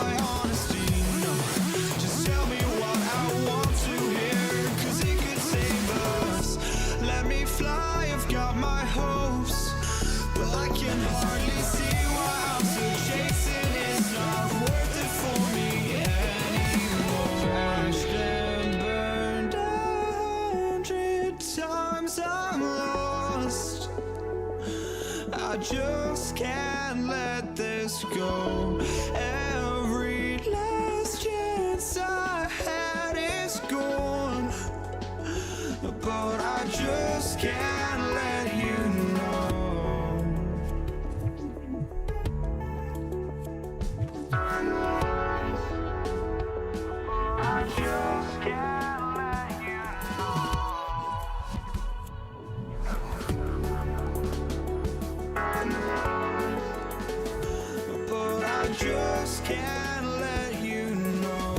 my honesty. No, just tell me what I want to hear, 'cause it could save us. Let me fly, I've got my hopes, but I can hardly see why I'm still chasing. It's not worth it for me anymore. Crashed and burned 100 times, I'm lost. I just can't let this go. Every last chance I had is gone, but I just can't let you know. I just can't let you know. But I just can't let you know.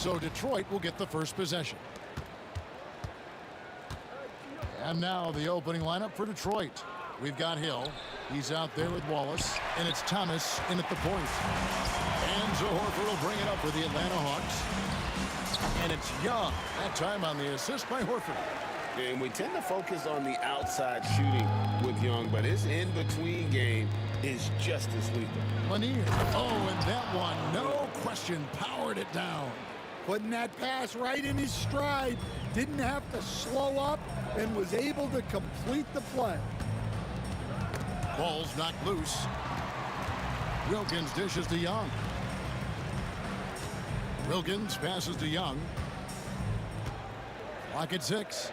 So Detroit will get the first possession. And now the opening lineup for Detroit. We've got Hill. He's out there with Wallace. And it's Thomas in at the point. And Horford will bring it up for the Atlanta Hawks. And it's Young. That time on the assist by Horford. And we tend to focus on the outside shooting with Young, but his in-between game is just as lethal. Lanier. Oh, and that one, no question, powered it down. Putting that pass right in his stride. Didn't have to slow up and was able to complete the play. Ball's knocked loose. Wilkins dishes to Young. Wilkins passes to Young. Clock at 6.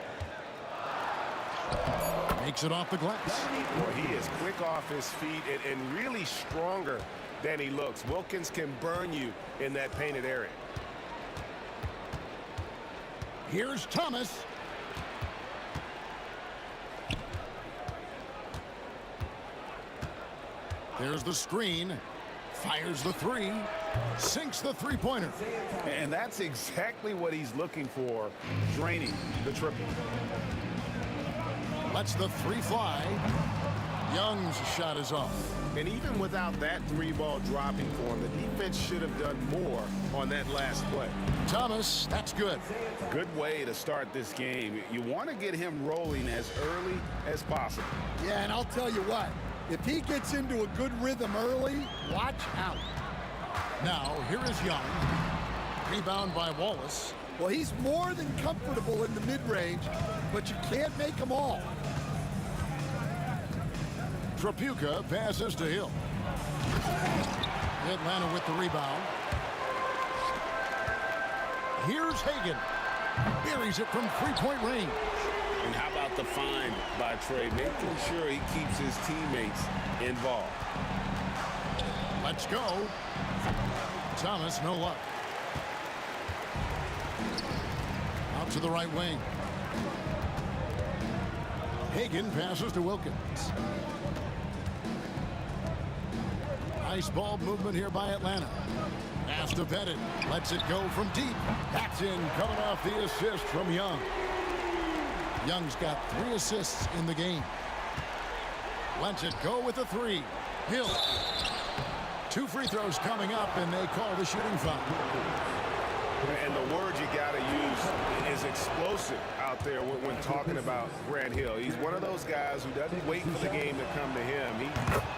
Makes it off the glass. Well, he is quick off his feet and really stronger than he looks. Wilkins can burn you in that painted area. Here's Thomas. There's the screen. Fires the three. Sinks the three-pointer. And that's exactly what he's looking for, draining the triple. Lets the three fly. Young's shot is off. And even without that three-ball dropping for him, the defense should have done more on that last play. Thomas, that's good. Good way to start this game. You want to get him rolling as early as possible. Yeah, and I'll tell you what. If he gets into a good rhythm early, watch out. Now, here is Young. Rebound by Wallace. Well, he's more than comfortable in the mid-range, but you can't make them all. Trapuka passes to Hill. Atlanta with the rebound. Here's Hagan. Buries it from three-point range. And how about the find by Trey, making sure he keeps his teammates involved. Let's go. Thomas, no luck. Out to the right wing. Hagan passes to Wilkins. Nice ball movement here by Atlanta. Pass to Pettit. Lets it go from deep. That's in, coming off the assist from Young. Young's got 3 assists in the game. Lets it go with a 3. Hill. 2 free throws coming up, and they call the shooting foul. And the word you got to use is explosive out there when talking about Grant Hill. He's one of those guys who doesn't wait for the game to come to him.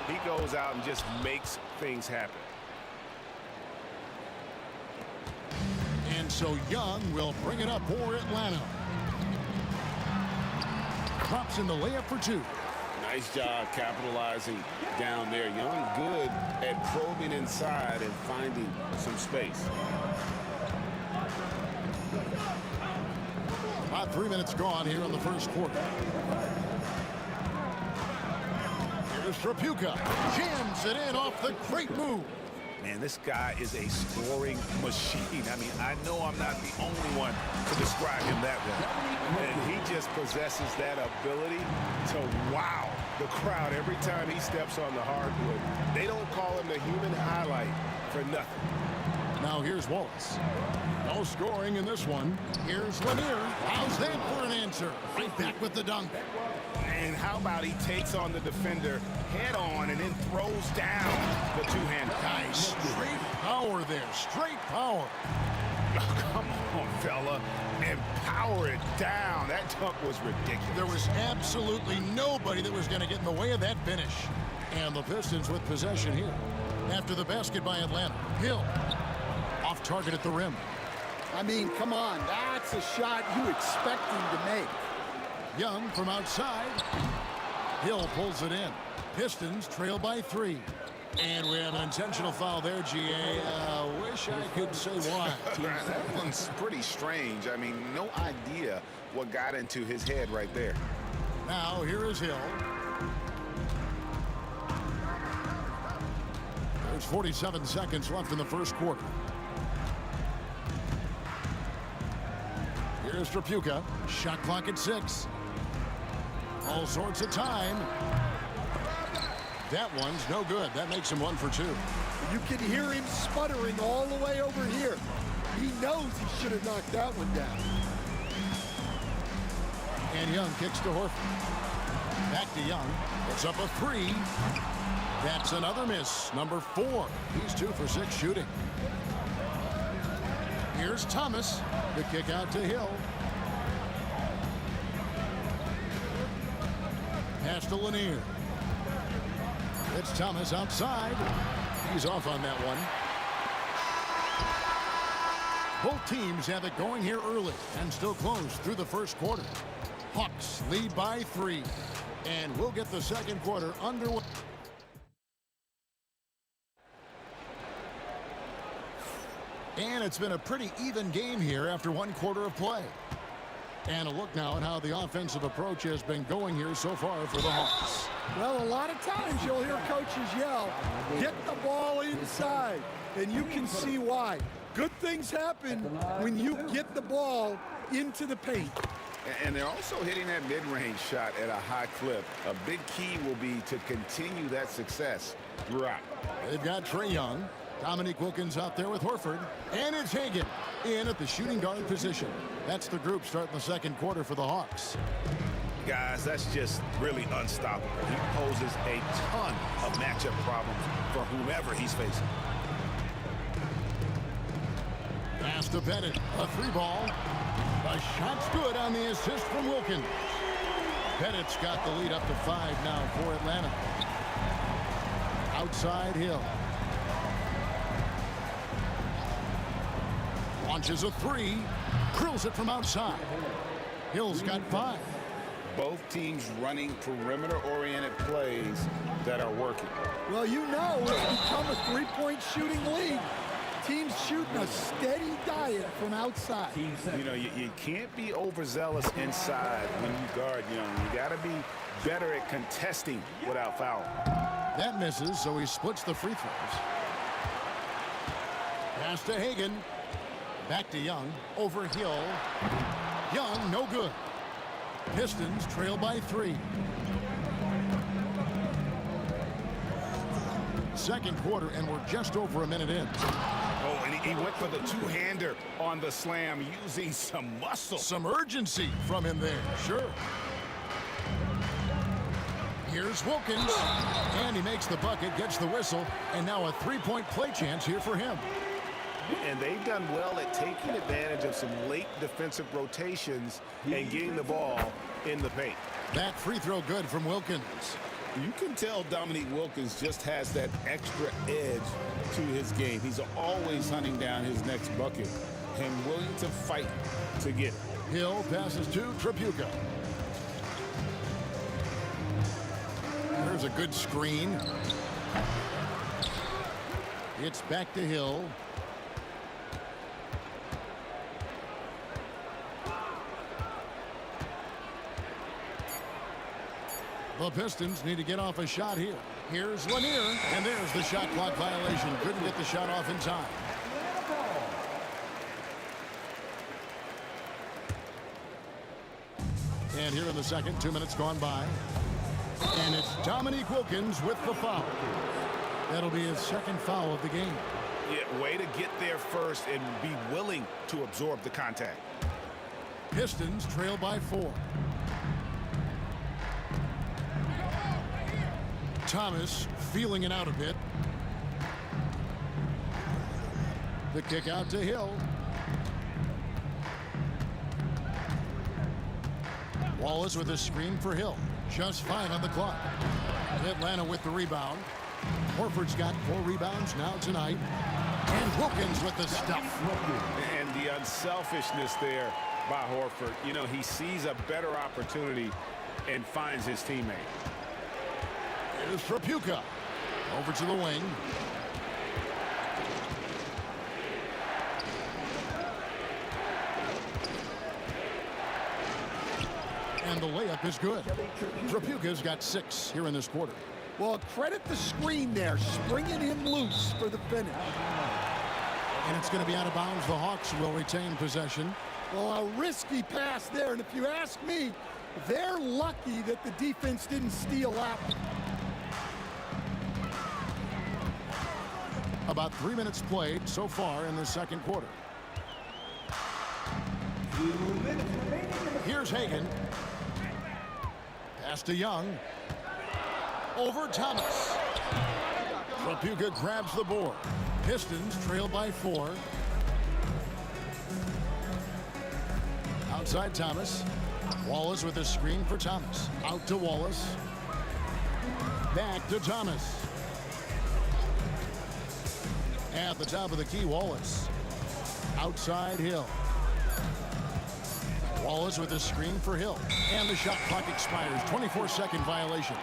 He goes out and just makes things happen. And so Young will bring it up for Atlanta. Drops in the layup for 2. Nice job capitalizing down there. Young good at probing inside and finding some space. About 3 minutes gone here in the first quarter. Here's Trapuka. Jams it in off the great move. Man, this guy is a scoring machine. I mean, I know I'm not the only one to describe him that way. And he just possesses that ability to wow the crowd every time he steps on the hardwood. They don't call him the human highlight for nothing. Now here's Wallace. No scoring in this one. Here's Lanier. How's that for an answer? Right back with the dunk. And how about he takes on the defender head on and then throws down the two-handed. Nice. Straight power there. Straight power. Oh, come on, fella. And power it down. That dunk was ridiculous. There was absolutely nobody that was going to get in the way of that finish. And the Pistons with possession here. After the basket by Atlanta. Hill. Off target at the rim. I mean, come on. That's a shot you expect him to make. Young from outside. Hill pulls it in. Pistons trail by 3. And we have an intentional foul there, G.A. Wish I could say why. That one's pretty strange. I mean, no idea what got into his head right there. Now, here is Hill. There's 47 seconds left in the first quarter. Here's Trapuka. Shot clock at 6. All sorts of time. That one's no good. That makes him 1 for 2. You can hear him sputtering all the way over here. He knows he should have knocked that one down. And Young kicks to Horford. Back to Young. Puts up a three. That's another miss. Number 4. He's 2 for 6 shooting. Here's Thomas. The kick out to Hill. Pass to Lanier. It's Thomas outside. He's off on that one. Both teams have it going here early and still close through the first quarter. Hawks lead by 3. And we'll get the second quarter underway. And it's been a pretty even game here after 1 quarter of play. And a look now at how the offensive approach has been going here so far for the Hawks. Well, a lot of times you'll hear coaches yell, get the ball inside, and you can see why. Good things happen when you get the ball into the paint. And they're also hitting that mid-range shot at a high clip. A big key will be to continue that success throughout. They've got Trae Young. Dominique Wilkins out there with Horford. And it's Hagan in at the shooting guard position. That's the group starting the second quarter for the Hawks. Guys, that's just really unstoppable. He poses a ton of matchup problems for whomever he's facing. Pass to Bennett. A 3-ball. A shot's good on the assist from Wilkins. Bennett's got the lead up to 5 now for Atlanta. Outside Hill. Launches a 3. Drills it from outside. Hill's got 5. Both teams running perimeter-oriented plays that are working. Well, you know it's become a 3-point shooting league. Teams shooting a steady diet from outside. You know, you can't be overzealous inside when you guard Young. You got to be better at contesting without fouling. That misses, so he splits the free throws. Pass to Hagan. Back to Young. Over Hill. Young, no good. Pistons trail by 3. Second quarter, and we're just over a minute in. Oh, and he went for the two-hander on the slam, using some muscle. Some urgency from him there, sure. Here's Wilkins, and he makes the bucket, gets the whistle, and now a 3-point play chance here for him. And they've done well at taking advantage of some late defensive rotations and getting the ball in the paint. That free throw good from Wilkins. You can tell Dominique Wilkins just has that extra edge to his game. He's always hunting down his next bucket and willing to fight to get it. Hill passes to Tripucka. There's a good screen. It's back to Hill. The Pistons need to get off a shot here. Here's Lanier, and there's the shot clock violation. Couldn't get the shot off in time. And here in the second, 2 minutes gone by. And it's Dominique Wilkins with the foul. That'll be his second foul of the game. Yeah, way to get there first and be willing to absorb the contact. Pistons trail by 4. Thomas feeling it out a bit. The kick out to Hill. Wallace with a screen for Hill. Just 5 on the clock. Atlanta with the rebound. Horford's got 4 rebounds now tonight. And Wilkins with the stuff. And the unselfishness there by Horford. You know, he sees a better opportunity and finds his teammate. Here's Tripucka. Over to the wing. And the layup is good. Tripucka's got 6 here in this quarter. Well, credit the screen there, springing him loose for the finish. And it's going to be out of bounds. The Hawks will retain possession. Well, a risky pass there, and if you ask me, they're lucky that the defense didn't steal after. About 3 minutes played so far in the second quarter. Here's Hagan. Pass to Young. Over Thomas. Trapuka grabs the board. Pistons trail by 4. Outside Thomas. Wallace with a screen for Thomas. Out to Wallace. Back to Thomas. At the top of the key, Wallace. Outside Hill. Wallace with a screen for Hill. And the shot clock expires. 24-second violation.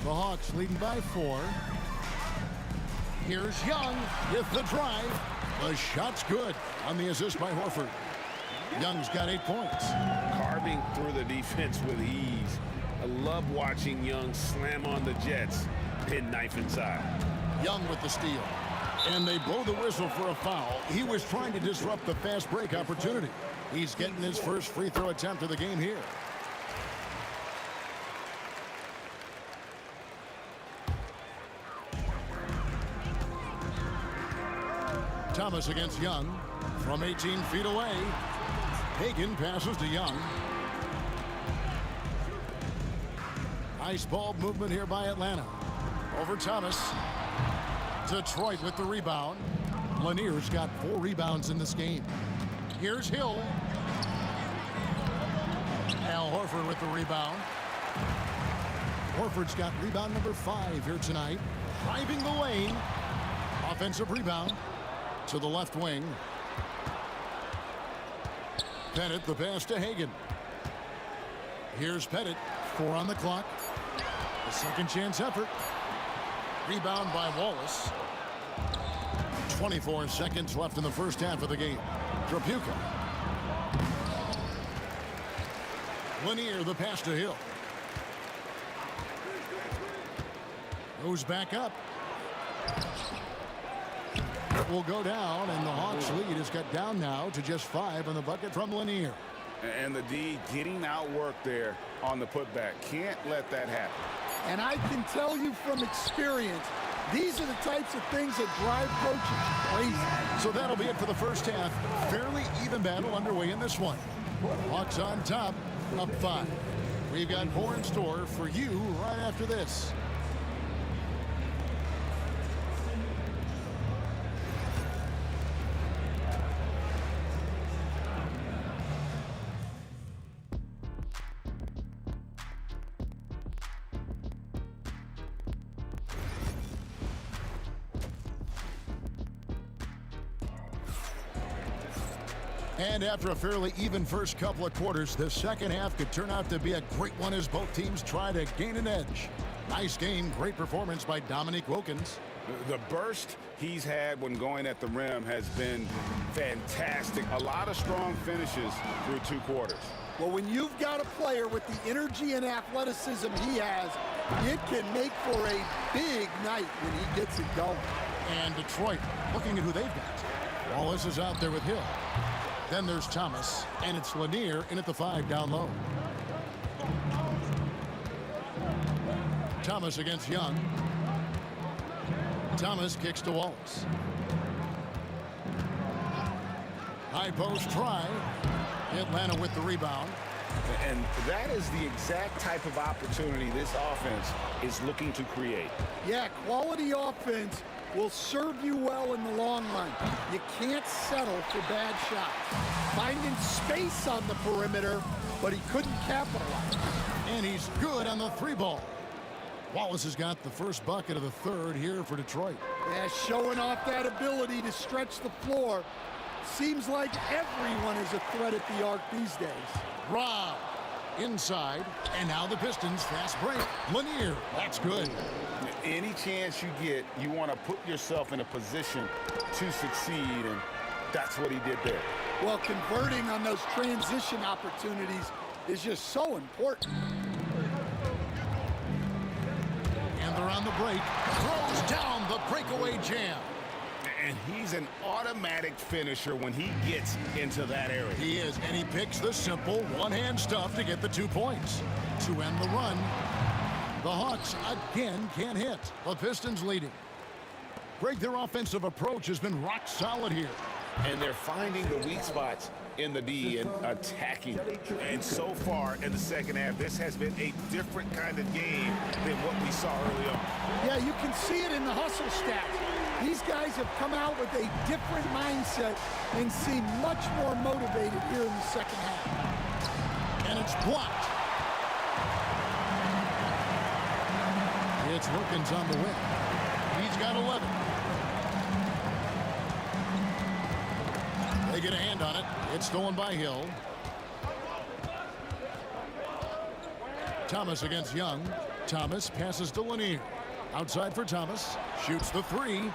The Hawks leading by 4. Here's Young with the drive. The shot's good on the assist by Horford. Young's got 8 points. Carving through the defense with ease. I love watching Young slam on the Jets. Pin knife inside. Young with the steal. And they blow the whistle for a foul. He was trying to disrupt the fast break opportunity. He's getting his first free throw attempt of the game here. Thomas against Young from 18 feet away. Hagan passes to Young. Nice ball movement here by Atlanta. Over Thomas. Detroit with the rebound. Lanier's got 4 rebounds in this game. Here's Hill. Al Horford with the rebound. Horford's got rebound number 5 here tonight. Driving the lane. Offensive rebound to the left wing. Pettit the pass to Hagan. Here's Pettit. 4 on the clock. A second chance effort. Rebound by Wallace. 24 seconds left in the first half of the game. Trapuka. Lanier the pass to Hill. Goes back up. It will go down, and the Hawks lead has got down now to just 5 on the bucket from Lanier. And the D getting outworked there on the putback. Can't let that happen. And I can tell you from experience, these are the types of things that drive coaches crazy. So that'll be it for the first half. Fairly even battle underway in this one. Hawks on top, up 5. We've got more in store for you right after this. And after a fairly even first couple of quarters, the second half could turn out to be a great one as both teams try to gain an edge. Nice game, great performance by Dominique Wilkins. The burst he's had when going at the rim has been fantastic. A lot of strong finishes through 2 quarters. Well, when you've got a player with the energy and athleticism he has, it can make for a big night when he gets it going. And Detroit looking at who they've got. Wallace is out there with Hill. Then there's Thomas, and it's Lanier in at the 5 down low. Thomas against Young. Thomas kicks to Wallace. High post try. Atlanta with the rebound. And that is the exact type of opportunity this offense is looking to create. Yeah, quality offense will serve you well in the long run. You can't settle for bad shots. Finding space on the perimeter, but he couldn't capitalize. And he's good on the 3-ball. Wallace has got the first bucket of the 3rd here for Detroit. Yeah, showing off that ability to stretch the floor. Seems like everyone is a threat at the arc these days. Rob inside, and now the Pistons fast break. Lanier, that's good. Any chance you get, you want to put yourself in a position to succeed, and that's what he did there. Well, converting on those transition opportunities is just so important. And they're on the break. Throws down the breakaway jam. And he's an automatic finisher when he gets into that area. He is, and he picks the simple one-hand stuff to get the 2 points. To end the run, The Hawks again can't hit. The Pistons leading. Greg, their offensive approach has been rock solid here. And they're finding the weak spots in the D and attacking. And so far in the second half, this has been a different kind of game than what we saw early on. Yeah, you can see it in the hustle stats. These guys have come out with a different mindset and seem much more motivated here in the second half. And it's blocked. It's Wilkins on the win. He's got 11. They get a hand on it. It's stolen by Hill. Thomas against Young. Thomas passes to Lanier. Outside for Thomas. Shoots the three.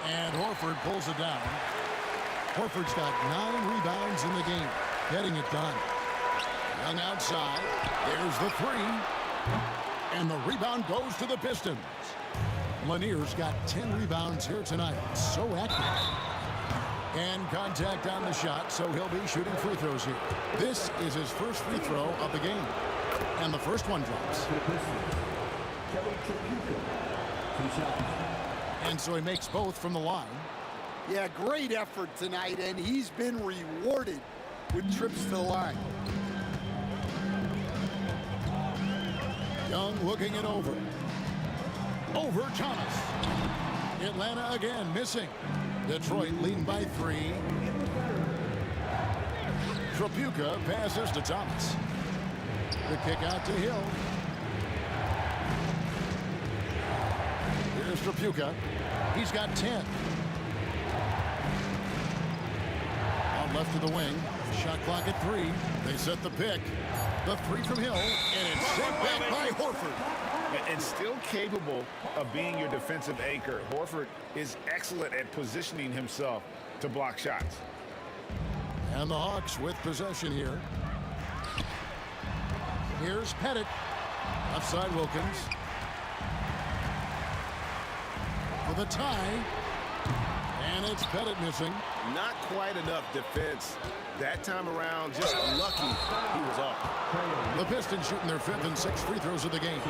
And Horford pulls it down. Horford's got 9 rebounds in the game. Getting it done. Young outside. There's the three. And the rebound goes to the Pistons. Lanier's got 10 rebounds here tonight. So active. And contact on the shot, so he'll be shooting free throws here. This is his first free throw of the game. And the first one drops. And so he makes both from the line. Yeah, great effort tonight, and he's been rewarded with trips to the line. Young looking it over. Over Thomas. Atlanta again missing. Detroit leading by 3. Tripucka passes to Thomas. The kick out to Hill. Here's Tripucka. He's got 10. On left to the wing. Shot clock at 3. They set the pick. The 3 from Hill. And it's sent back by Horford. And still capable of being your defensive anchor. Horford is excellent at positioning himself to block shots. And the Hawks with possession here. Here's Pettit. Offside Wilkins. For the tie. And it's Pettit missing. Not quite enough defense that time around. Just lucky he was off. The Pistons shooting their 5th and 6th free throws of the game.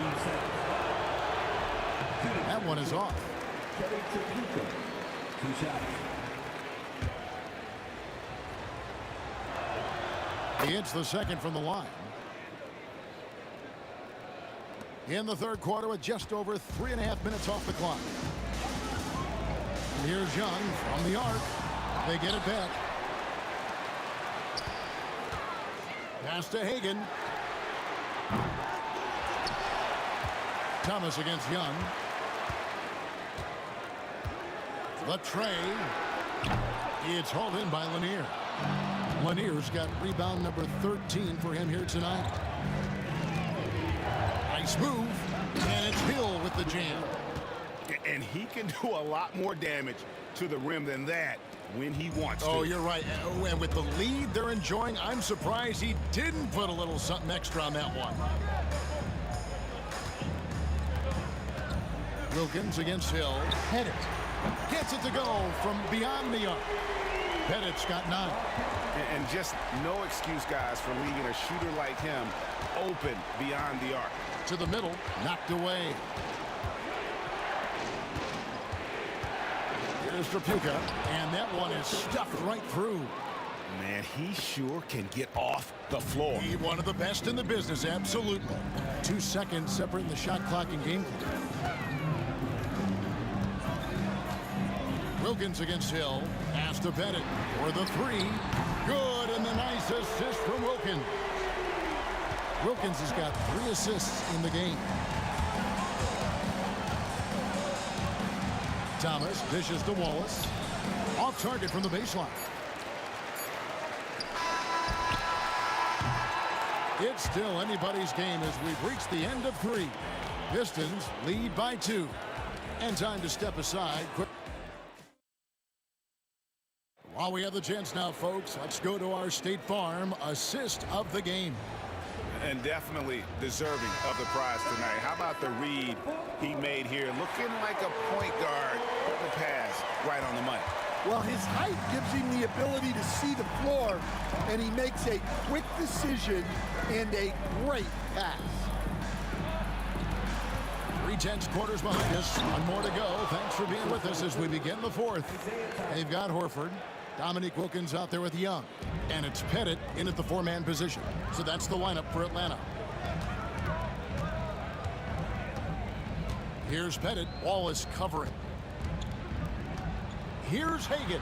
That one is off. He hits the second from the line. In the third quarter with just over 3.5 minutes off the clock. And here's Young from the arc. They get it back. Pass to Hagan. Thomas against Young. The tray. It's hauled in by Lanier. Lanier's got rebound number 13 for him here tonight. Nice move. And it's Hill with the jam. And he can do a lot more damage to the rim than that when he wants to. Oh, you're right. And with the lead they're enjoying, I'm surprised he didn't put a little something extra on that one. Wilkins against Hill. Pettit gets it to go from beyond the arc. Pettit's got 9. And just no excuse, guys, for leaving a shooter like him open beyond the arc. To the middle, knocked away. Here's Tripucka, and that one is stuffed right through. Man, he sure can get off the floor. He's one of the best in the business, absolutely. 2 seconds separating the shot clock and game clock. Wilkins against Hill. Pass to Pettit for the 3. Good, and the nice assist from Wilkins. Wilkins has got 3 assists in the game. Thomas dishes to Wallace. Off target from the baseline. It's still anybody's game as we've reached the end of 3. Pistons lead by 2. And time to step aside. While we have the chance now, folks, let's go to our State Farm assist of the game. And definitely deserving of the prize tonight. How about the read he made here? Looking like a point guard. The pass right on the money. Well, his height gives him the ability to see the floor, and he makes a quick decision and a great pass. tense quarters behind us. One more to go. Thanks for being with us as we begin the fourth. They've got Horford. Dominique Wilkins out there with Young. And it's Pettit in at the four-man position. So that's the lineup for Atlanta. Here's Pettit. Wallace covering. Here's Hagan.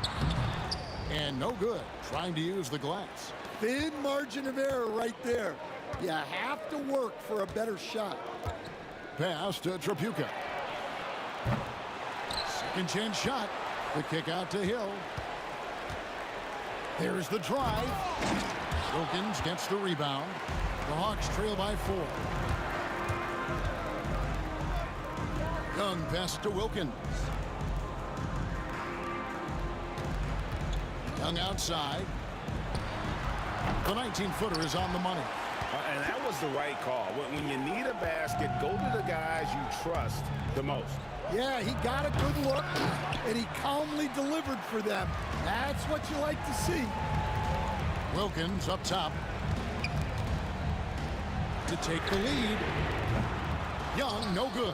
And no good. Trying to use the glass. Thin margin of error right there. You have to work for a better shot. Pass to Tripucka. Second chance shot. The kick out to Hill. There's the drive. Wilkins gets the rebound. The Hawks trail by 4. Young pass to Wilkins. Young outside. The 19-footer is on the money. And that was the right call. When you need a basket, go to the guys you trust the most. Yeah, he got a good look, and he calmly delivered for them. That's what you like to see. Wilkins up top to take the lead. Young, no good.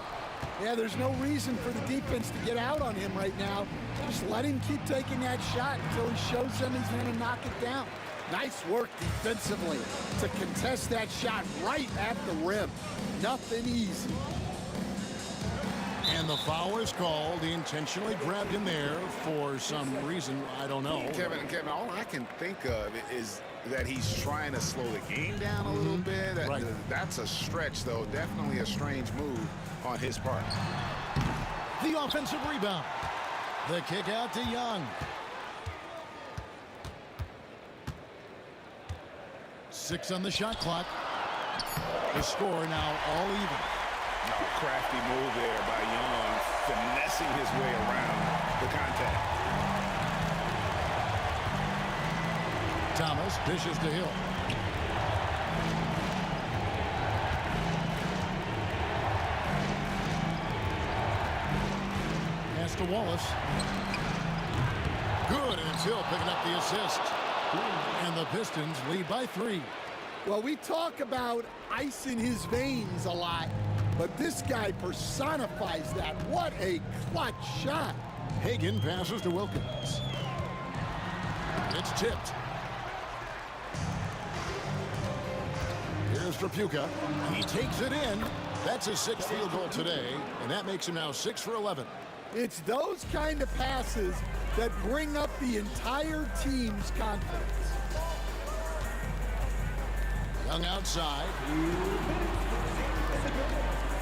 Yeah, there's no reason for the defense to get out on him right now. Just let him keep taking that shot until he shows them he's going to knock it down. Nice work defensively to contest that shot right at the rim. Nothing easy. And the foul is called. He intentionally grabbed him there for some reason. I don't know. Kevin, all I can think of is that he's trying to slow the game down a little bit. Right. That's a stretch, though. Definitely a strange move on his part. The offensive rebound. The kick out to Young. 6 on the shot clock. The score now all even. Crafty move there by Young, finessing his way around the contact. Thomas dishes to Hill. Pass to Wallace. Good, and it's Hill picking up the assist. And the Pistons lead by 3. Well, we talk about ice in his veins a lot, but this guy personifies that. What a clutch shot. Hagan passes to Wilkins. It's tipped. Here's Tripucka. He takes it in. That's his 6th field goal today, and that makes him now 6 for 11. It's those kind of passes that bring up the entire team's confidence. Young outside.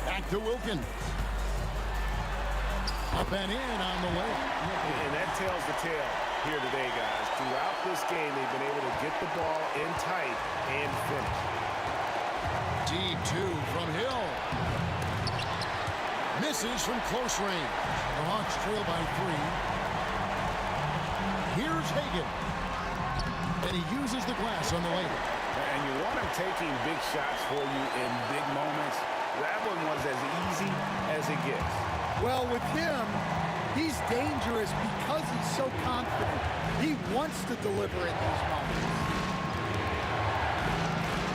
Back to Wilkins. Up and in on the way. And that tells the tale here today, guys. Throughout this game, they've been able to get the ball in tight and finish. Deep 2 from Hill. Misses from close range. The Hawks trail by 3. Here's Hagan. And he uses the glass on the layup. And you want him taking big shots for you in big moments. That one was as easy as it gets. Well, with him, he's dangerous because he's so confident. He wants to deliver in these moments.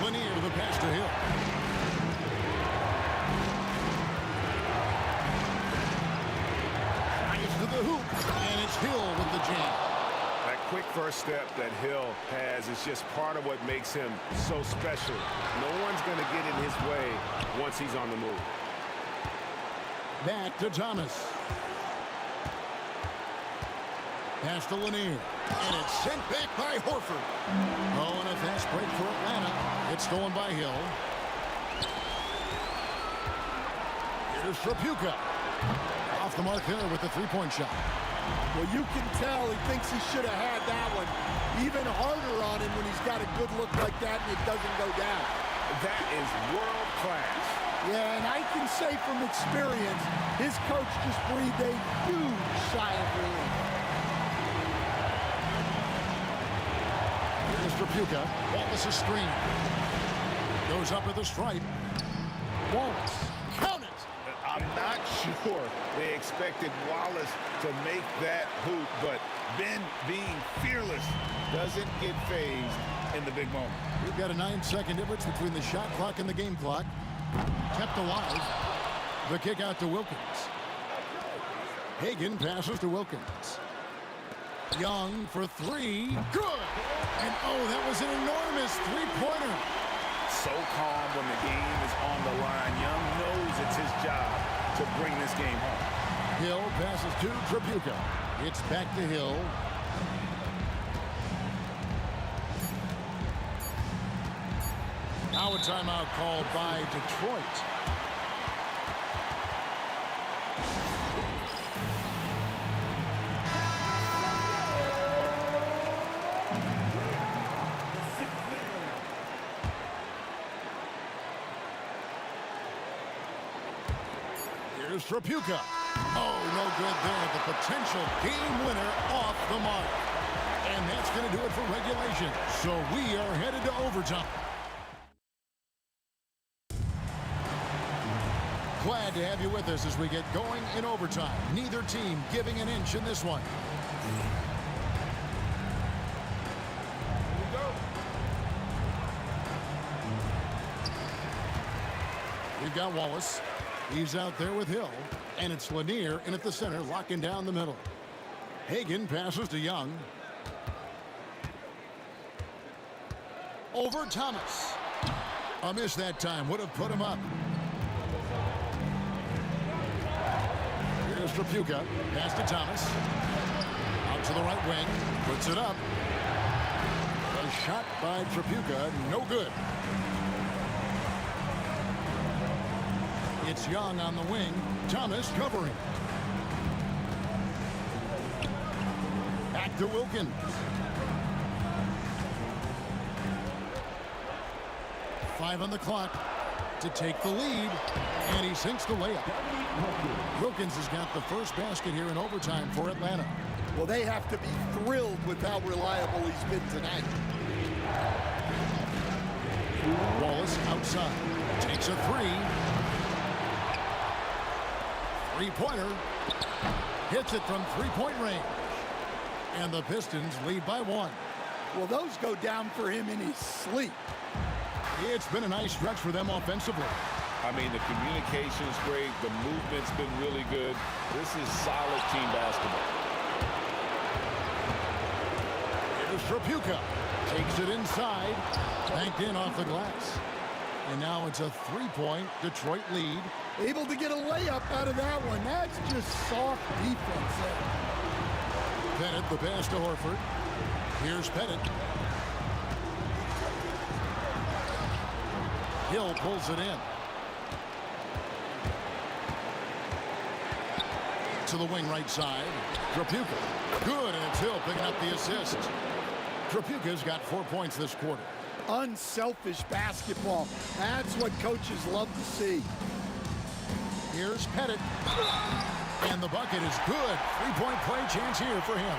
Lanier the pass to Hill. Drives to the hoop, and it's Hill with the jam. That quick first step that Hill has is just part of what makes him so special. No one's going to get in his way once he's on the move. Back to Thomas. Pass to Lanier. And it's sent back by Horford. Oh, and a fast break for Atlanta. It's stolen by Hill. Here's Tripucka. Off the mark there with the three-point shot. Well, you can tell he thinks he should have had that one. Even harder on him when he's got a good look like that and it doesn't go down. That is world class. Yeah, and I can say from experience, his coach just breathed a huge sigh of relief. Here's Tripucka. Wallace's screen. Goes up at the stripe. Wallace. Count it! I'm not sure they expected Wallace to make that hoop, but Ben, being fearless, doesn't get phased in the big moment. We've got a 9-second difference between the shot clock and the game clock. Kept alive. The kick out to Wilkins. Hagan passes to Wilkins. Young for three. Good! And oh, that was an enormous three-pointer. So calm when the game is on the line. Young knows it's his job to bring this game home. Hill passes to Tripucka. It's back to Hill. Now a timeout called by Detroit. Here's Tripucka. Oh, no good there. The potential game winner off the mark. And that's going to do it for regulation. So we are headed to overtime. Glad to have you with us as we get going in overtime. Neither team giving an inch in this one. We've got Wallace. He's out there with Hill. And it's Lanier in at the center, locking down the middle. Hagan passes to Young. Over Thomas. A miss that time. Would have put him up. Here's Tripucka. Pass to Thomas. Out to the right wing. Puts it up. A shot by Tripucka. No good. It's Young on the wing. Thomas covering. Back to Wilkins. Five on the clock to take the lead. And he sinks the layup. Wilkins has got the first basket here in overtime for Atlanta. Well, they have to be thrilled with how reliable he's been tonight. Wallace outside. Takes a three. Three-pointer. Hits it from three-point range. And the Pistons lead by one. Well, those go down for him in his sleep. It's been a nice stretch for them offensively. I mean, the communication's great. The movement's been really good. This is solid team basketball. Here's Tripucka. Takes it inside. Banked in off the glass. And now it's a three-point Detroit lead. Able to get a layup out of that one. That's just soft defense there. Pettit, the pass to Horford. Here's Pettit. Hill pulls it in. To the wing right side. Tripucka. Good, and it's Hill picking up the assist. Tripucka's got 4 points this quarter. Unselfish basketball. That's what coaches love to see. Here's Pettit. And the bucket is good. Three-point play chance here for him.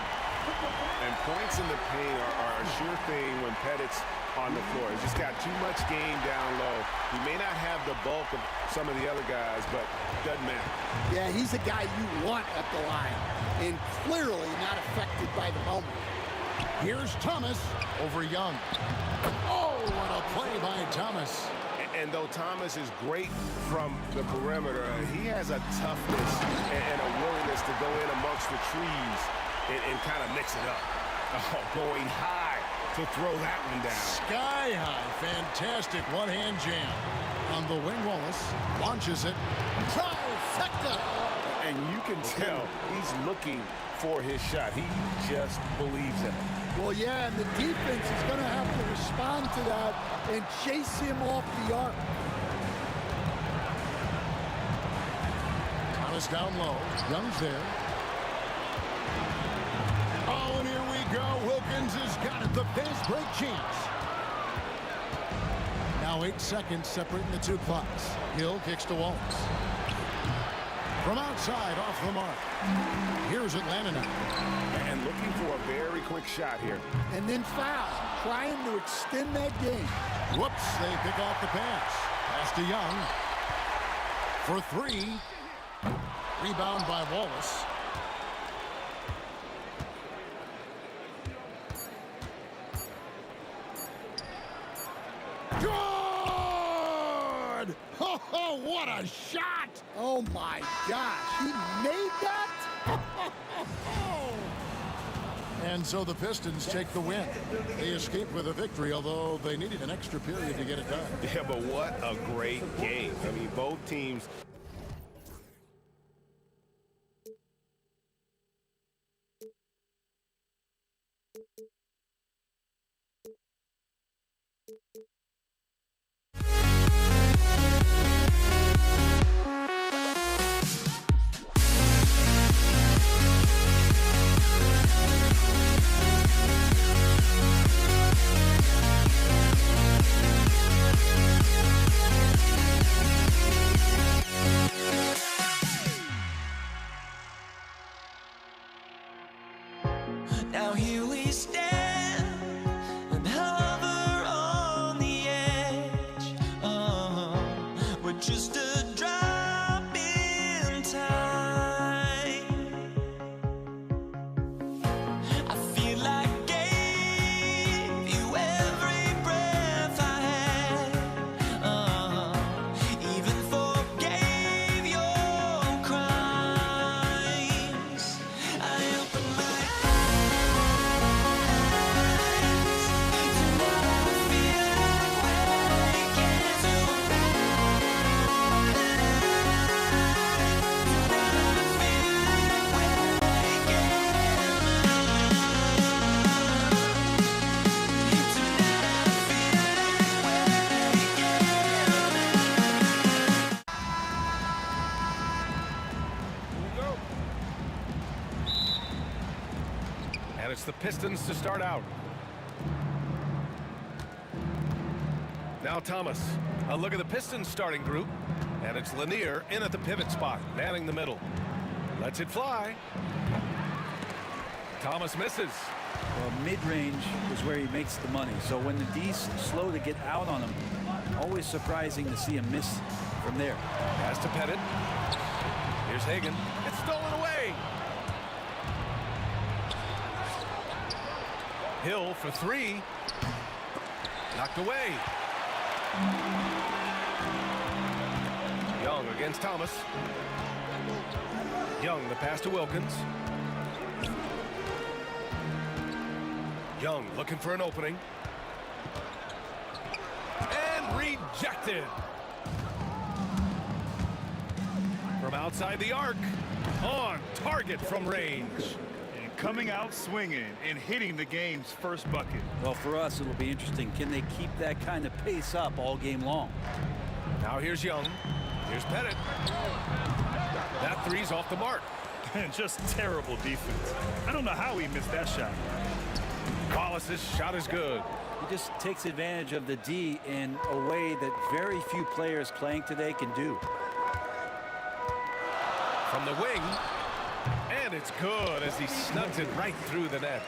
And points in the paint are a sure thing when Pettit's on the floor. He's just got too much game down low. He may not have the bulk of some of the other guys, but doesn't matter. Yeah, he's a guy you want at the line, and clearly not affected by the moment. Here's Thomas over Young. Oh, what a play by Thomas. And though Thomas is great from the perimeter, he has a toughness and a willingness to go in amongst the trees and kind of mix it up. Oh, going high to throw that one down. Sky high. Fantastic one-hand jam. On the wing, Wallace launches it. Trifecta. And you can tell he's looking for his shot. He just believes in it. Well, yeah, and the defense is going to have to respond to that and chase him off the arc. Thomas down low. Young's there. Oh, and here we go. Wilkins has got it. The fast break chance. Now 8 seconds separating the two clocks. Hill kicks to Wallace. From outside, off the mark. Here's Atlanta now. And looking for a very quick shot here. And then foul, trying to extend that game. Whoops, they pick off the pass. Pass to Young. For three. Rebound by Wallace. Good! Oh, what a shot! Oh, my gosh. He made that? And so the Pistons take the win. They escape with a victory, although they needed an extra period to get it done. Yeah, but what a great game. I mean, both teams. Now here we stand and hover on the edge. We're just a drop in time. I feel like I gave you every breath I had. Even forgave your crimes. I opened my And it's the Pistons to start out. Now Thomas. A look at the Pistons starting group. And it's Lanier in at the pivot spot, manning the middle. Lets it fly. Thomas misses. Well, mid-range is where he makes the money. So when the D's slow to get out on him, always surprising to see him miss from there. Pass to Pettit. Here's Hagan. It's stolen away. Hill for three. Knocked away. Young against Thomas. Young, the pass to Wilkins. Young looking for an opening. And rejected. From outside the arc. On target from range. And coming out swinging and hitting the game's first bucket. Well, for us, it'll be interesting. Can they keep that kind of pace up all game long? Now here's Young. Here's Pettit. That three's off the mark. And just terrible defense. I don't know how he missed that shot. Wallace's shot is good. He just takes advantage of the D in a way that very few players playing today can do. From the wing. And it's good as he snugs it right through the net.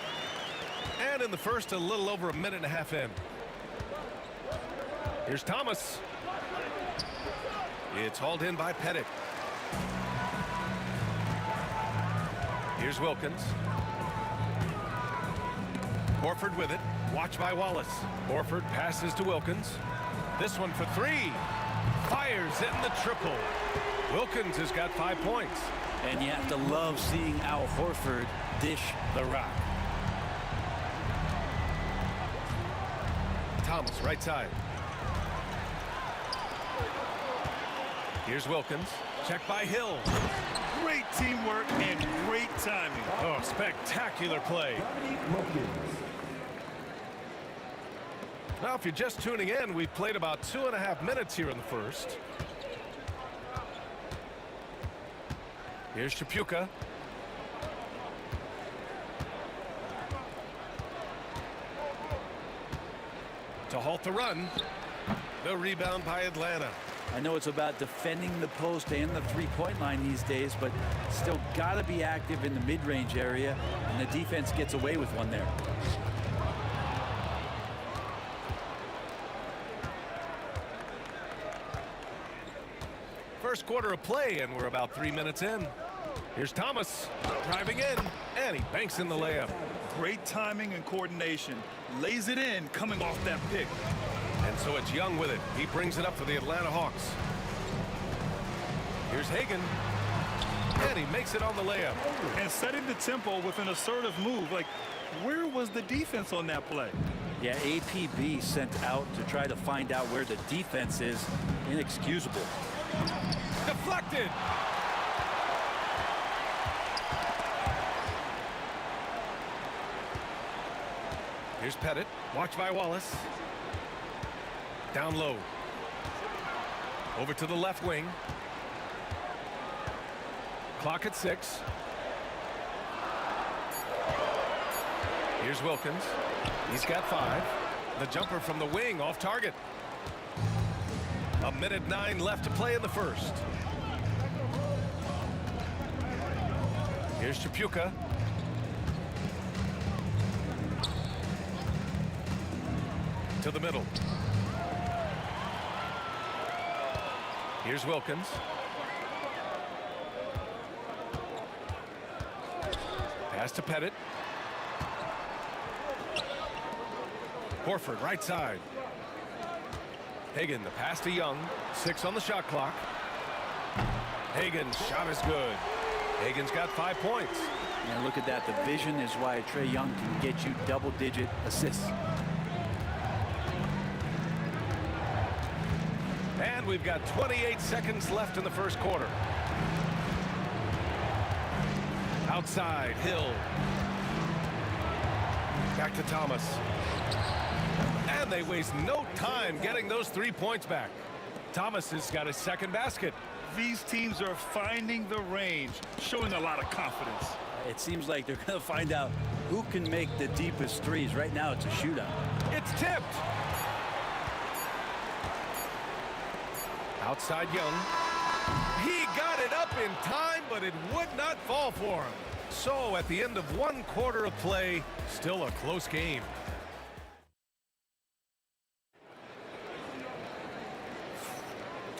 And in the first, a little over a minute and a half in. Here's Thomas. It's hauled in by Pettit. Here's Wilkins. Horford with it. Watched by Wallace. Horford passes to Wilkins. This one for three. Fires in the triple. Wilkins has got 5 points. And you have to love seeing Al Horford dish the rock. Thomas, right side. Here's Wilkins. Check by Hill. Great teamwork and great timing. Oh, spectacular play. Now, if you're just tuning in, we've played about 2.5 minutes here in the first. Here's Chapuka. To halt the run. The rebound by Atlanta. I know it's about defending the post and the three-point line these days, but still got to be active in the mid-range area, and the defense gets away with one there. First quarter of play, and we're about 3 minutes in. Here's Thomas driving in, and he banks in the layup. Great timing and coordination. Lays it in coming off that pick. And so it's Young with it. He brings it up for the Atlanta Hawks. Here's Hagan. And he makes it on the layup. And setting the tempo with an assertive move. Like, where was the defense on that play? Yeah, APB sent out to try to find out where the defense is. Inexcusable. Deflected. Here's Pettit. Watch by Wallace. Down low. Over to the left wing. Clock at 6. Here's Wilkins. He's got 5. The jumper from the wing off target. 1:09 left to play in the first. Here's Chapuka. To the middle. Here's Wilkins. Pass to Pettit. Horford, right side. Hagan, the pass to Young. 6 on the shot clock. Hagan's shot is good. Hagan's got 5 points. And look at that. The vision is why Trae Young can get you double-digit assists. And we've got 28 seconds left in the first quarter. Outside, Hill. Back to Thomas. And they waste no time getting those 3 points back. Thomas has got his second basket. These teams are finding the range, showing a lot of confidence. It seems like they're going to find out who can make the deepest threes. Right now, it's a shootout. It's tipped. Outside Young. He got it up in time, but it would not fall for him. So at the end of 1 quarter of play, still a close game.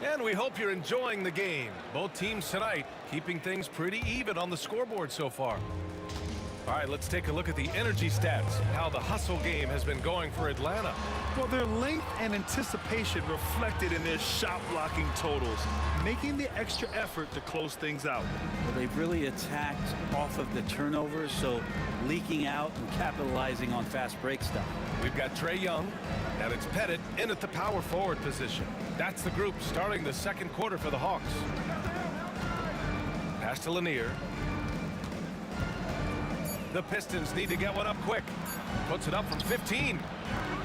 And we hope you're enjoying the game. Both teams tonight keeping things pretty even on the scoreboard so far. All right, let's take a look at the energy stats, how the hustle game has been going for Atlanta. Well, their length and anticipation reflected in their shot blocking totals, making the extra effort to close things out. Well, they've really attacked off of the turnovers, so leaking out and capitalizing on fast break stuff. We've got Trae Young, and it's Pettit in at the power forward position. That's the group starting the second quarter for the Hawks. Pass to Lanier. The Pistons need to get one up quick. Puts it up from 15.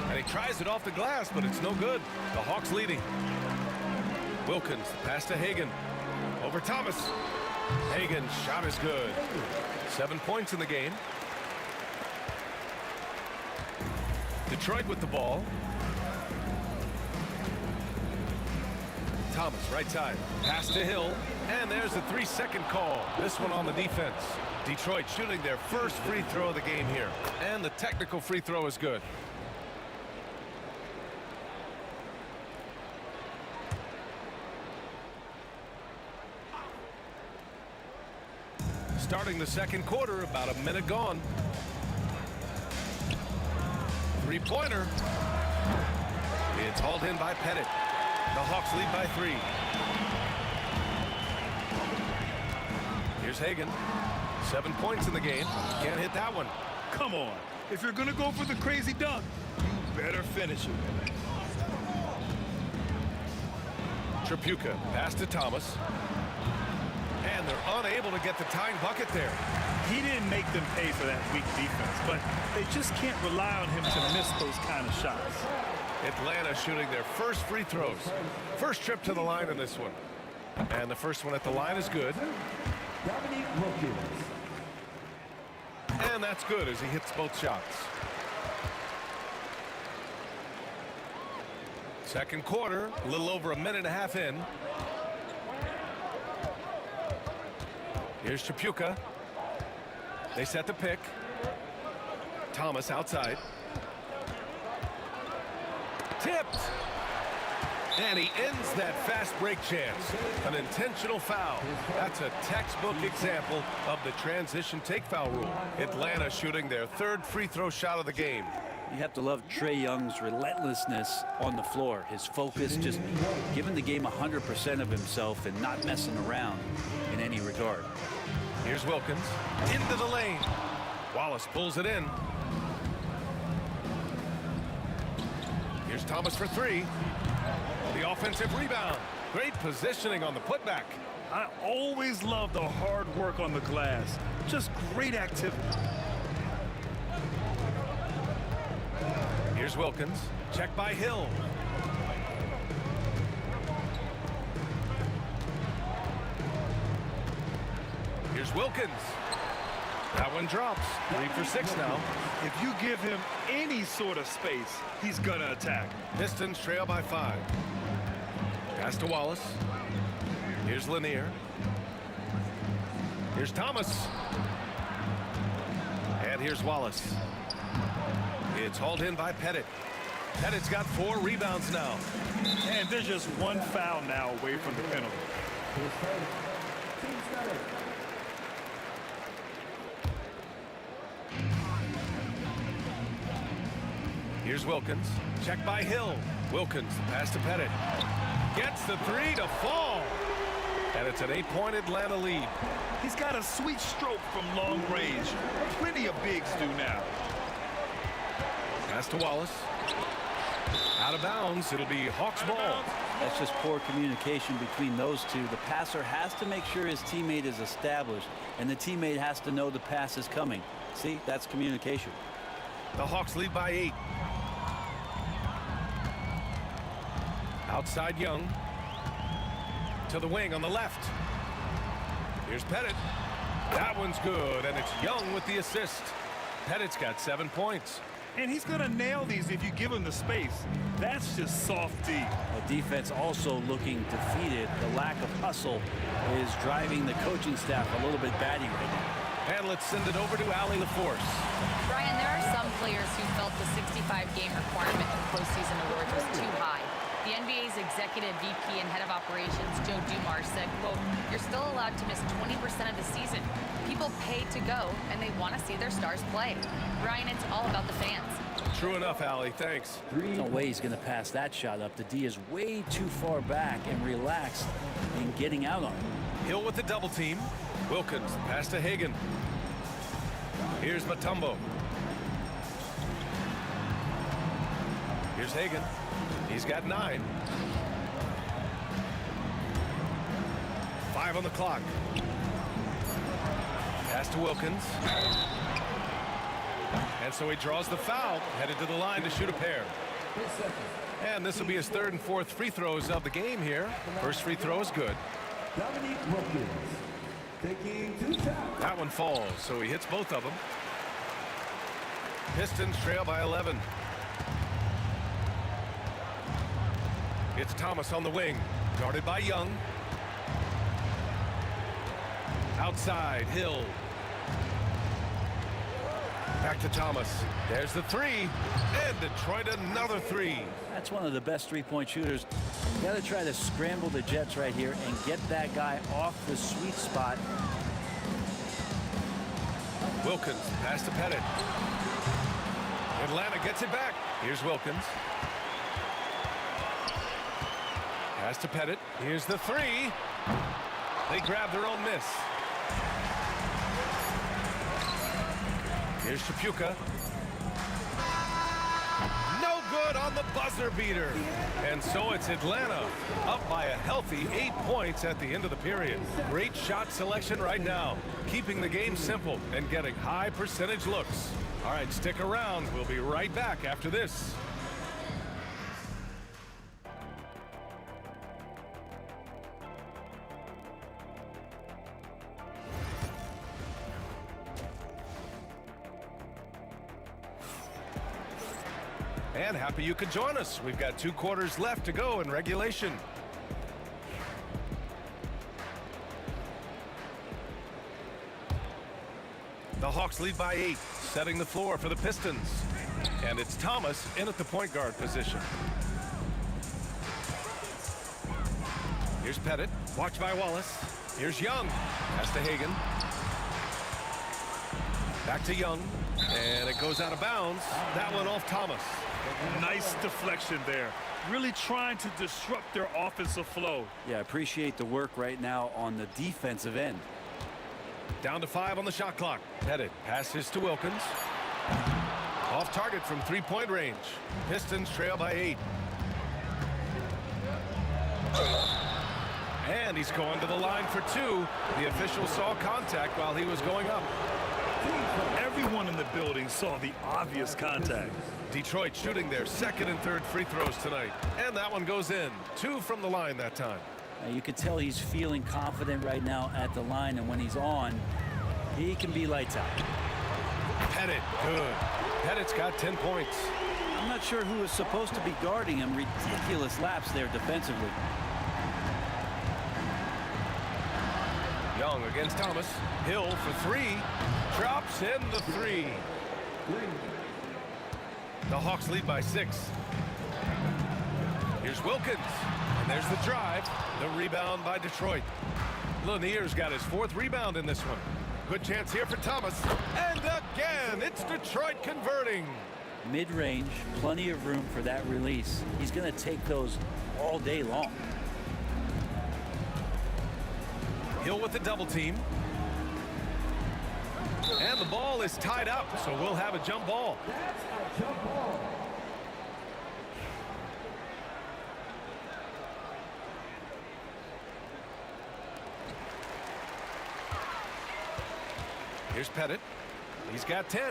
And he tries it off the glass, but it's no good. The Hawks leading. Wilkins, pass to Hagan. Over Thomas. Hagan's shot is good. 7 points in the game. Detroit with the ball. Thomas, right side. Pass to Hill. And there's a 3-second call. This one on the defense. Detroit shooting their first free throw of the game here. And the technical free throw is good. Starting the second quarter, about a minute gone. Three-pointer. It's hauled in by Pettit. The Hawks lead by 3. Here's Hagan. 7 points in the game. Can't hit that one. Come on. If you're going to go for the crazy dunk, you better finish it. Chapuka, pass to Thomas. And they're unable to get the tying bucket there. He didn't make them pay for that weak defense, but they just can't rely on him to miss those kind of shots. Atlanta shooting their first free throws. First trip to the line in this one. And the first one at the line is good. And that's good as he hits both shots. Second quarter, a little over a minute and a half in. Here's Chapuka. They set the pick. Thomas outside. Tipped. And he ends that fast break chance. An intentional foul. That's a textbook example of the transition take foul rule. Atlanta shooting their third free throw shot of the game. You have to love Trae Young's relentlessness on the floor. His focus, just giving the game 100% of himself and not messing around in any regard. Here's Wilkins into the lane. Wallace pulls it in. Here's Thomas for three. The offensive rebound. Great positioning on the putback. I always love the hard work on the glass. Just great activity. Here's Wilkins. Check by Hill. Here's Wilkins. That one drops. 3 for 6 now. If you give him any sort of space, he's gonna attack. Pistons trail by 5. Pass to Wallace. Here's Lanier. Here's Thomas. And here's Wallace. It's hauled in by Pettit. Pettit's got 4 rebounds now. And there's just one foul now away from the penalty. Here's Wilkins. Check by Hill. Wilkins, pass to Pettit. Gets the 3 to fall. And it's an 8-point Atlanta lead. He's got a sweet stroke from long range. Plenty of bigs do now. Pass to Wallace. Out of bounds. It'll be Hawks ball. That's just poor communication between those two. The passer has to make sure his teammate is established, and the teammate has to know the pass is coming. See, that's communication. The Hawks lead by 8. Outside Young. To the wing on the left. Here's Pettit. That one's good, and it's Young with the assist. Pettit's got 7 points. And he's gonna nail these if you give him the space. That's just soft D. The defense also looking defeated. The lack of hustle is driving the coaching staff a little bit batty right now. And let's send it over to Allie LaForce. Brian, there are some players who felt the 65-game requirement in postseason awards was too high. The NBA's executive VP and head of operations, Joe Dumars, said, quote, "You're still allowed to miss 20% of the season. People pay to go, and they want to see their stars play." Brian, it's all about the fans. True enough, Allie. Thanks. No way he's going to pass that shot up. The D is way too far back and relaxed in getting out on it. Hill with the double team. Wilkins, pass to Hagan. Here's Mutombo. Here's Hagan. He's got 9. 5 on the clock. Pass to Wilkins. And so he draws the foul, headed to the line to shoot a pair. And this will be his 3rd and 4th free throws of the game here. First free throw is good. That one falls, so he hits both of them. Pistons trail by 11. It's Thomas on the wing, guarded by Young. Outside, Hill. Back to Thomas. There's the 3. And Detroit another 3. That's one of the best three-point shooters. You got to try to scramble the Jets right here and get that guy off the sweet spot. Wilkins, pass to Pettit. Atlanta gets it back. Here's Wilkins. Pass to Pettit. Here's the 3. They grab their own miss. Here's Tripucka. No good on the buzzer beater. And so it's Atlanta up by a healthy 8 points at the end of the period. Great shot selection right now, keeping the game simple and getting high percentage looks. All right, stick around. We'll be right back after this. And happy you could join us. We've got 2 quarters left to go in regulation. The Hawks lead by 8, setting the floor for the Pistons. And it's Thomas in at the point guard position. Here's Pettit, watched by Wallace. Here's Young, pass to Hagan. Back to Young. And it goes out of bounds. That one off Thomas. Nice deflection there. Really trying to disrupt their offensive flow. Yeah, appreciate the work right now on the defensive end. Down to 5 on the shot clock. Pettit passes to Wilkins. Off target from three-point range. Pistons trail by 8. And he's going to the line for 2. The official saw contact while he was going up. Everyone in the building saw the obvious contact. Detroit shooting their second and third free throws tonight. And that one goes in. 2 from the line that time. You can tell he's feeling confident right now at the line, and when he's on, he can be lights out. Pettit, good. Pettit's got 10 points. I'm not sure who is supposed to be guarding him. Ridiculous laps there defensively. Young against Thomas. Hill for 3. Drops in the 3. The Hawks lead by 6. Here's Wilkins. And there's the drive. The rebound by Detroit. Lanier's got his 4th rebound in this one. Good chance here for Thomas. And again, it's Detroit converting. Mid-range, plenty of room for that release. He's going to take those all day long. Hill with the double team. And the ball is tied up, so we'll have a jump ball. Here's Pettit. He's got 10.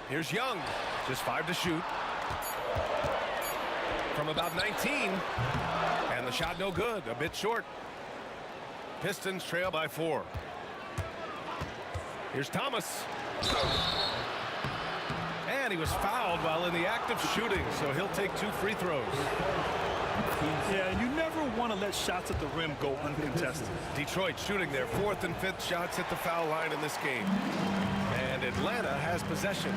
Here's Young. Just 5 to shoot. From about 19. And the shot no good. A bit short. Pistons trail by 4. Here's Thomas. And he was fouled while in the act of shooting, so he'll take 2 free throws. Yeah, and you never want to let shots at the rim go uncontested. Detroit shooting their 4th and 5th shots at the foul line in this game. And Atlanta has possession.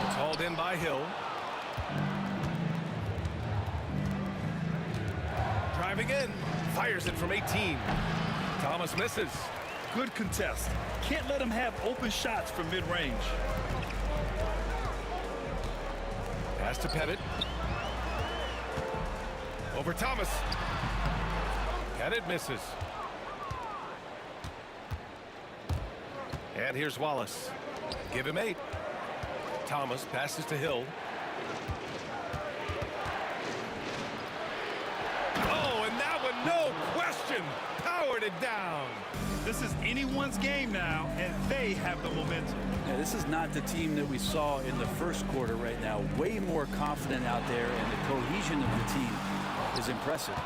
It's hauled in by Hill. Driving in. Fires it from 18. Thomas misses. Good contest. Can't let him have open shots from mid-range. Pass to Pettit. Over Thomas. Pettit misses. And here's Wallace. Give him 8. Thomas passes to Hill. Oh, and that one, no question, powered it down. This is anyone's game now, and they have the momentum. Yeah, this is not the team that we saw in the first quarter right now. Way more confident out there, and the cohesion of the team is impressive.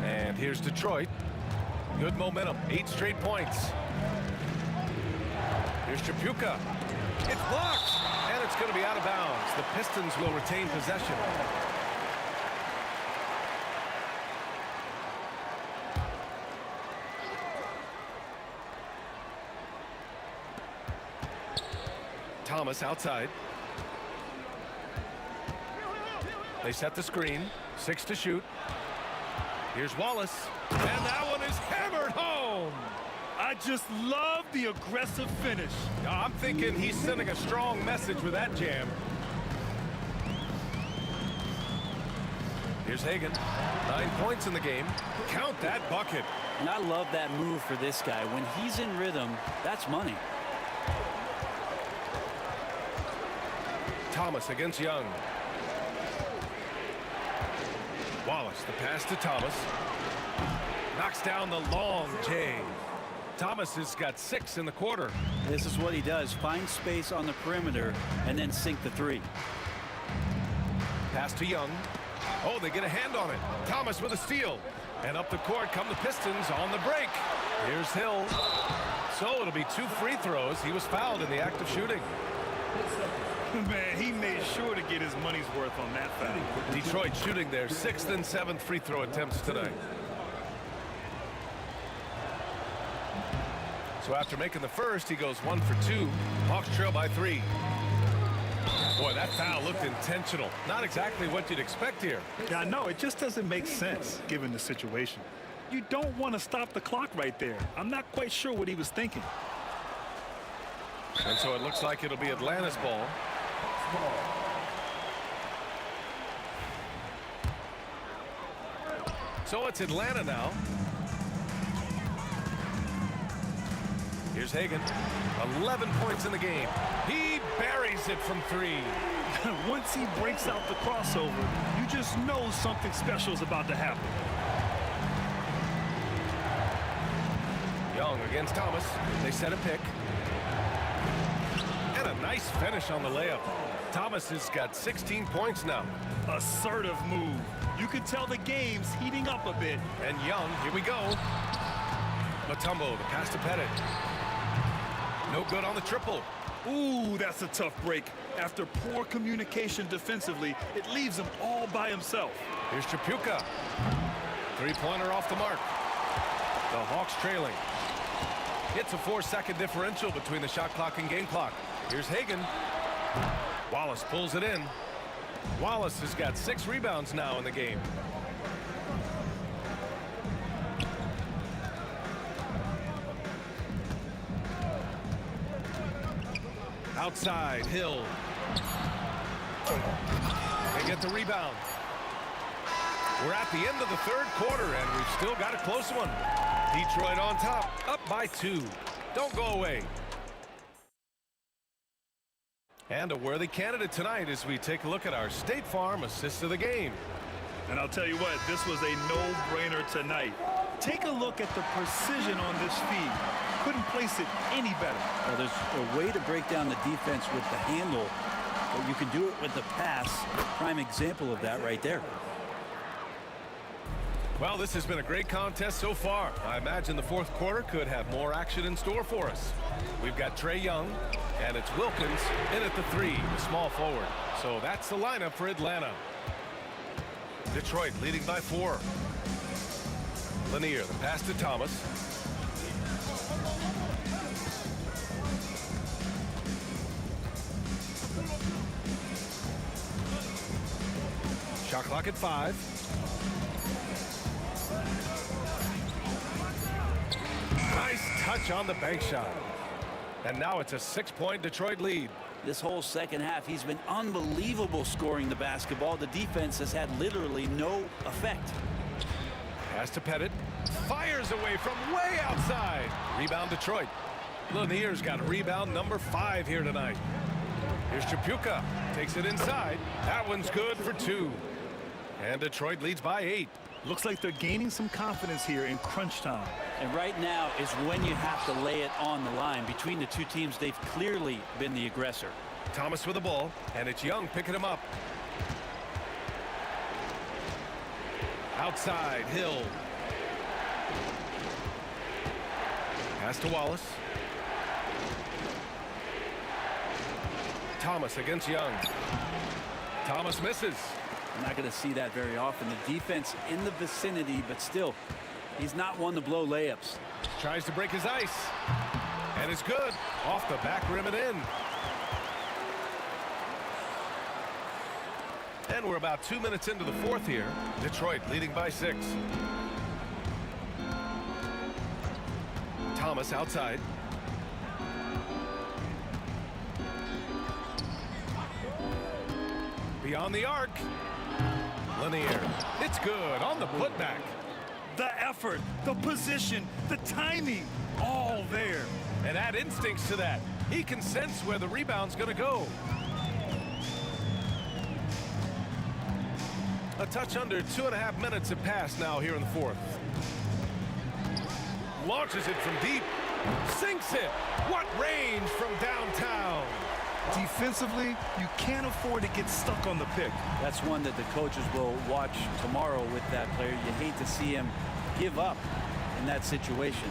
And here's Detroit. Good momentum, 8 straight points. Here's Tripucka. It's blocked, and it's going to be out of bounds. The Pistons will retain possession. Thomas outside. They set the screen. 6 to shoot. Here's Wallace. And that one is hammered home. I just love the aggressive finish. I'm thinking he's sending a strong message with that jam. Here's Hagan. 9 points in the game. Count that bucket. And I love that move for this guy. When he's in rhythm, that's money. Thomas against Young. Wallace, the pass to Thomas. Knocks down the long J. Thomas has got 6 in the quarter. This is what he does. Find space on the perimeter and then sink the 3. Pass to Young. Oh, they get a hand on it. Thomas with a steal. And up the court come the Pistons on the break. Here's Hill. So it'll be 2 free throws. He was fouled in the act of shooting. Man, he made sure to get his money's worth on that foul. Detroit shooting their 6th and 7th free throw attempts tonight. So after making the first, he goes 1 for 2. Hawks trail by 3. Boy, that foul looked intentional. Not exactly what you'd expect here. Yeah, I know. It just doesn't make sense given the situation. You don't want to stop the clock right there. I'm not quite sure what he was thinking. And so it looks like it'll be Atlanta's ball. So it's Atlanta now. Here's Hagan. 11 points in the game. He buries it from 3. Once he breaks out the crossover, you just know something special is about to happen. Young against Thomas. They set a pick. And a nice finish on the layup. Thomas has got 16 points now. Assertive move. You can tell the game's heating up a bit. And Young, here we go. Mutombo, the pass to Pettit. No good on the triple. Ooh, that's a tough break. After poor communication defensively, it leaves him all by himself. Here's Chapuka. 3-pointer off the mark. The Hawks trailing. It's a 4-second differential between the shot clock and game clock. Here's Hagan. Wallace pulls it in. Wallace has got 6 rebounds now in the game. Outside, Hill. They get the rebound. We're at the end of the third quarter, and we've still got a close one. Detroit on top, up by 2. Don't go away. And a worthy candidate tonight as we take a look at our State Farm assist of the game. And I'll tell you what, this was a no-brainer tonight. Take a look at the precision on this feed. Couldn't place it any better. Well, there's a way to break down the defense with the handle, but you can do it with the pass. Prime example of that right there. Well, this has been a great contest so far. I imagine the fourth quarter could have more action in store for us. We've got Trey Young, and it's Wilkins in at the 3, the small forward. So that's the lineup for Atlanta. Detroit leading by 4. Lanier, the pass to Thomas. Shot clock at 5. Nice touch on the bank shot. And now it's a 6-point Detroit lead. This whole second half, he's been unbelievable scoring the basketball. The defense has had literally no effect. Pass to Pettit. Fires away from way outside. Rebound Detroit. Lanier's got rebound number 5 here tonight. Here's Chapuka. Takes it inside. That one's good for 2. And Detroit leads by 8. Looks like they're gaining some confidence here in crunch time. And right now is when you have to lay it on the line. Between the two teams, they've clearly been the aggressor. Thomas with the ball, and it's Young picking him up. Outside, Hill. Pass to Wallace. Thomas against Young. Thomas misses. I'm not going to see that very often. The defense in the vicinity, but still, he's not one to blow layups. Tries to break his ice. And it's good. Off the back rim and in. And we're about 2 minutes into the fourth here. Detroit leading by 6. Thomas outside. Beyond the arc. Lanier. It's good on the putback. The effort, the position, the timing, all there. And add instincts to that. He can sense where the rebound's going to go. A touch under 2.5 minutes have passed now here in the fourth. Launches it from deep. Sinks it. What range from downtown. Defensively, you can't afford to get stuck on the pick. That's one that the coaches will watch tomorrow with that player. You hate to see him give up in that situation.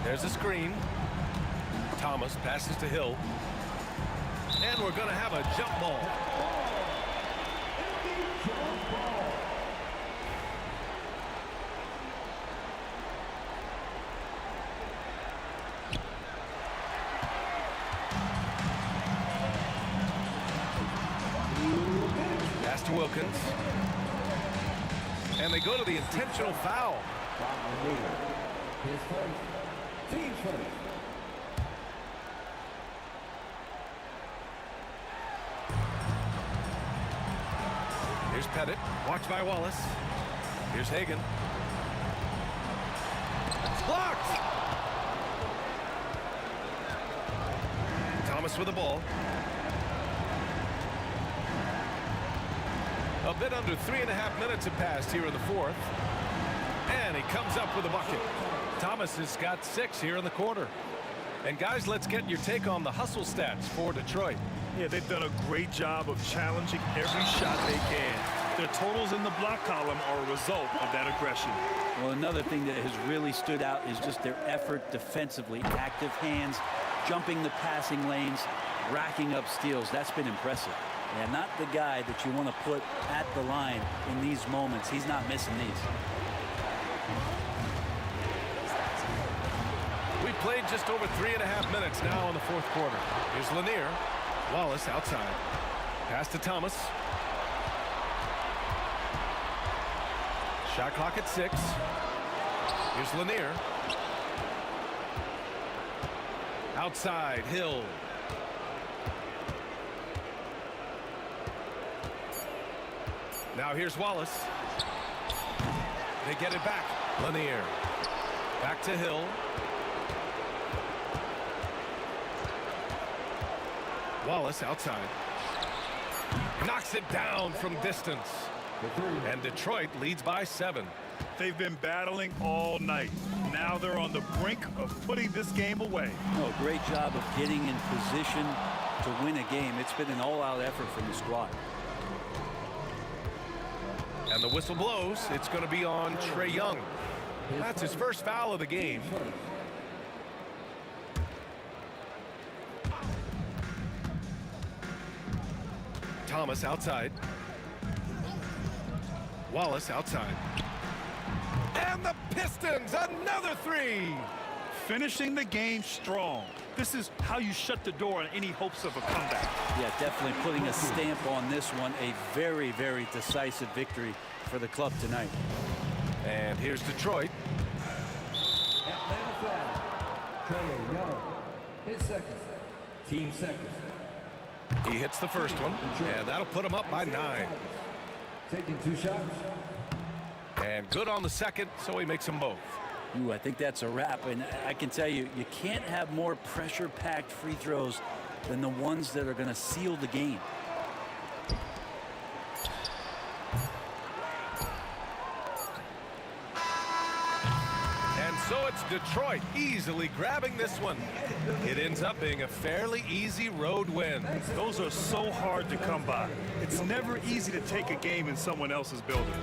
There's a screen. Thomas passes to Hill. And we're going to have a jump ball. Pass to Wilkins. And they go to the intentional foul. Pettit. Watched by Wallace. Here's Hagan. Blocked! Thomas with the ball. A bit under 3.5 minutes have passed here in the fourth. And he comes up with a bucket. Thomas has got 6 here in the quarter. And guys, let's get your take on the hustle stats for Detroit. Yeah, they've done a great job of challenging every shot they can. Their totals in the block column are a result of that aggression. Well, another thing that has really stood out is just their effort defensively. Active hands, jumping the passing lanes, racking up steals. That's been impressive. And not the guy that you want to put at the line in these moments. He's not missing these. We played just over 3.5 minutes now in the fourth quarter. Here's Lanier. Wallace outside. Pass to Thomas. Shot clock at 6. Here's Lanier. Outside, Hill. Now here's Wallace. They get it back. Lanier. Back to Hill. Wallace outside. Knocks it down from distance. And Detroit leads by 7. They've been battling all night. Now they're on the brink of putting this game away. Oh, great job of getting in position to win a game. It's been an all-out effort from the squad. And the whistle blows. It's going to be on Trae Young. That's his first foul of the game. Thomas outside. Wallace outside. And the Pistons, another 3. Finishing the game strong. This is how you shut the door on any hopes of a comeback. Yeah, definitely putting a stamp on this one. A very, very decisive victory for the club tonight. And here's Detroit. Atlanta foul. Trae Young. His second. Team second. He hits the first one, and that'll put him up by 9. Taking 2 shots. And good on the second, so he makes them both. Ooh, I think that's a wrap. And I can tell you, you can't have more pressure-packed free throws than the ones that are going to seal the game. And so it's Detroit easily grabbing this one. It ends up being a fairly easy road win. Those are so hard to come by. It's never easy to take a game in someone else's building.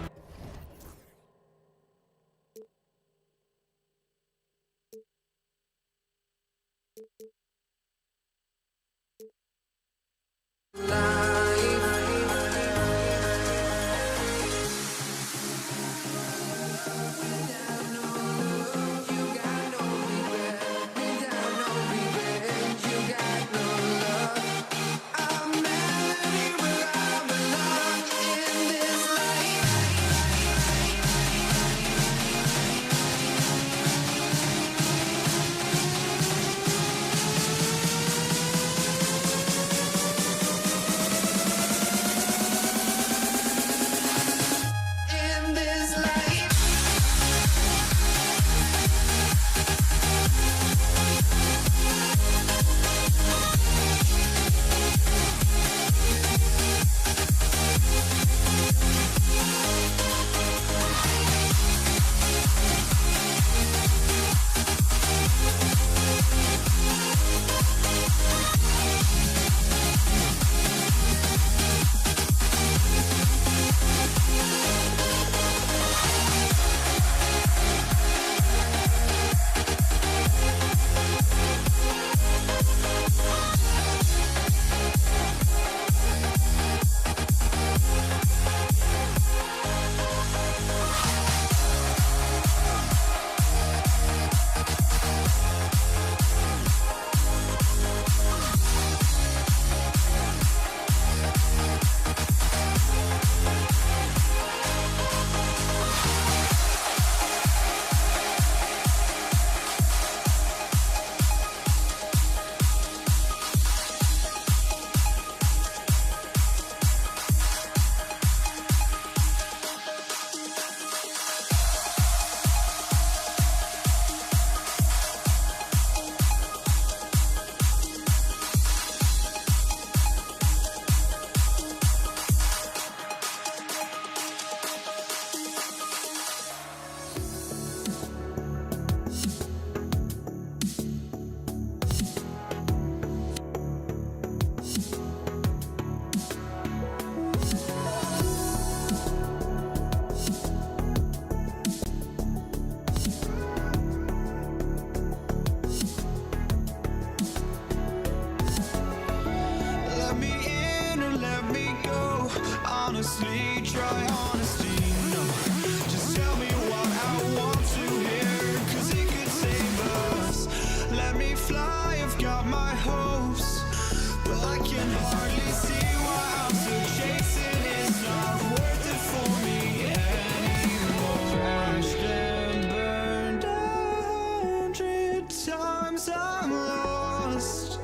hopes, but I can hardly see why I'm still chasing. It's not worth it for me anymore. Crashed and burned 100 times, I'm lost.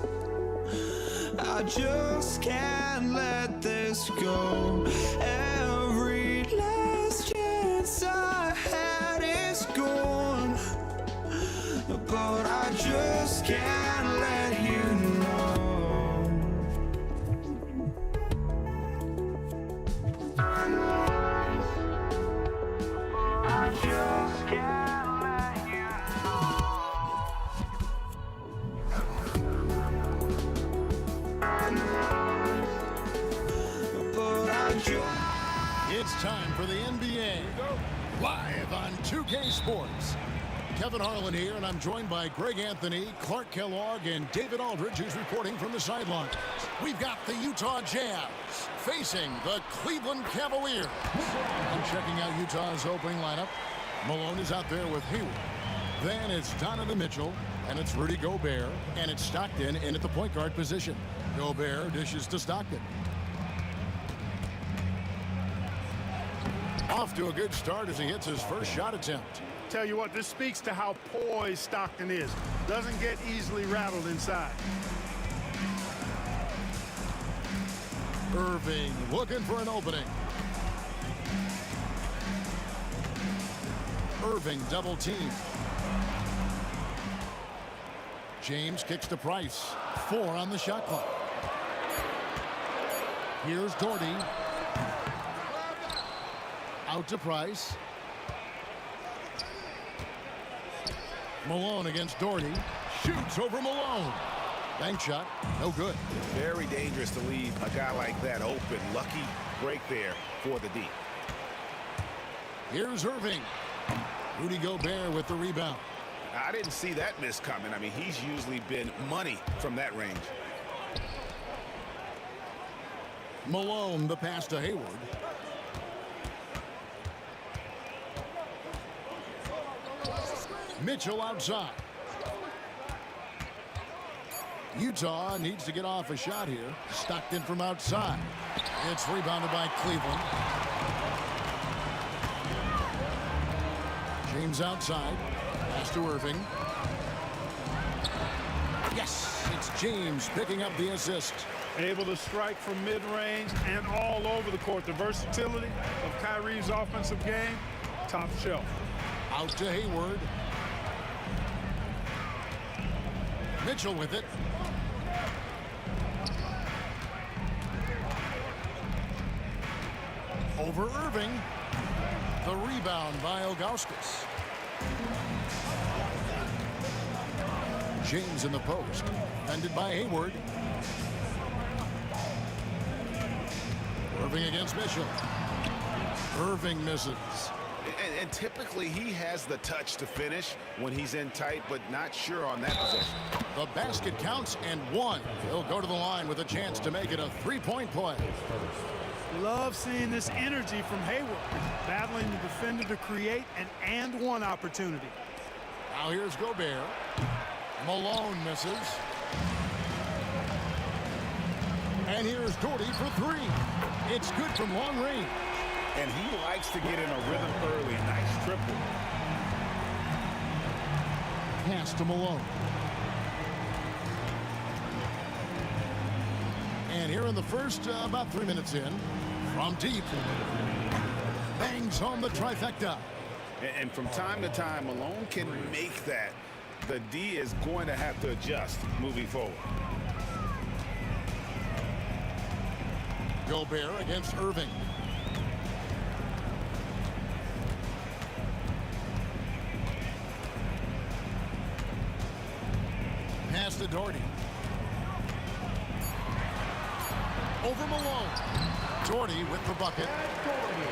I just can't let this go. Every last chance I had is gone, but I just can't let you know. I just can't let you know. But I just... It's time for the NBA. Live on 2K Sports. Kevin Harlan here, and I'm joined by Greg Anthony, Clark Kellogg, and David Aldridge, who's reporting from the sideline. We've got the Utah Jazz facing the Cleveland Cavaliers. And checking out Utah's opening lineup, Malone is out there with Hayward. Then it's Donovan Mitchell, and it's Rudy Gobert, and it's Stockton in at the point guard position. Gobert dishes to Stockton. Off to a good start as he hits his first shot attempt. Tell you what, this speaks to how poised Stockton is. Doesn't get easily rattled inside. Irving looking for an opening. Irving double team. James kicks to Price. 4 on the shot clock. Here's Doherty. Out to Price. Malone against Doherty. Shoots over Malone. Bank shot. No good. Very dangerous to leave a guy like that open. Lucky break there for the D. Here's Irving. Rudy Gobert with the rebound. I didn't see that miss coming. I mean, he's usually been money from that range. Malone, the pass to Hayward. Mitchell outside. Utah needs to get off a shot here. Stockton from outside. It's rebounded by Cleveland. James outside. Pass to Irving. Yes, it's James picking up the assist. Able to strike from mid-range and all over the court. The versatility of Kyrie's offensive game, top shelf. Out to Hayward. Mitchell with it. Over Irving. The rebound by Ilgauskas. James in the post. Defended by Hayward. Irving against Mitchell. Irving misses. And typically he has the touch to finish when he's in tight, but not sure on that possession. The basket counts and 1. He'll go to the line with a chance to make it a 3-point play. Love seeing this energy from Hayward, battling the defender to create an and-one opportunity. Now here's Gobert. Malone misses. And here's Doherty for 3. It's good from long range. And he likes to get in a rhythm early. Nice triple. Pass to Malone. And here in the first, about 3 minutes in, from deep, bangs home the trifecta. And from time to time, Malone can make that. The D is going to have to adjust moving forward. Gobert against Irving. Pass to Doherty. Over Malone. Doherty with the bucket.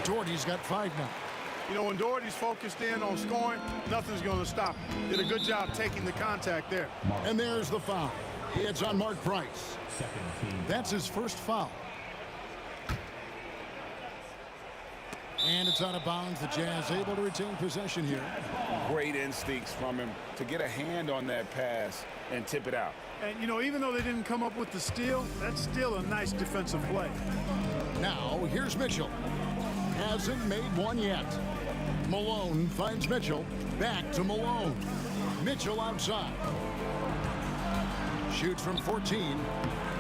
Doherty's got 5 now. You know, when Doherty's focused in on scoring, nothing's going to stop him. Did a good job taking the contact there. And there's the foul. It's on Mark Price. That's his first foul. And it's out of bounds. The Jazz able to retain possession here. Great instincts from him to get a hand on that pass and tip it out. And, you know, even though they didn't come up with the steal, that's still a nice defensive play. Now, here's Mitchell. Hasn't made one yet. Malone finds Mitchell. Back to Malone. Mitchell outside. Shoots from 14.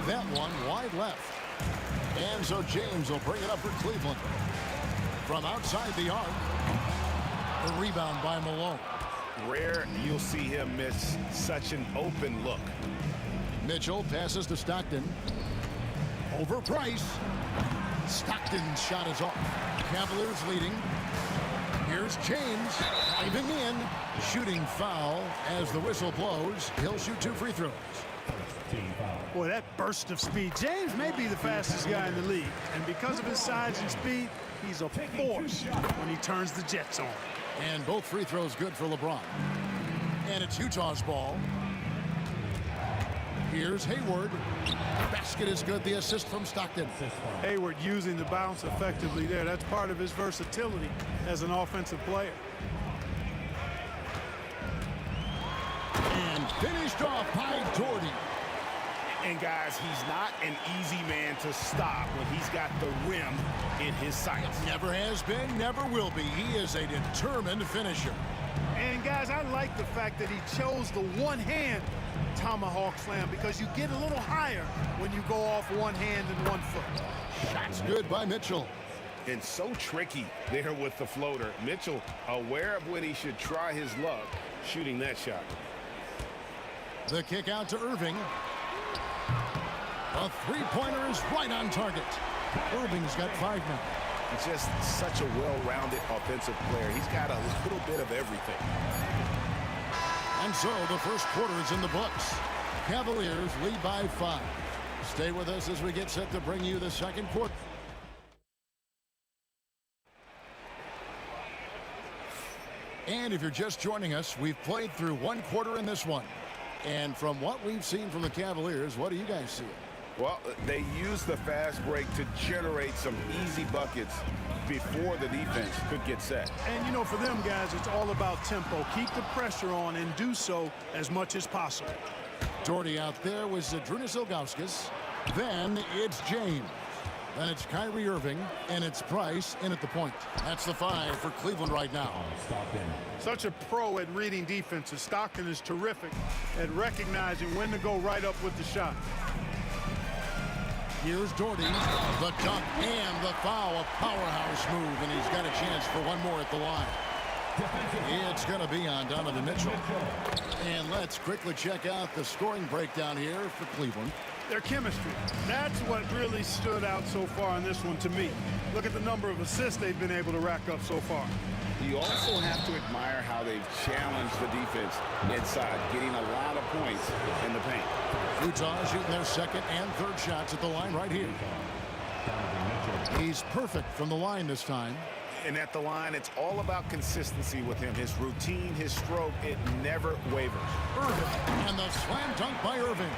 That one wide left. And so James will bring it up for Cleveland. From outside the arc. The rebound by Malone. Rare you'll see him miss such an open look. Mitchell passes to Stockton. Over Price. Stockton's shot is off. Cavaliers leading. Here's James. Driving in. Shooting foul as the whistle blows. He'll shoot 2 free throws. Boy, that burst of speed. James may be the fastest guy in the league. And because of his size and speed, he's a force when he turns the Jets on. And both free throws good for LeBron. And it's Utah's ball. Here's Hayward. Basket is good. The assist from Stockton. Hayward using the bounce effectively there. That's part of his versatility as an offensive player. And finished off by Doherty. And guys, he's not an easy man to stop when he's got the rim in his sights. Never has been, never will be. He is a determined finisher. And guys, I like the fact that he chose the one-hand tomahawk slam because you get a little higher when you go off one hand and 1 foot. Shots good by Mitchell. And so tricky there with the floater. Mitchell aware of when he should try his luck shooting that shot. The kick out to Irving. A three-pointer is right on target. Irving's got 5 now. He's just such a well-rounded offensive player. He's got a little bit of everything. And so the first quarter is in the books. Cavaliers lead by 5. Stay with us as we get set to bring you the second quarter. And if you're just joining us, we've played through 1 quarter in this one. And from what we've seen from the Cavaliers, what do you guys see? Well, they use the fast break to generate some easy buckets before the defense could get set. And, you know, for them guys, it's all about tempo. Keep the pressure on and do so as much as possible. Doherty out there with Zydrunas Ilgauskas. Then it's James. Then it's Kyrie Irving, and it's Price in at the point. That's the 5 for Cleveland right now. Such a pro at reading defenses. Stockton is terrific at recognizing when to go right up with the shot. Here's Doherty, the dunk and the foul, a powerhouse move, and he's got a chance for 1 more at the line. It's going to be on Donovan Mitchell. And let's quickly check out the scoring breakdown here for Cleveland. Their chemistry. That's what really stood out so far in this one to me. Look at the number of assists they've been able to rack up so far. You also have to admire how they've challenged the defense inside, getting a lot of points in the paint. Utah shooting their second and third shots at the line right here. He's perfect from the line this time. And at the line, it's all about consistency with him. His routine, his stroke, it never wavers. Irving, and the slam dunk by Irving.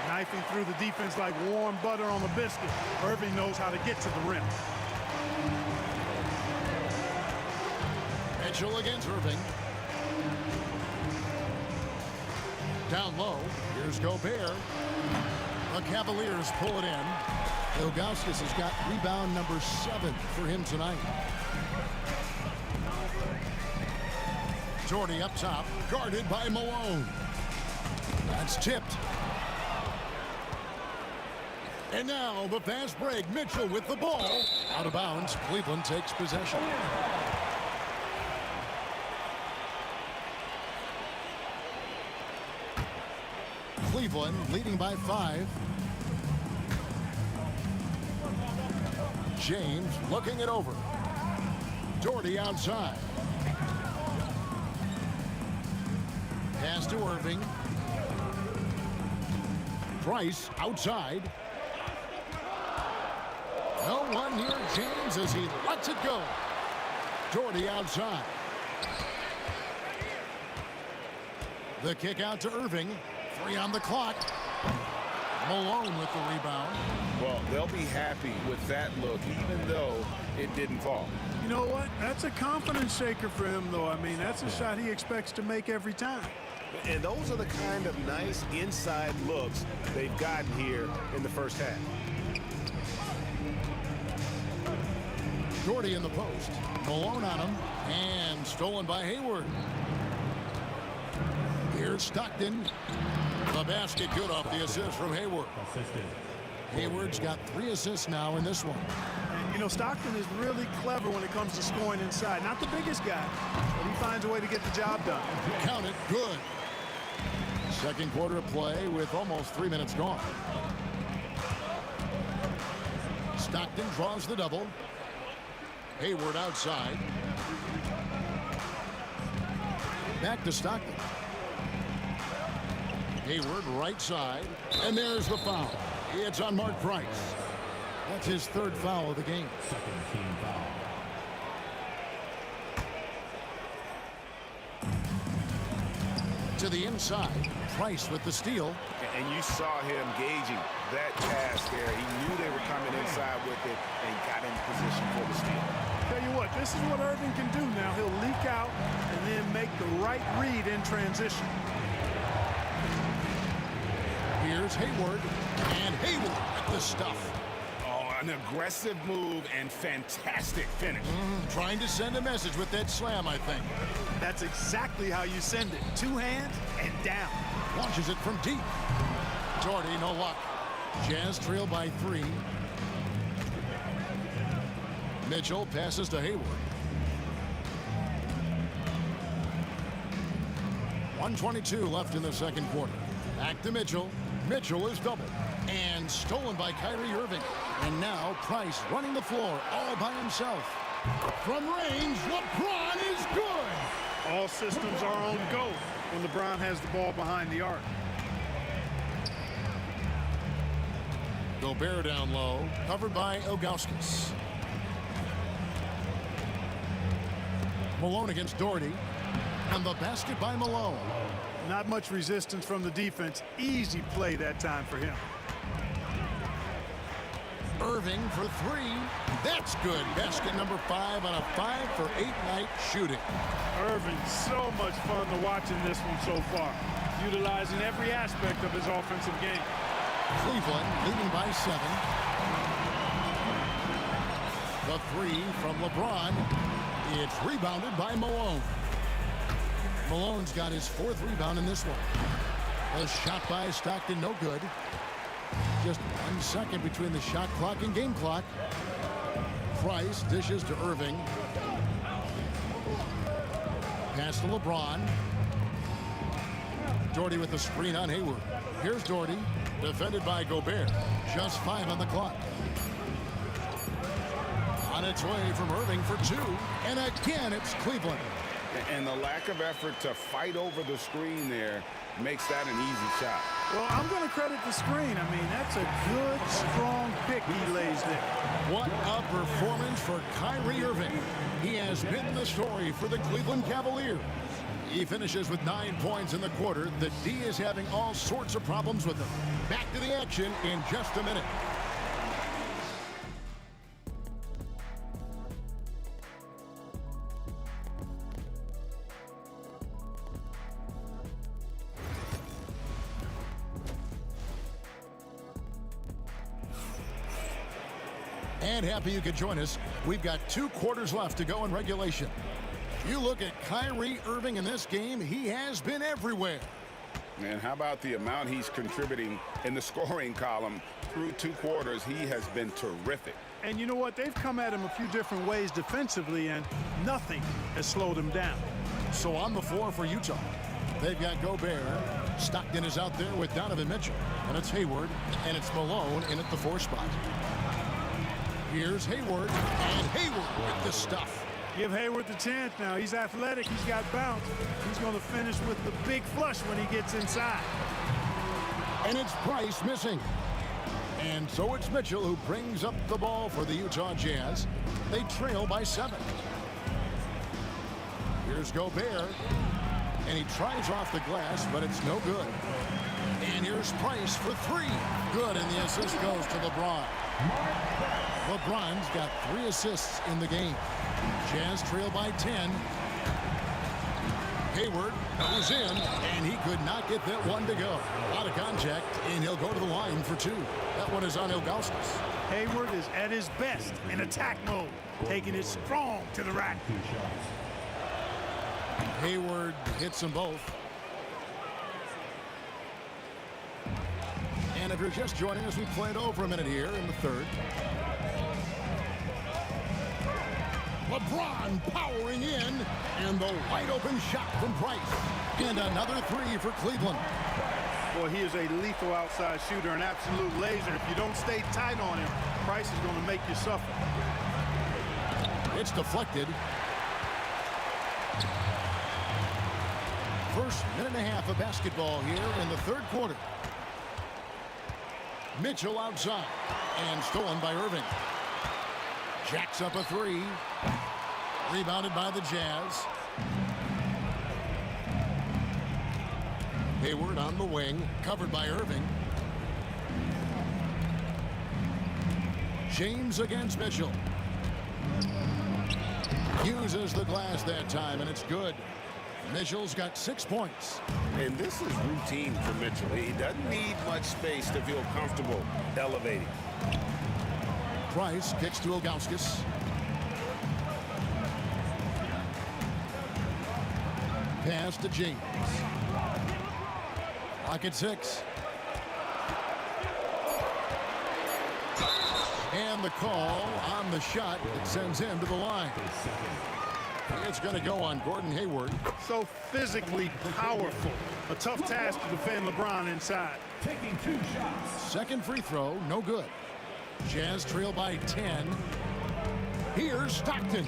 Knifing through the defense like warm butter on a biscuit. Irving knows how to get to the rim. Mitchell against Irving. Down low. Here's Gobert. The Cavaliers pull it in. Ilgauskas has got rebound number 7 for him tonight. Doherty up top, guarded by Malone. That's tipped. And now the fast break. Mitchell with the ball. Out of bounds. Cleveland takes possession. Cleveland leading by 5. James looking it over. Doherty outside. Pass to Irving. Price outside. No one near James as he lets it go. Doherty outside. The kick out to Irving. 3 on the clock. Malone with the rebound. Well, they'll be happy with that look, even though it didn't fall. You know what? That's a confidence shaker for him, though. I mean, that's a shot he expects to make every time. And those are the kind of nice inside looks they've gotten here in the first half. Doherty in the post. Malone on him. And stolen by Hayward. Here's Stockton. The basket good off the assist from Hayward. Hayward's got 3 assists now in this one. And, you know, Stockton is really clever when it comes to scoring inside. Not the biggest guy, but he finds a way to get the job done. Count it, good. Second quarter of play with almost 3 minutes gone. Stockton draws the double. Hayward outside. Back to Stockton. Hayward right side. And there's the foul. It's on Mark Price. That's his 3rd foul of the game. Second team foul. To the inside. Price with the steal. And you saw him gauging that pass there. He knew they were coming inside with it and got in position for the steal. Tell you what, this is what Irving can do now. He'll leak out and then make the right read in transition. Here's Hayward. And Hayward with the stuff. Oh, an aggressive move and fantastic finish. Trying to send a message with that slam, I think. That's exactly how you send it. 2 hands and down. Launches it from deep. Doherty, no luck. Jazz trail by 3. Mitchell passes to Hayward. 1:22 left in the second quarter. Back to Mitchell. Mitchell is doubled. And stolen by Kyrie Irving. And now Price running the floor all by himself. From range, LeBron is good. All systems are on go when LeBron has the ball behind the arc. Gobert down low, covered by Ilgauskas. Malone against Doherty. And the basket by Malone. Not much resistance from the defense. Easy play that time for him. Irving for 3. That's good. Basket number 5 on a 5 for 8 night shooting. Irving, so much fun to watch in this one so far. Utilizing every aspect of his offensive game. Cleveland leading by 7. The 3 from LeBron. It's rebounded by Malone. Malone's got his 4th rebound in this one. A shot by Stockton, no good. Just 1 second between the shot clock and game clock. Price dishes to Irving. Pass to LeBron. Doherty with the screen on Hayward. Here's Doherty, defended by Gobert. Just 5 on the clock. On its way from Irving for 2. And again, it's Cleveland. And the lack of effort to fight over the screen there makes that an easy shot. Well, I'm going to credit the screen. I mean, that's a good, strong pick he lays there. What a performance for Kyrie Irving. He has been the story for the Cleveland Cavaliers. He finishes with 9 points in the quarter. The D is having all sorts of problems with him. Back to the action in just a minute. And happy you could join us. We've got 2 quarters left to go in regulation. You look at Kyrie Irving in this game, he has been everywhere. And how about the amount he's contributing in the scoring column through 2 quarters? He has been terrific. And you know what? They've come at him a few different ways defensively, and nothing has slowed him down. So on the floor for Utah, they've got Gobert. Stockton is out there with Donovan Mitchell. And it's Hayward, and it's Malone in at the 4 spot. Here's Hayward, and Hayward with the stuff. Give Hayward the chance now. He's athletic. He's got bounce. He's going to finish with the big flush when he gets inside. And it's Price missing. And so it's Mitchell who brings up the ball for the Utah Jazz. They trail by 7. Here's Gobert. And he tries off the glass, but it's no good. And here's Price for three. Good, and the assist goes to LeBron. LeBron's got 3 assists in the game. Jazz trail by 10. Hayward goes in, and he could not get that one to go. Out of contact, and he'll go to the line for 2. That one is on Ilgauskas. Hayward is at his best in attack mode, taking it strong to the rack. Hayward hits them both. And if you're just joining us, we played over a minute here in the third. LeBron powering in, and the wide open shot from Price. And another 3 for Cleveland. Boy, he is a lethal outside shooter, an absolute laser. If you don't stay tight on him, Price is going to make you suffer. It's deflected. First minute and a half of basketball here in the third quarter. Mitchell outside, and stolen by Irving. Jacks up a 3. Rebounded by the Jazz. Hayward on the wing, covered by Irving. James against Mitchell. Uses the glass that time, and it's good. Mitchell's got 6 points. And this is routine for Mitchell. He doesn't need much space to feel comfortable elevating. Price kicks to Ilgauskas. Pass to James. Clock at 6. And the call on the shot that sends him to the line. It's going to go on Gordon Hayward. So physically powerful. A tough task to defend LeBron inside. Taking 2 shots. Second free throw, no good. Jazz trail by 10. Here's Stockton.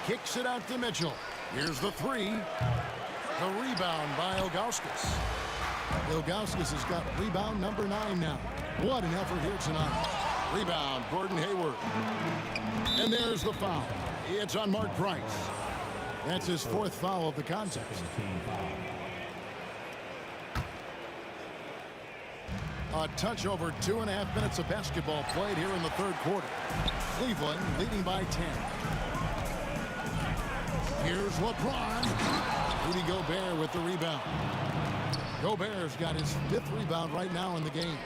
Kicks it out to Mitchell. Here's the 3. The rebound by Ilgauskas. Ilgauskas has got rebound number 9 now. What an effort here tonight. Rebound, Gordon Hayward. And there's the foul. It's on Mark Price. That's his 4th foul of the contest. A touch over 2.5 minutes of basketball played here in the third quarter. Cleveland leading by 10. Here's LeBron. Rudy Gobert with the rebound. Gobert's got his 5th rebound right now in the game.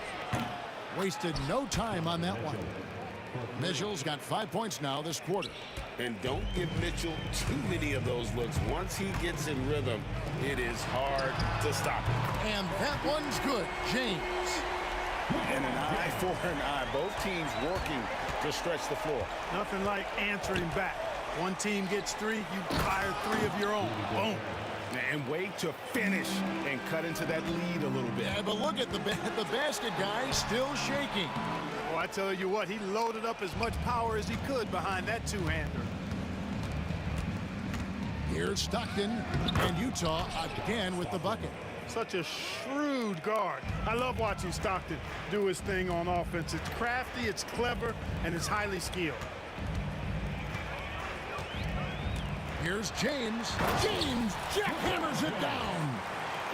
Wasted no time on that one. Mitchell's got 5 points now this quarter. And don't give Mitchell too many of those looks. Once he gets in rhythm, it is hard to stop him. And that one's good. James. And an eye for an eye. Both teams working to stretch the floor. Nothing like answering back. One team gets 3, you fire 3 of your own. Boom. And wait to finish and cut into that lead a little bit. Yeah, but look at the basket guy still shaking. Oh, I tell you what, he loaded up as much power as he could behind that 2-hander. Here's Stockton, and Utah again with the bucket. Such a shrewd guard. I love watching Stockton do his thing on offense. It's crafty, it's clever, and it's highly skilled. Here's James. James jackhammers it down.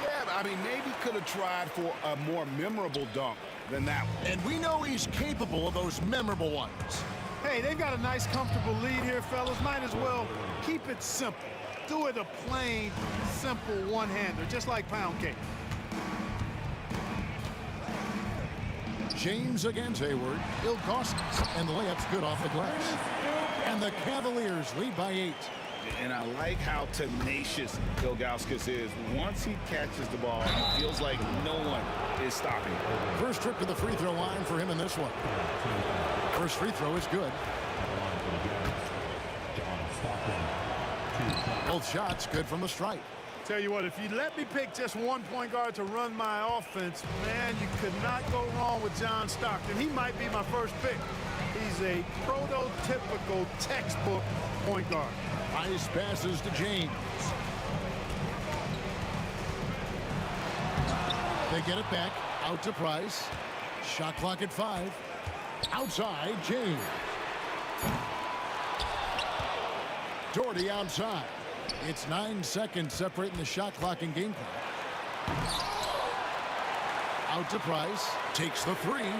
Yeah, I mean, maybe could have tried for a more memorable dunk than that one. And we know he's capable of those memorable ones. Hey, they've got a nice, comfortable lead here, fellas. Might as well keep it simple. Do it a plain, simple one-hander, just like pound cake. James against Hayward. Ilgauskas, and the layup's good off the glass. And the Cavaliers lead by 8. And I like how tenacious Ilgauskas is. Once he catches the ball, it feels like no one is stopping. First trip to the free throw line for him in this one. First free throw is good. Both shots good from the stripe. Tell you what, if you let me pick just one point guard to run my offense, man, you could not go wrong with John Stockton. He might be my first pick. He's a prototypical textbook point guard. Nice passes to James. They get it back. Out to Price. Shot clock at 5. Outside, James. Doherty outside. It's 9 seconds separating the shot clock and game clock. Out to Price. Takes the three.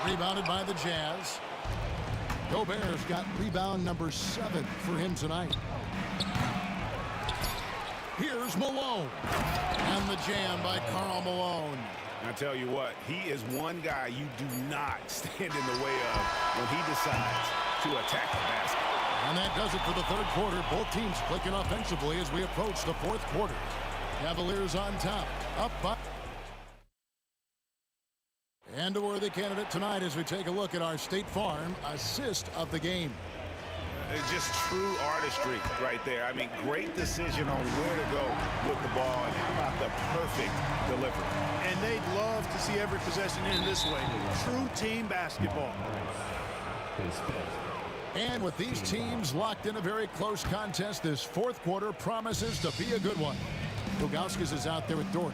Rebounded by the Jazz. Gobert's got rebound number 7 for him tonight. Here's Malone. And the jam by Karl Malone. I tell you what, he is one guy you do not stand in the way of when he decides to attack the basket. And that does it for the third quarter. Both teams clicking offensively as we approach the fourth quarter. Cavaliers on top. Up by. And a worthy candidate tonight as we take a look at our State Farm assist of the game. It's just true artistry right there. I mean, great decision on where to go with the ball, and how about the perfect delivery. And they'd love to see every possession in this way. True team basketball. And with these teams locked in a very close contest, this fourth quarter promises to be a good one. Ilgauskas is out there with Dort.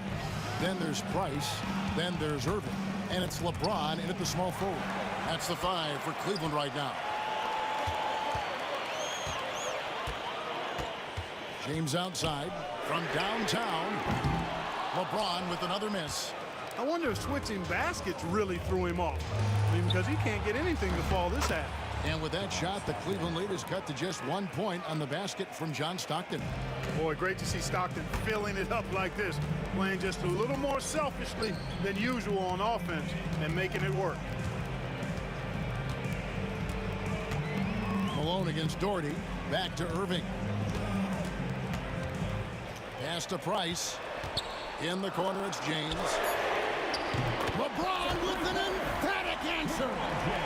Then there's Price. Then there's Irving. And it's LeBron in at the small forward. That's the 5 for Cleveland right now. James outside from downtown. LeBron with another miss. I wonder if switching baskets really threw him off. I mean, because he can't get anything to fall this half. And with that shot, the Cleveland lead is cut to just 1 point on the basket from John Stockton. Boy, great to see Stockton filling it up like this, playing just a little more selfishly than usual on offense and making it work. Malone against Doherty. Back to Irving. Pass to Price. In the corner, it's James. LeBron with an emphatic answer.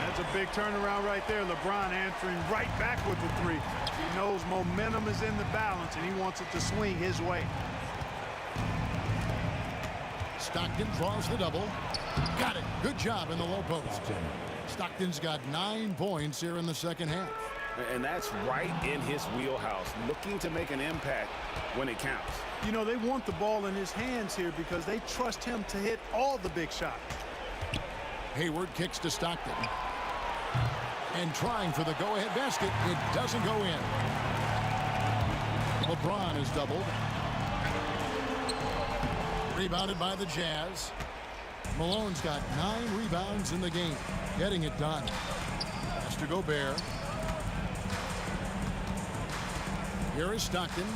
That's a big turnaround right there. LeBron answering right back with the 3. He knows momentum is in the balance, and he wants it to swing his way. Stockton draws the double. Got it. Good job in the low post. Stockton's got 9 points here in the second half. And that's right in his wheelhouse, looking to make an impact when it counts. You know, they want the ball in his hands here because they trust him to hit all the big shots. Hayward kicks to Stockton. And trying for the go-ahead basket. It doesn't go in. LeBron is doubled. Rebounded by the Jazz. Malone's got 9 rebounds in the game. Getting it done. Has to Gobert. Here is Stockton.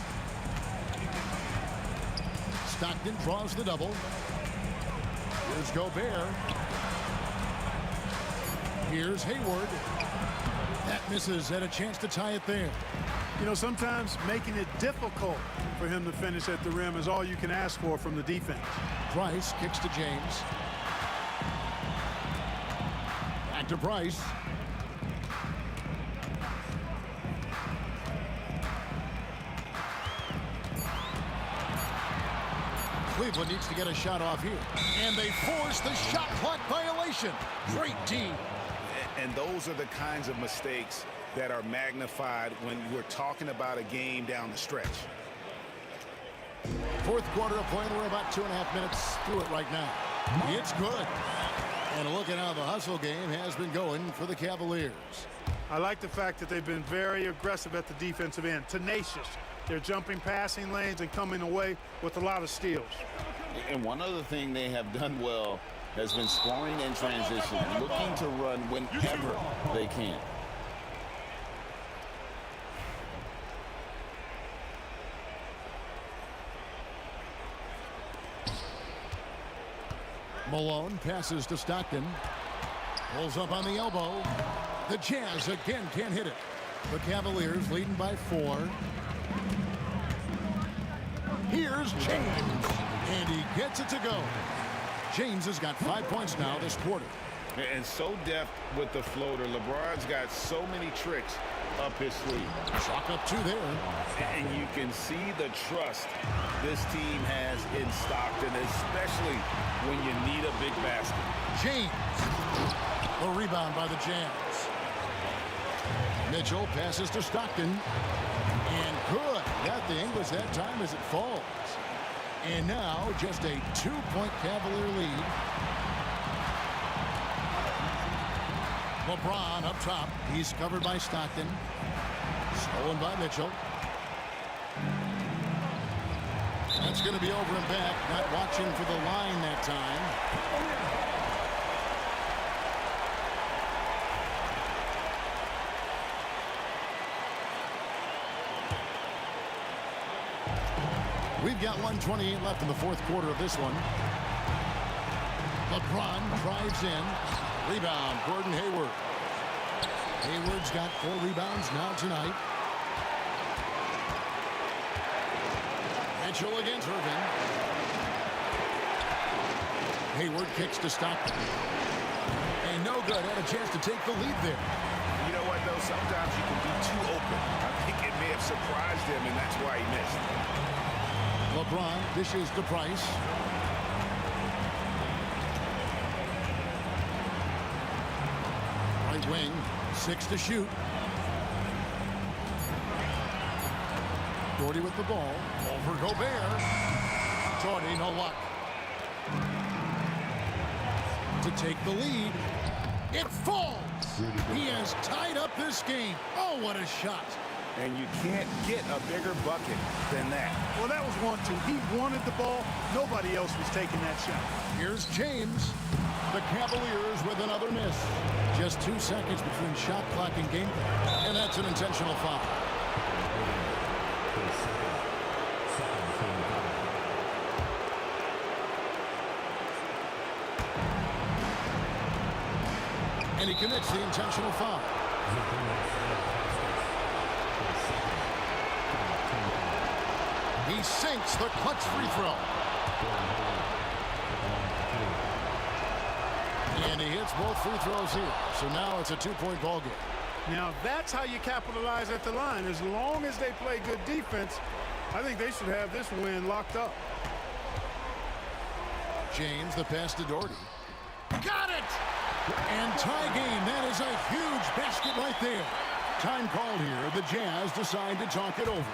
Stockton draws the double. Here's Gobert. Here's Hayward. That misses. Had a chance to tie it there. You know, sometimes making it difficult for him to finish at the rim is all you can ask for from the defense. Price kicks to James. Back to Price. Cleveland needs to get a shot off here. And they force the shot clock violation. Great team. And those are the kinds of mistakes that are magnified when we're talking about a game down the stretch. Fourth quarter of play. We're about 2.5 minutes through it right now. It's good. And look at how the hustle game has been going for the Cavaliers. I like the fact that they've been very aggressive at the defensive end, tenacious. They're jumping passing lanes and coming away with a lot of steals. And one other thing they have done well has been scoring in transition, looking to run whenever they can. Malone passes to Stockton. Pulls up on the elbow. The Jazz again can't hit it. The Cavaliers leading by 4. Here's James. And he gets it to go. James has got 5 points now this quarter. And so deft with the floater. LeBron's got so many tricks up his sleeve. Chalk up 2 there. And you can see the trust this team has in Stockton, especially when you need a big basket. James. The rebound by the Jazz. Mitchell passes to Stockton. And good. Got the English that time as it falls. And now just a 2-point Cavalier lead. LeBron up top. He's covered by Stockton. Stolen by Mitchell. That's going to be over and back. Not watching for the line that time. We've got 1:28 left in the fourth quarter of this one. LeBron drives in. Rebound, Gordon Hayward. Hayward's got 4 rebounds now tonight. Mitchell against Irving. Hayward kicks to Stockton. And no good. Had a chance to take the lead there. You know what, though? Sometimes you can be too open. I think it may have surprised him, and that's why he missed. LeBron dishes to Price. Right wing, 6 to shoot. Doherty with the ball. Over Gobert. Doherty, no luck. To take the lead. It falls. He has tied up this game. Oh, what a shot. And you can't get a bigger bucket than that. Well, that was 1-2. He wanted the ball. Nobody else was taking that shot. Here's James. The Cavaliers with another miss. Just 2 seconds between shot clock and game clock. And that's an intentional foul. And he commits the intentional foul. He sinks the clutch free throw. And he hits both free throws here. So now it's a 2-point ball game. Now, that's how you capitalize at the line. As long as they play good defense, I think they should have this win locked up. James, the pass to Doherty. Got it! And tie game. That is a huge basket right there. Time called here. The Jazz decide to talk it over.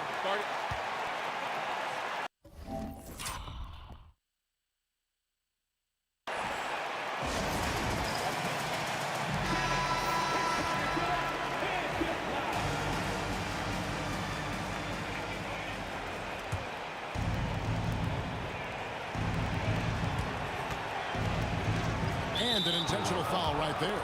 And an intentional foul right there.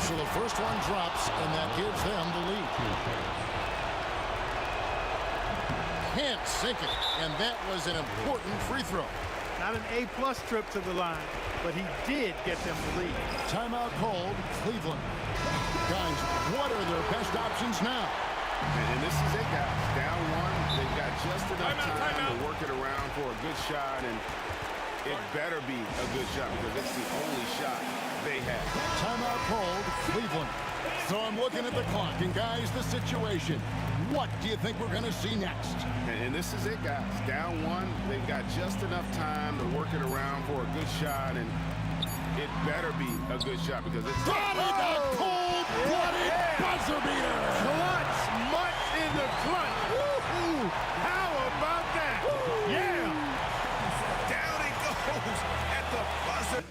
So the first one drops, and that gives them the lead. Can't sink it, and that was an important free throw. Not an A-plus trip to the line, but he did get them the lead. Timeout called, Cleveland. Guys, what are their best options now? And this is it, guys. Down 1. They've got just enough time to work it around for a good shot, and it better be a good shot because it's the only shot they have. Timeout called, Cleveland. So I'm looking at the clock, and guys, the situation. What do you think we're going to see next? And this is it, guys. Down 1. They've got just enough time to work it around for a good shot, and it better be a good shot because it's... Got it! A cold-blooded buzzer beater! Clutch! Much in the clutch! Woo-hoo! How about that? Yeah! Down it goes at the buzzer.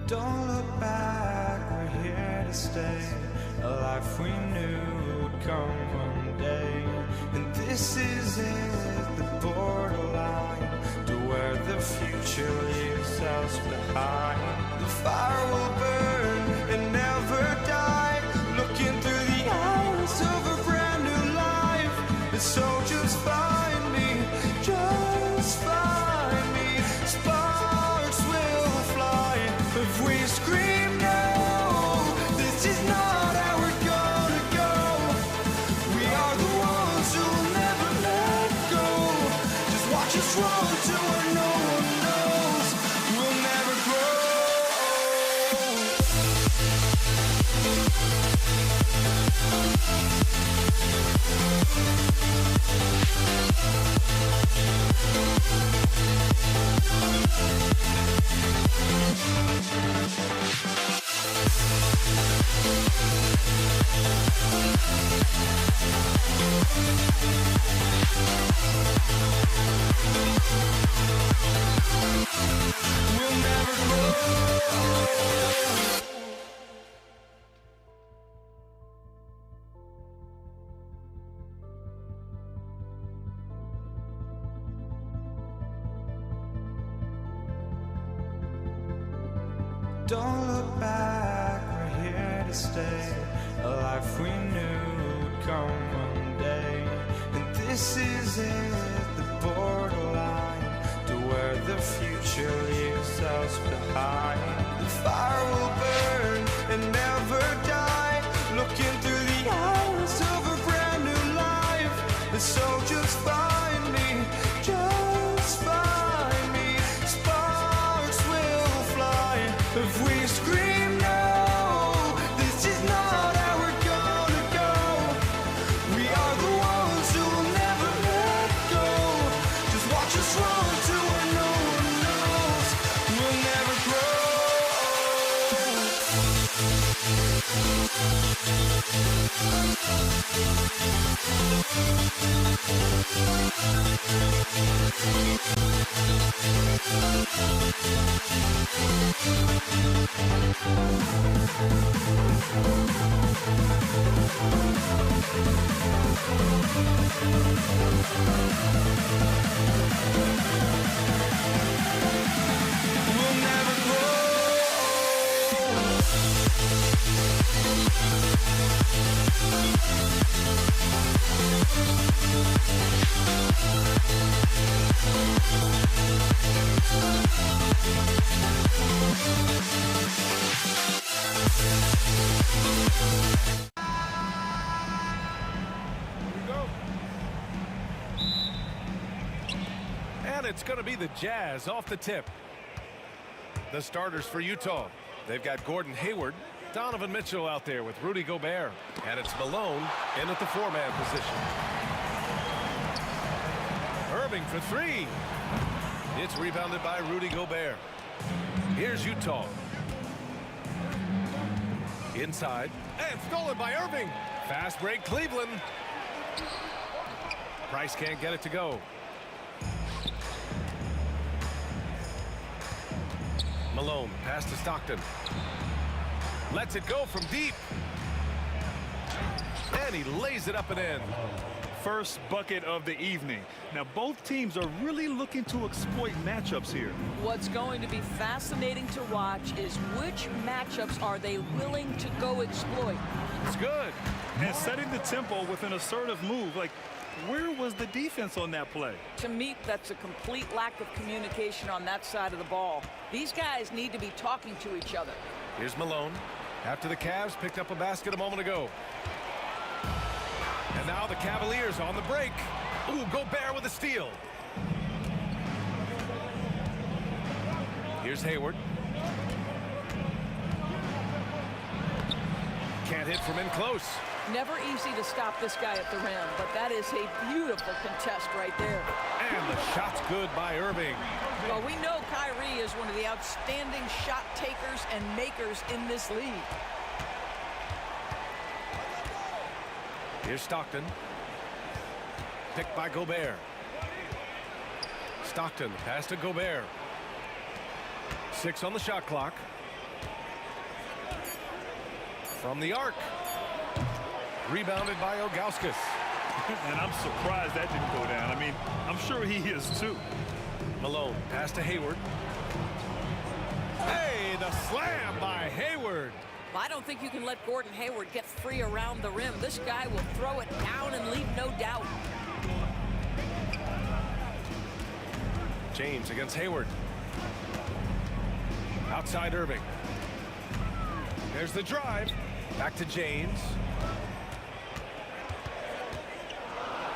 Don't look back, we're here to stay. A life we knew would come one day. And this is it, the borderline to where the future leaves us behind. The fire will burn and never die, looking through the eyes of a brand new life. And so just find me, just find me. Sparks will fly if we scream no. This is not how we're gonna go. We are the ones who will never let go. Just watch us run to where no one knows. We'll never grow. We'll never grow. Don't look back, we're here to stay. A life we knew would come one day. And this is it, the borderline to where the future leaves us behind. The fire will burn and never die, looking through the eyes of a brand new life. And so just find me, just find me. Sparks will fly if we scream no. This is not how we're gonna go. We are the ones who will never let go. Just watch us run to where no one knows. We'll never grow. We'll never grow. And it's going to be the Jazz off the tip. The starters for Utah. They've got Gordon Hayward, Donovan Mitchell out there with Rudy Gobert. And it's Malone in at the four-man position. Irving for three. It's rebounded by Rudy Gobert. Here's Utah. Inside. And stolen by Irving. Fast break Cleveland. Price can't get it to go. Malone, pass to Stockton. Lets it go from deep. And he lays it up and in. First bucket of the evening. Now both teams are really looking to exploit matchups here. What's going to be fascinating to watch is which matchups are they willing to go exploit. It's good. And setting the tempo with an assertive move. Like, where was the defense on that play? To me, that's a complete lack of communication on that side of the ball. These guys need to be talking to each other. Here's Malone. After the Cavs picked up a basket a moment ago. And now the Cavaliers on the break. Ooh, Gobert with a steal. Here's Hayward. Can't hit from in close. Never easy to stop this guy at the rim, but that is a beautiful contest right there. And the shot's good by Irving. Well, we know Kyrie is one of the outstanding shot takers and makers in this league. Here's Stockton. Picked by Gobert. Stockton, pass to Gobert. 6 on the shot clock. from the arc. Rebounded by Ilgauskas. And I'm surprised that didn't go down. I mean, I'm sure he is too. Malone, pass to Hayward. Hey, the slam by Hayward. I don't think you can let Gordon Hayward get free around the rim. This guy will throw it down and leave no doubt. James against Hayward. Outside Irving. There's the drive. Back to James.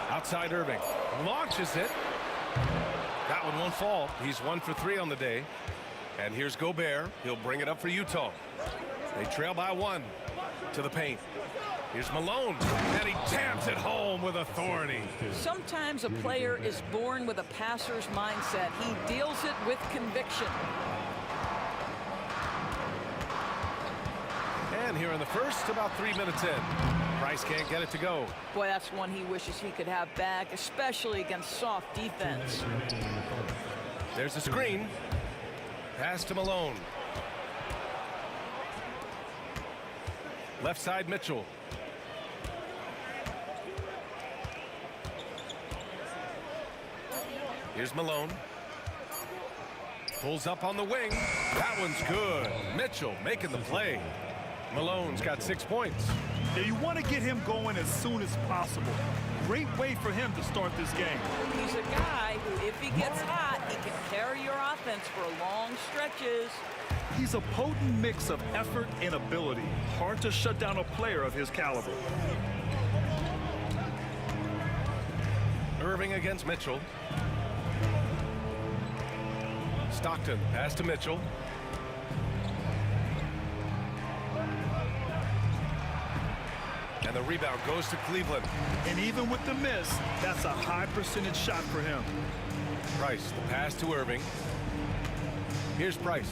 Outside Irving. Launches it. That one won't fall. He's 1 for 3 on the day. And here's Gobert. He'll bring it up for Utah. They trail by 1 to the paint. Here's Malone. And he jams it home with authority. Sometimes a player is born with a passer's mindset. He deals it with conviction. And here in the first, about 3 minutes in. Price can't get it to go. Boy, that's one he wishes he could have back, especially against soft defense. There's the screen. Pass to Malone. Left side Mitchell. Here's Malone. Pulls up on the wing. That one's good. Mitchell making the play. Malone's got 6 points. Yeah, you want to get him going as soon as possible. Great way for him to start this game. He's a guy who, if he gets hot, he can carry your offense for long stretches. He's a potent mix of effort and ability. Hard to shut down a player of his caliber. Irving against Mitchell. Stockton, pass to Mitchell. And the rebound goes to Cleveland. And even with the miss, that's a high percentage shot for him. Price, the pass to Irving. Here's Price.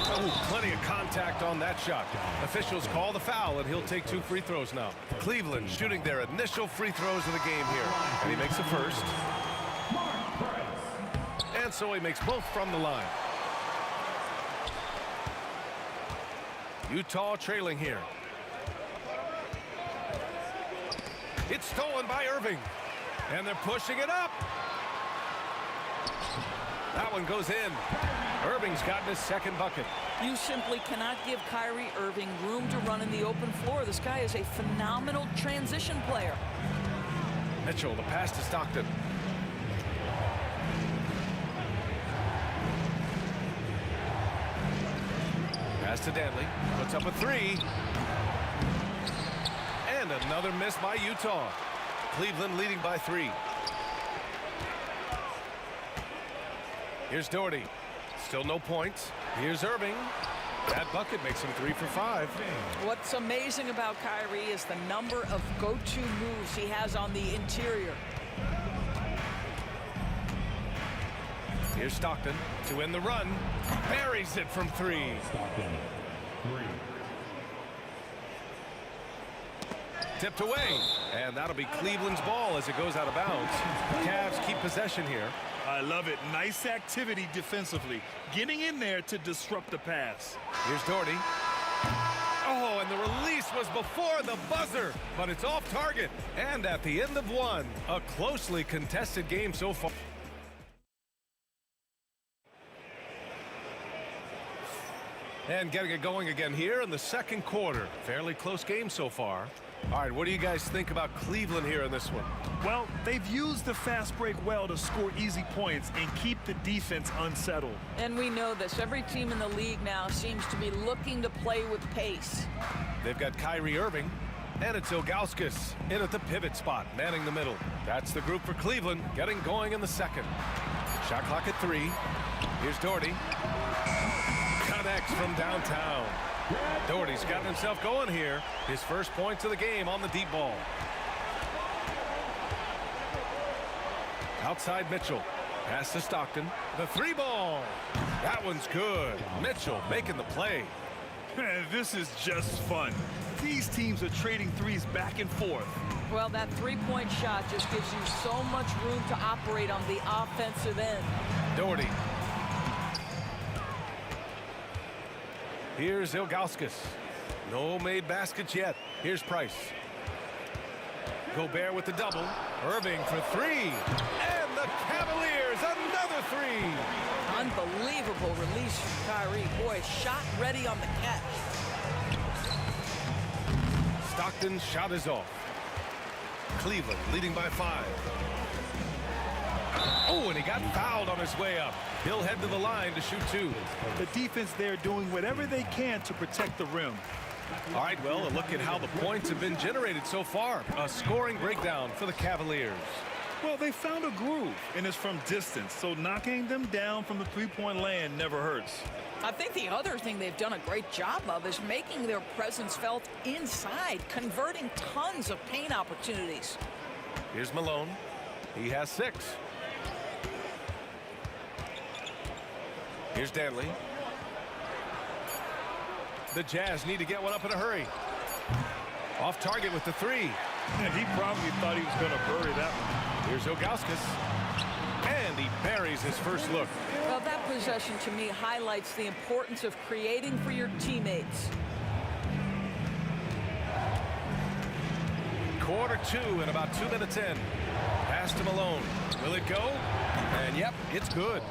Oh, plenty of contact on that shot. Officials call the foul, and he'll take 2 free throws now. Cleveland shooting their initial free throws of the game here. And he makes the first. And so he makes both from the line. Utah trailing here. It's stolen by Irving. And they're pushing it up. That one goes in. Irving's gotten his second bucket. You simply cannot give Kyrie Irving room to run in the open floor. This guy is a phenomenal transition player. Mitchell, the pass to Stockton. Pass to Danley. Puts up a 3. And another miss by Utah. Cleveland leading by 3. Here's Doherty. Still no points. Here's Irving. That bucket makes him 3 for 5. What's amazing about Kyrie is the number of go-to moves he has on the interior. Here's Stockton to win the run. Buries it from 3. Tipped away. And that'll be Cleveland's ball as it goes out of bounds. Cavs keep possession here. I love it. Nice activity defensively. Getting in there to disrupt the pass. Here's Doherty. Oh, and the release was before the buzzer, but it's off target. And at the end of 1, a closely contested game so far. And getting it going again here in the second quarter. Fairly close game so far. All right, what do you guys think about Cleveland here in this one? Well, they've used the fast break well to score easy points and keep the defense unsettled. And we know this. Every team in the league now seems to be looking to play with pace. They've got Kyrie Irving, and it's Ilgauskas in at the pivot spot, manning the middle. That's the group for Cleveland, getting going in the second. Shot clock at 3. Here's Doherty. Connects from downtown. Doherty's gotten himself going here. His first points of the game on the deep ball. Outside Mitchell. Pass to Stockton. The 3-ball. That one's good. Mitchell making the play. This is just fun. These teams are trading threes back and forth. Well, that 3-point shot just gives you so much room to operate on the offensive end. Doherty. Here's Ilgauskas. No made baskets yet. Here's Price. Gobert with the double. Irving for three. And the Cavaliers, another three. Unbelievable release from Kyrie. Boy, shot ready on the catch. Stockton's shot is off. Cleveland leading by 5. Oh, and he got fouled on his way up. He'll head to the line to shoot 2. The defense there doing whatever they can to protect the rim. All right, well, a look at how the points have been generated so far. A scoring breakdown for the Cavaliers. Well, they found a groove, and it's from distance, so knocking them down from the three-point land never hurts. I think the other thing they've done a great job of is making their presence felt inside, converting tons of paint opportunities. Here's Malone. He has 6. Here's Danley. The Jazz need to get one up in a hurry. Off target with the 3. And he probably thought he was going to bury that one. Here's Ilgauskas. And he buries his first look. Well, that possession to me highlights the importance of creating for your teammates. Quarter 2 and about 2 minutes in. Pass to Malone. Will it go? And yep, it's good.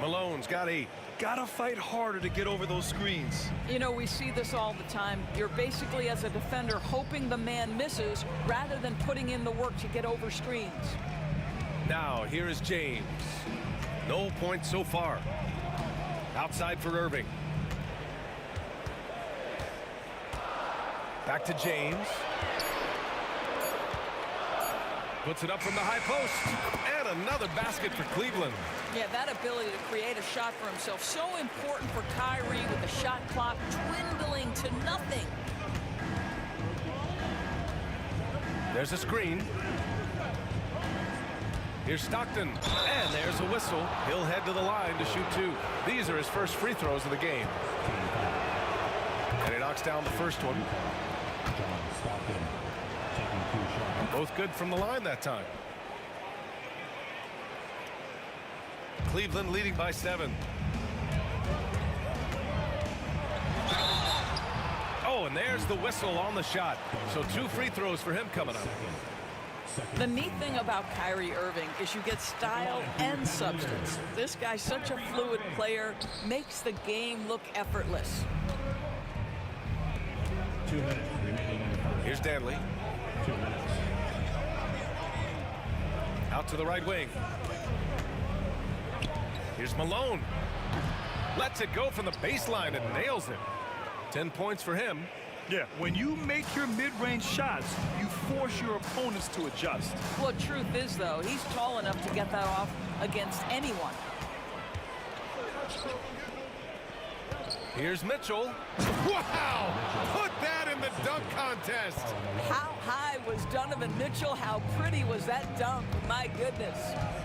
Malone's got 8. Gotta fight harder to get over those screens. You know, we see this all the time. You're basically, as a defender, hoping the man misses rather than putting in the work to get over screens. Now, here is James. No points so far. Outside for Irving. Back to James. Puts it up from the high post. And another basket for Cleveland. Yeah, that ability to create a shot for himself, so important for Kyrie with the shot clock dwindling to nothing. There's a screen. Here's Stockton. And there's a whistle. He'll head to the line to shoot 2. These are his first free throws of the game. And he knocks down the first one. Both good from the line that time. Cleveland leading by 7. Oh, and there's the whistle on the shot. So 2 free throws for him coming up. The neat thing about Kyrie Irving is you get style and substance. This guy's such a fluid player, makes the game look effortless. 2 minutes remaining. Here's Danley. 2 minutes. Out to the right wing. Here's Malone. Lets it go from the baseline and nails it. 10 points for him. Yeah, when you make your mid-range shots, you force your opponents to adjust. Well, truth is, though, he's tall enough to get that off against anyone. Here's Mitchell. Wow! Put that in the dunk contest. How high was Donovan Mitchell? How pretty was that dunk? My goodness.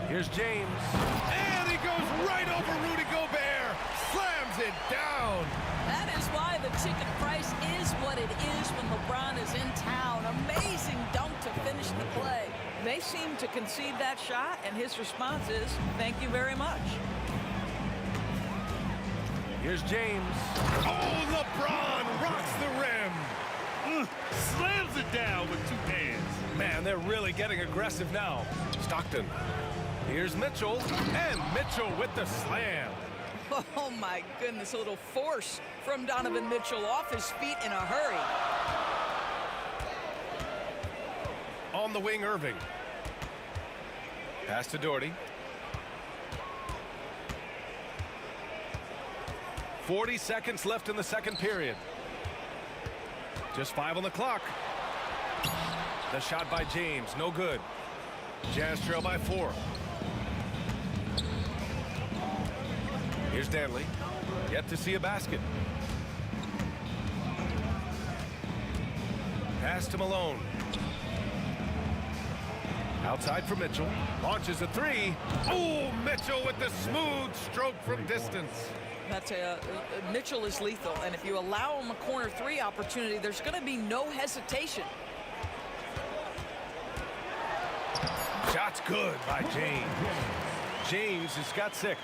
Here's James. And he goes right over Rudy Gobert. Slams it down. That is why the ticket price is what it is when LeBron is in town. Amazing dunk to finish the play. They seem to concede that shot, and his response is, thank you very much. Here's James. Oh, LeBron rocks the rim. Slams it down with 2 hands. Man, they're really getting aggressive now. Stockton. Here's Mitchell. And Mitchell with the slam. Oh, my goodness. A little force from Donovan Mitchell off his feet in a hurry. On the wing, Irving. Pass to Doherty. 40 seconds left in the second period. Just 5 on the clock. The shot by James, no good. Jazz trail by 4. Here's Danley. Yet to see a basket. Pass to Malone. Outside for Mitchell. Launches a 3. Oh, Mitchell with the smooth stroke from distance. That's Mitchell is lethal, and if you allow him a corner 3 opportunity, there's going to be no hesitation. Shot's good by James. James has got 6.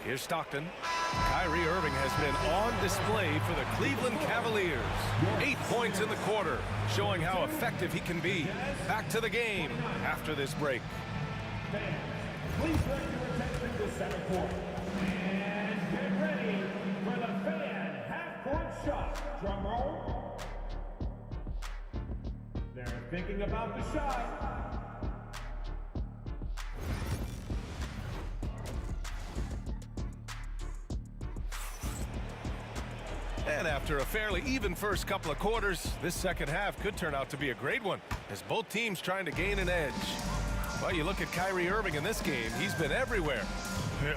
Here's Stockton. Kyrie Irving has been on display for the Cleveland Cavaliers. 8 points in the quarter, showing how effective he can be. Back to the game after this break. Please direct your attention to center court. And get ready for the fan half-court shot. Drum roll. They're thinking about the shot. And after a fairly even first couple of quarters, this second half could turn out to be a great one, as both teams trying to gain an edge. Well, you look at Kyrie Irving in this game, he's been everywhere.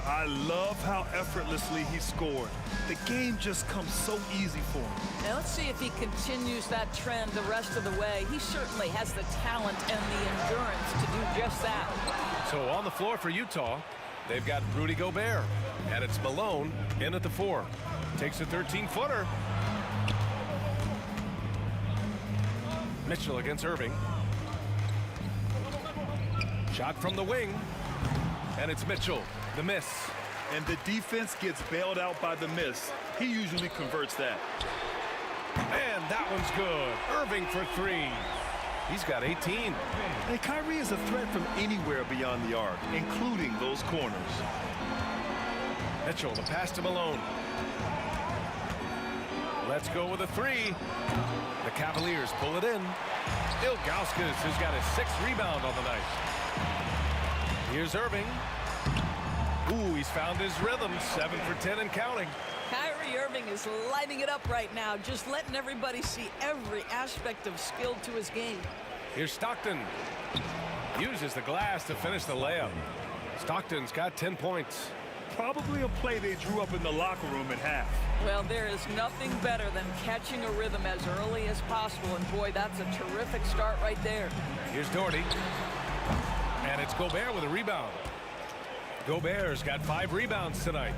I love how effortlessly he scored. The game just comes so easy for him. Now let's see if he continues that trend the rest of the way. He certainly has the talent and the endurance to do just that. So on the floor for Utah, they've got Rudy Gobert, and it's Malone in at the 4. Takes a 13-footer. Mitchell against Irving. Shot from the wing. And it's Mitchell, the miss. And the defense gets bailed out by the miss. He usually converts that. And that one's good. Irving for 3. He's got 18. Hey, Kyrie is a threat from anywhere beyond the arc, including those corners. Mitchell, the pass to Malone. Let's go with a 3. The Cavaliers pull it in. Ilgauskas has got his 6th rebound on the night. Here's Irving. Ooh, he's found his rhythm. 7 for 10 and counting. Kyrie Irving is lighting it up right now, just letting everybody see every aspect of skill to his game. Here's Stockton. Uses the glass to finish the layup. Stockton's got 10 points. Probably a play they drew up in the locker room at half. Well, there is nothing better than catching a rhythm as early as possible, and boy, that's a terrific start right there. Here's Doherty. And it's Gobert with a rebound. Gobert's got 5 rebounds tonight.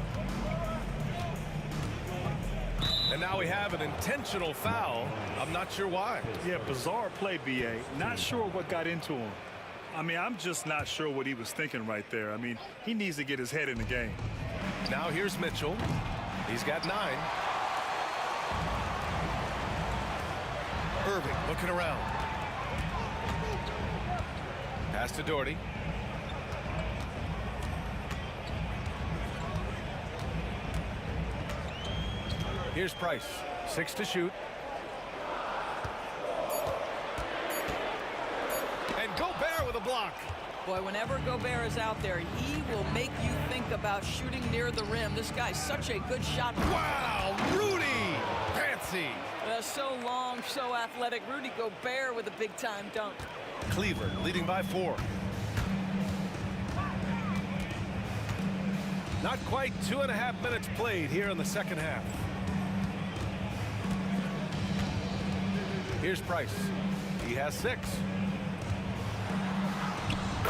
And now we have an intentional foul. I'm not sure why. Yeah, bizarre play, B.A. Not sure what got into him. I mean, I'm just not sure what he was thinking right there. I mean, he needs to get his head in the game. Now here's Mitchell. He's got 9. Irving looking around. Pass to Doherty. Here's Price. 6 to shoot. And Gobert with a block. Boy, whenever Gobert is out there, he will make you think about shooting near the rim. This guy's such a good shot. Wow, Rudy! Fancy! So long, so athletic. Rudy Gobert with a big-time dunk. Cleveland leading by 4. Not quite 2.5 minutes played here in the second half. Here's Price. He has 6.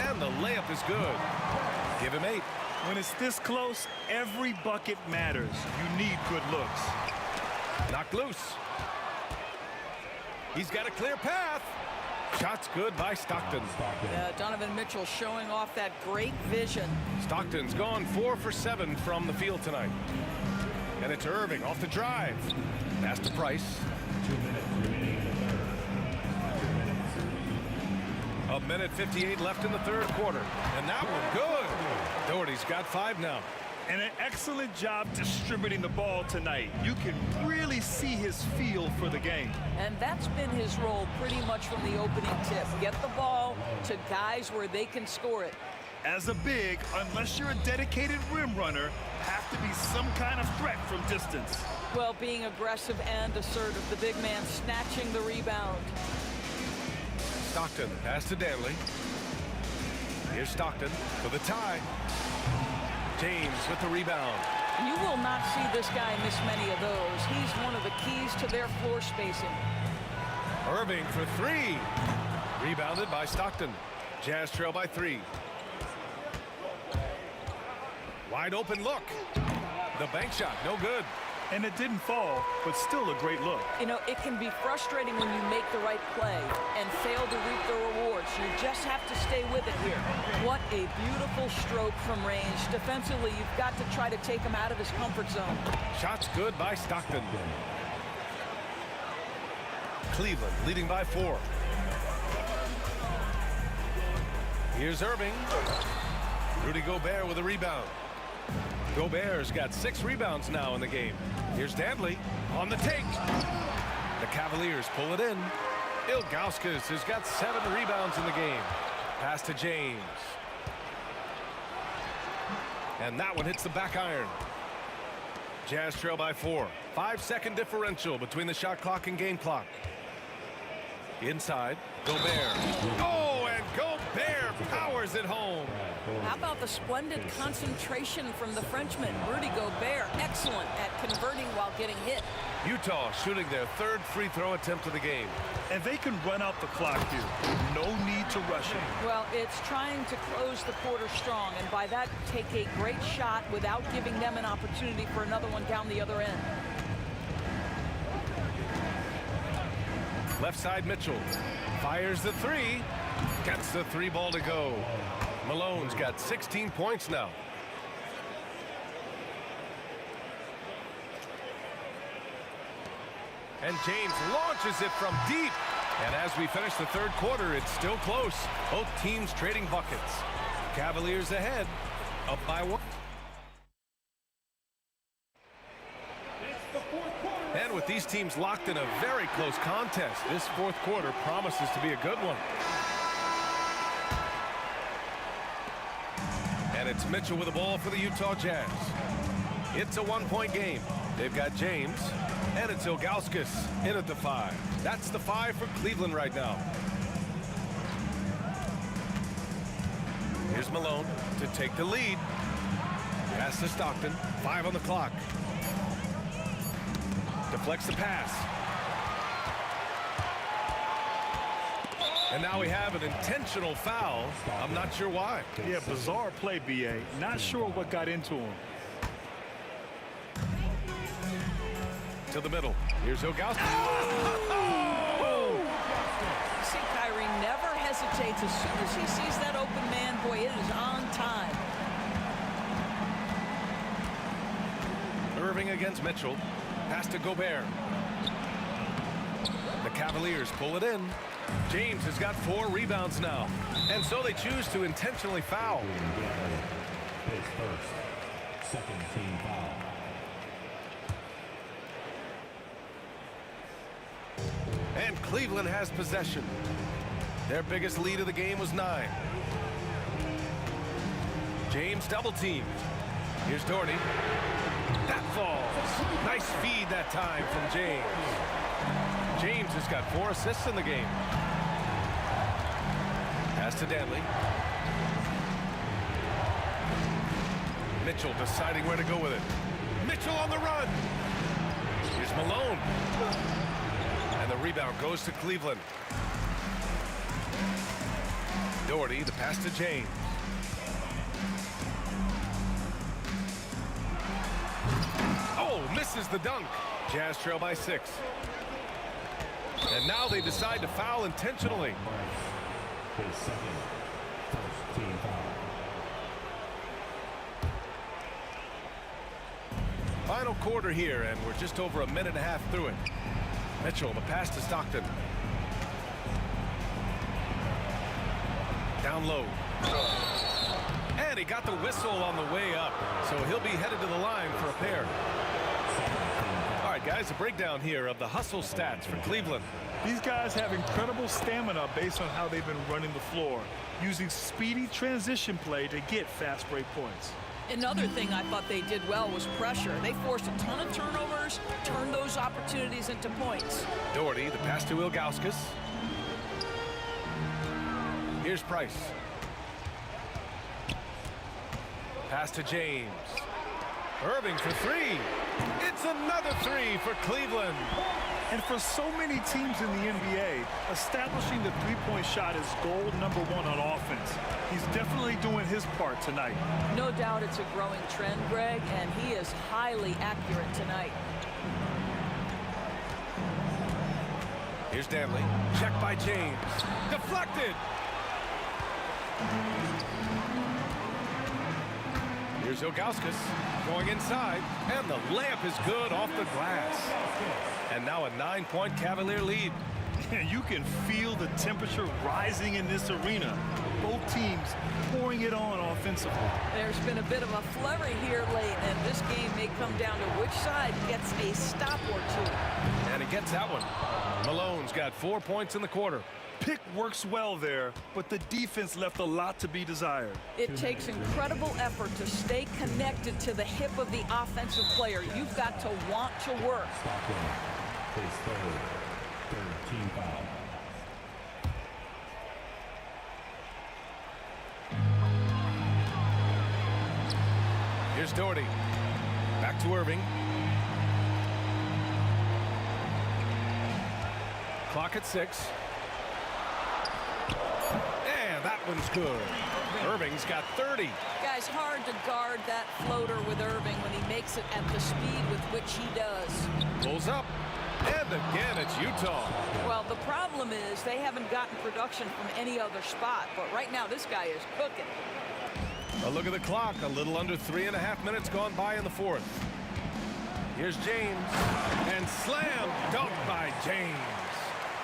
And the layup is good. Give him 8. When it's this close, every bucket matters. You need good looks. Knocked loose. He's got a clear path. Shot's good by Stockton. Donovan Mitchell showing off that great vision. Stockton's gone 4 for 7 from the field tonight. And it's Irving off the drive. Pass to Price. 2 minutes remaining in the third. 1 minute 58 left in the third quarter. And that one good. Doherty's got 5 now. And an excellent job distributing the ball tonight. You can really see his feel for the game. And that's been his role pretty much from the opening tip. Get the ball to guys where they can score it. As a big, unless you're a dedicated rim runner, have to be some kind of threat from distance. Well, being aggressive and assertive, the big man snatching the rebound. Stockton, pass to Danley. Here's Stockton for the tie. James with the rebound. You will not see this guy miss many of those. He's one of the keys to their floor spacing. Irving for 3. Rebounded by Stockton. Jazz trail by 3. Wide open look. The bank shot, no good. And it didn't fall, but still a great look. You know, it can be frustrating when you make the right play and fail to reap the rewards. You just have to stay with it here. What a beautiful stroke from range. Defensively, you've got to try to take him out of his comfort zone. Shots good by Stockton. Cleveland leading by 4. Here's Irving. Rudy Gobert with a rebound. Gobert's got 6 rebounds now in the game. Here's Dantley on the take. The Cavaliers pull it in. Ilgauskas has got 7 rebounds in the game. Pass to James. And that one hits the back iron. Jazz trail by 4. 5-second differential between the shot clock and game clock. Inside, Gobert. Oh, and Gobert powers it home. How about the splendid concentration from the Frenchman? Rudy Gobert, excellent at converting while getting hit. Utah shooting their 3rd free throw attempt of the game. And they can run out the clock here. No need to rush it. Well, it's trying to close the quarter strong, and by that, take a great shot without giving them an opportunity for another one down the other end. Left side, Mitchell fires the 3. Gets the 3 ball to go. Malone's got 16 points now. And James launches it from deep. And as we finish the 3rd quarter, it's still close. Both teams trading buckets. Cavaliers ahead, up by 1. And with these teams locked in a very close contest, this 4th quarter promises to be a good one. And it's Mitchell with the ball for the Utah Jazz. It's a 1-point game. They've got James, and it's Ilgauskas in at the 5. That's the 5 for Cleveland right now. Here's Malone to take the lead. Pass to Stockton. 5 on the clock. Deflects the pass. And now we have an intentional foul. I'm not sure why. Yeah, bizarre play, B.A. Not sure what got into him. To the middle. Here's Ilgauskas. See, Kyrie never hesitates. As soon as he sees that open man, boy, it is on time. Irving against Mitchell. Pass to Gobert. The Cavaliers pull it in. James has got 4 rebounds now. And so they choose to intentionally foul. His first, 2nd team foul. And Cleveland has possession. Their biggest lead of the game was 9. James double teamed. Here's Doherty. That falls. Nice feed that time from James. James has got 4 assists in the game. Pass to Dantley. Mitchell deciding where to go with it. Mitchell on the run. Here's Malone. And the rebound goes to Cleveland. Doherty, the pass to James. Oh, misses the dunk. Jazz trail by 6. And now they decide to foul intentionally. His 2nd, 1st team foul. Final quarter here, and we're just over a minute and a half through it. Mitchell, the pass to Stockton. Down low. And he got the whistle on the way up, so he'll be headed to the line for a pair. All right, guys, a breakdown here of the hustle stats for Cleveland. These guys have incredible stamina based on how they've been running the floor, using speedy transition play to get fast break points. Another thing I thought they did well was pressure. They forced a ton of turnovers, turned those opportunities into points. Doherty, the pass to Ilgauskas. Here's Price. Pass to James. Irving for 3. It's another 3 for Cleveland. And for so many teams in the NBA, establishing the three-point shot is goal number 1 on offense. He's definitely doing his part tonight. No doubt it's a growing trend, Greg, and he is highly accurate tonight. Here's Danley. Check by James. Deflected. Here's Ilgauskas going inside, and the layup is good off the glass. And now a 9-point Cavalier lead. You can feel the temperature rising in this arena. Both teams pouring it on offensively. There's been a bit of a flurry here late, and this game may come down to which side gets a stop or two. And he gets that one. Malone's got 4 points in the quarter. Pick works well there, but the defense left a lot to be desired. It takes incredible effort to stay connected to the hip of the offensive player. You've got to want to work. His third team foul. Here's Doherty. Back to Irving. Clock at 6. And that one's good. Irving's got 30. Guys, hard to guard that floater with Irving when he makes it at the speed with which he does. Pulls up. And again, it's Utah. Well, the problem is they haven't gotten production from any other spot, but right now this guy is cooking. A look at the clock. A little under 3.5 minutes gone by in the fourth. Here's James. And slam dunk by James.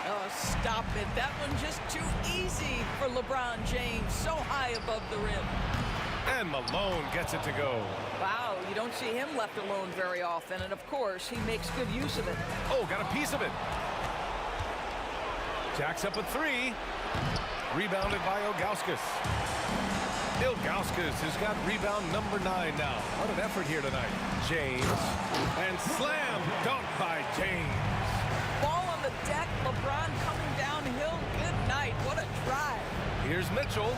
Oh, stop it. That one's just too easy for LeBron James. So high above the rim. And Malone gets it to go. Wow, you don't see him left alone very often. And, of course, he makes good use of it. Oh, got a piece of it. Jacks up a 3. Rebounded by Ilgauskas. Ilgauskas has got rebound number 9 now. What an effort here tonight. James. And slam dunk by James. Ball on the deck. LeBron coming downhill. Good night. What a drive. Here's Mitchell.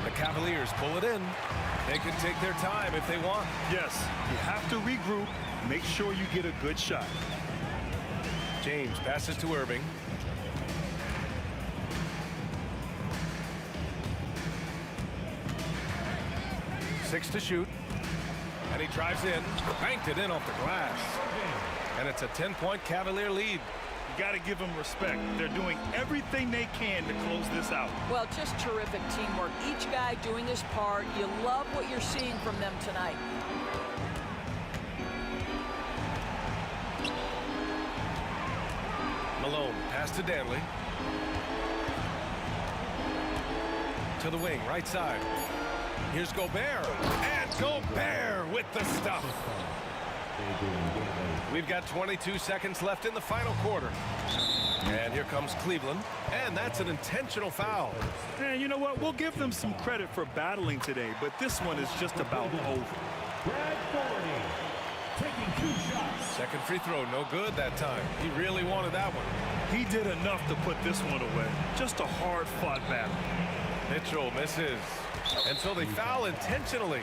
The Cavaliers pull it in. They can take their time if they want. Yes, you have to regroup. Make sure you get a good shot. James passes to Irving. Six to shoot. And he drives in. Banked it in off the glass. And it's a 10-point Cavalier lead. You got to give them respect. They're doing everything they can to close this out. Well, just terrific teamwork. Each guy doing his part. You love what you're seeing from them tonight. Malone, pass to Danley. To the wing, right side. Here's Gobert. And Gobert with the stuff. We've got 22 seconds left in the final quarter. And here comes Cleveland. And that's an intentional foul. And you know what? We'll give them some credit for battling today, but this one is just about over. Brad Doherty taking 2 shots. Second free throw, no good that time. He really wanted that one. He did enough to put this one away. Just a hard-fought battle. Mitchell misses. And so they foul intentionally.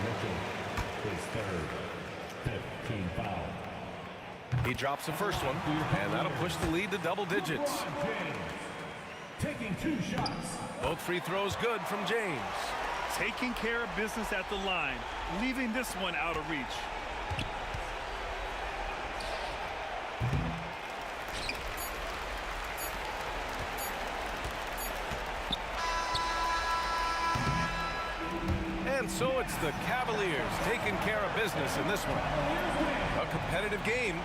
Mitchell, his third 15 foul. He drops the first one, and that'll push the lead to double digits. James taking 2 shots. Both free throws good from James. Taking care of business at the line, leaving this one out of reach. And so it's the Cavaliers taking care of business in this one. A competitive game.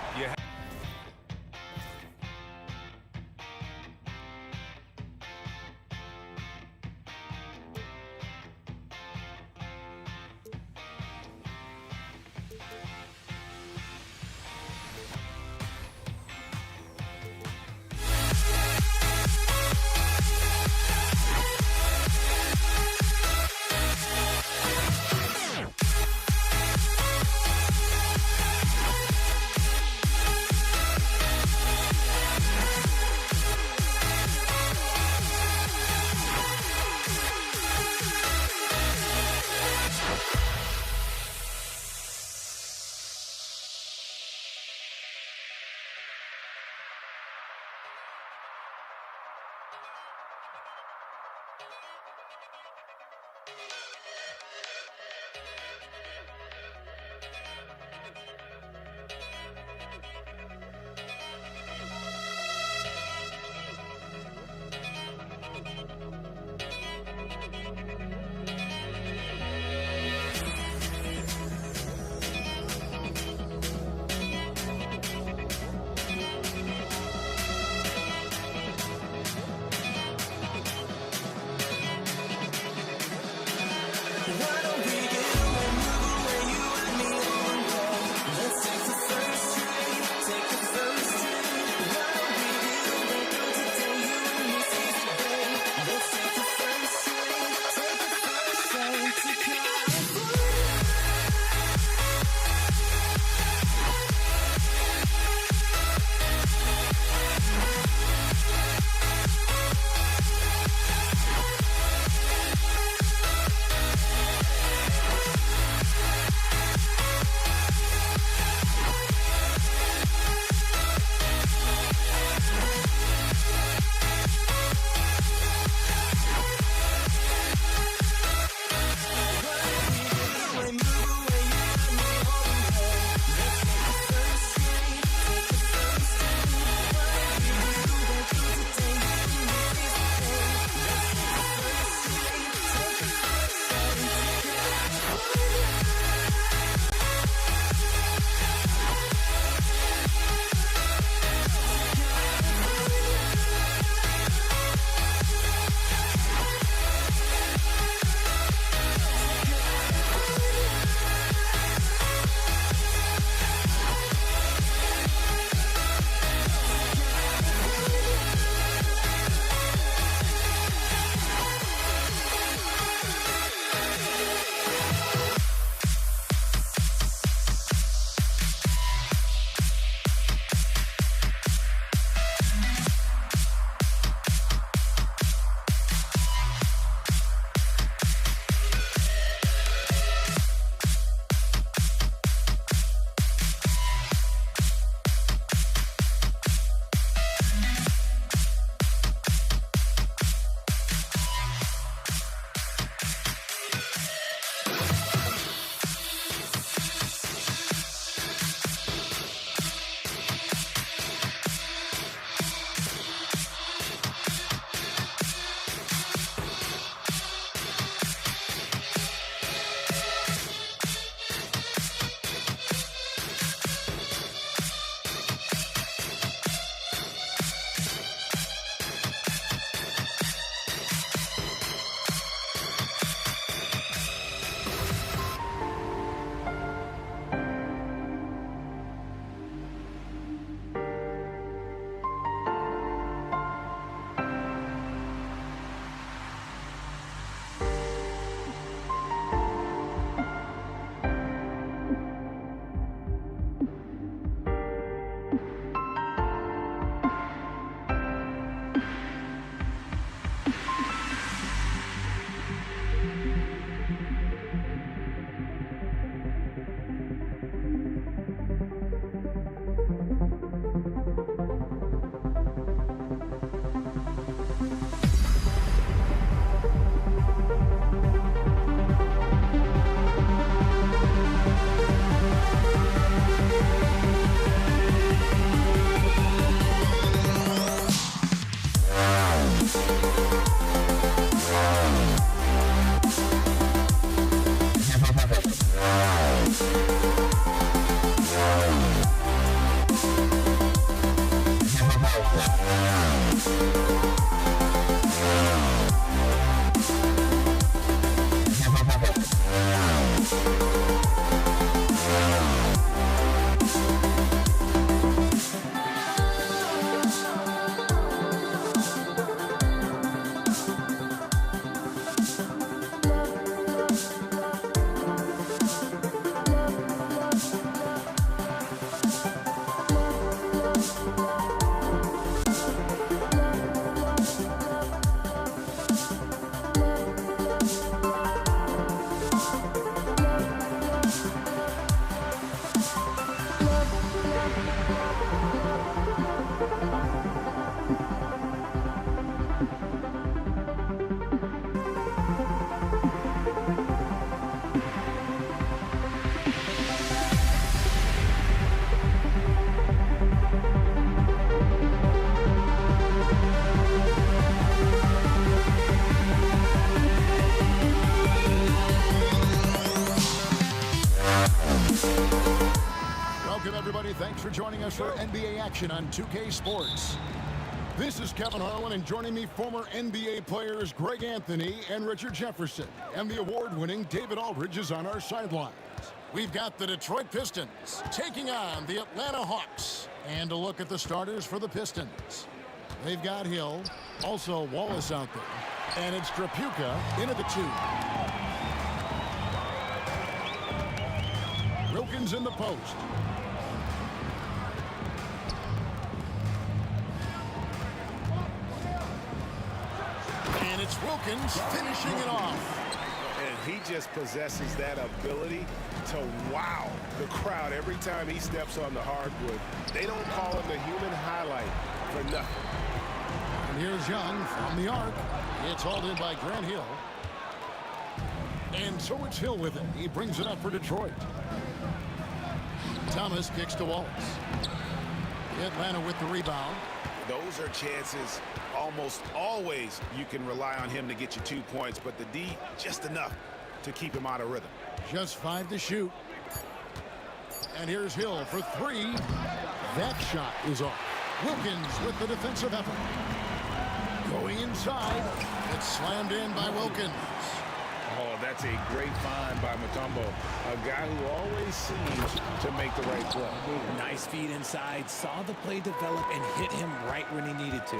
us for NBA action on 2K Sports. This is Kevin Harlan, and joining me, former NBA players Greg Anthony and Richard Jefferson. And the award-winning David Aldridge is on our sidelines. We've got the Detroit Pistons taking on the Atlanta Hawks. And a look at the starters for the Pistons. They've got Hill, also Wallace out there. And it's Trapuka into the 2. Wilkins in the post. And it's Wilkins finishing it off. And he just possesses that ability to wow the crowd every time he steps on the hardwood. They don't call him the human highlight for nothing. And here's Young from the arc. It's hauled in by Grant Hill. And so it's Hill with it. He brings it up for Detroit. Thomas kicks to Wallace. Atlanta with the rebound. Those are chances almost always you can rely on him to get you 2 points, but the D just enough to keep him out of rhythm. Just 5 to shoot. And here's Hill for 3. That shot is off. Wilkins with the defensive effort. Going inside. It's slammed in by Wilkins. Oh, that's a great find by Mutombo. A guy who always seems to make the right play. Nice feed inside. Saw the play develop and hit him right when he needed to.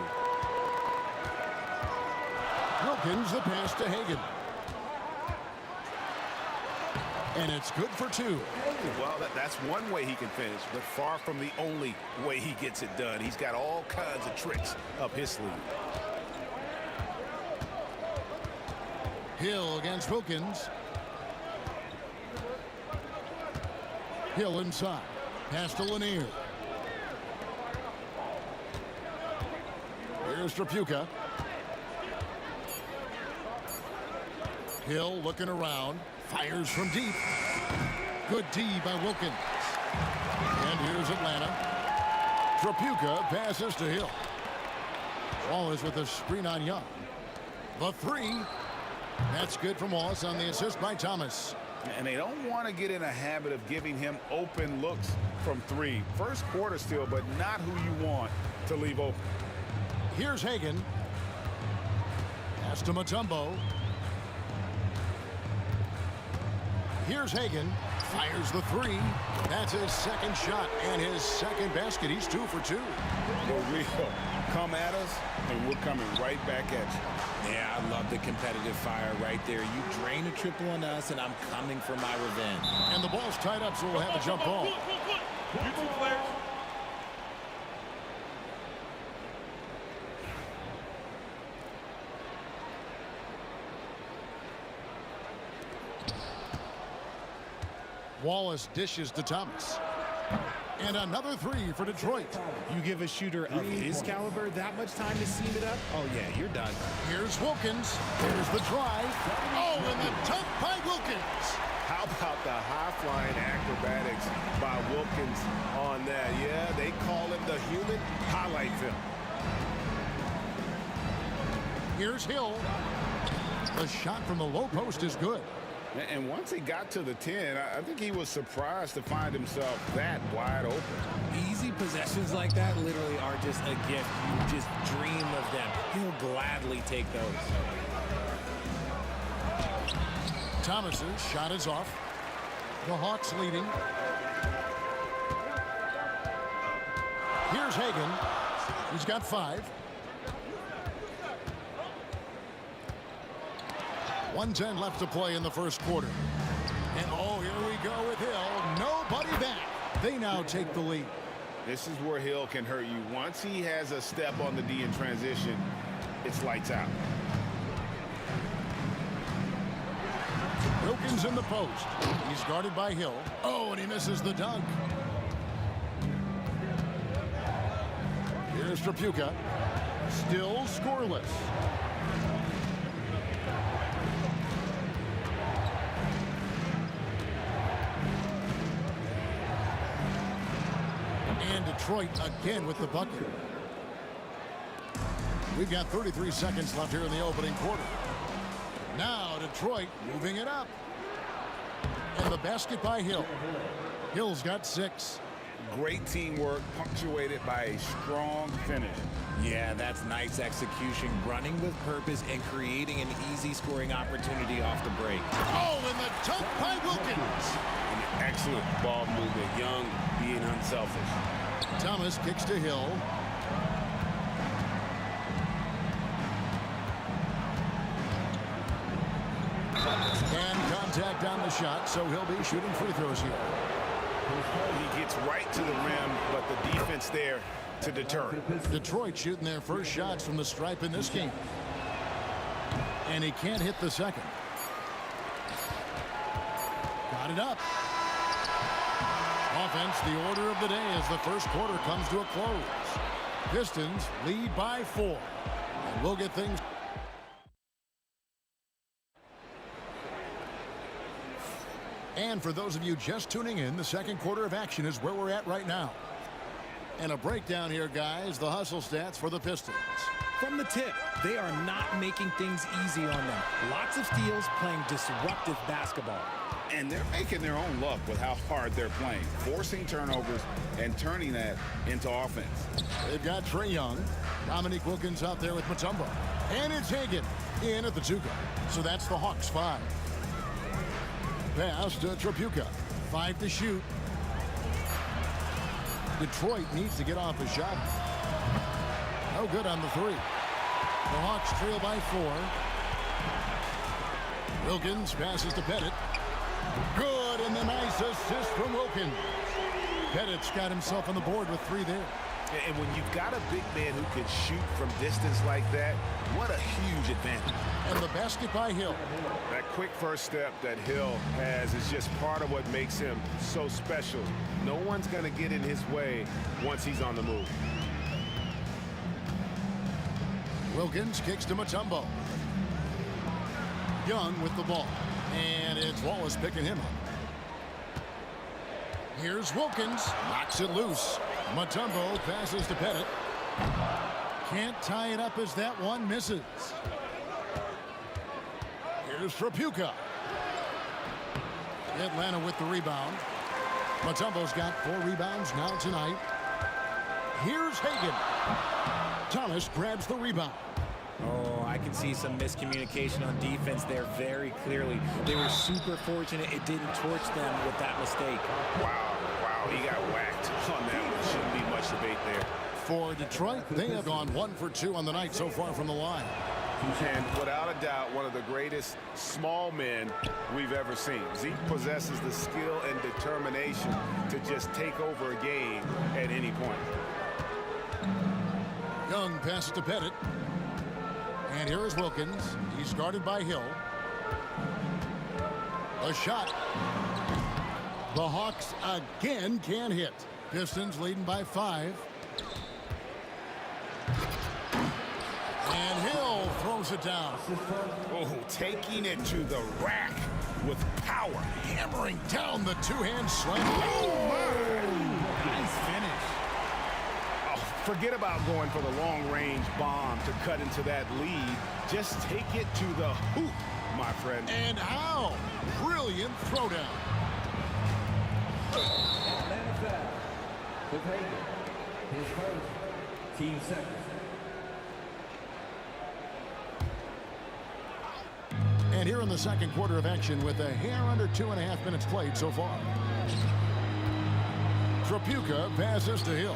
Wilkins the pass to Hagan. And it's good for 2. Well, that's one way he can finish, but far from the only way he gets it done. He's got all kinds of tricks up his sleeve. Hill against Wilkins. Hill inside. Pass to Lanier. Here's Trapuka. Hill looking around. Fires from deep. Good D by Wilkins. And here's Atlanta. Trapuka passes to Hill. Wallace with a screen on Young. The 3. That's good from Wallace on the assist by Thomas. And they don't want to get in a habit of giving him open looks from 3. First quarter still, but not who you want to leave open. Here's Hagan. Pass to Mutombo. Here's Hagan. Fires the 3. That's his second shot and his second basket. He's 2 for 2. For real. Come at us, and we're coming right back at you. Yeah, I love the competitive fire right there. You drain a triple on us, and I'm coming for my revenge. And the ball's tied up, so we'll have a jump ball. Wallace dishes to Thomas. And another 3 for Detroit. You give a shooter of his caliber that much time to seam it up? Oh, yeah, you're done. Here's Wilkins. Here's the drive. Oh, and the dunk by Wilkins. How about the high-flying acrobatics by Wilkins on that? Yeah, they call him the human highlight film. Here's Hill. The shot from the low post is good. And once he got to the 10, I think he was surprised to find himself that wide open. Easy possessions like that literally are just a gift. You just dream of them. He'll gladly take those. Thomas's shot is off. The Hawks leading. Here's Hagan. He's got 5. 1:10 left to play in the first quarter. And oh, here we go with Hill. Nobody back. They now take the lead. This is where Hill can hurt you. Once he has a step on the D in transition, it's lights out. Wilkins in the post. He's guarded by Hill. Oh, and he misses the dunk. Here's Trapuka. Still scoreless. And Detroit again with the bucket. We've got 33 seconds left here in the opening quarter. Now Detroit moving it up. And the basket by Hill. Hill's got 6. Great teamwork punctuated by a strong finish. Yeah, that's nice execution, running with purpose and creating an easy scoring opportunity off the break. Oh, and the dunk by Wilkins. An excellent ball movement. Young being unselfish. Thomas kicks to Hill. And contact on the shot, so he'll be shooting free throws here. He gets right to the rim, but the defense there to deter. Detroit shooting their first shots from the stripe in this game. And he can't hit the second. Got it up. Offense, the order of the day as the first quarter comes to a close. Pistons lead by 4. And we'll get things. And for those of you just tuning in, the second quarter of action is where we're at right now. And a breakdown here, guys, the hustle stats for the Pistons. From the tip, they are not making things easy on them. Lots of steals, playing disruptive basketball. And they're making their own luck with how hard they're playing, forcing turnovers and turning that into offense. They've got Trae Young, Dominique Wilkins out there with Mutombo. And it's Hagan in at the 2 guard. So that's the Hawks 5. Pass to Tripucka. 5 to shoot. Detroit needs to get off a shot. No good on the 3. The Hawks trail by 4. Wilkins passes to Pettit. Good, and the nice assist from Wilkins. Pettit's got himself on the board with 3 there. And when you've got a big man who can shoot from distance like that, what a huge advantage. And the basket by Hill. That quick first step that Hill has is just part of what makes him so special. No one's going to get in his way once he's on the move. Wilkins kicks to Mutombo. Young with the ball. And it's Wallace picking him up. Here's Wilkins. Knocks it loose. Mutombo passes to Pettit. Can't tie it up as that one misses. Here's Tripucka. Atlanta with the rebound. Mutombo's got 4 rebounds now tonight. Here's Hagan. Thomas grabs the rebound. Oh, I can see some miscommunication on defense there very clearly. They were super fortunate it didn't torch them with that mistake. Wow, he got whacked on that one. Shouldn't be much debate there. For Detroit, they have gone 1 for 2 on the night so far from the line. And without a doubt, one of the greatest small men we've ever seen. Zeke possesses the skill and determination to just take over a game at any point. Young passes to Pettit. And here is Wilkins. He's guarded by Hill. A shot. The Hawks again can't hit. Pistons leading by 5. And Hill throws it down. Oh, taking it to the rack with power. Hammering down the 2-hand slam. Oh, my. Nice finish. Forget about going for the long-range bomb to cut into that lead. Just take it to the hoop, my friend. And how? Brilliant throwdown. Atlanta foul with Hagan. His first, team second. And here in the second quarter of action with a hair under 2.5 minutes played so far. Tripucka passes to Hill.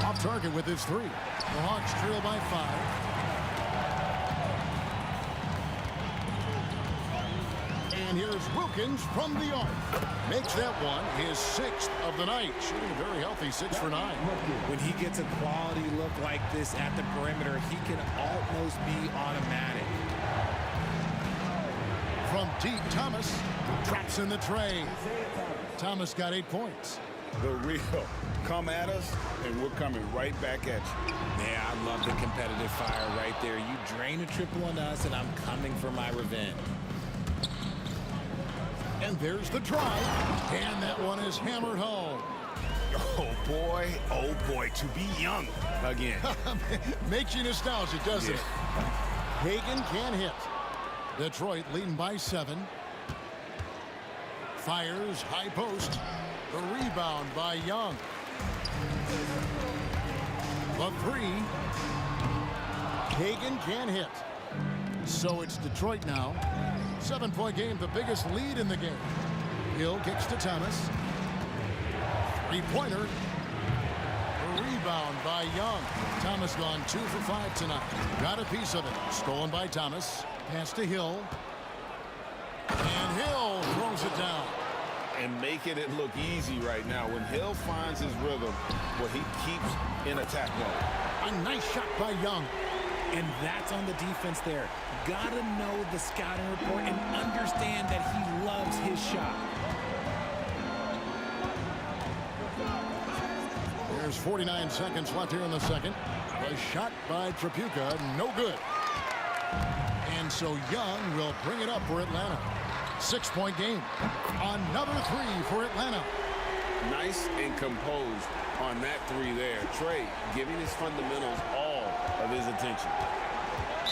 Off target with his 3. The Hawks trail by 5. And here's Wilkins from the arc. Makes that one his 6th of the night. Shooting a very healthy 6 for 9. When he gets a quality look like this at the perimeter, he can almost be automatic. From deep, Thomas traps in the tray. Thomas got 8 points. The real. Come at us, and we're coming right back at you. Yeah, I love the competitive fire right there. You drain a triple on us, and I'm coming for my revenge. And there's the drive. And that one is hammered home. Oh, boy, to be young again. Makes you nostalgic, doesn't it? Hagan can't hit. Detroit leading by 7. Fires high post. The rebound by Young. The three. Hagan can't hit. So it's Detroit now. 7-point game, the biggest lead in the game. Hill kicks to Thomas. Three-pointer. The rebound by Young. Thomas gone 2 for 5 tonight. Got a piece of it. Stolen by Thomas. Pass to Hill. And Hill throws it down. And making it look easy right now. When Hill finds his rhythm, well, he keeps in attack mode. A nice shot by Young. And that's on the defense there. Gotta know the scouting report and understand that he loves his shot. There's 49 seconds left here in the second. A shot by Tripucka, no good. And so Young will bring it up for Atlanta. 6-point game. Another three for Atlanta. Nice and composed on that three there. Trey giving his fundamentals all of his attention.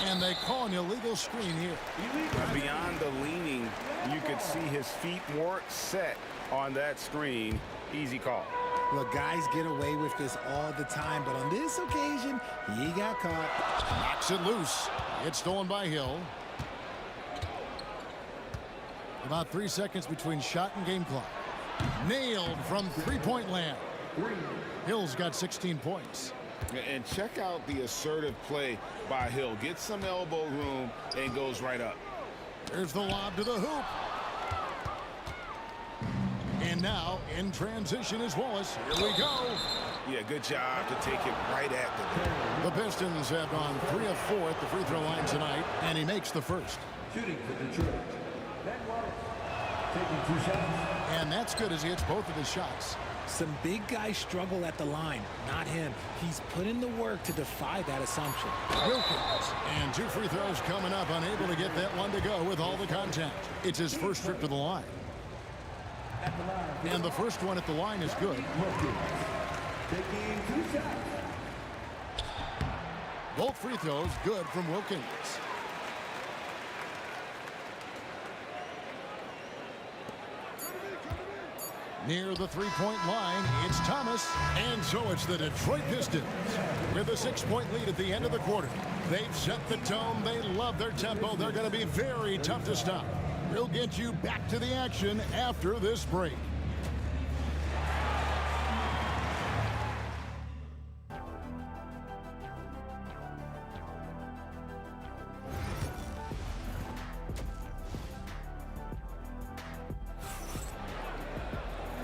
And they call an illegal screen here. Beyond the leaning, you could see his feet more set on that screen. Easy call. Look, guys get away with this all the time, but on this occasion, he got caught. Knocks it loose. It's stolen by Hill. About 3 seconds between shot and game clock. Nailed from three-point land. Hill's got 16 points. And check out the assertive play by Hill. Gets some elbow room and goes right up. There's the lob to the hoop. And now, in transition is Wallace. Here we go. Yeah, good job to take it right at the The Pistons have gone 3 of 4 at the free throw line tonight, and he makes the first. Shooting for Detroit. Ben Wallace. Taking 2 shots. And that's good as he hits both of his shots. Some big guys struggle at the line, not him. He's put in the work to defy that assumption. Wilkins. And 2 free throws coming up, unable to get that one to go with all the contact. It's his first trip to the line. And the first one at the line is good. Taking 2 shots. Both free throws good from Wilkins. Near the three-point line, it's Thomas. And so it's the Detroit Pistons with a 6-point lead at the end of the quarter. They've set the tone. They love their tempo. They're going to be very tough to stop. We'll get you back to the action after this break.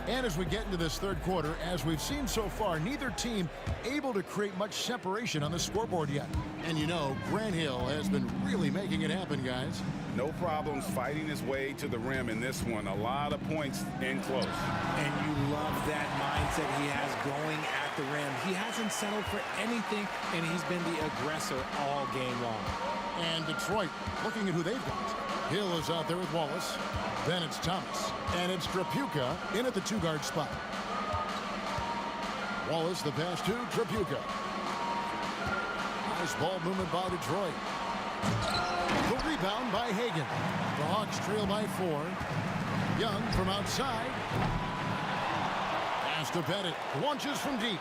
And as we get into this third quarter, as we've seen so far, neither team able to create much separation on the scoreboard yet. And you know, Grant Hill has been really making it happen, guys. No problems fighting his way to the rim in this one. A lot of points in close. And you love that mindset he has going at the rim. He hasn't settled for anything, and he's been the aggressor all game long. And Detroit, looking at who they've got. Hill is out there with Wallace. Then it's Thomas. And it's Tripucka in at the 2-guard spot. Wallace, the pass to Tripucka. Nice ball movement by Detroit. The rebound by Hagan. The Hawks trail by 4. Young from outside. Pass to Pettit. Launches from deep.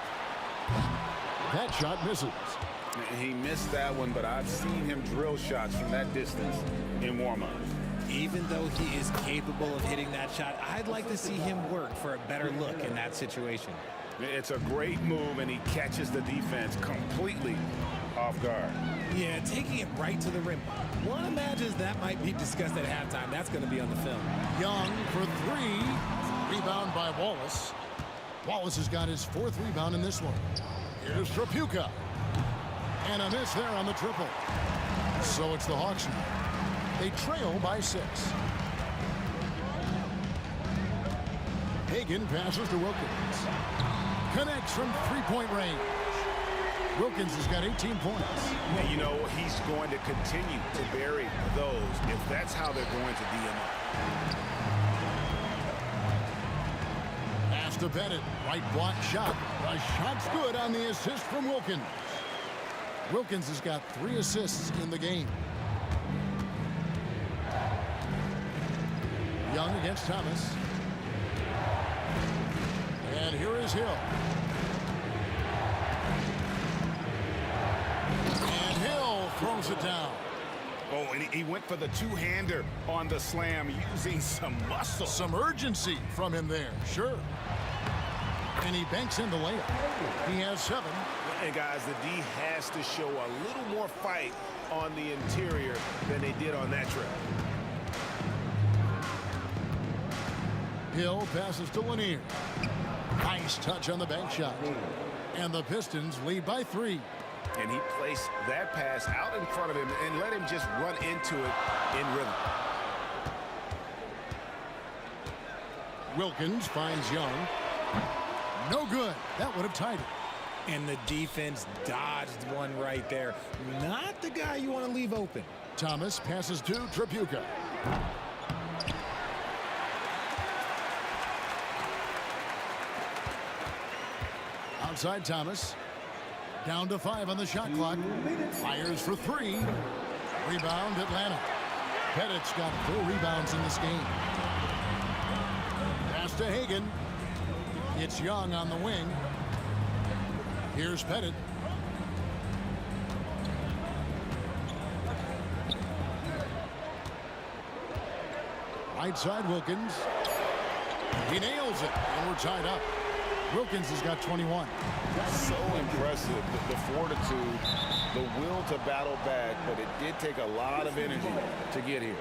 That shot misses. He missed that one, but I've seen him drill shots from that distance in warm-up. Even though he is capable of hitting that shot, I'd like to see him work for a better look in that situation. It's a great move, and he catches the defense completely off guard. Yeah, taking it right to the rim. One imagines that might be discussed at halftime. That's going to be on the film. Young for 3. Rebound by Wallace. Wallace has got his 4th rebound in this one. Here's Tripucka. And a miss there on the triple. So it's the Hawks now. They trail by 6. Hagan passes to Wilkins. Connects from 3-point range. Wilkins has got 18 points. And you know, he's going to continue to bury those if that's how they're going to DM up. Pass to Pettit. Right block shot. The shot's good on the assist from Wilkins. Wilkins has got 3 assists in the game. Young against Thomas. And here is Hill. And Hill throws it down. Oh, and he went for the two-hander on the slam, using some muscle. Some urgency from him there, sure. And he banks in the layup. He has 7. And guys, the D has to show a little more fight on the interior than they did on that trip. Hill passes to Lanier. Nice touch on the bank shot. And the Pistons lead by 3. And he placed that pass out in front of him and let him just run into it in rhythm. Wilkins finds Young. No good. That would have tied it. And the defense dodged one right there. Not the guy you want to leave open. Thomas passes to Tripucka. Outside Thomas. Down to 5 on the shot clock. Fires for 3. Rebound Atlanta. Pettit's got 4 rebounds in this game. Pass to Hagan. It's Young on the wing. Here's Pettit. Right side Wilkins. He nails it, and we're tied up. Wilkins has got 21. So impressive, the fortitude, the will to battle back, but it did take a lot of energy to get here.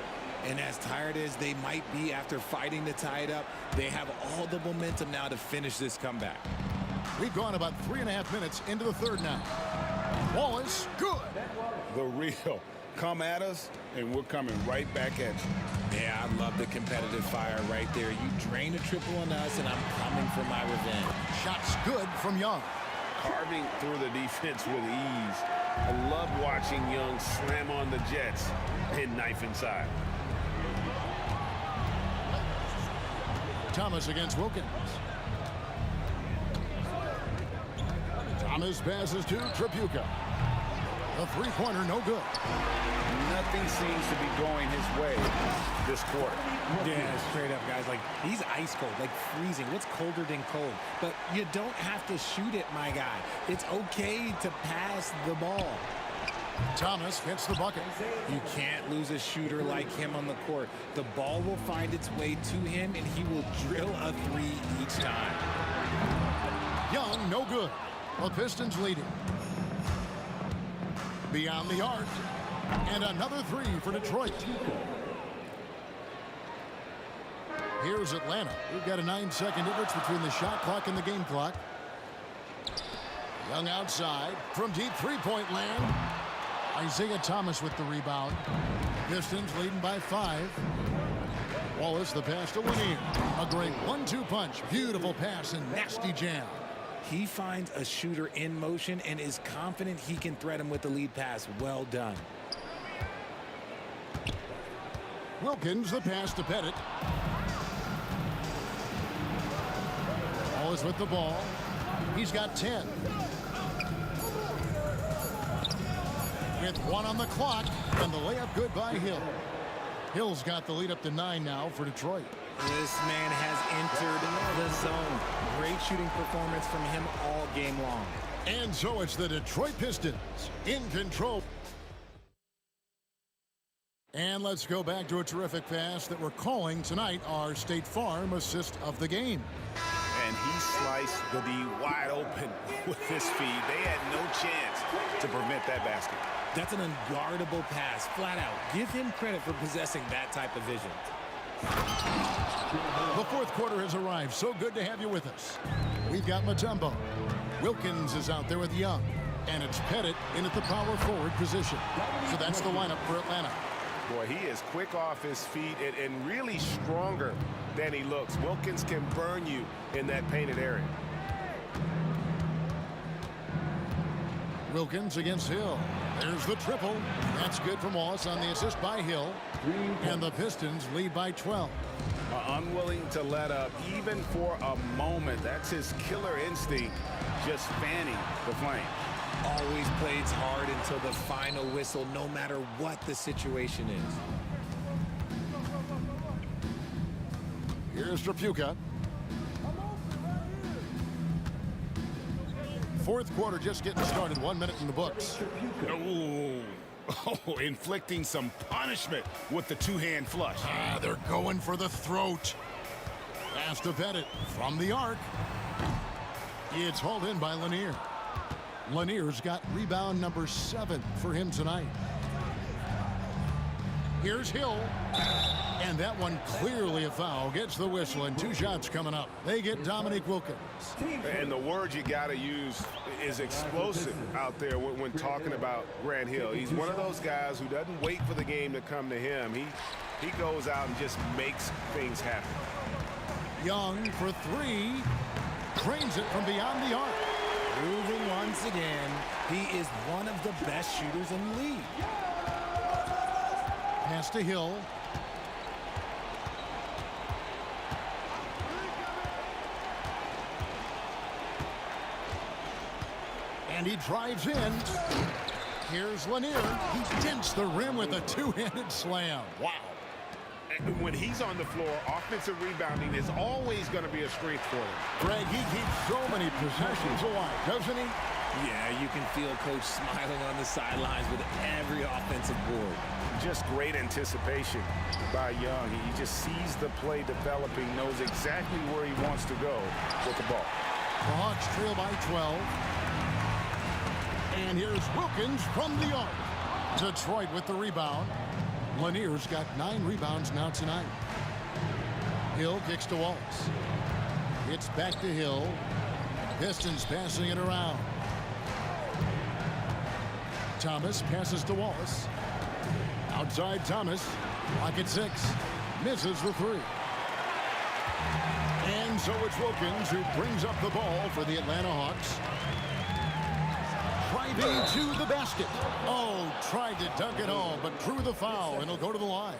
And as tired as they might be after fighting to tie it up, they have all the momentum now to finish this comeback. We've gone about 3.5 minutes into the third now. Wallace, good. The real. Come at us, and we're coming right back at you. Yeah, I love the competitive fire right there. You drain a triple on us, and I'm coming for my revenge. Shots good from Young. Carving through the defense with ease. I love watching Young slam on the Jets and knife inside. Thomas against Wilkins. Thomas passes to Tripucka. The three-pointer, no good. Nothing seems to be going his way this quarter. Yeah, straight up, guys. Like, he's ice cold, like freezing. What's colder than cold? But you don't have to shoot it, my guy. It's okay to pass the ball. Thomas hits the bucket. You can't lose a shooter like him on the court. The ball will find its way to him, and he will drill a 3 each time. Young, no good. The Pistons leading. Beyond the arc. And another 3 for Detroit. Here's Atlanta. We've got a 9-second difference between the shot clock and the game clock. Young outside. From deep three-point land. Isaiah Thomas with the rebound. Pistons leading by 5. Wallace the pass to Lanier. A great 1-2 punch. Beautiful pass and nasty jam. He finds a shooter in motion and is confident he can threat him with the lead pass. Well done. Wilkins the pass to Pettit. Wallace with the ball. He's got 10. With 1 on the clock, and the layup good by Hill. Hill's got the lead up to 9 now for Detroit. This man has entered the zone. Great shooting performance from him all game long. And so it's the Detroit Pistons in control. And let's go back to a terrific pass that we're calling tonight our State Farm assist of the game. And he sliced the D wide open with his feed. They had no chance to prevent that basket. That's an unguardable pass, flat out. Give him credit for possessing that type of vision. The fourth quarter has arrived. So good to have you with us. We've got Mutombo. Wilkins is out there with Young. And it's Pettit in at the power forward position. So that's the lineup for Atlanta. Boy, he is quick off his feet and really stronger than he looks. Wilkins can burn you in that painted area. Wilkins against Hill. There's the triple. That's good from Wallace on the assist by Hill. And the Pistons lead by 12. Unwilling to let up even for a moment. That's his killer instinct, just fanning the flame. Always plays hard until the final whistle, no matter what the situation is. Here's Tripucka. Fourth quarter just getting started. 1 minute in the books. Oh, inflicting some punishment with the two-hand flush. They're going for the throat. Pass to Pettit from the arc. It's hauled in by Lanier. Lanier's got rebound number 7 for him tonight. Here's Hill. And that one clearly a foul. Gets the whistle, and 2 shots coming up. They get Dominique Wilkins. And the word you got to use is explosive out there when talking about Grant Hill. He's one of those guys who doesn't wait for the game to come to him. He goes out and just makes things happen. Young for 3. Drains it from beyond the arc. Moving once again. He is one of the best shooters in the league. Pass to Hill. And he drives in. Here's Lanier. He dents the rim with a two-handed slam. Wow. And when he's on the floor, offensive rebounding is always going to be a strength for him. Greg, he keeps so many possessions alive, doesn't he? Yeah, you can feel Coach smiling on the sidelines with every offensive board. Just great anticipation by Young. He just sees the play developing, knows exactly where he wants to go with the ball. The Hawks trail by 12. And here's Wilkins from the arc. Detroit with the rebound. Lanier's got 9 rebounds now tonight. Hill kicks to Wallace. It's back to Hill. Pistons passing it around. Thomas passes to Wallace. Outside Thomas. Lock at 6. Misses the 3. And so it's Wilkins who brings up the ball for the Atlanta Hawks. Driving to the basket. Oh, tried to dunk it home, but drew the foul, and he'll go to the line.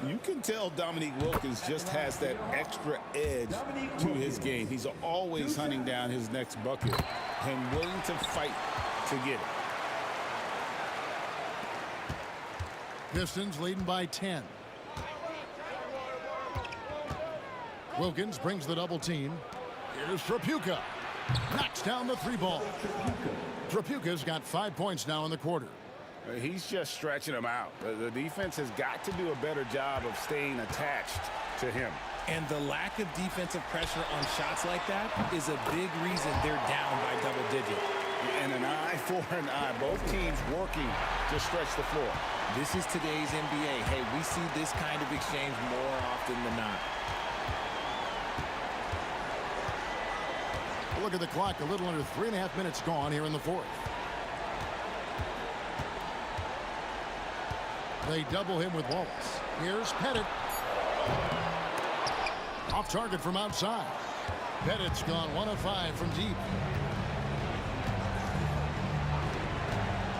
You can tell Dominique Wilkins just has that extra edge to his game. He's always hunting down his next bucket and willing to fight to get it. Pistons leading by 10. Wilkins brings the double team. Here's Trapuka. Knocks down the 3 ball. Trapuka's got 5 points now in the quarter. He's just stretching him out. The defense has got to do a better job of staying attached to him. And the lack of defensive pressure on shots like that is a big reason they're down by double digits. And an eye for an eye. Both teams working to stretch the floor. This is today's NBA. Hey, we see this kind of exchange more often than not. Look at the clock. A little under 3.5 minutes gone here in the 4th. They double him with Wallace. Here's Pettit. Off target from outside. Pettit's gone 1 of 5 from deep.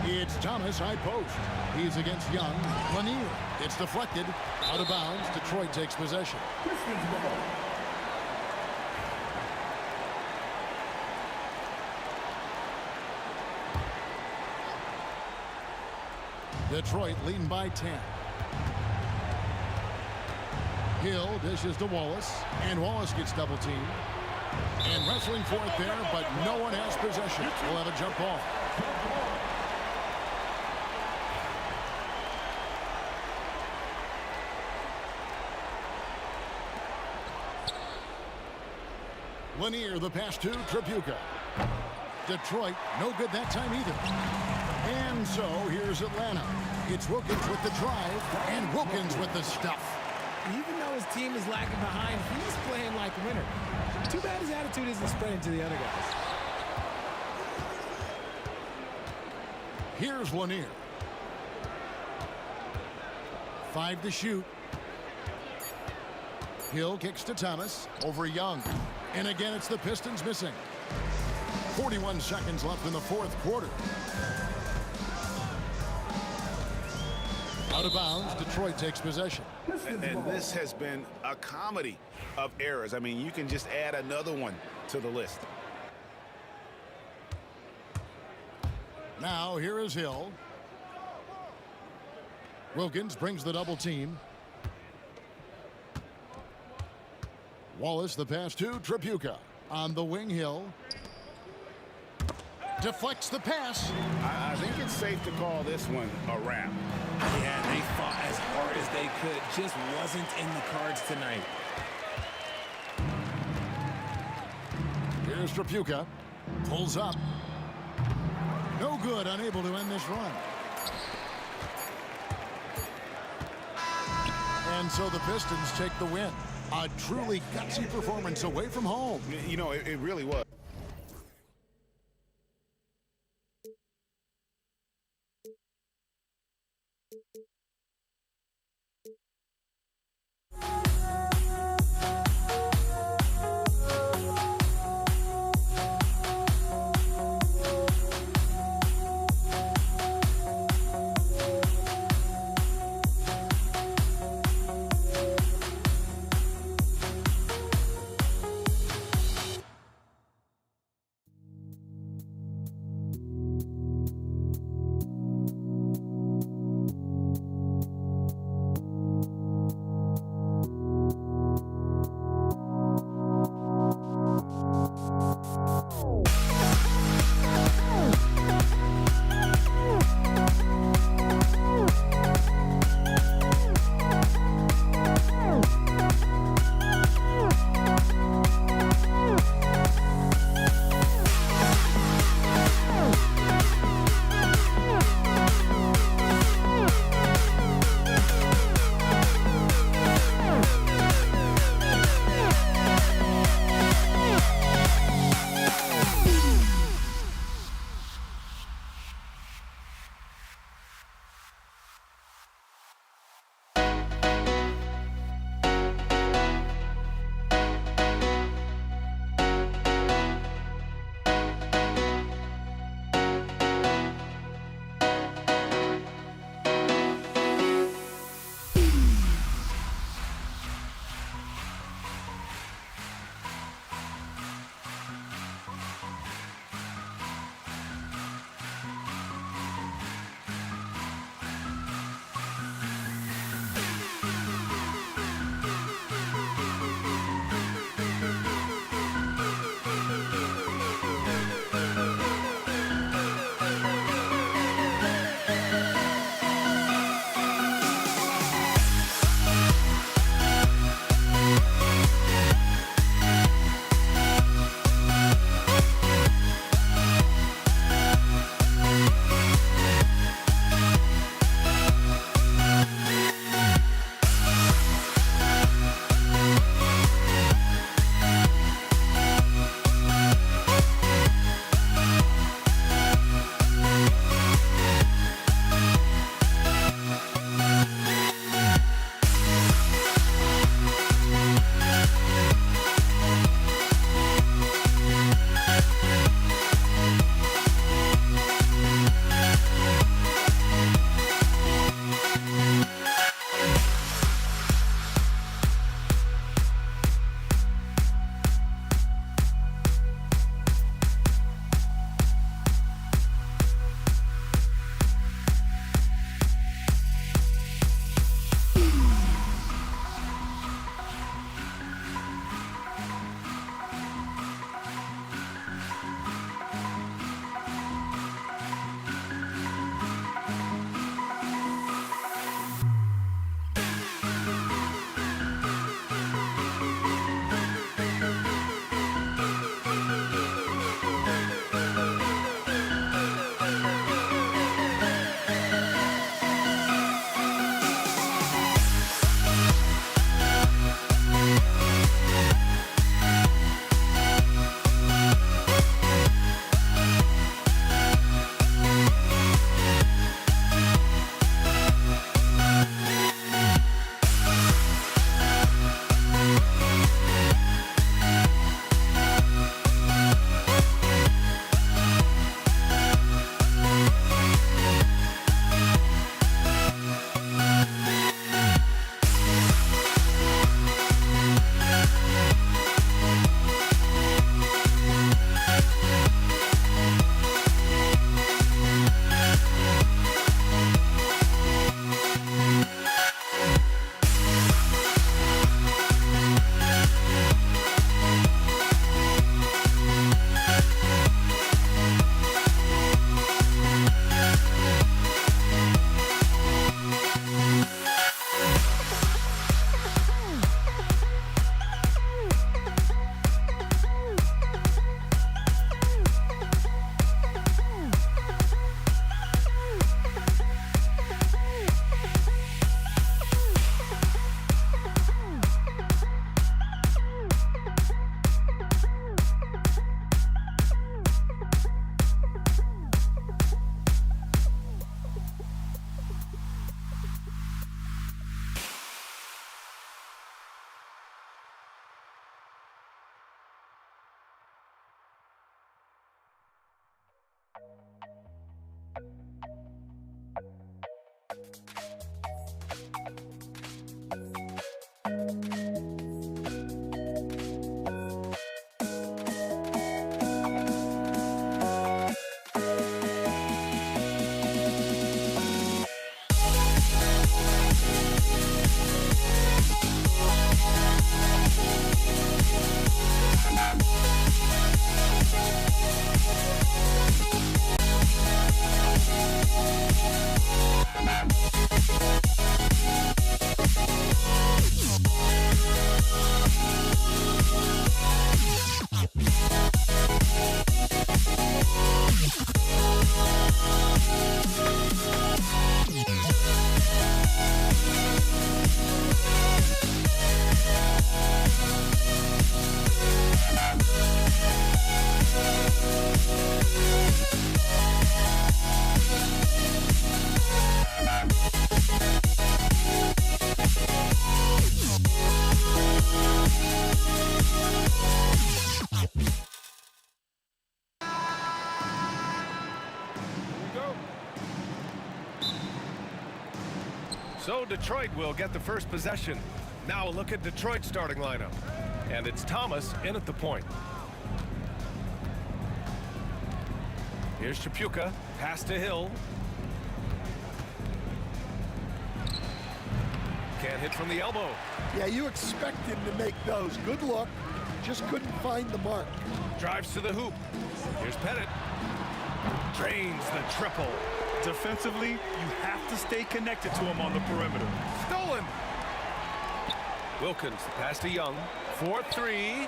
It's Thomas, high post. He's against Young. Lanier. It's deflected. Out of bounds. Detroit takes possession. Detroit leading by 10. Hill dishes to Wallace, and Wallace gets double teamed. And wrestling for it there, but no one has possession. We'll have a jump ball. Lanier, the pass to Trapuka. Detroit, no good that time either. And so here's Atlanta. It's Wilkins with the drive, and Wilkins with the stuff. Even though his team is lagging behind, he's playing like a winner. Too bad his attitude isn't spreading to the other guys. Here's Lanier. 5 to shoot. Hill kicks to Thomas over Young. And again, it's the Pistons missing. 41 seconds left in the 4th quarter. Out of bounds, Detroit takes possession. And this has been a comedy of errors. I mean, you can just add another one to the list. Now, here is Hill. Wilkins brings the double team. Wallace, the pass to Trapuka. On the wing, Hill. Deflects the pass. I think it's safe to call this one a wrap. Yeah, they fought as hard as they could. Just wasn't in the cards tonight. Here's Trapuka. Pulls up. No good, unable to end this run. And so the Pistons take the win. A truly gutsy performance away from home. You know, it really was. So Detroit will get the first possession. Now a look at Detroit's starting lineup. And it's Thomas in at the point. Here's Chapuka, pass to Hill. Can't hit from the elbow. Yeah, you expect him to make those. Good look. Just couldn't find the mark. Drives to the hoop. Here's Pettit. Drains the triple. Defensively, you have to stay connected to him on the perimeter. Stolen. Wilkins, pass to Young. 4-3.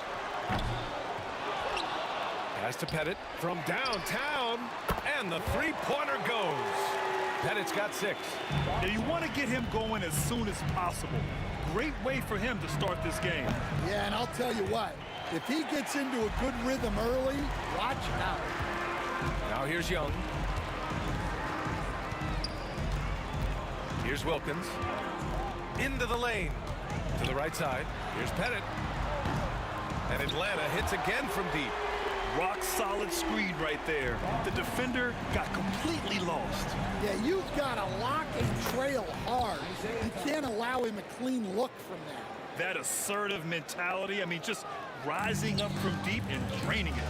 Pass to Pettit from downtown. And the three-pointer goes. Pettit's got 6. Now you want to get him going as soon as possible. Great way for him to start this game. Yeah, and I'll tell you what. If he gets into a good rhythm early, watch out. Now here's Young. Here's Wilkins. Into the lane. To the right side. Here's Pettit. And Atlanta hits again from deep. Rock solid screen right there. The defender got completely lost. Yeah, you've got to lock and trail hard. You can't allow him a clean look from that. That assertive mentality, I mean, just rising up from deep and draining it.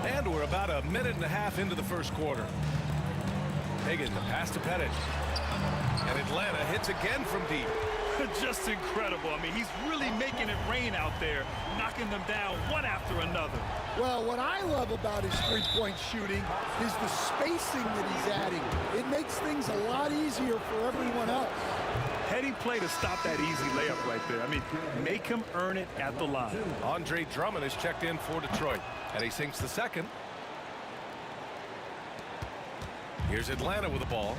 And we're about a minute and a half into the first quarter. Hagan, the pass to Pettit. And Atlanta hits again from deep. Just incredible. I mean, he's really making it rain out there, knocking them down one after another. Well, what I love about his three-point shooting is the spacing that he's adding. It makes things a lot easier for everyone else. Heady play to stop that easy layup right there. I mean, make him earn it at the line. Andre Drummond is checked in for Detroit, and he sinks the second. Here's Atlanta with the ball.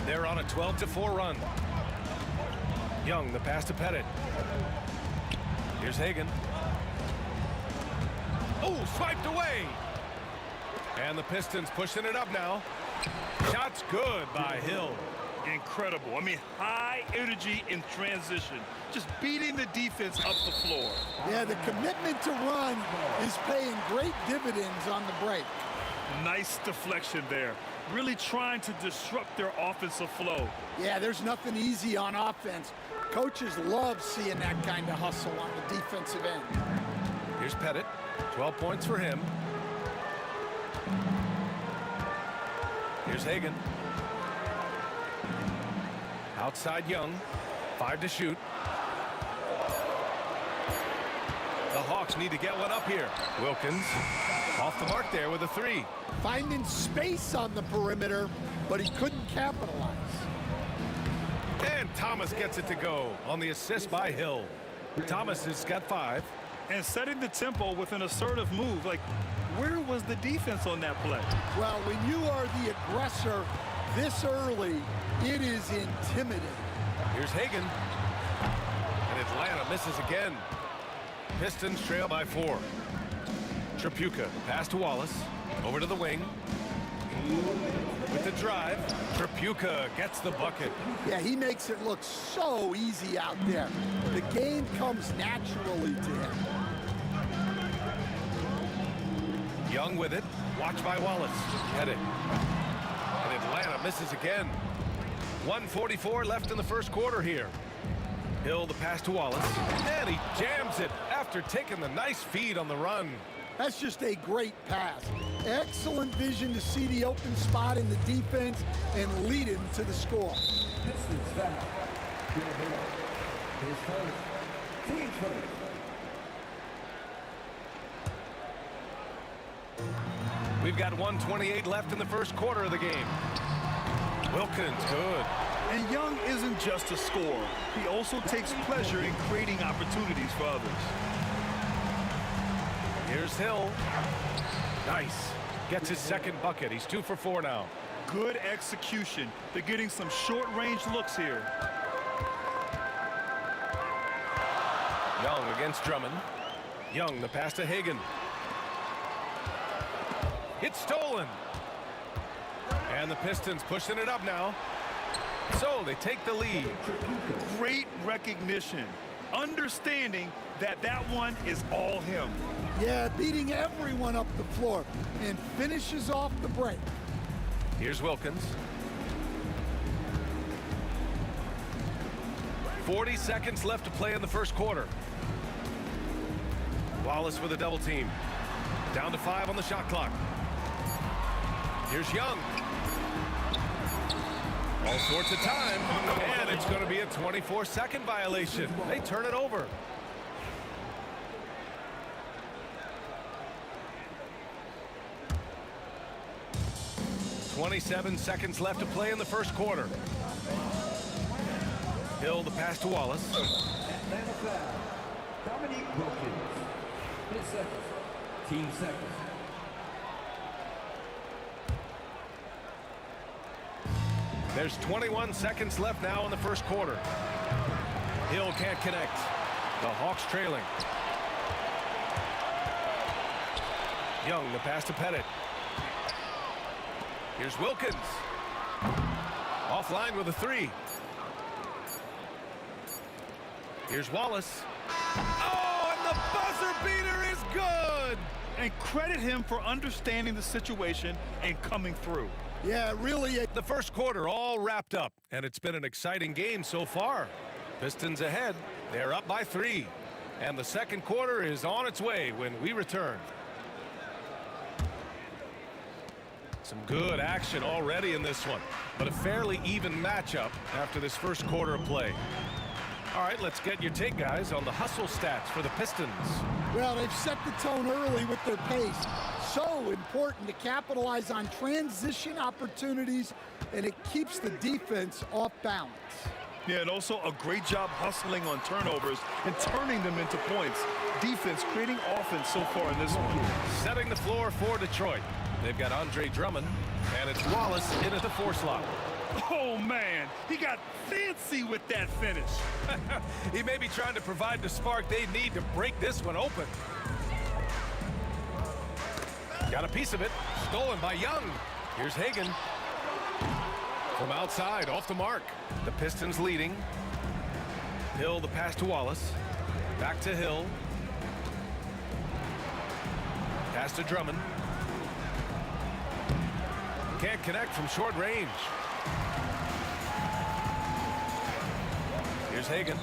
They're on a 12-4 run. Young, the pass to Pettit. Here's Hagan. Oh, swiped away. And the Pistons pushing it up now. Shot's good by Hill. Incredible. I mean, high energy in transition. Just beating the defense up the floor. Yeah, the commitment to run is paying great dividends on the break. Nice deflection there. Really trying to disrupt their offensive flow. Yeah, there's nothing easy on offense. Coaches love seeing that kind of hustle on the defensive end. Here's Pettit. 12 points for him. Here's Hagan. Outside Young. 5 to shoot. The Hawks need to get one up here. Wilkins off the mark there with a 3. Finding space on the perimeter, but he couldn't capitalize. And Thomas gets it to go on the assist by Hill. Thomas has got 5. And setting the tempo with an assertive move. Like, where was the defense on that play? Well, when you are the aggressor this early, it is intimidating. Here's Hagan. And Atlanta misses again. Pistons trail by 4. Chapuka, pass to Wallace. Over to the wing. With the drive, Chapuka gets the bucket. Yeah, he makes it look so easy out there. The game comes naturally to him. Young with it. Watch by Wallace. Head it. And Atlanta misses again. 1:44 left in the first quarter here. Hill the pass to Wallace. And he jams it after taking the nice feed on the run. That's just a great pass. Excellent vision to see the open spot in the defense and lead him to the score. Pistons foul. His first. Team first. We've got 1:28 left in the first quarter of the game. Wilkins, good. And Young isn't just a scorer. He also takes pleasure in creating opportunities for others. Here's Hill. Nice. Gets his second bucket. He's 2 for 4 now. Good execution. They're getting some short-range looks here. Young against Drummond. Young, the pass to Hagan. It's stolen. And the Pistons pushing it up now. So they take the lead. Great recognition. Understanding that that one is all him. Yeah, beating everyone up the floor and finishes off the break. Here's Wilkins. 40 seconds left to play in the first quarter. Wallace with a double team. Down to 5 on the shot clock. Here's Young. All sorts of time, and it's going to be a 24-second violation. They turn it over. "27 seconds left to play in the first quarter. Hill the pass to Wallace. Atlanta foul. Dominique Wilkins. His second. Team second. There's 21 seconds left now in the first quarter. Hill can't connect. The Hawks trailing. Young, the pass to Pettit. Here's Wilkins. Offline with a 3. Here's Wallace. Oh, and the buzzer beater is good! And credit him for understanding the situation and coming through. Yeah, really. The first quarter all wrapped up, and it's been an exciting game so far. Pistons ahead. They're up by 3. And the second quarter is on its way when we return. Some good action already in this one, but a fairly even matchup after this first quarter of play. All right, let's get your take, guys, on the hustle stats for the Pistons. Well, they've set the tone early with their pace. So important to capitalize on transition opportunities, and it keeps the defense off balance. Yeah, and also a great job hustling on turnovers and turning them into points. Defense creating offense so far in this one. Setting the floor for Detroit. They've got Andre Drummond, and it's Wallace in at the 4 slot. Oh, man, he got fancy with that finish. He may be trying to provide the spark they need to break this one open. Got a piece of it. Stolen by Young. Here's Hagan. From outside, off the mark. The Pistons leading. Hill the pass to Wallace. Back to Hill. Pass to Drummond. Can't connect from short range. Here's Hagan.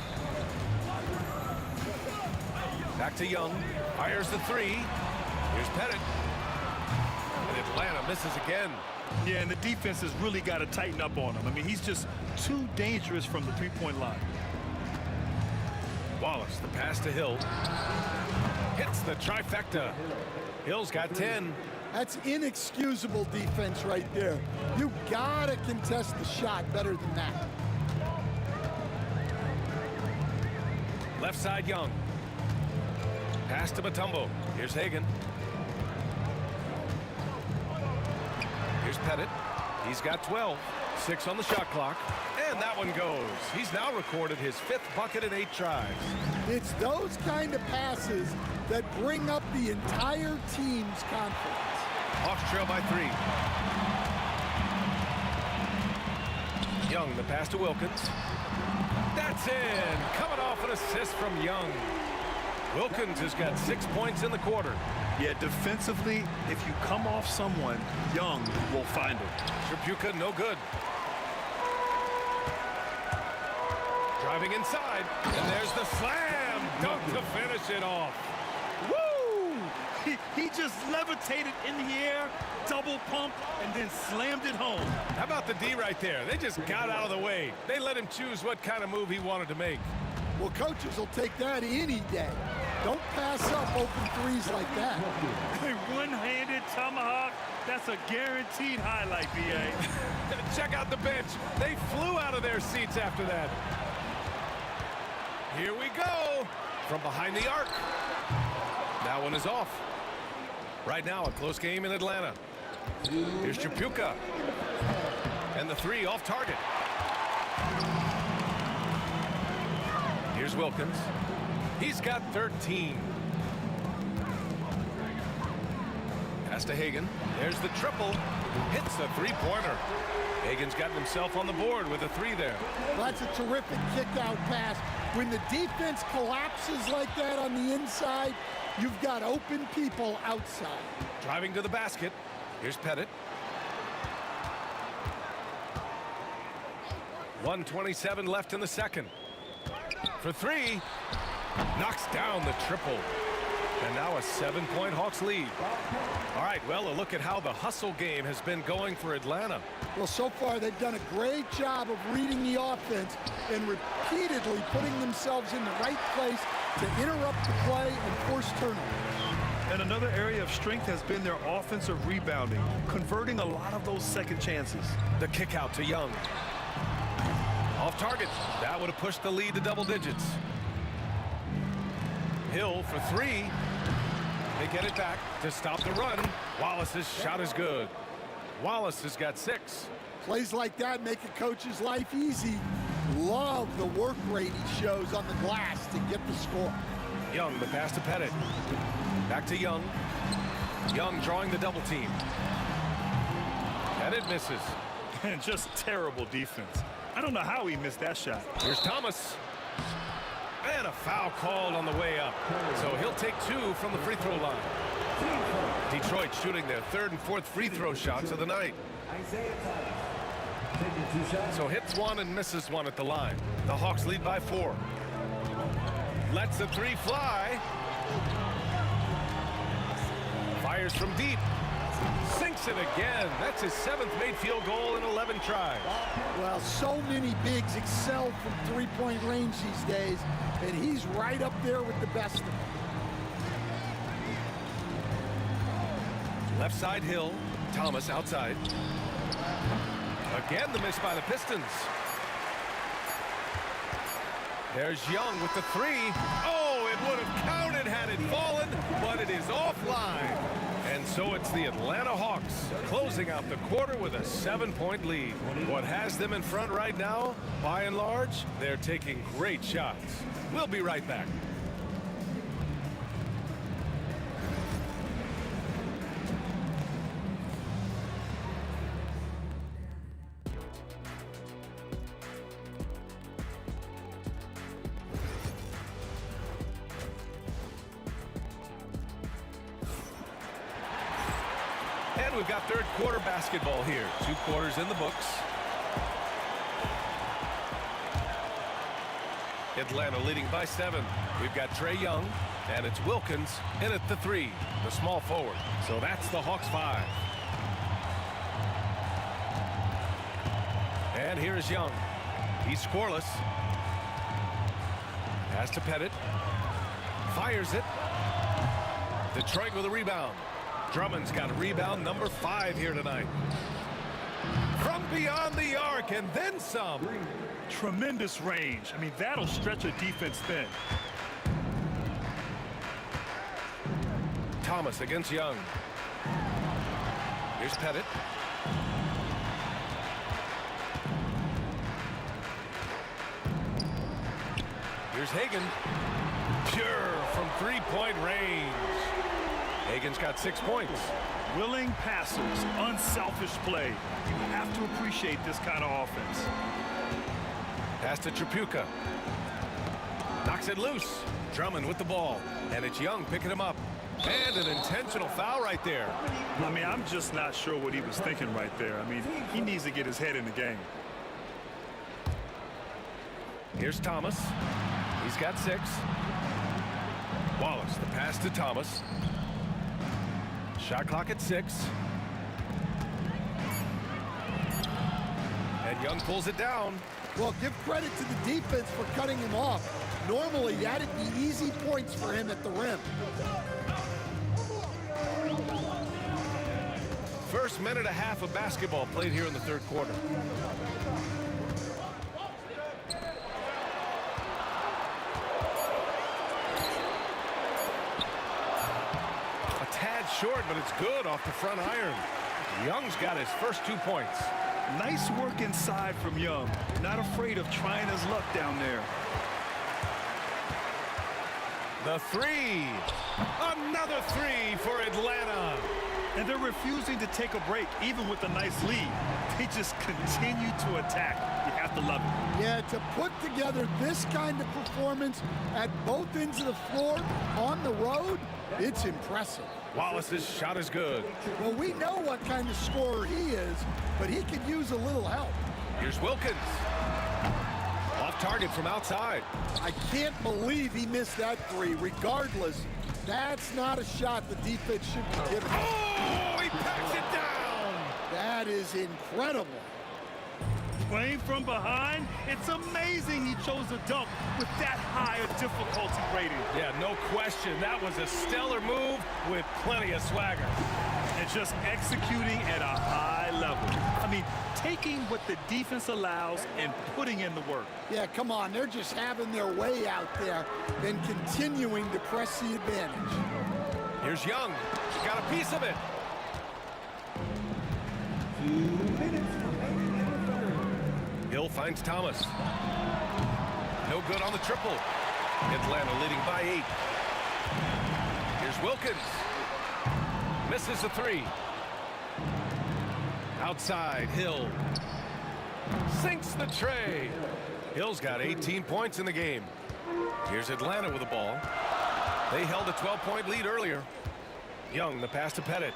Back to Young. Fires the 3. Here's Pettit. And Atlanta misses again. Yeah, and the defense has really got to tighten up on him. I mean, he's just too dangerous from the three-point line. Wallace, the pass to Hill. Hits the trifecta. Hill's got 10. That's inexcusable defense right there. You gotta contest the shot better than that. Left side, Young. Pass to Mutombo. Here's Hagan. Here's Pettit. He's got 12. 6 on the shot clock. And that one goes. He's now recorded his 5th bucket in 8 tries. It's those kind of passes that bring up the entire team's confidence. Hawks trail by 3. Young, the pass to Wilkins. That's in. Coming off an assist from Young. Wilkins has got 6 points in the quarter. Yeah, defensively, if you come off someone, Young will find him. Tripucka, no good. Driving inside, and there's the slam dunk to finish it off. Woo! He just levitated in the air, double pump, and then slammed it home. How about the D right there? They just got out of the way. They let him choose what kind of move he wanted to make. Well, coaches will take that any day. Don't pass up open threes like that. One-handed tomahawk, that's a guaranteed highlight, B.A. Check out the bench. They flew out of their seats after that. Here we go. From behind the arc. That one is off. Right now, a close game in Atlanta. Here's Tripucka. And the three off target. Here's Wilkins. He's got 13. Pass to Hagan. There's the triple. Hits the three-pointer. Hagan's gotten himself on the board with a three there. That's a terrific kick-out pass. When the defense collapses like that on the inside, you've got open people outside. Driving to the basket. Here's Pettit. 1:27 left in the second. For three. Knocks down the triple. And now a 7-point Hawks lead. All right, well, a look at how the hustle game has been going for Atlanta. Well, so far they've done a great job of reading the offense and repeatedly putting themselves in the right place to interrupt the play and force turnovers. And another area of strength has been their offensive rebounding, converting a lot of those second chances. The kick out to Young. Off target. That would have pushed the lead to double digits. Hill for three. They get it back to stop the run. Wallace's shot is good. Wallace has got 6. Plays like that make a coach's life easy. Love the work rate he shows on the glass to get the score. Young, the pass to Pettit. Back to Young. Young drawing the double team. Pettit misses. And just terrible defense. I don't know how he missed that shot. Here's Thomas. And a foul called on the way up. So he'll take 2 from the free throw line. Detroit shooting their 3rd and 4th free throw shots of the night. So hits 1 and misses 1 at the line. The Hawks lead by 4. Lets the 3 fly. Fires from deep. Sinks it again. That's his 7th made field goal in 11 tries. Well, so many bigs excel from three-point range these days, and he's right up there with the best of them. Left side Hill. Thomas outside. Again the miss by the Pistons. There's Young with the 3. Oh, it would have counted had it fallen, but it is offline. And so it's the Atlanta Hawks closing out the quarter with a 7-point lead. What has them in front right now, by and large, they're taking great shots. We'll be right back. And we've got third quarter basketball here. 2 quarters in the books. Atlanta leading by 7. We've got Trae Young, and it's Wilkins in at the 3, the small forward. So that's the Hawks 5. And here is Young. He's scoreless. Pass to Pettit. Fires it. Detroit with a rebound. Drummond's got a rebound number 5 here tonight. From beyond the arc and then some. Tremendous range. I mean, that'll stretch a defense thin. Thomas against Young. Here's Pettit. Here's Hagan. Pure from 3-point range. Hagan's got 6 points. Willing passers, unselfish play. You have to appreciate this kind of offense. Pass to Tripucka. Knocks it loose. Drummond with the ball. And it's Young picking him up. And an intentional foul right there. I mean, I'm just not sure what he was thinking right there. I mean, he needs to get his head in the game. Here's Thomas. He's got 6. Wallace, the pass to Thomas. Shot clock at 6. And Young pulls it down. Well, give credit to the defense for cutting him off. Normally, that'd be easy points for him at the rim. First minute and a half of basketball played here in the third quarter. A tad short, but it's good off the front iron. Young's got his first 2 points. Nice work inside from Young. Not afraid of trying his luck down there. The 3. Another 3 for Atlanta. And they're refusing to take a break, even with a nice lead. They just continue to attack. You have to love it. Yeah, to put together this kind of performance at both ends of the floor on the road, it's impressive. Wallace's shot is good. Well, we know what kind of scorer he is, but he could use a little help. Here's Wilkins. Off target from outside. I can't believe he missed that 3. Regardless, that's not a shot the defense should be giving. Oh, he packs it down. That is incredible. Playing from behind, it's amazing he chose a dunk with that high a difficulty rating. Yeah, no question. That was a stellar move with plenty of swagger. And just executing at a high level. I mean, taking what the defense allows and putting in the work. Yeah, come on. They're just having their way out there and continuing to press the advantage. Here's Young. Got a piece of it. 2 minutes remaining in the third. Hill finds Thomas. No good on the triple. Atlanta leading by 8. Here's Wilkins. Misses the 3. Outside, Hill. Sinks the tray. Hill's got 18 points in the game. Here's Atlanta with the ball. They held a 12-point lead earlier. Young, the pass to Pettit.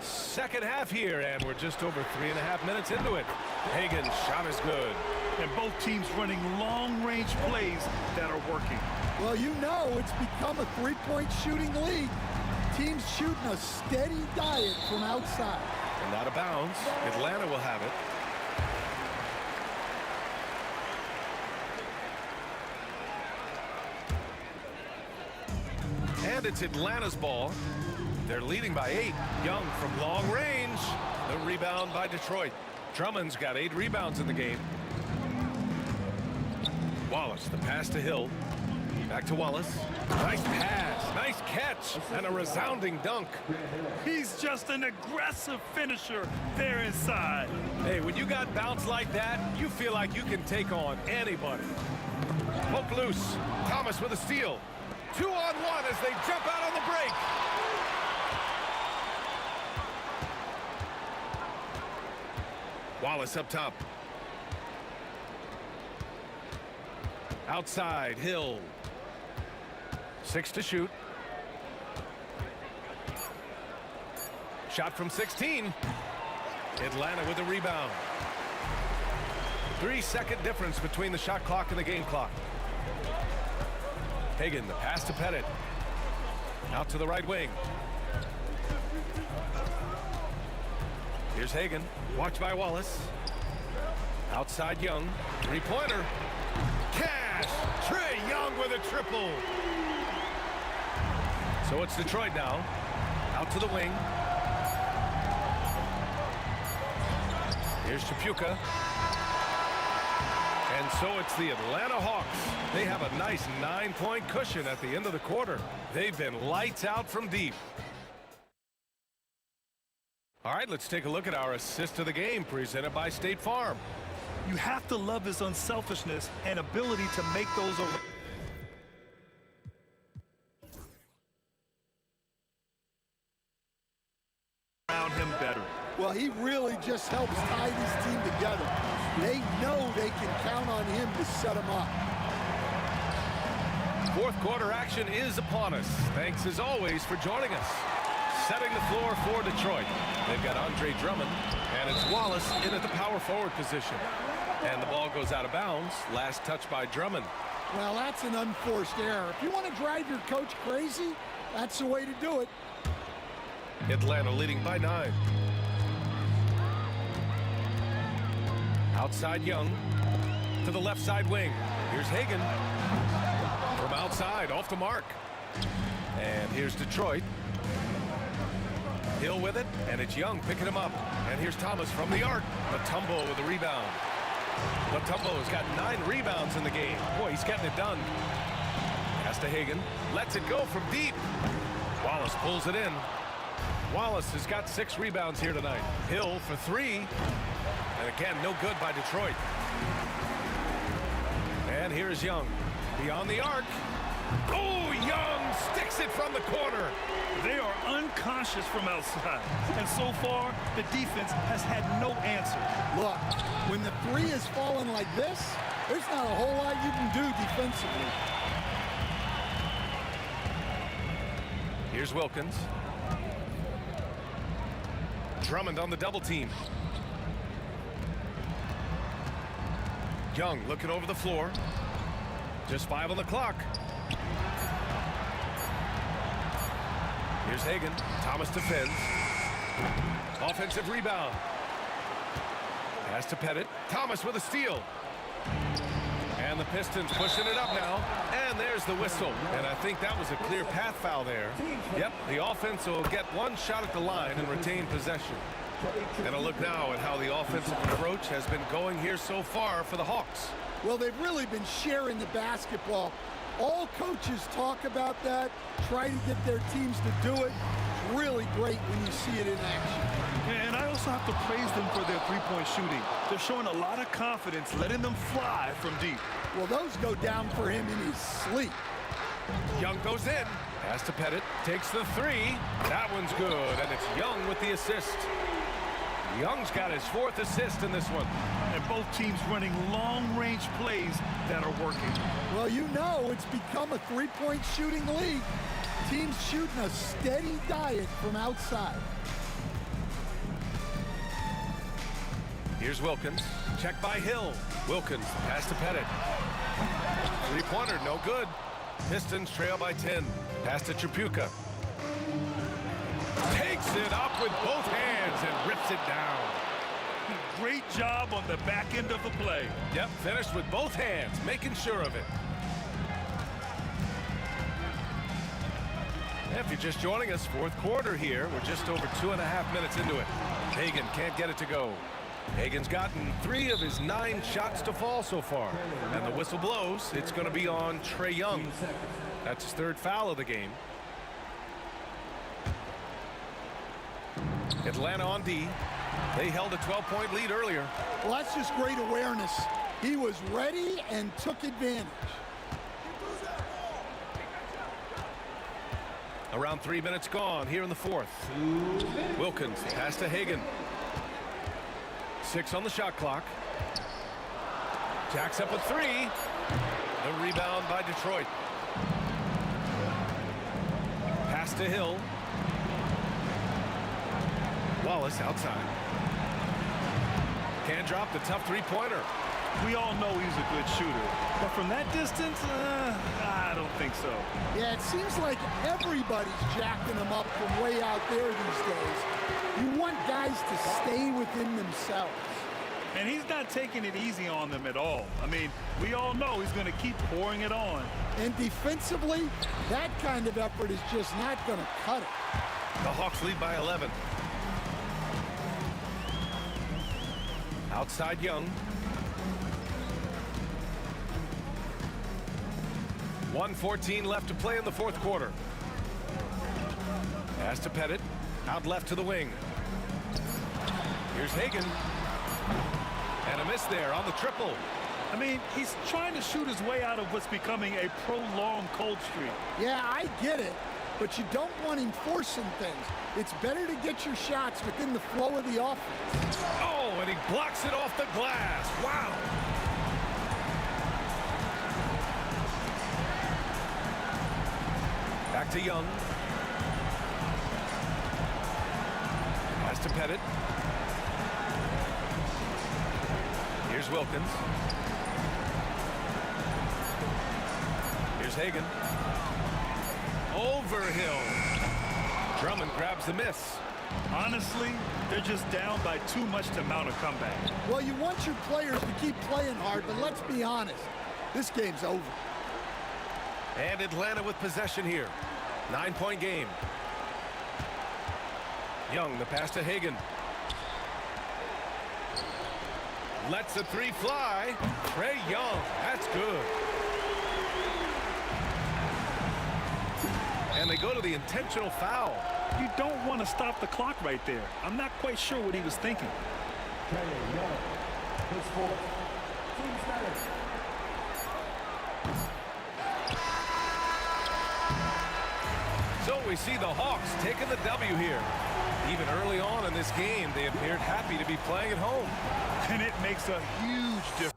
Second half here, and we're just over 3.5 minutes into it. Hagen's shot is good. And both teams running long-range plays that are working. Well, you know it's become a 3-point shooting league. Teams shooting a steady diet from outside. And out of bounds. Atlanta will have it. And it's Atlanta's ball. They're leading by 8. Young from long range. The rebound by Detroit. Drummond's got 8 rebounds in the game. Wallace, the pass to Hill. Back to Wallace. Nice pass, nice catch, and a resounding dunk. He's just an aggressive finisher there inside. Hey, when you got bounce like that, you feel like you can take on anybody. Poke loose. Thomas with a steal. 2-on-1 as they jump out on the break. Wallace up top. Outside, Hill. 6 to shoot. Shot from 16. Atlanta with a rebound. 3-second difference between the shot clock and the game clock. Hagen, the pass to Pettit. Out to the right wing. Here's Hagen. Watched by Wallace. Outside Young. 3-pointer. Cash! Trae Young with a triple. So it's Detroit now. Out to the wing. Here's Chapuka. And so it's the Atlanta Hawks. They have a nice 9-point cushion at the end of the quarter. They've been lights out from deep. All right, let's take a look at our assist of the game presented by State Farm. You have to love his unselfishness and ability to make those around him better. Well, he really just helps tie this team together. They know they can count on him to set them up. Fourth quarter action is upon us. Thanks as always for joining us. Setting the floor for Detroit. They've got Andre Drummond, and it's Wallace in at the power forward position. And the ball goes out of bounds. Last touch by Drummond. Well, that's an unforced error. If you want to drive your coach crazy, that's the way to do it. Atlanta leading by 9. Outside Young to the left side wing. Here's Hagan from outside off the mark. And here's Detroit. Hill with it, and it's Young picking him up. And here's Thomas from the arc. Mutombo with the rebound. Mutombo has got 9 rebounds in the game. Boy, he's getting it done. Pass to Hagan. Lets it go from deep. Wallace pulls it in. Wallace has got 6 rebounds here tonight. Hill for 3. And again, no good by Detroit. And here's Young. Beyond the arc. Oh, Young sticks it from the corner. They are unconscious from outside. And so far, the defense has had no answer. Look, when the 3 is falling like this, there's not a whole lot you can do defensively. Here's Wilkins. Drummond on the double team. Young looking over the floor. Just 5 on the clock. Here's Hagan. Thomas defends. Offensive rebound. Pass to Pettit. Thomas with a steal. And the Pistons pushing it up now. And there's the whistle. And I think that was a clear path foul there. Yep, the offense will get 1 shot at the line and retain possession. And a look now at how the offensive approach has been going here so far for the Hawks. Well, they've really been sharing the basketball. All coaches talk about that, try to get their teams to do it. It's really great when you see it in action. And I also have to praise them for their three-point shooting. They're showing a lot of confidence, letting them fly from deep. Well, those go down for him in his sleep. Young goes in. Pass to Pettit. Takes the 3. That one's good, and it's Young with the assist. Young's got his 4th assist in this one. And both teams running long-range plays that are working. Well, you know it's become a three-point shooting league. Teams shooting a steady diet from outside. Here's Wilkins. Check by Hill. Wilkins, pass to Pettit. 3-pointer, no good. Pistons trail by 10. Pass to Tripucka. Takes it up with both hands and rips it down. Great job on the back end of the play. Yep, finished with both hands, making sure of it. If you're just joining us, 4th quarter here. We're just over 2.5 minutes into it. Hagan can't get it to go. Hagan's gotten 3 of his 9 shots to fall so far. And the whistle blows. It's going to be on Trae Young. That's his 3rd foul of the game. Atlanta on D. They held a 12-point lead earlier. Well, that's just great awareness. He was ready and took advantage. Around 3 minutes gone here in the 4th. Wilkins pass to Hagan. 6 on the shot clock. Jacks up a 3. The rebound by Detroit. Pass to Hill. Wallace outside. Can't drop the tough 3-pointer. We all know he's a good shooter. But from that distance, I don't think so. Yeah, it seems like everybody's jacking him up from way out there these days. You want guys to stay within themselves. And he's not taking it easy on them at all. I mean, we all know he's going to keep pouring it on. And defensively, that kind of effort is just not going to cut it. The Hawks lead by 11. Outside Young. 1:14 left to play in the 4th quarter. Pass to Pettit. Out left to the wing. Here's Hagan. And a miss there on the triple. I mean, he's trying to shoot his way out of what's becoming a prolonged cold streak. Yeah, I get it. but you don't want him forcing things. It's better to get your shots within the flow of the offense. Oh, and he blocks it off the glass. Wow. Back to Young. Pass to Pettit. Here's Wilkins. Here's Hagan. Overhill. Drummond grabs the miss. Honestly, they're just down by too much to mount a comeback. Well, you want your players to keep playing hard, but let's be honest. This game's over. And Atlanta with possession here. 9-point game. Young, the pass to Hagan. Lets the three fly. Trae Young, that's good. And they go to the intentional foul. You don't want to stop the clock right there. I'm not quite sure what he was thinking. So we see the Hawks taking the W here. Even early on in this game, they appeared happy to be playing at home. And it makes a huge difference.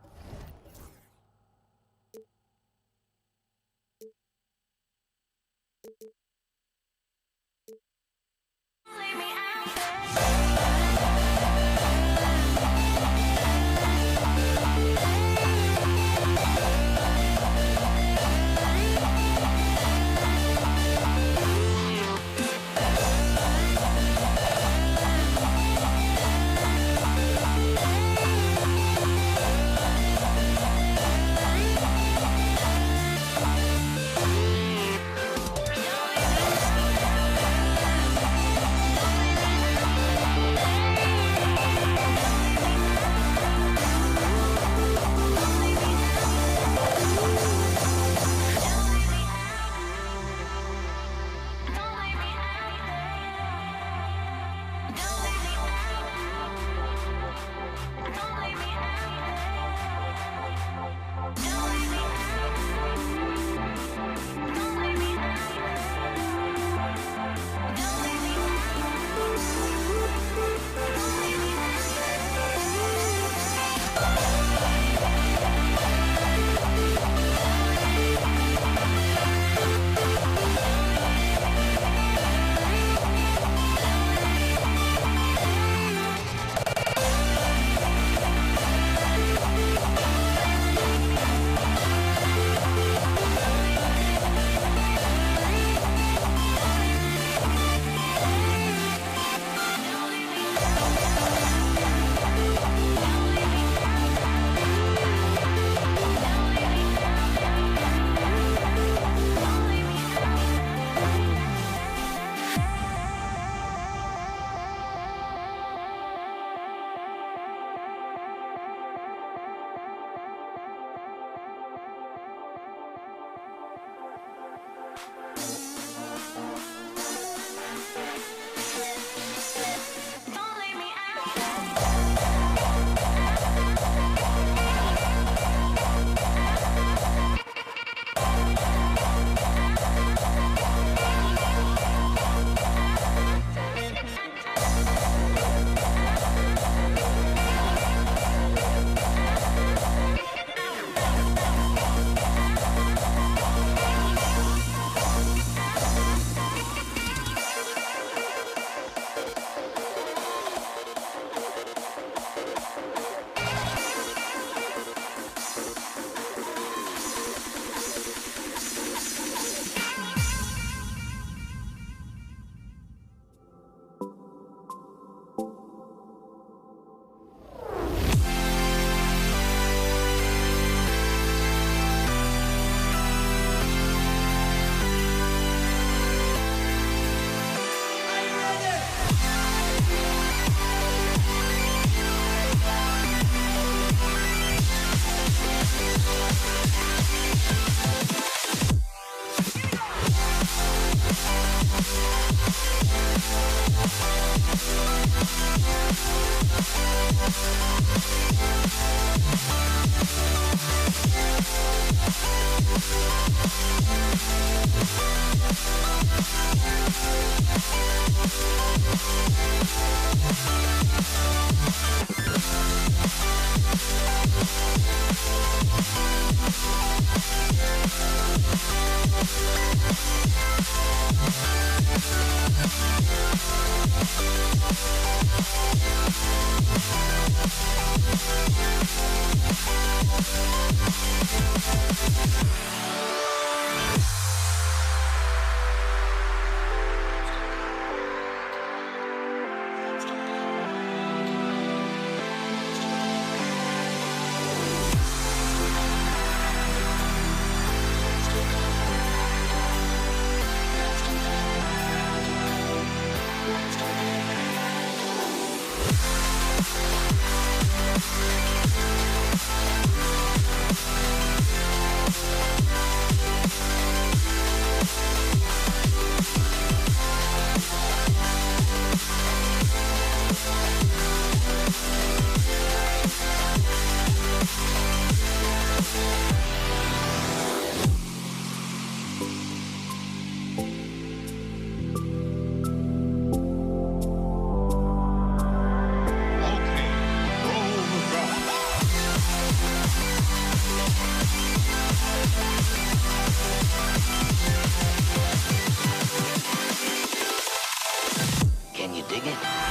Hagen.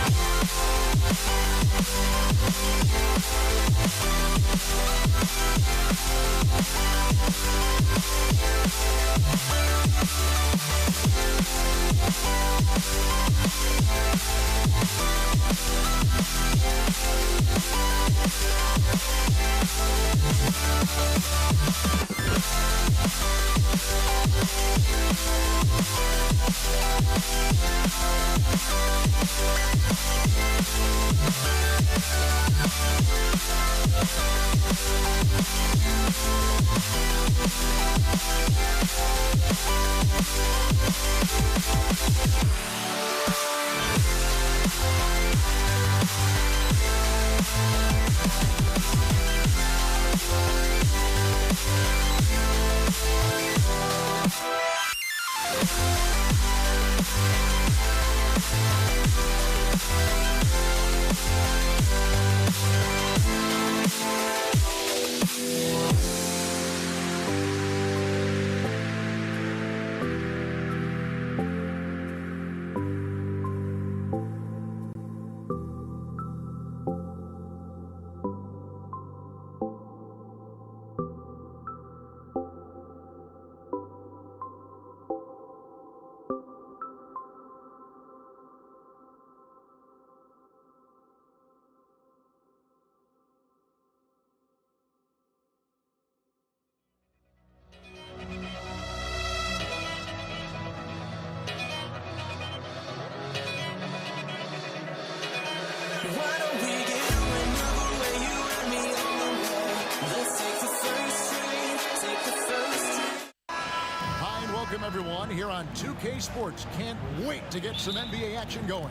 Welcome everyone here on 2K Sports. Can't wait to get some NBA action going.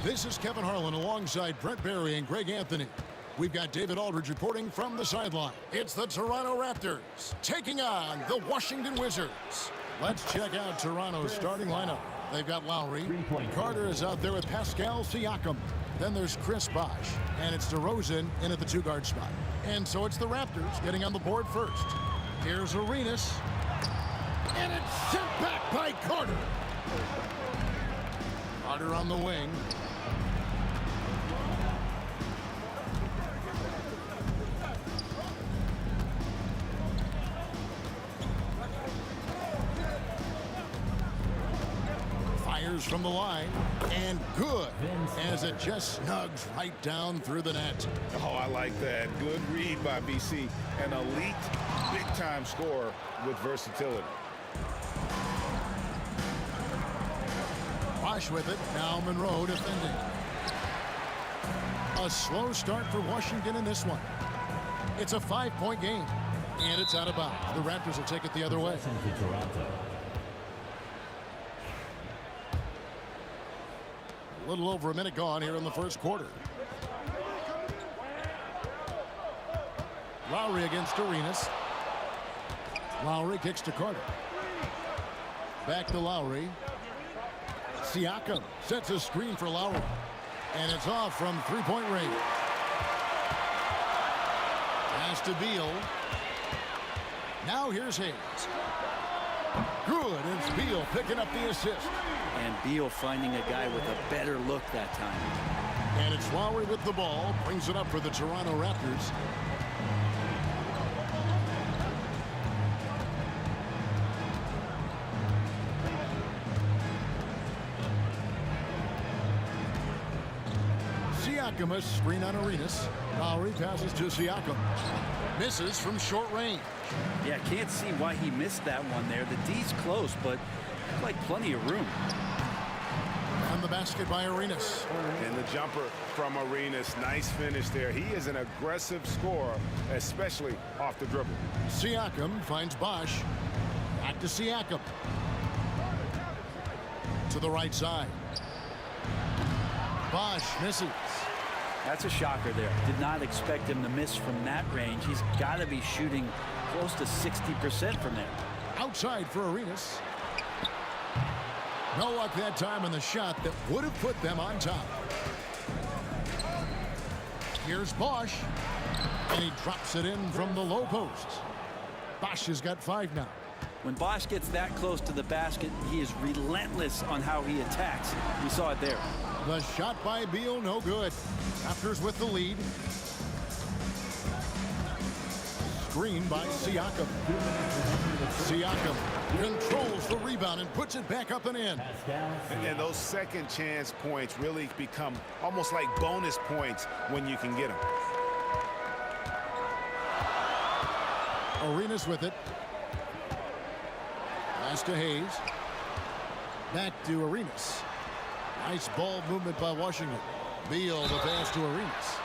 This is Kevin Harlan alongside Brent Barry and Greg Anthony. We've got David Aldridge reporting from the sideline. It's the Toronto Raptors taking on the Washington Wizards. Let's check out Toronto's starting lineup. They've got Lowry. Carter is out there with Pascal Siakam. Then there's Chris Bosh. And it's DeRozan in at the two-guard spot. And so it's the Raptors getting on the board first. Here's Arenas. And it's sent back by Carter. Carter on the wing. Fires from the line. And good. As it just snugs right down through the net. Oh, I like that. Good read by BC. An elite, big-time scorer with versatility. Bosh with it. Now Monroe defending. A slow start for Washington in this one. It's a 5-point game. And it's out of bounds. The Raptors will take it the other way. A little over a minute gone here in the first quarter. Lowry against Arenas. Lowry kicks to Carter. Back to Lowry. Siakam sets a screen for Lowry. And it's off from three-point range. Pass to Beal. Now here's Hayes. Good. It's Beal picking up the assist. And Beal finding a guy with a better look that time. And it's Lowry with the ball. Brings it up for the Toronto Raptors. Siakam, a screen on Arenas. Lowry passes to Siakam. Misses from short range. Yeah, can't see why he missed that one there. The D's close, but like plenty of room. And the basket by Arenas. And the jumper from Arenas. Nice finish there. He is an aggressive scorer, especially off the dribble. Siakam finds Bosh. Back to Siakam. To the right side. Bosh misses. That's a shocker there. Did not expect him to miss from that range. He's got to be shooting close to 60% from there. Outside for Arenas. No luck that time on the shot that would have put them on top. Here's Bosh. And he drops it in from the low post. Bosh has got 5 now. When Bosh gets that close to the basket, he is relentless on how he attacks. We saw it there. The shot by Beal, no good. Raptors with the lead. Screen by Siakam. Siakam controls the rebound and puts it back up and in. And those second chance points really become almost like bonus points when you can get them. Arenas with it. Pass to Hayes. Back to Arenas. Nice ball movement by Washington. Beal the pass to Arenas.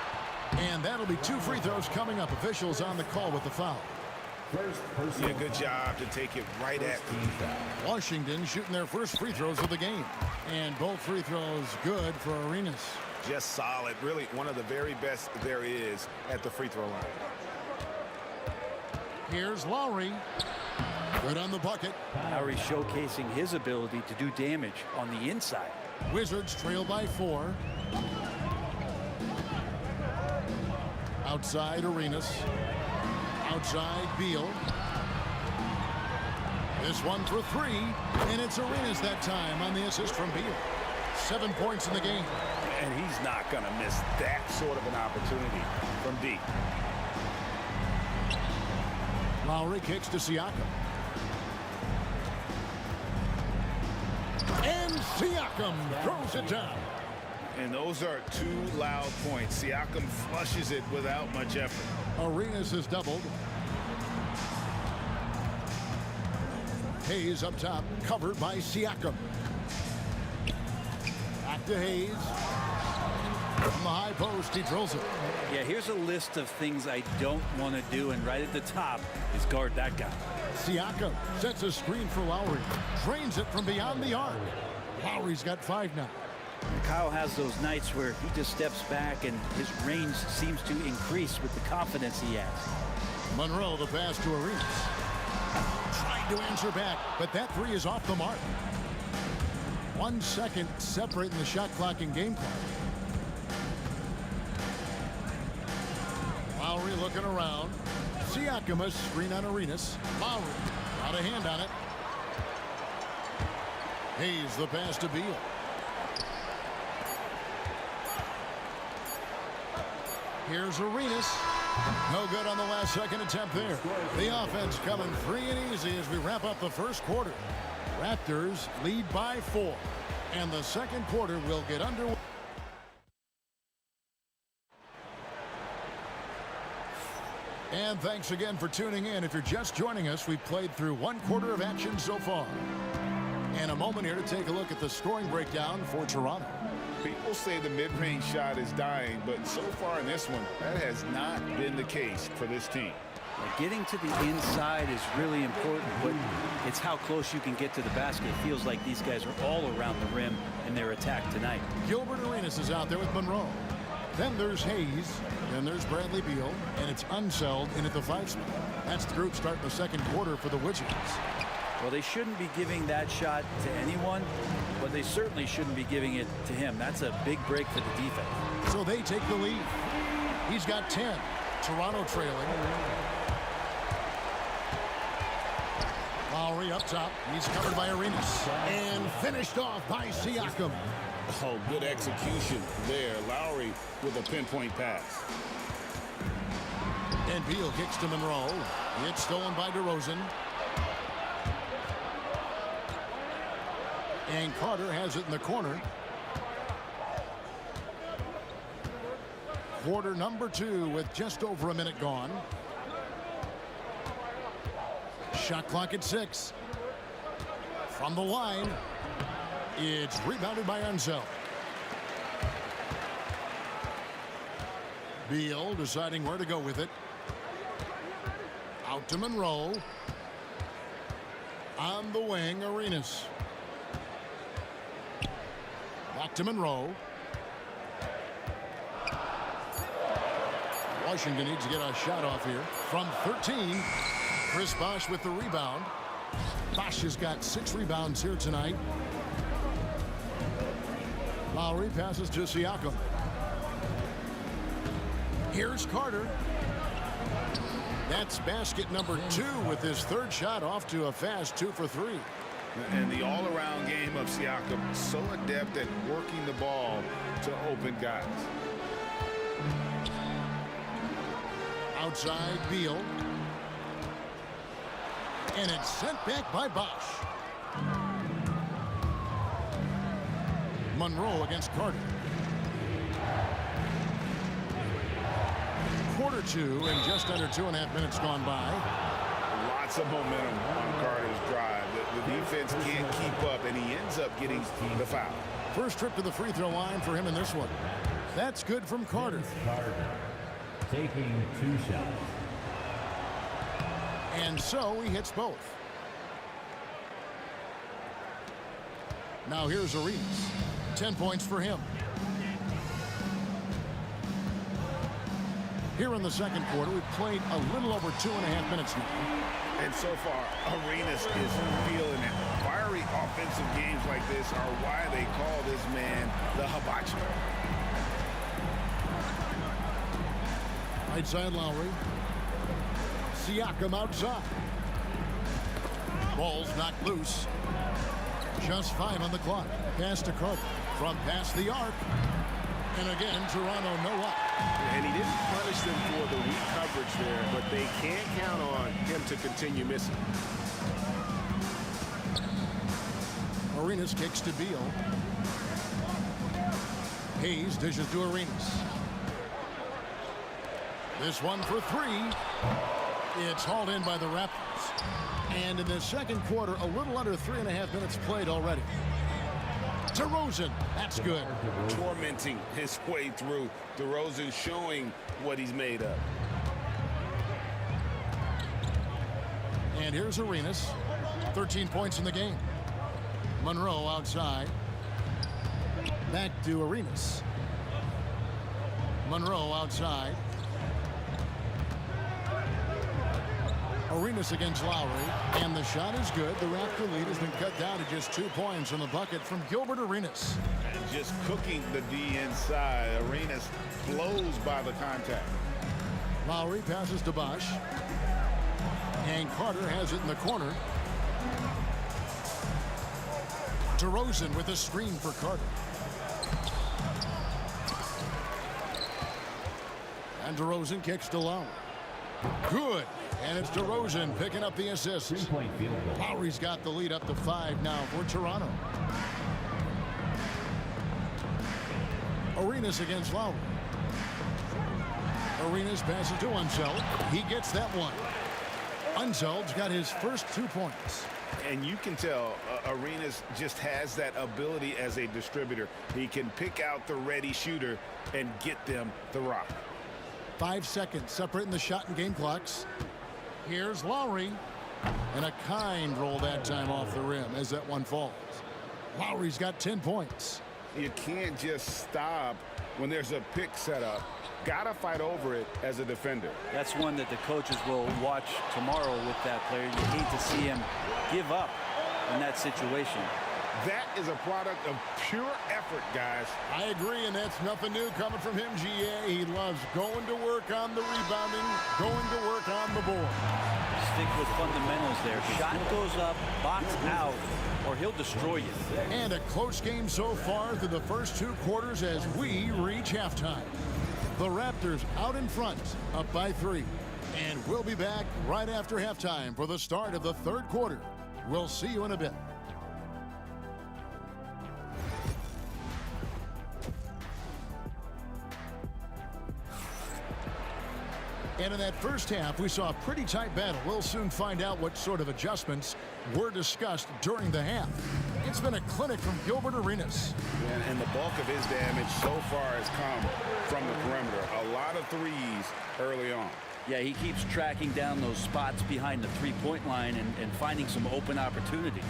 And that'll be 2 free throws coming up. Officials on the call with the foul. Yeah, good job to take it right at the Washington shooting their first free throws of the game. And both free throws good for Arenas. Just solid. Really one of the very best there is at the free throw line. Here's Lowry. Good on the bucket. Lowry showcasing his ability to do damage on the inside. Wizards trail by 4. Outside Arenas. Outside Beal. This one for 3. And it's Arenas that time on the assist from Beal. 7 points in the game. And he's not going to miss that sort of an opportunity from deep. Lowry kicks to Siakam. And Siakam throws it down. And those are 2 loud points. Siakam flushes it without much effort. Arenas is doubled. Hayes up top, covered by Siakam. Back to Hayes. From the high post, he drills it. Yeah, here's a list of things I don't want to do, and right at the top is guard that guy. Siakam sets a screen for Lowry. Drains it from beyond the arc. Lowry's got 5 now. Kyle has those nights where he just steps back and his range seems to increase with the confidence he has. Monroe, the pass to Arenas. Trying to answer back, but that 3 is off the mark. 1 second separating the shot clock and game clock. Lowry looking around. Siakam a screen on Arenas. Lowry got a hand on it. Hayes the pass to Beal. Here's Arenas. No good on the last second attempt there. The offense coming free and easy as we wrap up the first quarter. Raptors lead by 4. And the second quarter will get underway. And thanks again for tuning in. If you're just joining us, we've played through 1 quarter of action so far. And a moment here to take a look at the scoring breakdown for Toronto. People say the mid-range shot is dying, but so far in this one, that has not been the case for this team. Getting to the inside is really important, but it's how close you can get to the basket. It feels like these guys are all around the rim in their attack tonight. Gilbert Arenas is out there with Monroe. Then there's Hayes. Then there's Bradley Beal. And it's Unseld in at the 5 spot. That's the group starting the second quarter for the Wizards. Well, they shouldn't be giving that shot to anyone, but they certainly shouldn't be giving it to him. That's a big break for the defense. So they take the lead. He's got 10. Toronto trailing. Lowry up top. He's covered by Arenas. And finished off by Siakam. Oh, good execution there. Lowry with a pinpoint pass. And Beal kicks to Monroe. It's stolen by DeRozan. And Carter has it in the corner. Quarter number 2 with just over a minute gone. Shot clock at 6. From the line, it's rebounded by Unseld. Beal deciding where to go with it. Out to Monroe. On the wing, Arenas. Back to Monroe. Washington needs to get a shot off here. From 13, Chris Bosh with the rebound. Bosh has got 6 rebounds here tonight. Lowry passes to Siakam. Here's Carter. That's basket number 2 with his 3rd shot off to a fast 2 for 3. And the all-around game of Siakam, so adept at working the ball to open guys. Outside, Beal. And it's sent back by Bosch. Monroe against Carter. Quarter two and just under 2.5 minutes gone by. Lots of momentum on Carter's drive. The defense can't keep up, and he ends up getting the foul. First trip to the free throw line for him in this one. That's good from Carter. Taking 2 shots. And so he hits both. Now here's Arenas. 10 points for him. Here in the second quarter, we've played a little over 2.5 minutes now. And so far, Arenas is feeling it. Fiery offensive games like this are why they call this man the hibachi. Right side, Lowry. Siakam outside. Ball's knocked loose. Just 5 on the clock. Pass to Carter. From past the arc. And again, Toronto no up. And he didn't punish them for the weak coverage there, but they can't count on him to continue missing. Arenas kicks to Beal. Hayes dishes to Arenas. This one for 3. It's hauled in by the Raptors. And in the second quarter, a little under 3.5 minutes played already. DeRozan, that's good. Tormenting his way through. DeRozan showing what he's made of. And here's Arenas. 13 points in the game. Monroe outside. Back to Arenas. Monroe outside. Arenas against Lowry, and the shot is good. The Raptor lead has been cut down to just 2 points on the bucket from Gilbert Arenas. And just cooking the D inside. Arenas blows by the contact. Lowry passes to Bosch. And Carter has it in the corner. DeRozan with a screen for Carter. And DeRozan kicks to Lowry. Good. And it's DeRozan picking up the assist. 3-point field goal. Lowry's got the lead up to 5 now for Toronto. Arenas against Lowry. Arenas passes to Unseld. He gets that one. Unseld's got his first 2 points. And you can tell Arenas just has that ability as a distributor. He can pick out the ready shooter and get them the rock. 5 seconds separating the shot and game clocks. Here's Lowry. And a kind roll that time off the rim as that one falls. Lowry's got 10 points. You can't just stop when there's a pick set up. Gotta fight over it as a defender. That's one that the coaches will watch tomorrow with that player. You hate to see him give up in that situation. That is a product of pure effort, guys. I agree, and that's nothing new coming from him, GA. He loves going to work on the rebounding, going to work on the board. Stick with fundamentals there. Shot goes up, box out, or he'll destroy you. And a close game so far through the first 2 quarters as we reach halftime. The Raptors out in front, up by 3. And we'll be back right after halftime for the start of the third quarter. We'll see you in a bit. And in that first half, we saw a pretty tight battle. We'll soon find out what sort of adjustments were discussed during the half. It's been a clinic from Gilbert Arenas. And the bulk of his damage so far has come from the perimeter. A lot of threes early on. Yeah, he keeps tracking down those spots behind the three-point line and finding some open opportunities.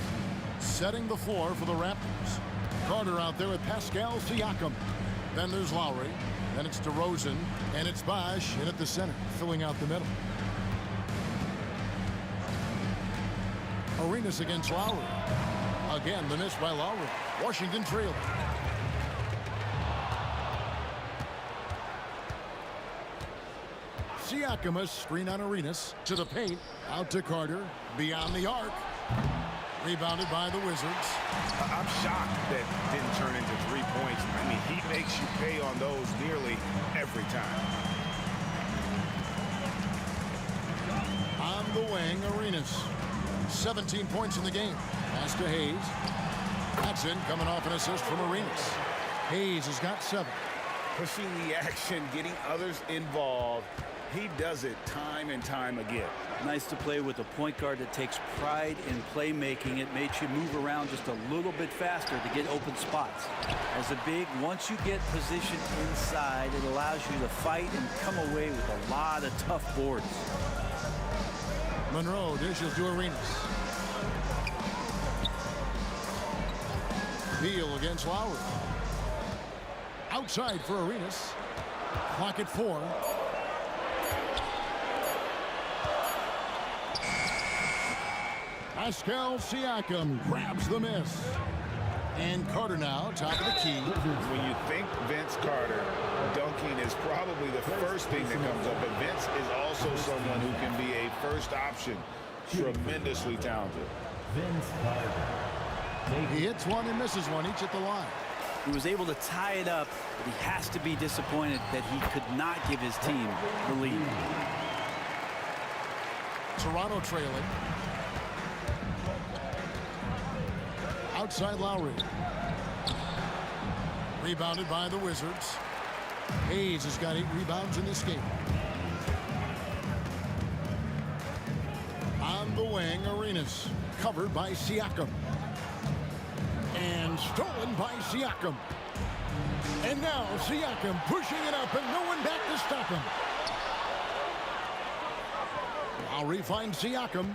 Setting the floor for the Raptors. Carter out there with Pascal Siakam. Then there's Lowry. Then it's DeRozan. And it's Bosch in at the center, filling out the middle. Arenas against Lowry. Again, the miss by Lowry. Washington trailed. Siakam, a screen on Arenas. To the paint. Out to Carter. Beyond the arc. Rebounded by the Wizards. I'm shocked that didn't turn into 3 points. I mean, he makes you pay on those nearly every time. On the wing, Arenas. 17 points in the game. Pass to Hayes. That's in, coming off an assist from Arenas. Hayes has got 7. Pushing the action, getting others involved. He does it time and time again. Nice to play with a point guard that takes pride in playmaking. It makes you move around just a little bit faster to get open spots. As a big, once you get positioned inside, it allows you to fight and come away with a lot of tough boards. Monroe dishes to Arenas. Beal against Lowry. Outside for Arenas. Clock at 4. Pascal Siakam grabs the miss. And Carter now, top of the key. When you think Vince Carter, dunking is probably the first thing that comes up. But Vince is also someone who can be a first option. Tremendously talented. Vince Carter. He hits one and misses one, each at the line. He was able to tie it up, but he has to be disappointed that he could not give his team the lead. Toronto trailing. Outside Lowry. Rebounded by the Wizards. Hayes has got 8 rebounds in this game. On the wing, Arenas. Covered by Siakam. And stolen by Siakam. And now Siakam pushing it up and no one back to stop him. Lowry finds Siakam.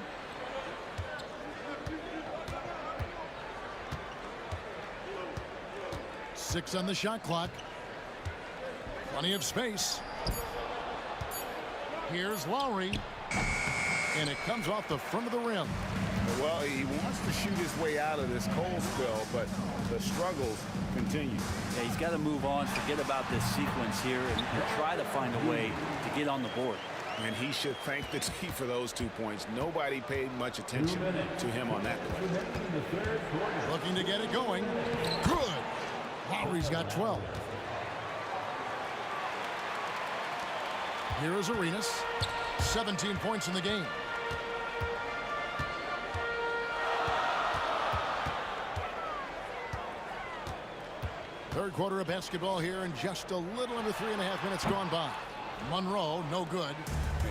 Six on the shot clock. Plenty of space. Here's Lowry. And it comes off the front of the rim. Well, he wants to shoot his way out of this cold spill, but the struggles continue. Yeah, he's got to move on, forget about this sequence here, and try to find a way to get on the board. And he should thank the team for those 2 points. Nobody paid much attention to him on that play. Looking to get it going. Good. Lowry's got 12. Here is Arenas. 17 points in the game. Third quarter of basketball here, and just a little under 3.5 minutes gone by. Monroe, no good.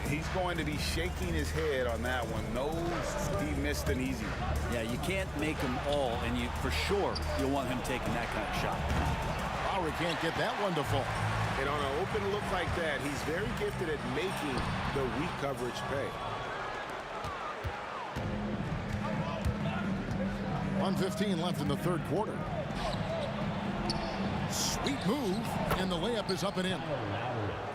He's going to be shaking his head on that one. He missed an easy one. Yeah, you can't make them all, and you for sure you'll want him taking that kind of shot. Lowry can't get that one to fall. And on an open look like that, he's very gifted at making the weak coverage pay. 1:15 left in the third quarter. Sweet move, and the layup is up and in.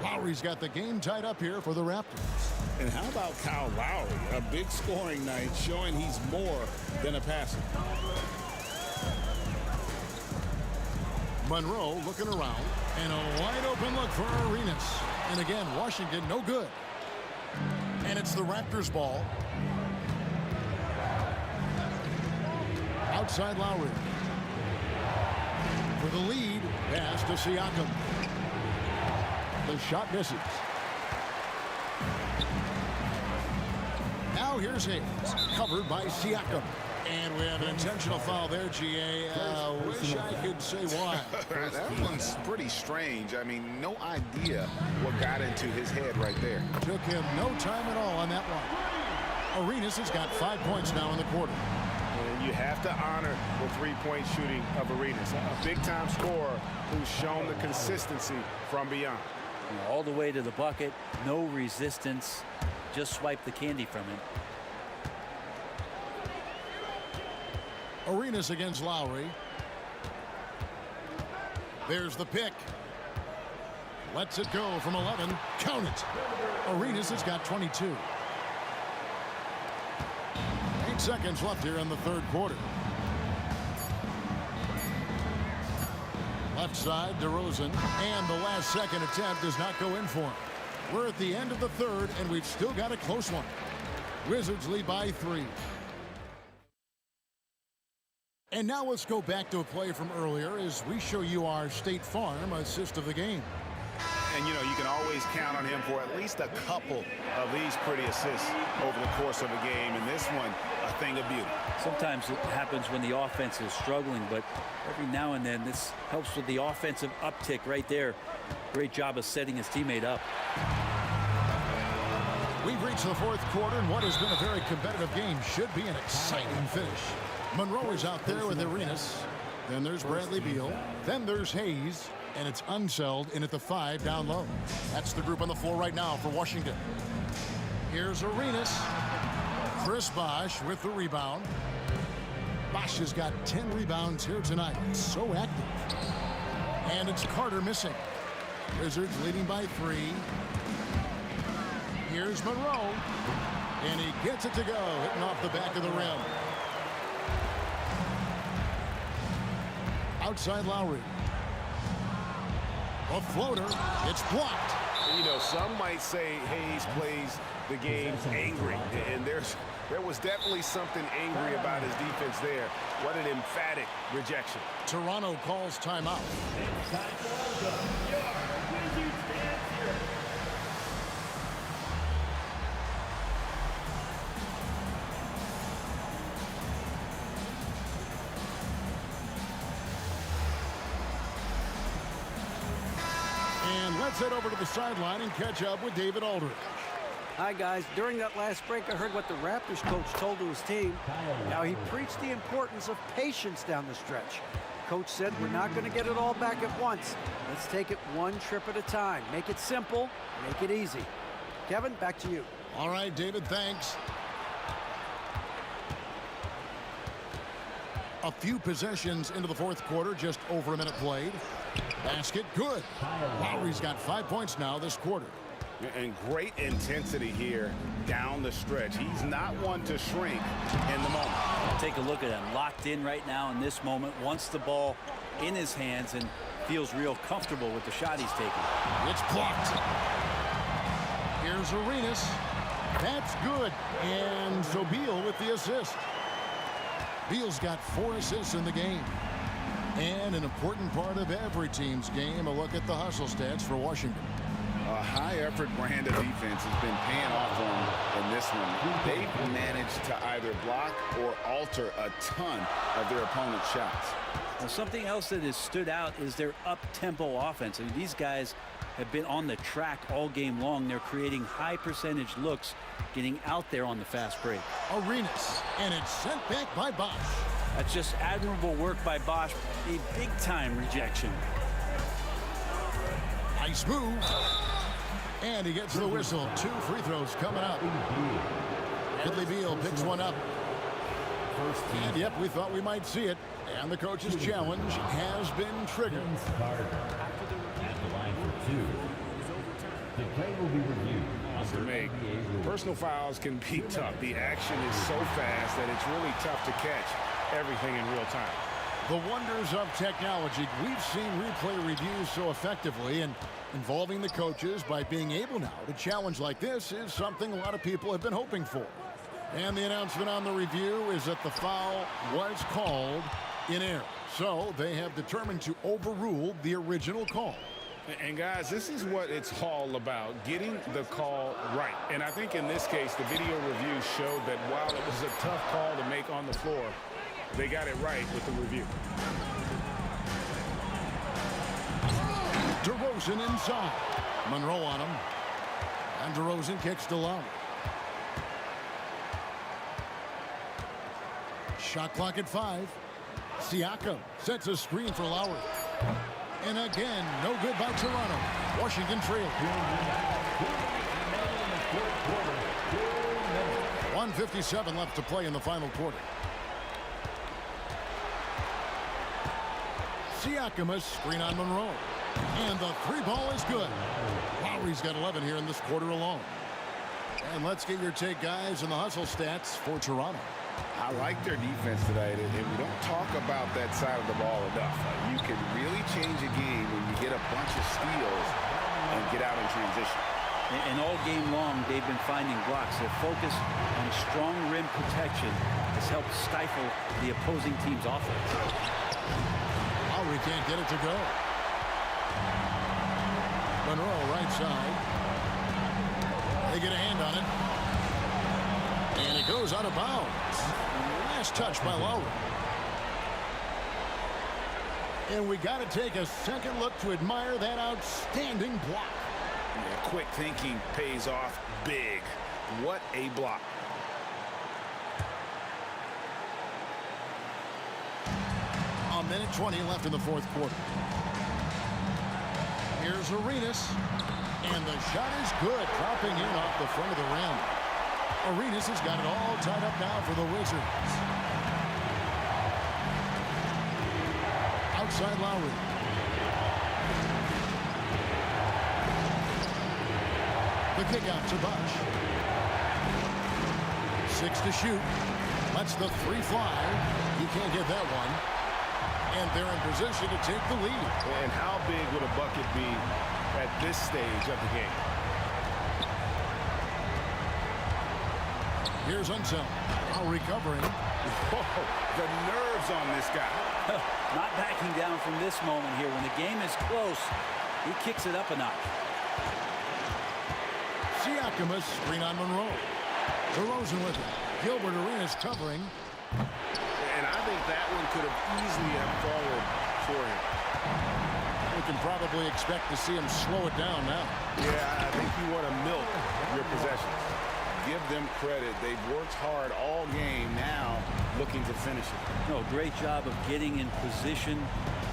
Lowry's got the game tied up here for the Raptors. And how about Kyle Lowry? A big scoring night showing he's more than a passer. Monroe looking around, and a wide open look for Arenas. And again, Washington no good. And it's the Raptors ball. Outside Lowry. For the lead, pass to Siakam. The shot misses. Now here's Hayes, covered by Siakam. And we have an intentional foul there, GA. Wish I could say why. That one's pretty strange. I mean, no idea what got into his head right there. Took him no time at all on that one. Arenas has got 5 points now in the quarter. And you have to honor the three-point shooting of Arenas. A big-time scorer who's shown the consistency from beyond. All the way to the bucket, no resistance. Just swipe the candy from him. Arenas against Lowry. There's the pick. Lets it go from 11. Count it. Arenas has got 22. 8 seconds left here in the third quarter. Left side, DeRozan. And the last second attempt does not go in for him. We're at the end of the third, and we've still got a close one. Wizards lead by 3. And now let's go back to a play from earlier as we show you our State Farm assist of the game. And, you know, you can always count on him for at least a couple of these pretty assists over the course of a game. And this one, a thing of beauty. Sometimes it happens when the offense is struggling, but every now and then this helps with the offensive uptick right there. Great job of setting his teammate up. We've reached the fourth quarter, and what has been a very competitive game should be an exciting finish. Monroe is out there with Arenas. Then there's Bradley Beal. Then there's Hayes. And it's Unseld in at the 5 down low. That's the group on the floor right now for Washington. Here's Arenas. Chris Bosh with the rebound. Bosh has got 10 rebounds here tonight. So active. And it's Carter missing. Wizards leading by 3. Here's Monroe. And he gets it to go, hitting off the back of the rim. Outside Lowry. A floater. It's blocked. You know, some might say Hayes plays the game angry. And there was definitely something angry about his defense there. What an emphatic rejection. Toronto calls timeout. And let's head over to the sideline and catch up with David Aldridge. Hi, guys. During that last break, I heard what the Raptors coach told to his team. Now, he preached the importance of patience down the stretch. Coach said, we're not going to get it all back at once. Let's take it one trip at a time. Make it simple, make it easy. Kevin, back to you. All right, David, thanks. A few possessions into the fourth quarter, just over a minute played. Basket, good. Lowry's got 5 points now this quarter. And great intensity here down the stretch. He's not one to shrink in the moment. Take a look at him. Locked in right now in this moment. Wants the ball in his hands and feels real comfortable with the shot he's taking. It's blocked. Here's Arenas. That's good. And so Beal with the assist. Beal's got 4 assists in the game. And an important part of every team's game, a look at the hustle stats for Washington. A high-effort brand of defense has been paying off for them in this one. They've managed to either block or alter a ton of their opponent's shots. Now, something else that has stood out is their up-tempo offense. I mean, these guys have been on the track all game long. They're creating high-percentage looks, getting out there on the fast break. Arenas, and it's sent back by Bosh. That's just admirable work by Bosh. A big-time rejection. Nice move. And he gets the whistle. 2 free throws coming up. Bradley Beal picks one up. And yep, we thought we might see it. And the coach's challenge has been triggered. At the line for 2. The play will be reviewed. To make personal fouls can be tough. The action is so fast that it's really tough to catch everything in real time. The wonders of technology. We've seen replay reviews so effectively, and involving the coaches by being able now to challenge like this is something a lot of people have been hoping for. And the announcement on the review is that the foul was called in error. So they have determined to overrule the original call. And guys, this is what it's all about, getting the call right. And I think in this case, the video review showed that while it was a tough call to make on the floor, they got it right with the review. DeRozan inside. Monroe on him. And DeRozan kicks to Lowry. Shot clock at 5. Siakam sets a screen for Lowry. And again, no good by Toronto. Washington trails. 1:57 left to play in the final quarter. Siakam a screen on Monroe. And the 3 ball is good. Lowry's got 11 here in this quarter alone. And let's get your take, guys, on the hustle stats for Toronto. I like their defense tonight, and we don't talk about that side of the ball enough. You can really change a game when you get a bunch of steals and get out in transition. And all game long, they've been finding blocks. They're focused on strong rim protection has helped stifle the opposing team's offense. Lowry can't get it to go. Monroe, right side. They get a hand on it. And it goes out of bounds. Last touch by Lowry. And we got to take a second look to admire that outstanding block. Yeah, quick thinking pays off big. What a block. A minute 20 left in the fourth quarter. Here's Arenas. And the shot is good, dropping in off the front of the rim. Arenas has got it all tied up now for the Wizards. Outside Lowry. The kick out to Bosh. 6 to shoot. Lets the three fly. He can't get that one. And they're in position to take the lead. And how big would a bucket be at this stage of the game? Here's Unseld. Now recovering. Whoa, the nerves on this guy. Not backing down from this moment here. When the game is close, he kicks it up a notch. Siakam, screen on Monroe. DeRozan with it. Gilbert Arenas covering. And I think that one could have easily have fallen for him. We can probably expect to see him slow it down now. Yeah, I think you want to milk your possessions. Give them credit. They've worked hard all game, now looking to finish it. No, great job of getting in position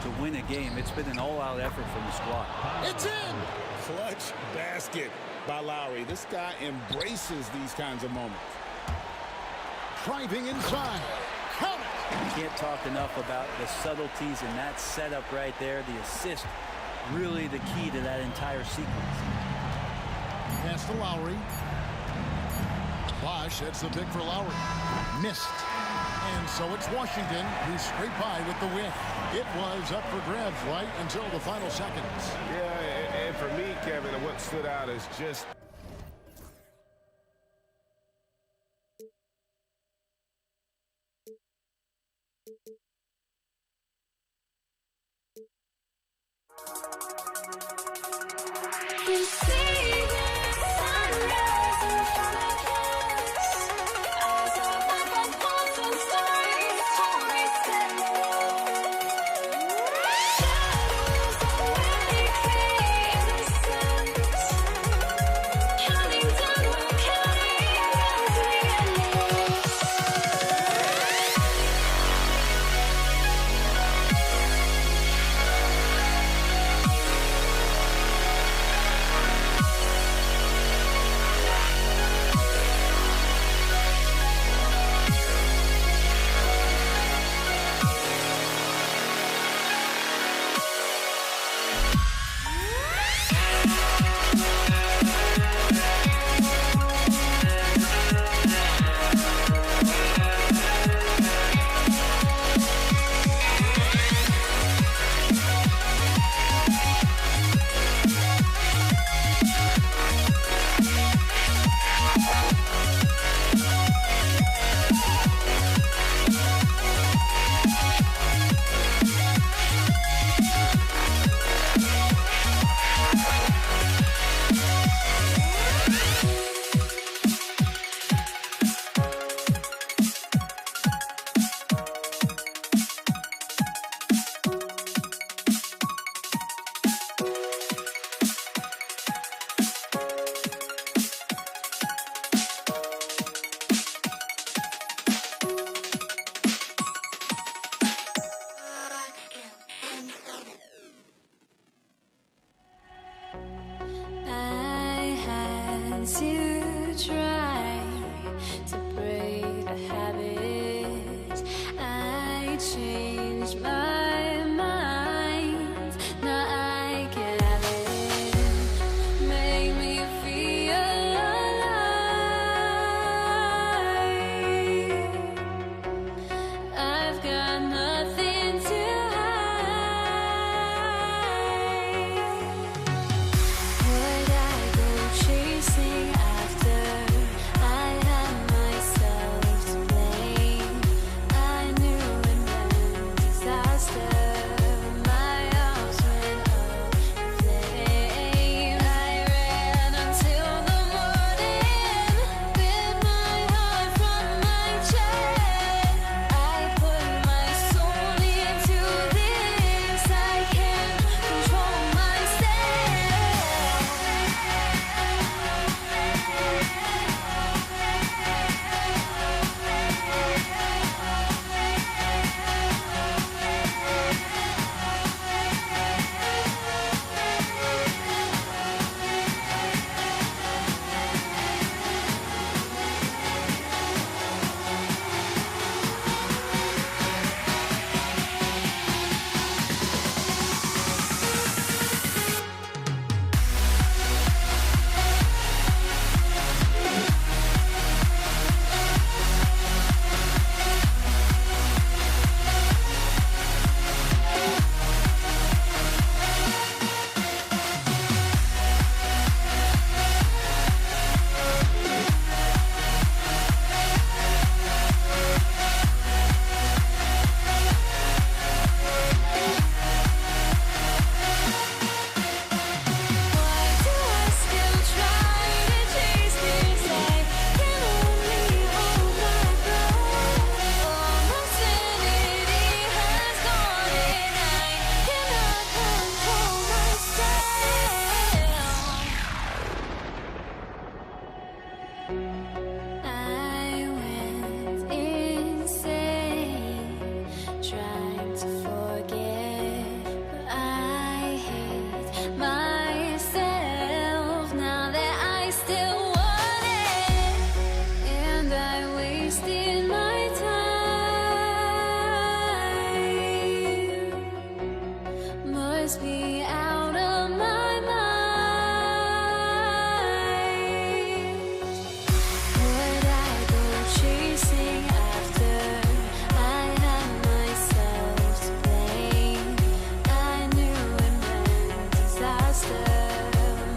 to win a game. It's been an all-out effort from the squad. It's in! Clutch basket by Lowry. This guy embraces these kinds of moments. Driving inside. Count it! Can't talk enough about the subtleties in that setup right there. The assist, really the key to that entire sequence. Pass to Lowry. Bosh sets the pick for Lowry. Missed. And so it's Washington who scraped by with the win. It was up for grabs right until the final seconds. Yeah, and for me, Kevin, what stood out is just me out of my mind. Would I go chasing after? I had myself to blame. I knew it meant disaster.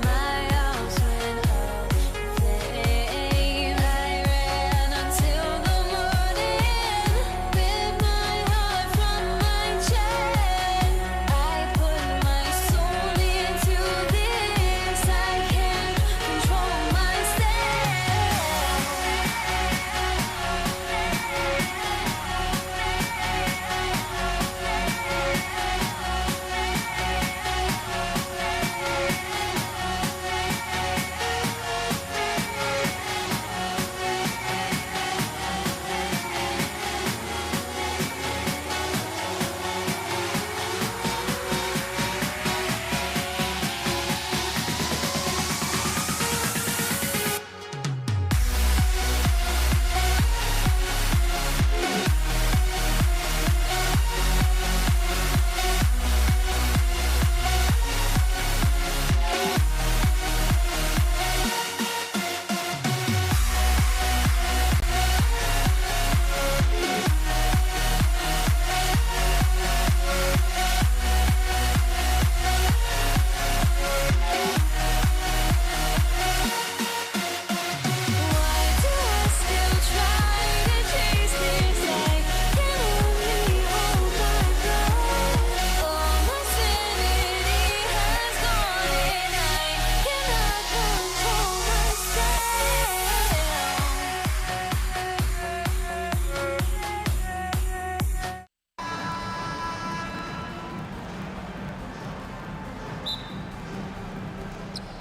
My house went up in flames. I ran until the morning, with my heart from my chest. I put my soul into this. I can't control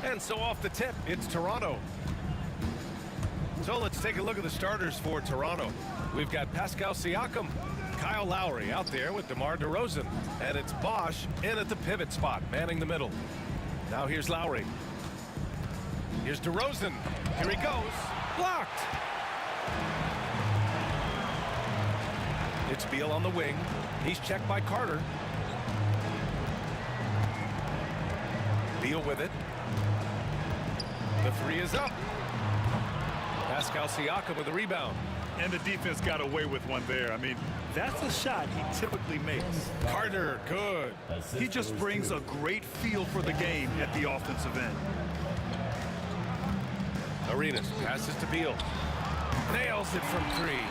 And so off the tip, it's Toronto. So let's take a look at the starters for Toronto. We've got Pascal Siakam, Kyle Lowry out there with DeMar DeRozan, and it's Bosch in at the pivot spot, manning the middle. Now here's Lowry. Here's DeRozan. Here he goes. Blocked. It's Beal on the wing. He's checked by Carter. Beal with it. The three is up. Pascal Siakam with the rebound. And the defense got away with one there. I mean, that's a shot he typically makes. Carter, good. He just brings a great feel for the game at the offensive end. Arenas passes to Beal. Nails it from three.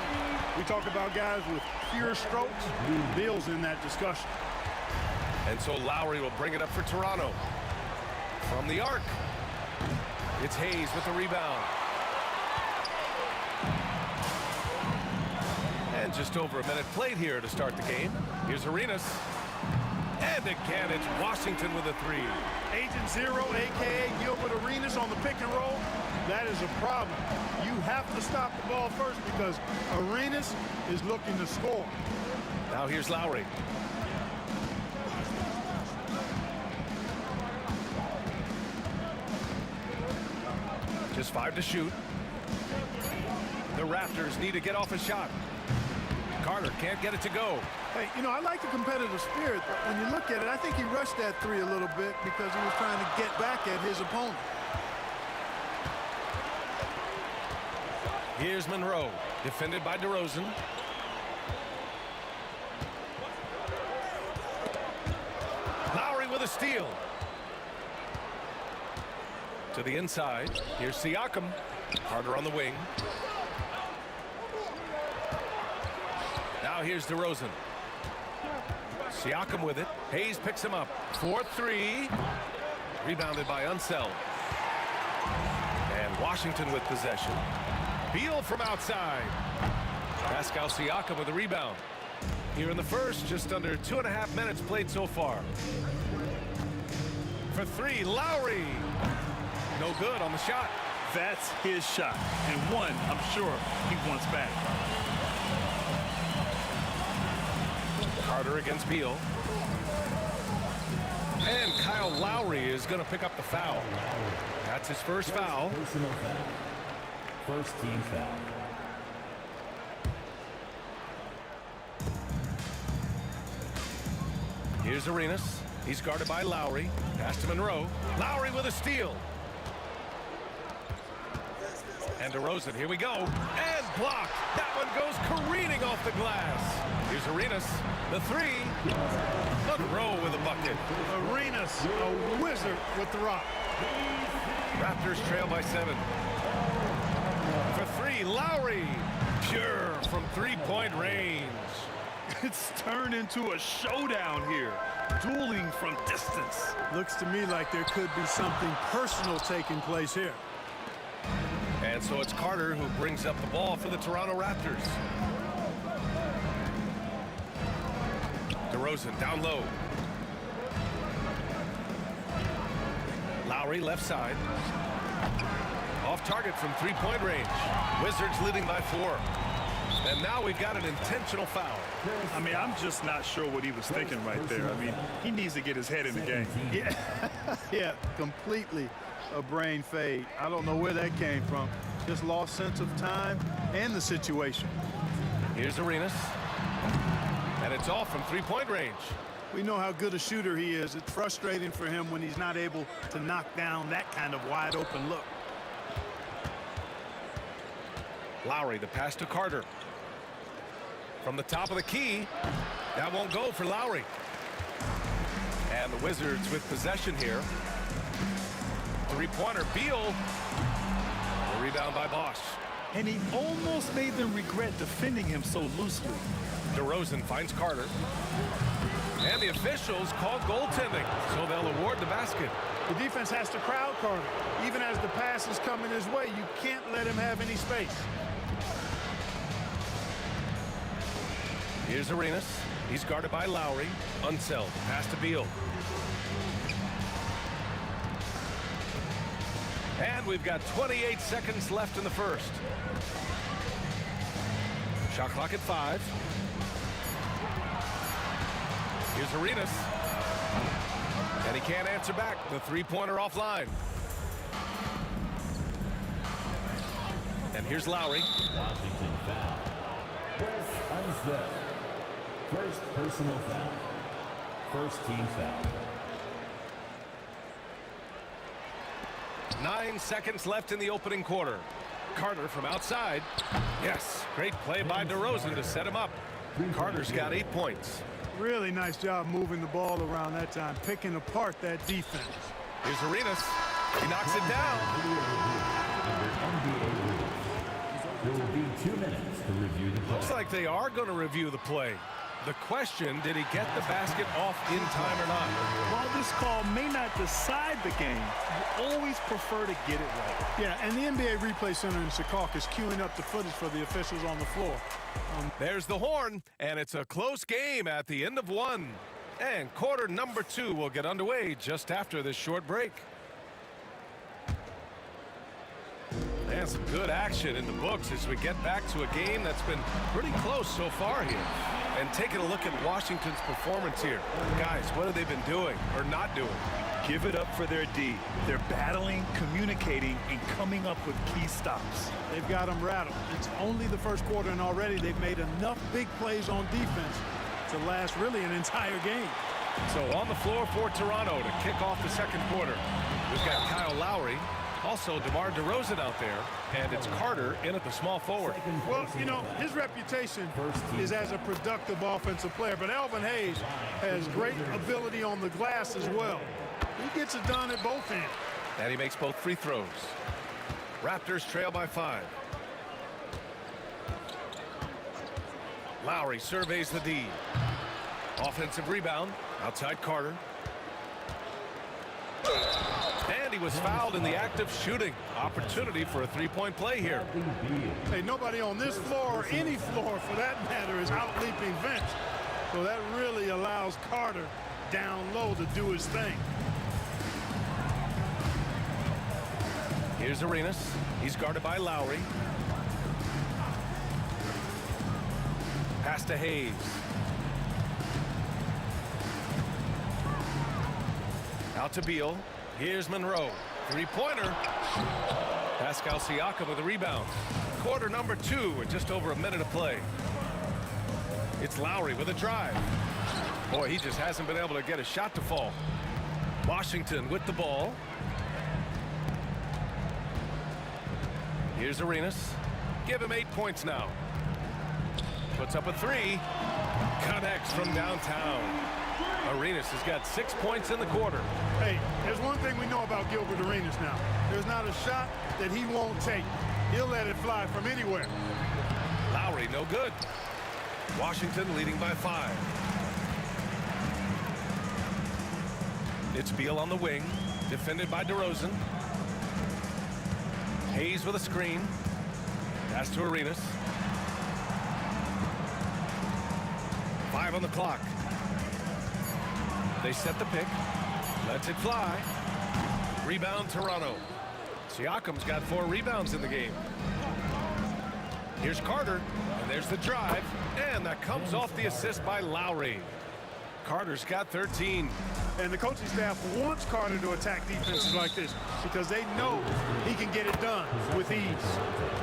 We talk about guys with pure strokes. Beal's in that discussion. And so Lowry will bring it up for Toronto. From the arc. It's Hayes with the rebound. And just over a minute played here to start the game. Here's Arenas. And again, it's Washington with a three. Agent Zero, a.k.a. Gilbert Arenas on the pick and roll. That is a problem. You have to stop the ball first because Arenas is looking to score. Now here's Lowry. Just 5 to shoot. The Raptors need to get off a shot. Carter can't get it to go. Hey, you know, I like the competitive spirit, but when you look at it, I think he rushed that three a little bit because he was trying to get back at his opponent. Here's Monroe, defended by DeRozan. Lowry with a steal. To the inside. Here's Siakam. Carter on the wing. Now here's DeRozan. Siakam with it. Hayes picks him up. 4-3. Rebounded by Unseld. And Washington with possession. Beal from outside. Pascal Siakam with the rebound. Here in the first, just under 2.5 minutes played so far. For three, Lowry. No good on the shot. That's his shot. And one, I'm sure, he wants back. Carter against Beal. And Kyle Lowry is going to pick up the foul. That's his first foul. Personal foul. First team foul. Here's Arenas. He's guarded by Lowry. Pass to Monroe. Lowry with a steal. And DeRozan, here we go. And blocked. That one goes careening off the glass. Here's Arenas. The three. Monroe with a bucket. Arenas, a wizard with the rock. Raptors trail by 7. For three, Lowry. Pure from three-point range. It's turned into a showdown here. Dueling from distance. Looks to me like there could be something personal taking place here. And so it's Carter who brings up the ball for the Toronto Raptors. DeRozan down low. Lowry left side. Off target from three-point range. Wizards leading by 4. And now we've got an intentional foul. I mean, I'm just not sure what he was thinking right there. I mean, he needs to get his head in the game. Yeah, yeah, completely a brain fade. I don't know where that came from. Just lost sense of time and the situation. Here's Arenas. And it's off from three-point range. We know how good a shooter he is. It's frustrating for him when he's not able to knock down that kind of wide open look. Lowry, the pass to Carter. From the top of the key, that won't go for Lowry. And the Wizards with possession here. Three-pointer, Beal. The rebound by Bosch. And he almost made them regret defending him so loosely. DeRozan finds Carter. And the officials call goaltending, so they'll award the basket. The defense has to crowd Carter. Even as the pass is coming his way, you can't let him have any space. Here's Arenas. He's guarded by Lowry. Unseld. Pass to Beal. And we've got 28 seconds left in the first. Shot clock at 5. Here's Arenas. And he can't answer back. The three-pointer offline. And here's Lowry. Washington foul. First personal foul. First team foul. 9 seconds left in the opening quarter. Carter from outside. Yes, great play by DeRozan to set him up. Carter's got 8 points. Really nice job moving the ball around that time, picking apart that defense. Here's Arenas. He knocks it down. There will be 2 minutes to review the play. Looks like they are going to review the play. The question, did he get the basket off in time or not? While this call may not decide the game, you always prefer to get it right. Yeah, and the NBA Replay Center in Chicago is queuing up the footage for the officials on the floor. There's the horn, and it's a close game at the end of 1. And quarter number 2 will get underway just after this short break. And some good action in the books as we get back to a game that's been pretty close so far here. And taking a look at Washington's performance here. Guys, what have they been doing or not doing? Give it up for their D. They're battling, communicating, and coming up with key stops. They've got them rattled. It's only the first quarter, and already they've made enough big plays on defense to last really an entire game. So on the floor for Toronto to kick off the second quarter. We've got Kyle Lowry. Also, DeMar DeRozan out there, and it's Carter in at the small forward. Well, you know, his reputation is as a productive offensive player, but Alvin Hayes has great ability on the glass as well. He gets it done at both ends. And he makes both free throws. Raptors trail by 5. Lowry surveys the D. Offensive rebound, outside Carter. And he was fouled in the act of shooting. Opportunity for a three-point play here. Hey, nobody on this floor or any floor for that matter is out-leaping Vince. So that really allows Carter down low to do his thing. Here's Arenas. He's guarded by Lowry. Pass to Hayes. Out to Beal. Here's Monroe. Three-pointer. Pascal Siakam with a rebound. Quarter number 2 with just over a minute of play. It's Lowry with a drive. Boy, he just hasn't been able to get a shot to fall. Washington with the ball. Here's Arenas. Give him 8 points now. Puts up a 3. Connects from downtown. Arenas has got 6 points in the quarter. Hey, there's one thing we know about Gilbert Arenas now. There's not a shot that he won't take. He'll let it fly from anywhere. Lowry, no good. Washington leading by 5. It's Beal on the wing, defended by DeRozan. Hayes with a screen. Pass to Arenas. 5 on the clock. They set the pick. Lets it fly. Rebound Toronto. Siakam's got 4 rebounds in the game. Here's Carter, and there's the drive, and that comes off the assist by Lowry. Carter's got 13. And the coaching staff wants Carter to attack defenses like this because they know he can get it done with ease.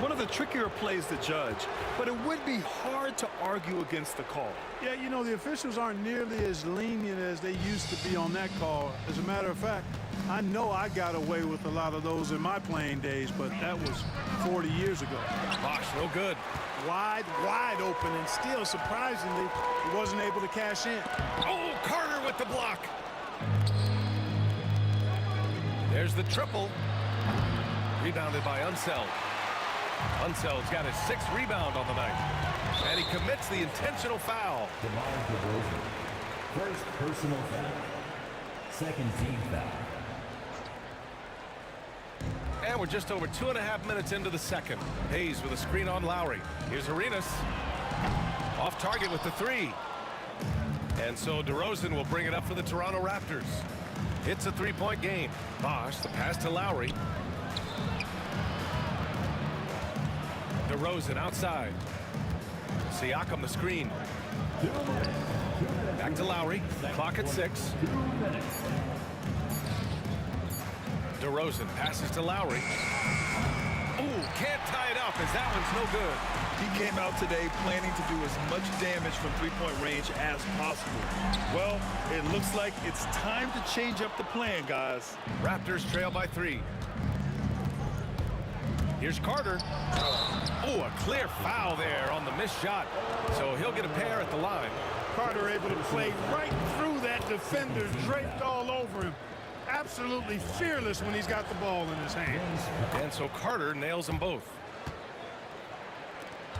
One of the trickier plays to judge, but it would be hard to argue against the call. Yeah, you know, the officials aren't nearly as lenient as they used to be on that call. As a matter of fact, I know I got away with a lot of those in my playing days, but that was 40 years ago. Bosh, no good. Wide open, and still, surprisingly, he wasn't able to cash in. Oh, Carter with the block. There's the triple. Rebounded by Unseld. Unseld's got his 6th rebound on the night. And he commits the intentional foul. First personal foul. Second team foul. And we're just over 2.5 minutes into the second. Hayes with a screen on Lowry. Here's Arenas. Off target with the 3. And so DeRozan will bring it up for the Toronto Raptors. It's a 3-point game. Bosh, the pass to Lowry. DeRozan outside. Siakam the screen. Back to Lowry. Clock at 6. DeRozan passes to Lowry. Ooh, can't tie it up as that one's no good. He came out today planning to do as much damage from three-point range as possible. Well, it looks like it's time to change up the plan, guys. Raptors trail by 3. Here's Carter. Oh, a clear foul there on the missed shot. So he'll get a pair at the line. Carter able to play right through that defender, draped all over him. Absolutely fearless when he's got the ball in his hands. And so Carter nails them both.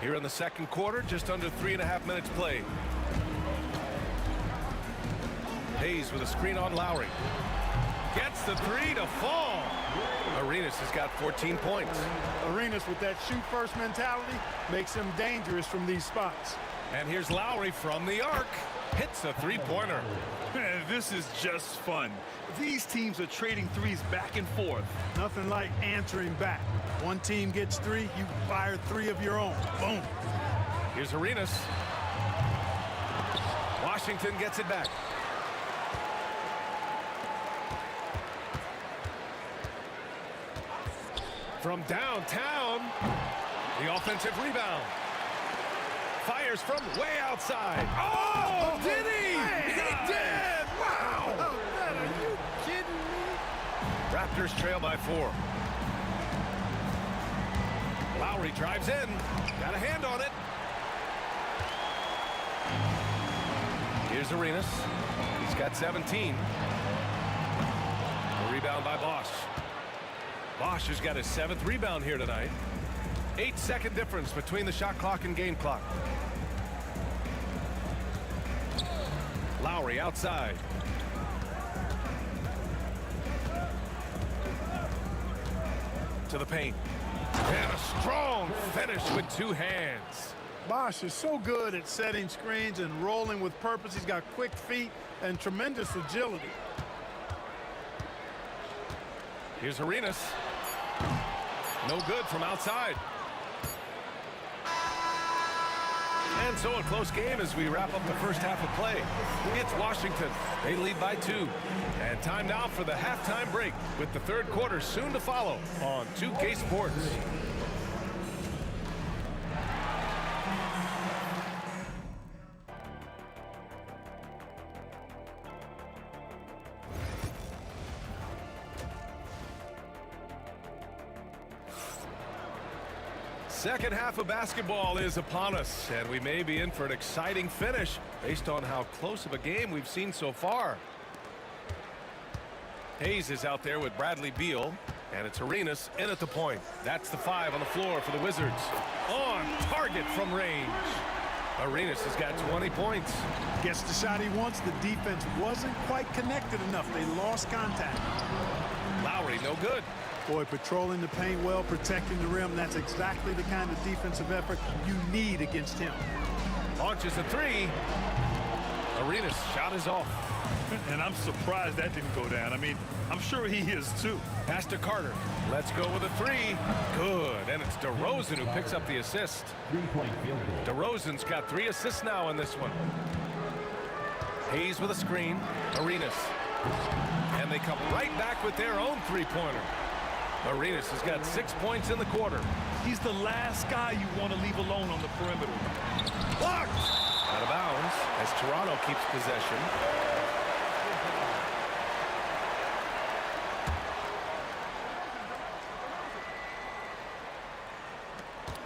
Here in the second quarter, just under 3.5 minutes played. Hayes with a screen on Lowry. Gets the 3 to fall. Arenas has got 14 points. Arenas with that shoot-first mentality makes him dangerous from these spots. And here's Lowry from the arc. Hits a 3-pointer. Man, this is just fun. These teams are trading threes back and forth. Nothing like answering back. One team gets 3, you fire 3 of your own. Boom. Here's Arenas. Washington gets it back. From downtown, the offensive rebound. Fires from way outside. Oh, did he? He did! Wow! Oh, man, are you kidding me? Raptors trail by 4. Lowry drives in. Got a hand on it. Here's Arenas. He's got 17. A rebound by Bosh. Bosh has got his 7th rebound here tonight. 8-second difference between the shot clock and game clock. Lowry outside. To the paint. And a strong finish with 2 hands. Bosh is so good at setting screens and rolling with purpose. He's got quick feet and tremendous agility. Here's Arenas. No good from outside. And so a close game as we wrap up the first half of play. It's Washington. They lead by 2. And time now for the halftime break with the third quarter soon to follow on 2K Sports. Second half of basketball is upon us, and we may be in for an exciting finish based on how close of a game we've seen so far. Hayes is out there with Bradley Beal, and it's Arenas in at the point. That's the 5 on the floor for the Wizards. On target from range. Arenas has got 20 points. Gets the shot he wants. The defense wasn't quite connected enough. They lost contact. Lowry, no good. Boy, patrolling the paint well, protecting the rim. That's exactly the kind of defensive effort you need against him. Launches a 3. Arenas' shot is off. And I'm surprised that didn't go down. I mean, I'm sure he is too. Pass to Carter. Let's go with a 3. Good. And it's DeRozan who picks up the assist. DeRozan's got 3 assists now in this one. Hayes with a screen. Arenas. And they come right back with their own 3-pointer. Arenas has got 6 points in the quarter. He's the last guy you want to leave alone on the perimeter. Blocked! Out of bounds as Toronto keeps possession.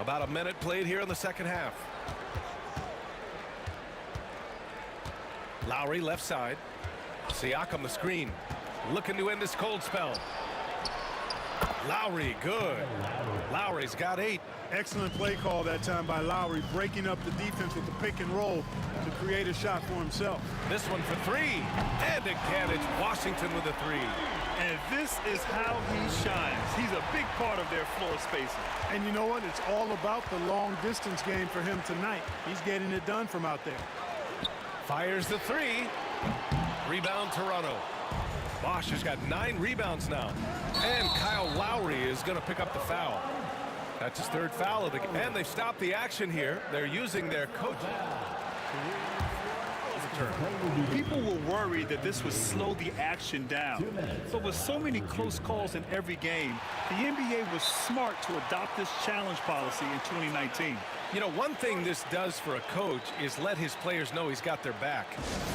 About a minute played here in the second half. Lowry left side. Siakam the screen. Looking to end this cold spell. Lowry, good. Lowry's got 8. Excellent play call that time by Lowry, breaking up the defense with the pick and roll to create a shot for himself. This one for 3. And again, it's Washington with a 3. And this is how he shines. He's a big part of their floor spacing. And you know what? It's all about the long distance game for him tonight. He's getting it done from out there. Fires the 3. Rebound Toronto. Bosch has got 9 rebounds now. And Kyle Lowry is going to pick up the foul. That's his 3rd foul of the game. And they've stopped the action here. They're using their coach. People were worried that this would slow the action down. But with so many close calls in every game, the NBA was smart to adopt this challenge policy in 2019. You know, one thing this does for a coach is let his players know he's got their back.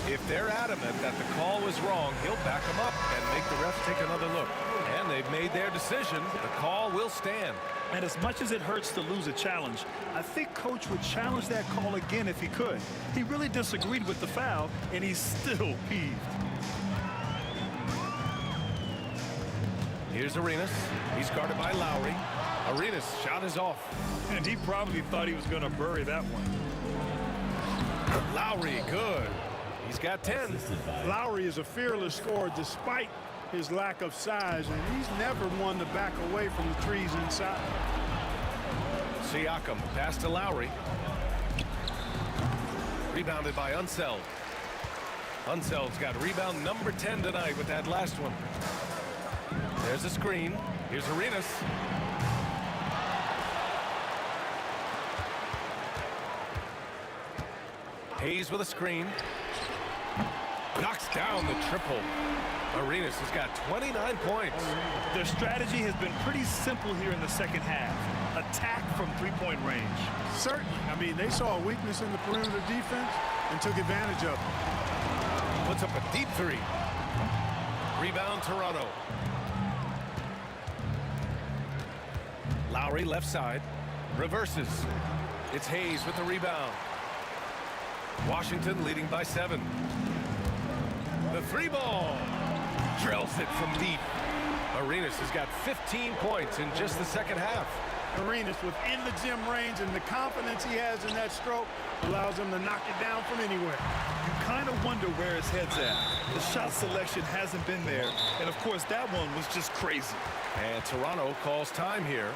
If they're adamant that the call was wrong, he'll back them up and make the refs take another look. And they've made their decision. The call will stand. And as much as it hurts to lose a challenge, I think Coach would challenge that call again if he could. He really disagreed with the foul, and he's still peeved. Here's Arenas. He's guarded by Lowry. Arenas' shot is off. And he probably thought he was going to bury that one. Lowry, good. He's got 10. Lowry is a fearless scorer despite his lack of size, and he's never one to back away from the threes inside. Siakam, pass to Lowry. Rebounded by Unseld. Unseld's got rebound number 10 tonight with that last one. There's a screen. Here's Arenas. Hayes with a screen. Knocks down the triple. Arenas has got 29 points. Their strategy has been pretty simple here in the second half. Attack from 3-point range. Certainly. I mean, they saw a weakness in the perimeter defense and took advantage of it. Puts up a deep 3. Rebound Toronto. Lowry left side. Reverses. It's Hayes with the rebound. Washington leading by 7. The 3-ball. Drills it from deep. Arenas has got 15 points in just the second half. Arenas within the gym range, and the confidence he has in that stroke allows him to knock it down from anywhere. You kind of wonder where his head's at. The shot selection hasn't been there, and of course that one was just crazy. And Toronto calls time here.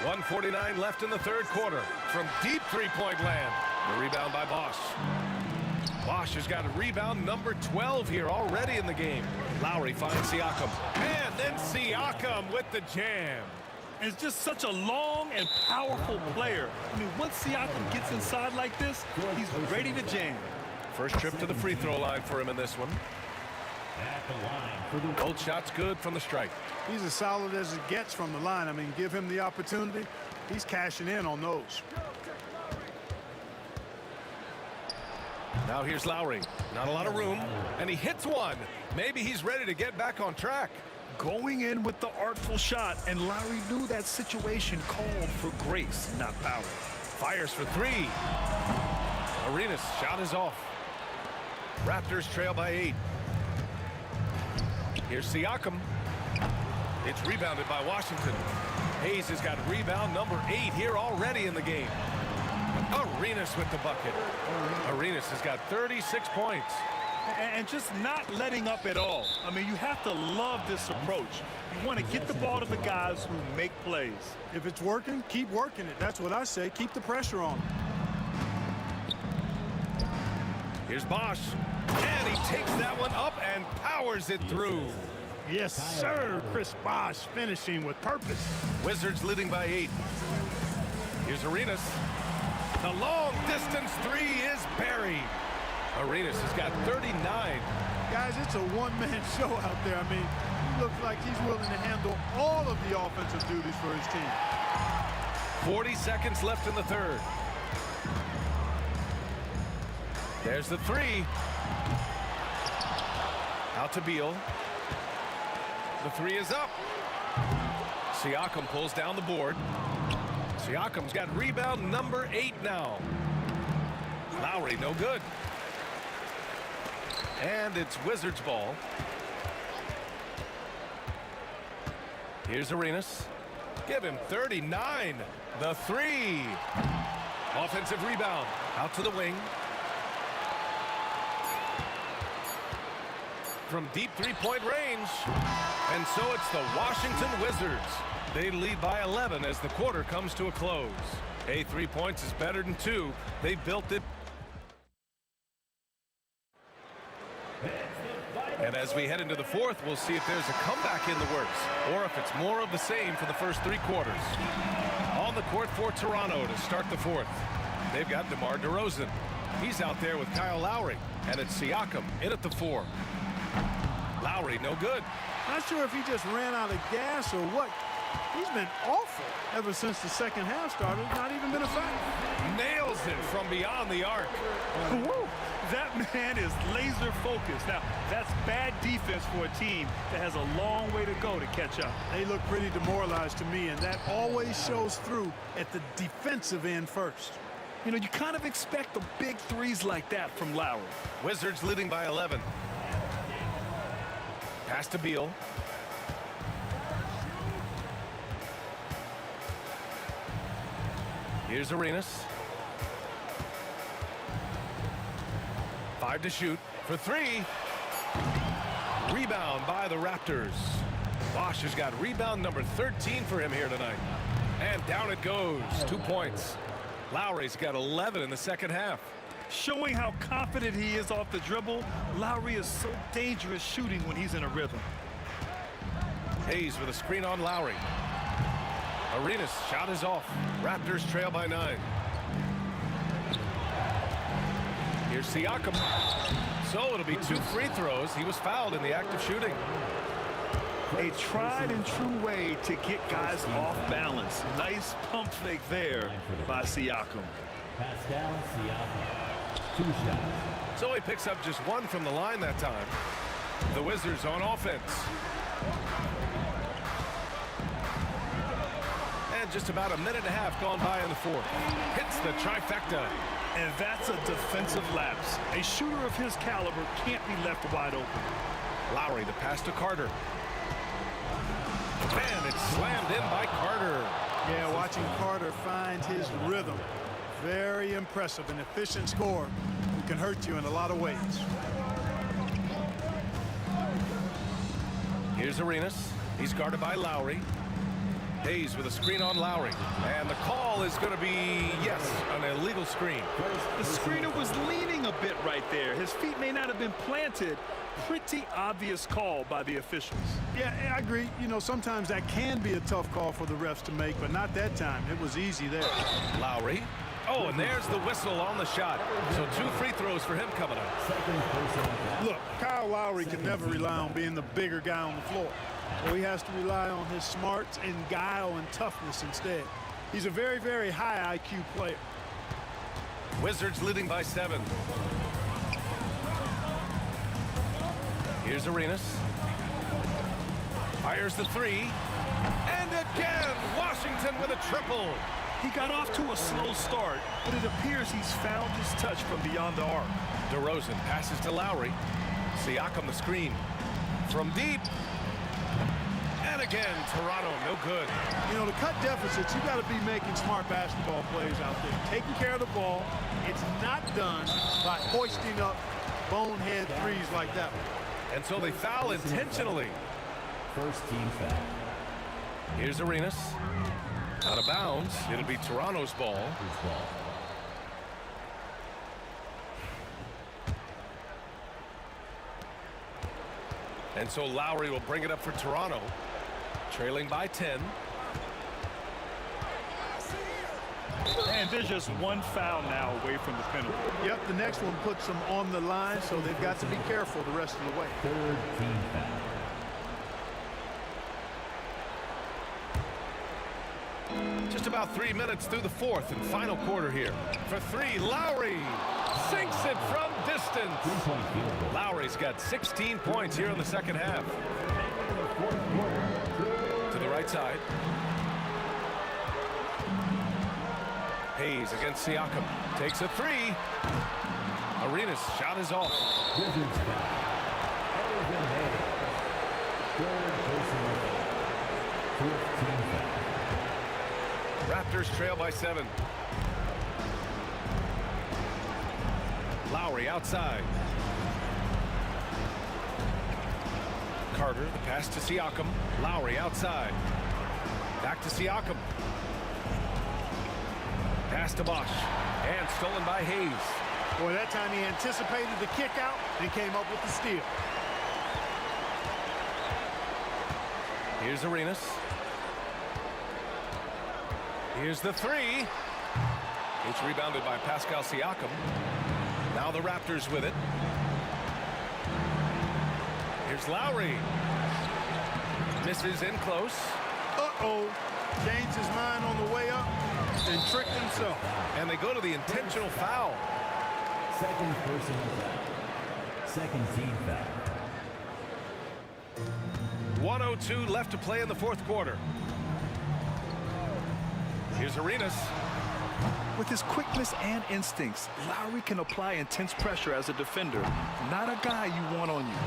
.149 left in the third quarter. From deep 3-point land. The rebound by Bosch. Bosch has got a rebound number 12 here already in the game. Lowry finds Siakam. And then Siakam with the jam. And it's just such a long and powerful player. I mean, once Siakam gets inside like this, he's ready to jam. First trip to the free throw line for him in this one. Both shots good from the strike. He's as solid as it gets from the line. I mean, give him the opportunity. He's cashing in on those. Now here's Lowry. Not a lot of room, and he hits one. Maybe he's ready to get back on track. Going in with the artful shot, and Lowry knew that situation called for grace, not power. Fires for three. Arenas' shot is off. Raptors trail by 8. Here's Siakam. It's rebounded by Washington. Hayes has got rebound number 8 here already in the game. Arenas with the bucket. Arenas has got 36 points. And just not letting up at all. I mean, you have to love this approach. You want to get the ball to the guys who make plays. If it's working, keep working it. That's what I say. Keep the pressure on. Here's Bosch. And he takes that one up and powers it through. Yes, sir. Chris Bosch finishing with purpose. Wizards leading by 8. Here's Arenas. The long distance 3 is buried. Arenas has got 39. Guys, it's a one-man show out there. I mean, he looks like he's willing to handle all of the offensive duties for his team. 40 seconds left in the third. There's the 3. Out to Beal. The 3 is up. Siakam pulls down the board. Siakam's got rebound number 8 now. Lowry, no good. And it's Wizards ball. Here's Arenas. Give him 39. The 3. Offensive rebound. Out to the wing. From deep three-point range. And so it's the Washington Wizards. They lead by 11 as the quarter comes to a close. Hey, 3 points is better than 2. They built it. And as we head into the fourth, we'll see if there's a comeback in the works or if it's more of the same for the first 3 quarters. On the court for Toronto to start the fourth. They've got DeMar DeRozan. He's out there with Kyle Lowry. And it's Siakam in at the 4. Lowry, no good. Not sure if he just ran out of gas or what. He's been awful ever since the second half started. Not even been effective. Nails it from beyond the arc. Woo! That man is laser focused. Now, that's bad defense for a team that has a long way to go to catch up. They look pretty demoralized to me, and that always shows through at the defensive end first. You know, you kind of expect the big threes like that from Lowry. Wizards leading by 11. Pass to Beal. Here's Arenas. 5 to shoot for 3. Rebound by the Raptors. Bosch has got rebound number 13 for him here tonight. And down it goes. 2 points. Lowry's got 11 in the second half. Showing how confident he is off the dribble, Lowry is so dangerous shooting when he's in a rhythm. Hayes with a screen on Lowry. Arenas' shot is off. Raptors trail by 9. Here's Siakam. So it'll be 2 free throws. He was fouled in the act of shooting. A tried and true way to get guys off balance. Nice pump fake there by Siakam. Pascal Siakam, 2 shots. So he picks up just 1 from the line that time. The Wizards on offense. And just about a minute and a half gone by in the fourth. Hits the trifecta. And that's a defensive lapse. A shooter of his caliber can't be left wide open. Lowry, the pass to Carter. And it's slammed in by Carter. Yeah, watching Carter find his rhythm. Very impressive, an efficient scorer who can hurt you in a lot of ways. Here's Arenas. He's guarded by Lowry. Hayes with a screen on Lowry. And the call is going to be, yes, an illegal screen. The screener was leaning a bit right there. His feet may not have been planted. Pretty obvious call by the officials. Yeah, I agree. You know, sometimes that can be a tough call for the refs to make, but not that time. It was easy there. Lowry. Oh, and there's the whistle on the shot. So 2 free throws for him coming up. Look, Kyle Lowry can never rely on being the bigger guy on the floor. So he has to rely on his smarts and guile and toughness instead. He's a very, very high IQ player. Wizards leading by 7. Here's Arenas. Fires the 3. And again, Washington with a triple. He got off to a slow start, but it appears he's found his touch from beyond the arc. DeRozan passes to Lowry. Siakam the screen. From deep. And again, Toronto, no good. You know, to cut deficits, you got to be making smart basketball plays out there. Taking care of the ball. It's not done by hoisting up bonehead threes like that one. And so they foul intentionally. First team foul. Here's Arenas. Out of bounds. It'll be Toronto's ball. And so Lowry will bring it up for Toronto. Trailing by 10. And there's just one foul now away from the penalty. Yep, the next one puts them on the line, so they've got to be careful the rest of the way. Third team foul. Just about 3 minutes through the fourth and final quarter here. For 3, Lowry sinks it from distance. Lowry's got 16 points here in the second half. To the right side. Hayes against Siakam. Takes a 3. Arenas' shot is off. Raptors trail by 7. Lowry outside. Carter, the pass to Siakam. Lowry outside. Back to Siakam. Pass to Bosch. And stolen by Hayes. Boy, that time he anticipated the kick out and came up with the steal. Here's Arenas. Here's the 3. It's rebounded by Pascal Siakam. Now the Raptors with it. Here's Lowry. Misses in close. Uh-oh. Changed his mind on the way up and tricked himself. And they go to the intentional foul. Second personal foul. Second team foul. 1:02 left to play in the fourth quarter. Here's Arenas. With his quickness and instincts, Lowry can apply intense pressure as a defender. Not a guy you want on you.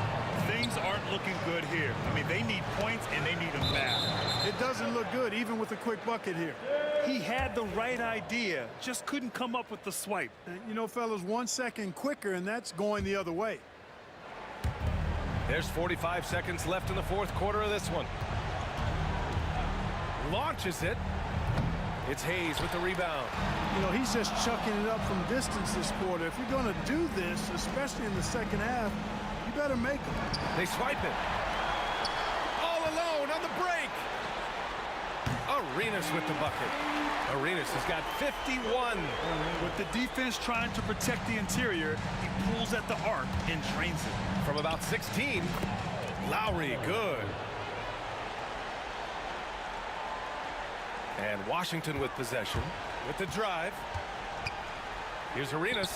Things aren't looking good here. I mean, they need points and they need them now. It doesn't look good, even with a quick bucket here. He had the right idea, just couldn't come up with the swipe. You know, fellas, 1 second quicker, and that's going the other way. There's 45 seconds left in the fourth quarter of this one. Launches it. It's Hayes with the rebound. You know, he's just chucking it up from distance this quarter. If you're going to do this, especially in the second half, you better make them. They swipe it. All alone on the break. Arenas with the bucket. Arenas has got 51. With the defense trying to protect the interior, he pulls at the arc and drains it. From about 16, Lowry, good. And Washington with possession, with the drive. Here's Arenas.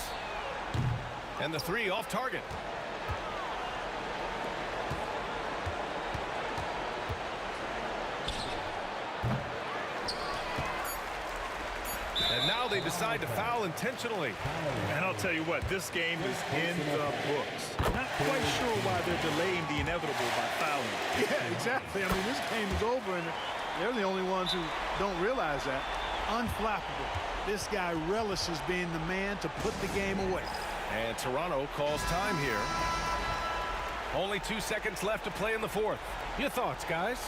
And the 3 off target. And now they decide to foul intentionally. And I'll tell you what, this game is in the books. Not quite sure why they're delaying the inevitable by fouling. Yeah, exactly. I mean, this game is over, and they're the only ones who don't realize that. Unflappable. This guy relishes being the man to put the game away. And Toronto calls time here. Only 2 seconds left to play in the fourth. Your thoughts, guys?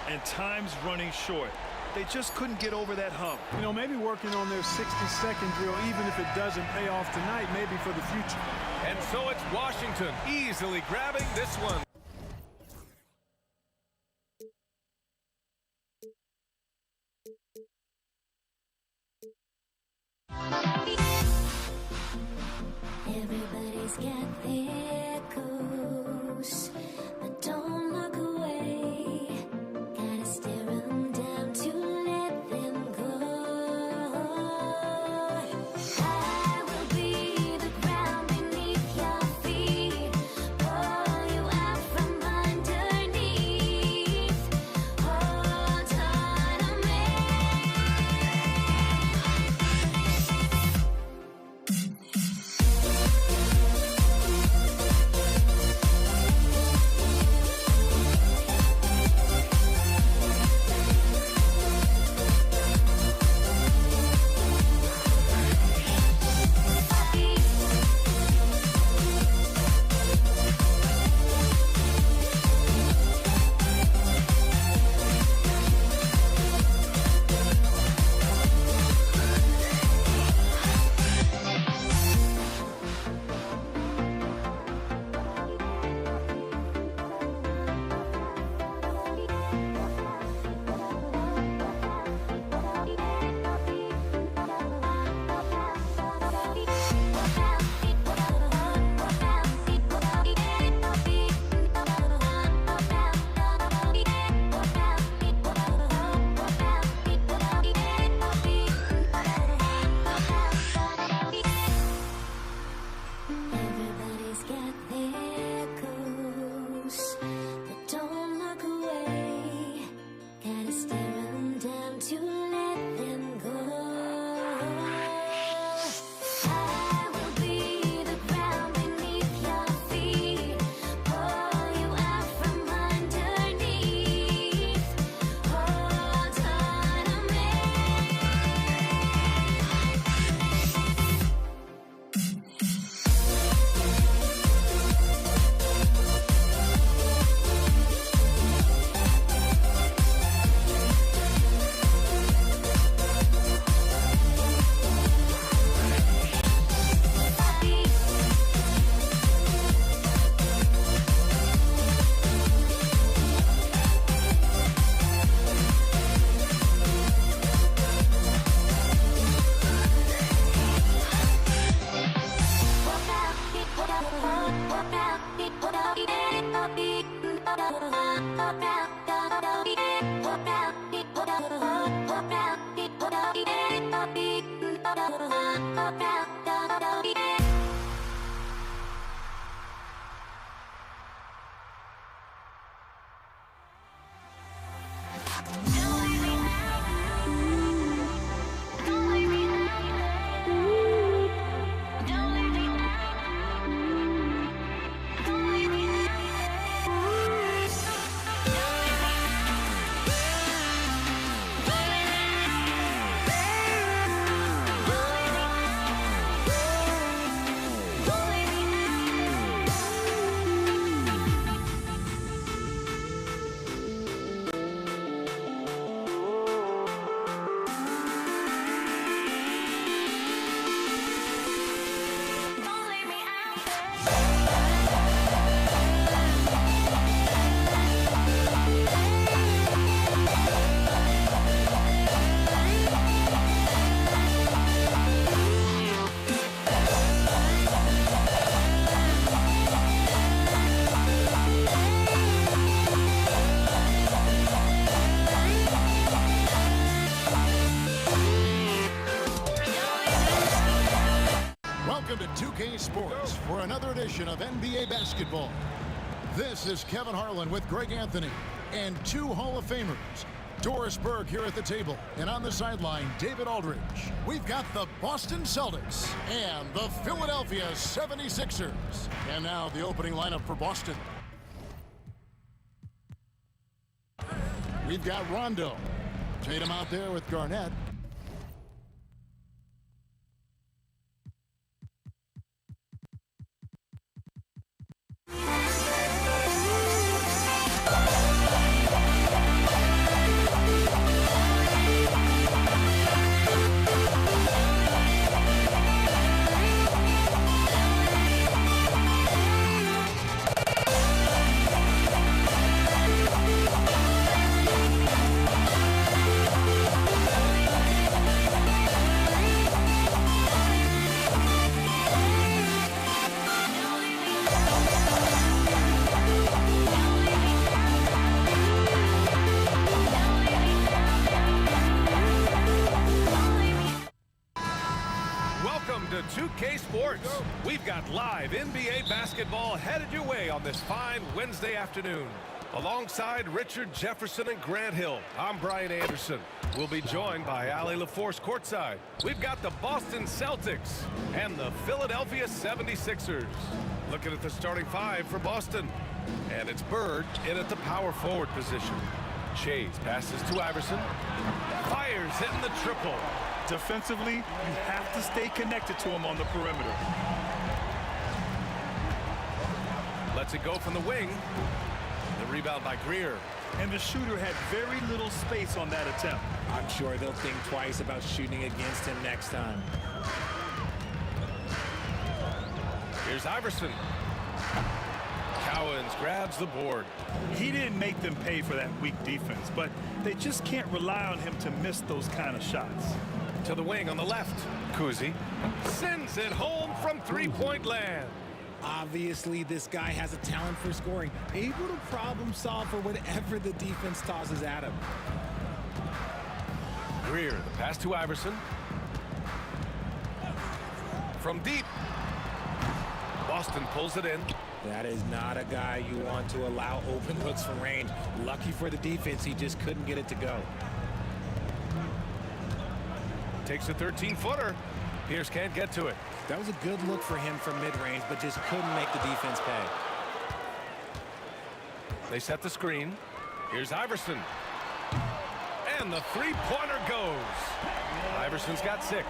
And time's running short. They just couldn't get over that hump. You know, maybe working on their 60-second drill, even if it doesn't pay off tonight, maybe for the future. And so it's Washington easily grabbing this one. Everybody's got their code. Welcome to 2K Sports for another edition of NBA basketball. This is Kevin Harlan with Greg Anthony and two Hall of Famers. Doris Berg here at the table, and on the sideline, David Aldridge. We've got the Boston Celtics and the Philadelphia 76ers. And now the opening lineup for Boston. We've got Rondo. Tatum out there with Garnett. Welcome to 2K Sports. We've got live NBA basketball headed your way on this fine Wednesday afternoon. Alongside Richard Jefferson and Grant Hill, I'm Brian Anderson. We'll be joined by Ali LaForce courtside. We've got the Boston Celtics and the Philadelphia 76ers. Looking at the starting five for Boston. And it's Bird in at the power forward position. Chase passes to Iverson. Fires hitting the triple. Defensively, you have to stay connected to him on the perimeter. Lets it go from the wing. The rebound by Greer. And the shooter had very little space on that attempt. I'm sure they'll think twice about shooting against him next time. Here's Iverson. Cowens grabs the board. He didn't make them pay for that weak defense, but they just can't rely on him to miss those kind of shots. To the wing on the left. Kuzi sends it home from three-point land. Obviously, this guy has a talent for scoring, able to problem solve for whatever the defense tosses at him. Greer, the pass to Iverson. From deep. Boston pulls it in. That is not a guy you want to allow open looks from range. Lucky for the defense, he just couldn't get it to go. Takes a 13-footer. Pierce can't get to it. That was a good look for him from mid-range, but just couldn't make the defense pay. They set the screen. Here's Iverson. And the three-pointer goes. Iverson's got 6.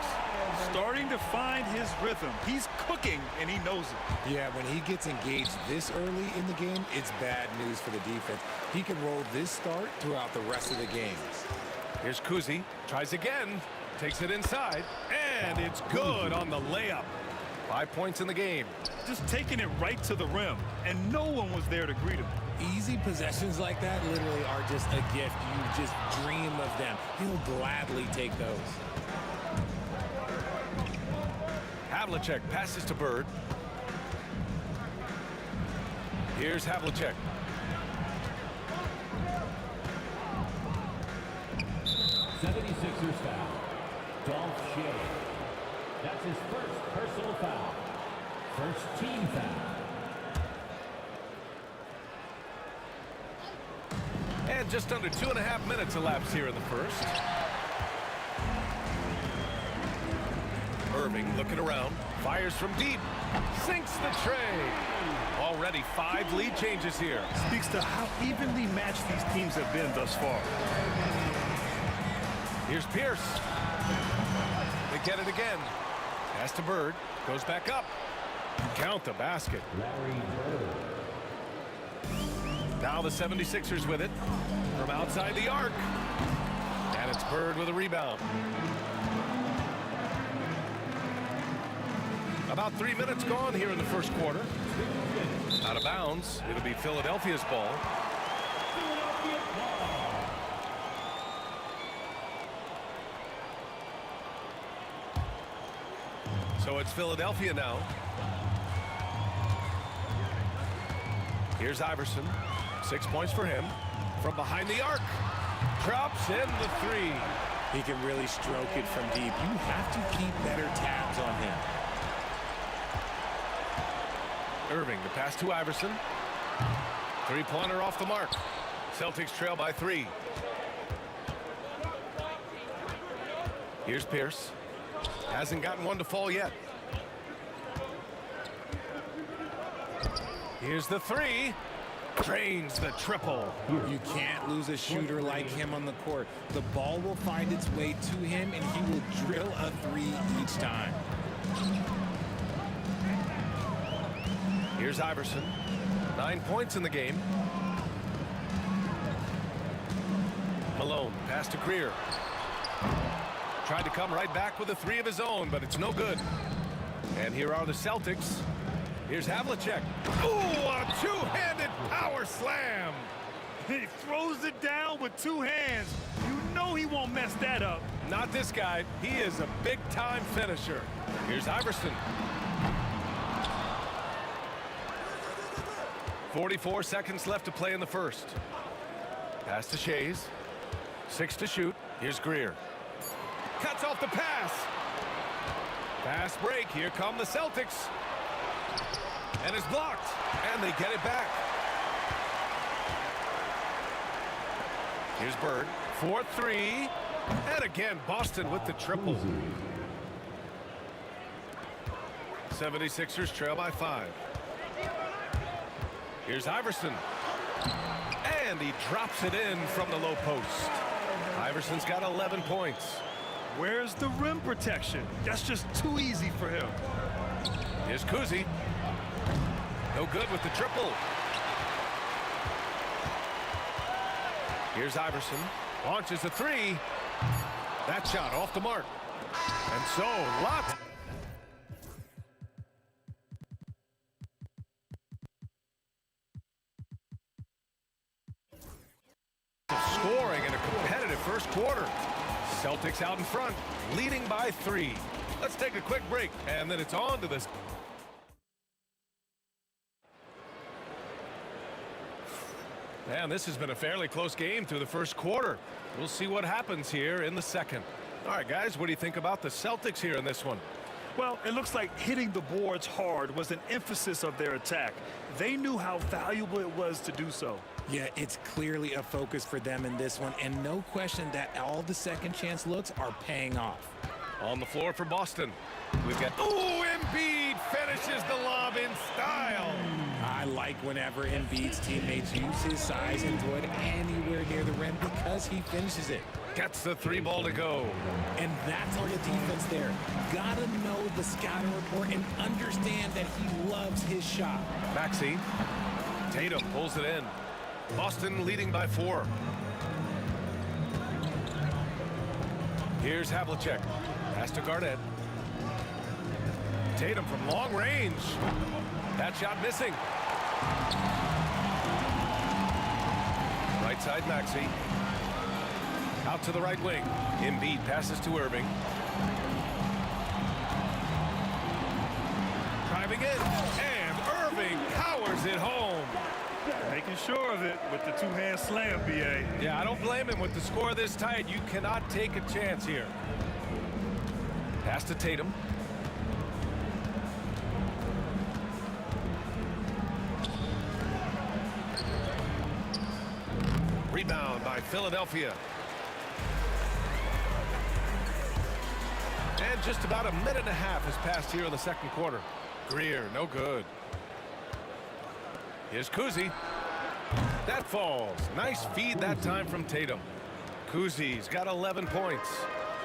Starting to find his rhythm. He's cooking, and he knows it. Yeah, when he gets engaged this early in the game, it's bad news for the defense. He can roll this start throughout the rest of the game. Here's Kuzi. Tries again. Takes it inside. And it's good on the layup. 5 points in the game. Just taking it right to the rim, and no one was there to greet him. Easy possessions like that literally are just a gift. You just dream of them. He'll gladly take those. Havlicek passes to Bird. Here's Havlicek. 76ers foul. Dolph Schilling. That's his first personal foul. First team foul. And just under 2.5 minutes elapsed here in the first. Irving looking around, fires from deep, sinks the tray. Already 5 lead changes here. Speaks to how evenly matched these teams have been thus far. Here's Pierce. They get it again. Pass to Bird, goes back up. Count the basket. Now the 76ers with it from outside the arc. And it's Bird with a rebound. About 3 minutes gone here in the first quarter. Out of bounds. It'll be Philadelphia's ball. So it's Philadelphia now. Here's Iverson. 6 points for him. From behind the arc. Drops in the 3. He can really stroke it from deep. You have to keep better tabs on him. Irving, the pass to Iverson. 3-pointer off the mark. Celtics trail by 3. Here's Pierce. Hasn't gotten one to fall yet. Here's the 3. Drains the triple. You can't lose a shooter like him on the court. The ball will find its way to him, and he will drill a 3 each time. Here's Iverson. 9 points in the game. Malone, pass to Greer. Tried to come right back with a 3 of his own, but it's no good. And here are the Celtics. Here's Havlicek. Ooh, a two-handed power slam. He throws it down with 2 hands. You know he won't mess that up. Not this guy. He is a big-time finisher. Here's Iverson. 44 seconds left to play in the first. Pass to Shays. 6 to shoot. Here's Greer. Cuts off the pass. Fast break. Here come the Celtics. And it's blocked. And they get it back. Here's Bird. 4-3. And again, Boston with the triple. 76ers trail by 5. Here's Iverson. And he drops it in from the low post. Iverson's got 11 points. Where's the rim protection? That's just too easy for him. Here's Kuzi. No good with the triple. Here's Iverson. Launches a 3. That shot off the mark. And so, lots. Scoring in a competitive first quarter. Celtics out in front, leading by 3. Let's take a quick break, and then it's on to this. Man, this has been a fairly close game through the first quarter. We'll see what happens here in the second. All right, guys, what do you think about the Celtics here in this one? Well, it looks like hitting the boards hard was an emphasis of their attack. They knew how valuable it was to do so. Yeah, it's clearly a focus for them in this one, and no question that all the second chance looks are paying off. On the floor for Boston, we've got, ooh, Embiid finishes the lob in style. I like whenever Embiid's teammates use his size and throw it anywhere near the rim because he finishes it. Gets the 3 ball to go. And that's all the defense there. Gotta know the scouting report and understand that he loves his shot. Maxey. Tatum pulls it in. Boston leading by 4. Here's Havlicek. Pass to Garnett. Tatum from long range. That shot missing. Right side Maxey. Out to the right wing. Embiid passes to Irving. Driving in. And Irving powers it home. Making sure of it with the two-hand slam, B.A. Yeah, I don't blame him. With the score this tight, you cannot take a chance here. Pass to Tatum. Rebound by Philadelphia. And just about a minute and a half has passed here in the second quarter. Greer, no good. Here's Kuzi. That falls. Nice feed that time from Tatum. Kuzi's got 11 points.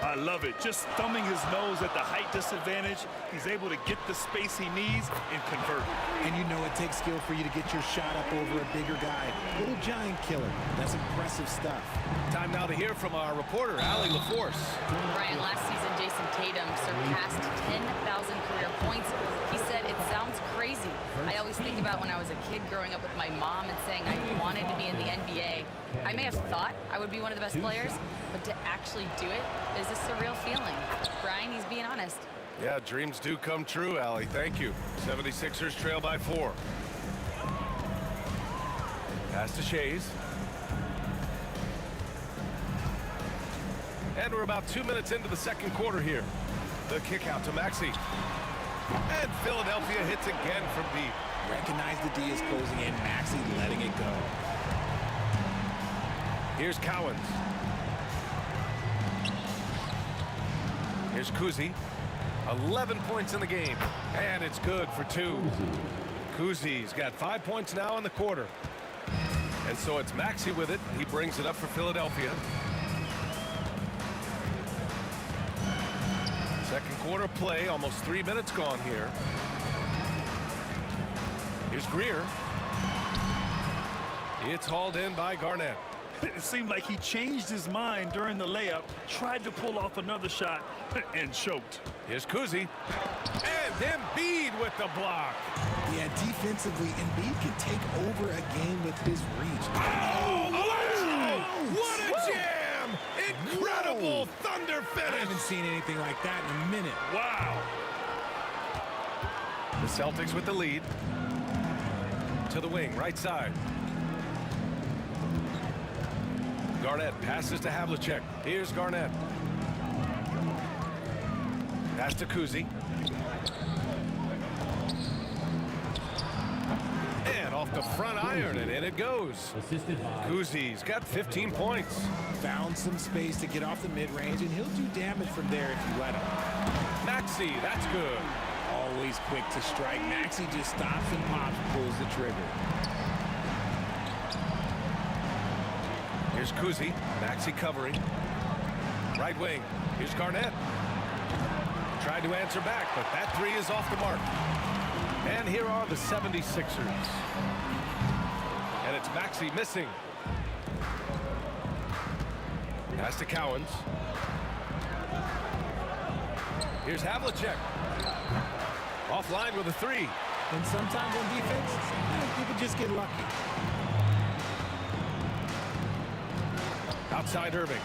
I love it. Just thumbing his nose at the height disadvantage. He's able to get the space he needs and convert. And you know it takes skill for you to get your shot up over a bigger guy. Little giant killer. That's impressive stuff. Time now to hear from our reporter, Allie LaForce. Brian, last season, Jason Tatum surpassed 10,000 career points. He said, it sounds crazy. I always think about when I was a kid growing up with my mom and saying I wanted to be in the NBA. I may have thought I would be one of the best players, but to actually do it is a surreal feeling. Brian, he's being honest. Yeah, dreams do come true, Allie. Thank you. 76ers trail by 4. Pass to Shays. And we're about 2 minutes into the second quarter here. The kick out to Maxey. And Philadelphia hits again from deep. Recognize the D is closing in. Maxey letting it go. Here's Cowens. Here's Kuzi. 11 points in the game. And it's good for 2. Kuzi's got 5 points now in the quarter. And so it's Maxey with it. He brings it up for Philadelphia. Second quarter play, almost 3 minutes gone here. Here's Greer. It's hauled in by Garnett. It seemed like he changed his mind during the layup, tried to pull off another shot, and choked. Here's Kuzi. And Embiid with the block. Yeah, defensively, Embiid can take over a game with his reach. What a jam! Incredible thunder finish. I haven't seen anything like that in a minute. Wow. The Celtics with the lead. To the wing, right side. Garnett passes to Havlicek. Here's Garnett. Pass to Kuzi. And off the front iron, and in it goes. Kuzi's got 15 points. Found some space to get off the mid-range, and he'll do damage from there if you let him. Maxey, that's good. Always quick to strike. Maxey just stops and pops, pulls the trigger. Here's Kuzi. Maxey covering. Right wing. Here's Garnett. Tried to answer back, but that three is off the mark. And here are the 76ers. And it's Maxey missing. Pass to Cowens. Here's Havlicek. Offline with a three. And sometimes on defense, people just get lucky. Outside Irving.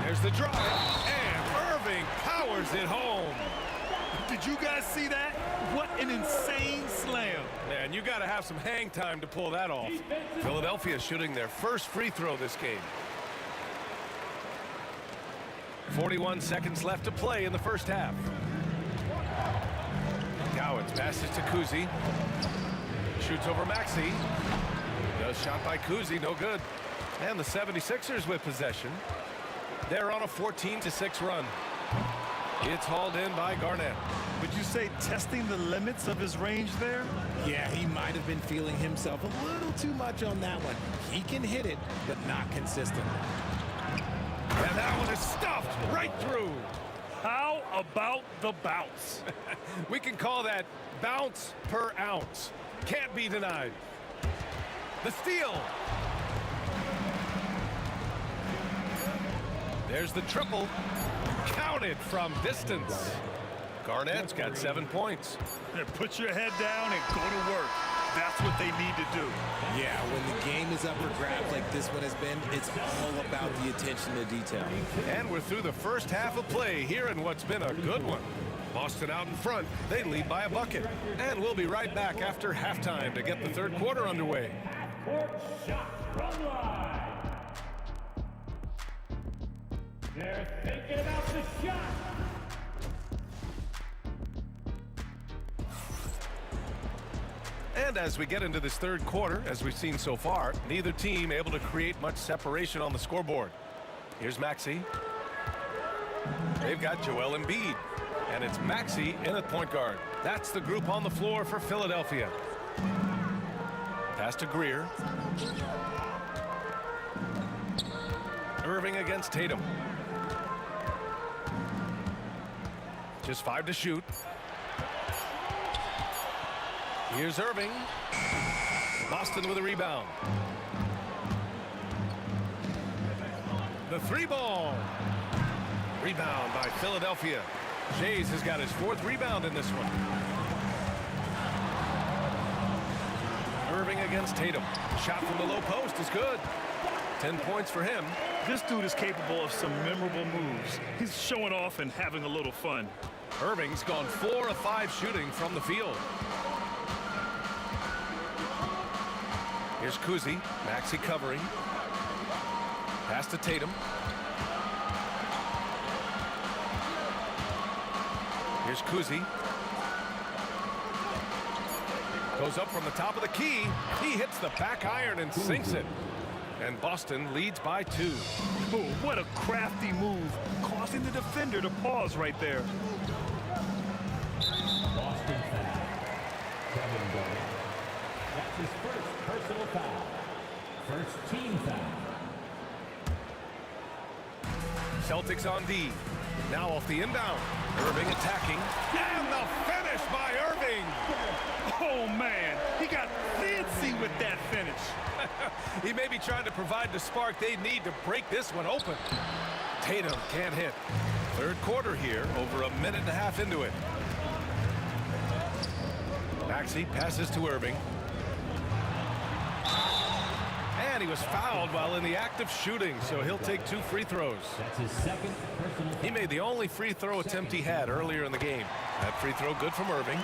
There's the drive, and Irving powers it home. Did you guys see that? What an insane slam. Man, you got to have some hang time to pull that off. Philadelphia shooting their first free throw this game. 41 seconds left to play in the first half. Cowens passes to Kuzi. Shoots over Maxey. Does shot by Kuzi, no good. And the 76ers with possession. They're on a 14-6 run. It's hauled in by Garnett. Would you say testing the limits of his range there? Yeah, he might have been feeling himself a little too much on that one. He can hit it, but not consistently. And that one is stuffed right through. How about the bounce? We can call that bounce per ounce. Can't be denied. The steal. There's the triple. Counted from distance. Garnett's got 7 points. Put your head down and go to work. That's what they need to do. Yeah, when the game is up for grabs like this one has been, it's all about the attention to detail. And we're through the first half of play here in what's been a good one. Boston out in front. They lead by a bucket. And we'll be right back after halftime to get the third quarter underway. Half-court shot from line. They're thinking about the shot. And as we get into this third quarter, as we've seen so far, neither team able to create much separation on the scoreboard. Here's Maxey. They've got Joel Embiid. And it's Maxey in at point guard. That's the group on the floor for Philadelphia. Pass to Greer. Irving against Tatum. Just 5 to shoot. Here's Irving. Boston with a rebound. The 3-ball. Rebound by Philadelphia. Shays has got his 4th rebound in this one. Irving against Tatum. Shot from the low post is good. 10 points for him. This dude is capable of some memorable moves. He's showing off and having a little fun. Irving's gone 4 of 5 shooting from the field. Here's Kuzi. Maxey covering. Pass to Tatum. Here's Kuzi. Goes up from the top of the key. He hits the back iron and sinks it. And Boston leads by 2. Oh, what a crafty move, causing the defender to pause right there. Boston foul. Kevin Garnett. That's his first personal foul. First team foul. Celtics on D. Now off the inbound. Irving attacking. And the finish by Irving. Oh, man. He got fancy with that finish. He may be trying to provide the spark they need to break this one open. Tatum can't hit. Third quarter here, over a minute and a half into it. Maxey passes to Irving. And he was fouled while in the act of shooting, so he'll take 2 free throws. That's his second personal foul. He made the only free throw attempt he had earlier in the game. That free throw good from Irving.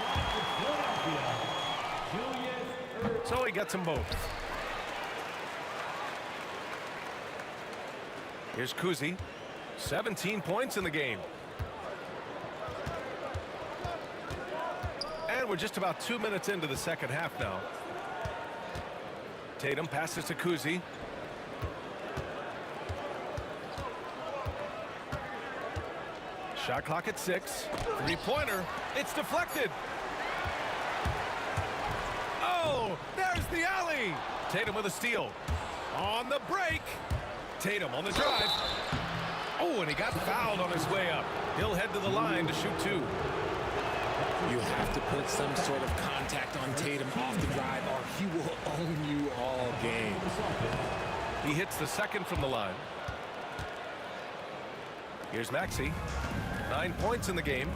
So he gets them both. Here's Kuzi. 17 points in the game. And we're just about 2 minutes into the second half now. Tatum passes to Kuzi. Shot clock at 6. 3-pointer. It's deflected. Oh, there's the alley. Tatum with a steal. On the break. Tatum on the drive. Oh, and he got fouled on his way up. He'll head to the line to shoot 2. You have to put some sort of contact on Tatum off the drive or he will own you all game. He hits the second from the line. Here's Maxey. 9 points in the game.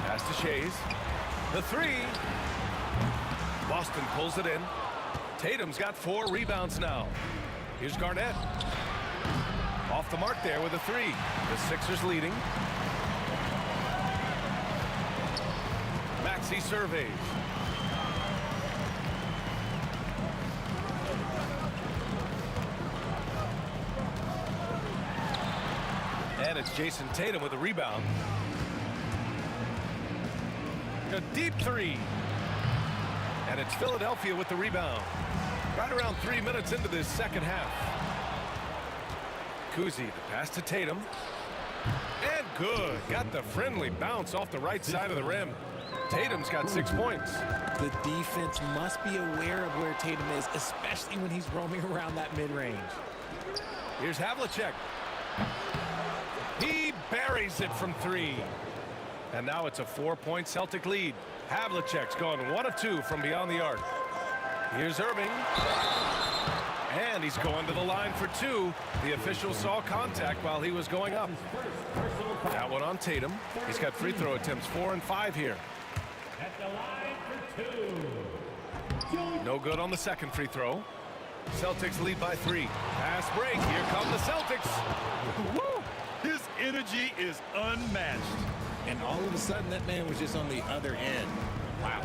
Pass to Shays. The 3. Boston pulls it in. Tatum's got 4 rebounds now. Here's Garnett. Off the mark there with a 3. The Sixers leading. Maxey surveys. And it's Jason Tatum with a rebound. A deep 3. And it's Philadelphia with the rebound. Right around 3 minutes into this second half. Kuzi, the pass to Tatum. And good. Got the friendly bounce off the right side of the rim. Tatum's got 6 points. The defense must be aware of where Tatum is, especially when he's roaming around that mid-range. Here's Havlicek. He buries it from 3. And now it's a 4-point Celtic lead. Havlicek's gone 1 of 2 from beyond the arc. Here's Irving. And he's going to the line for 2. The official saw contact while he was going up. That one on Tatum. He's got free throw attempts 4 and 5 here. at the line for two. No good on the second free throw. Celtics lead by 3. Pass break. Here come the Celtics. Woo! His energy is unmatched. And all of a sudden, that man was just on the other end. Wow.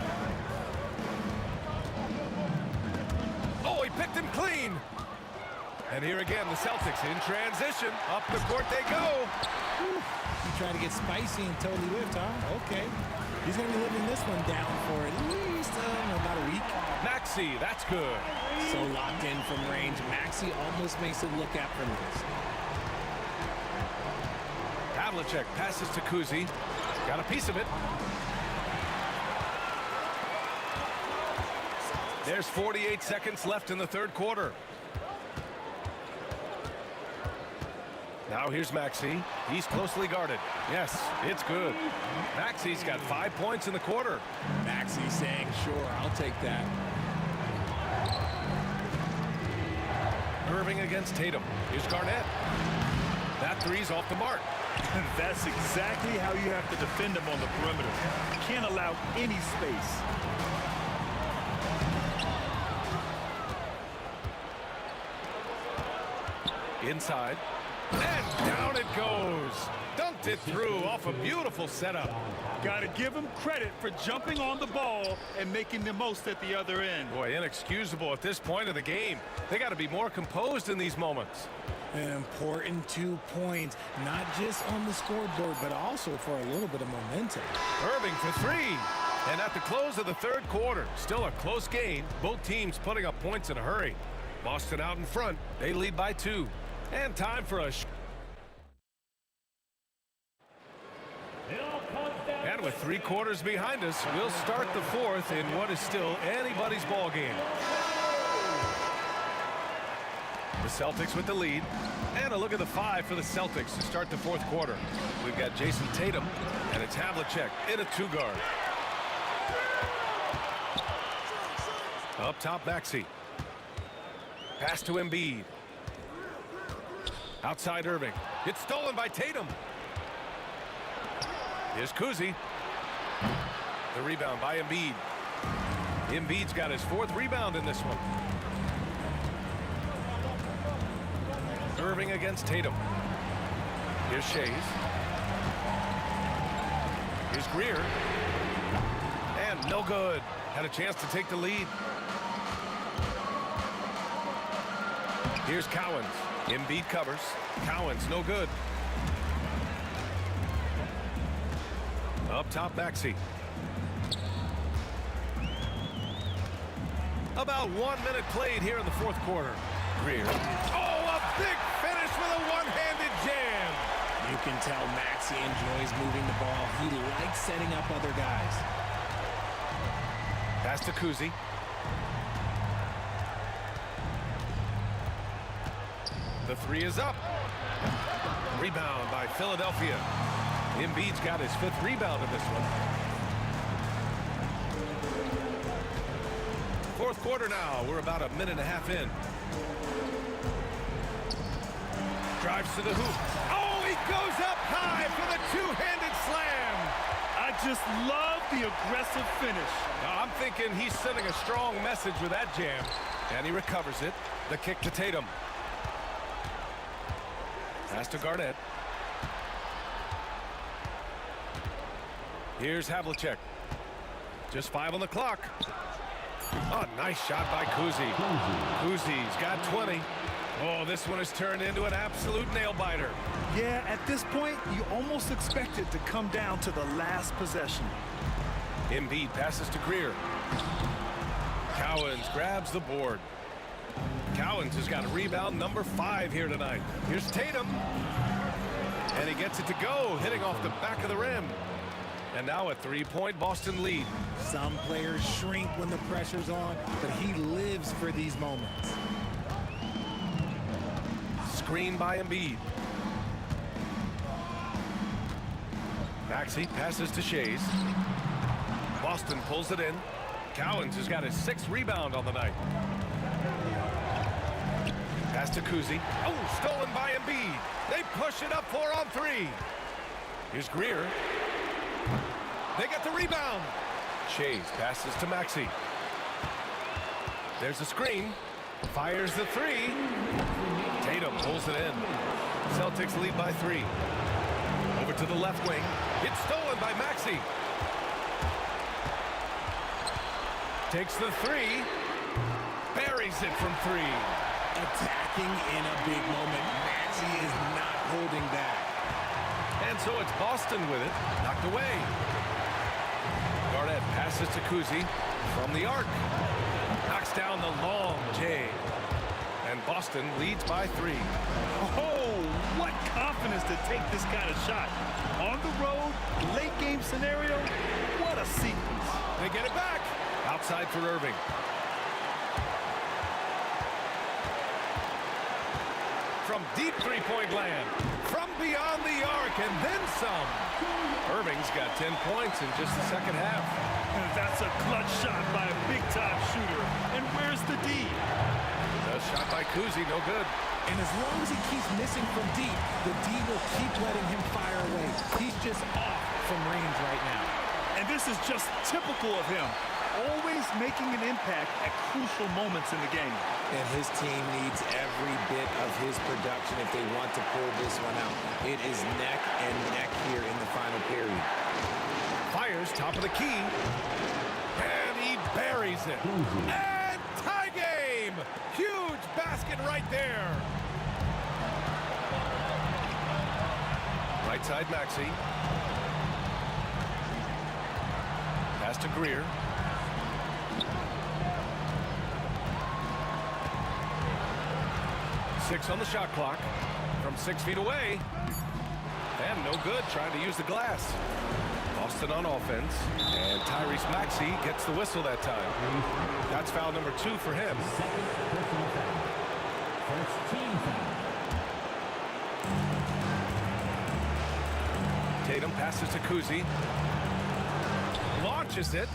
Oh, he picked him clean. And here again, the Celtics in transition. Up the court they go. Whew. You try to get spicy and totally whipped, huh? Okay. He's going to be living this one down for at least about a week. Maxey, that's good. So locked in from range. Maxey almost makes it look effortless. Havlicek passes to Kuzi. Got a piece of it. There's 48 seconds left in the third quarter. Now here's Maxey. He's closely guarded. Yes, it's good. Maxey's got 5 points in the quarter. Maxey saying, sure, I'll take that. Irving against Tatum. Here's Garnett. That three's off the mark. That's exactly how you have to defend him on the perimeter. You can't allow any space. Inside. And down it goes. Dunked it through off a beautiful setup. Got to give him credit for jumping on the ball and making the most at the other end. Boy, inexcusable at this point of the game. They got to be more composed in these moments. An important 2 points, not just on the scoreboard, but also for a little bit of momentum. Irving for 3. And at the close of the third quarter, still a close game. Both teams putting up points in a hurry. Boston out in front. They lead by 2. And time for a... And with 3 quarters behind us, we'll start the fourth in what is still anybody's ball game. The Celtics with the lead. And a look at the 5 for the Celtics to start the fourth quarter. We've got Jason Tatum, and it's Havlicek in a 2-guard. Up top, Maxey. Pass to Embiid. Outside Irving. It's stolen by Tatum. Here's Kuzi. The rebound by Embiid. Embiid's got his 4th rebound in this one. Irving against Tatum. Here's Shays. Here's Greer. And no good. Had a chance to take the lead. Here's Cowens. Embiid covers. Cowens, no good. Up top, Maxey. About 1 minute played here in the fourth quarter. Greer. Oh, a big finish with a one-handed jam. You can tell Maxey enjoys moving the ball. He likes setting up other guys. Pass to Kuzi. The 3 is up. Rebound by Philadelphia. Embiid's got his 5th rebound in this one. Fourth quarter now. We're about a minute and a half in. Drives to the hoop. Oh, he goes up high for the 2-handed slam. I just love the aggressive finish. Now, I'm thinking he's sending a strong message with that jam. And he recovers it. The kick to Tatum. Pass to Garnett. Here's Havlicek. Just 5 on the clock. Oh, nice shot by Kuzi. Kuzi's got 20. Oh, this one has turned into an absolute nail-biter. Yeah, at this point, you almost expect it to come down to the last possession. Embiid passes to Greer. Cowens grabs the board. Cowens has got a rebound number 5 here tonight. Here's Tatum. And he gets it to go, hitting off the back of the rim. And now a 3-point Boston lead. Some players shrink when the pressure's on, but he lives for these moments. Screen by Embiid. Maxey passes to Shays. Boston pulls it in. Cowens has got his 6th rebound on the night. Pass to Kuzi. Oh, stolen by Embiid. They push it up 4 on 3. Here's Greer. They get the rebound. Shays passes to Maxey. There's a screen. Fires the three. Tatum pulls it in. Celtics lead by 3. Over to the left wing. It's stolen by Maxey. Takes the three. Buries it from 3. Attacking in a big moment. Maxey is not holding back. And so it's Boston with it. Knocked away. Garnett passes to Kuzi from the arc. Knocks down the long J. And Boston leads by 3. Oh, what confidence to take this kind of shot. On the road, late game scenario, what a sequence. They get it back. Outside for Irving. From deep three-point land. From beyond the arc and then some. Irving's got 10 points in just the second half. And that's a clutch shot by a big-time shooter. And where's the D? A shot by Kuzi, no good. And as long as he keeps missing from deep, the D will keep letting him fire away. He's just off from range right now. And this is just typical of him. Always making an impact at crucial moments in the game. And his team needs every bit of his production if they want to pull this one out. It is neck and neck here in the final period. Fires top of the key. And he buries it. And tie game! Huge basket right there. Right side Maxey. Pass to Greer. Six on the shot clock from 6 feet away. And no good, trying to use the glass. Boston on offense. And Tyrese Maxey gets the whistle that time. That's foul number 2 for him. Tatum passes to Kuzi. Launches it.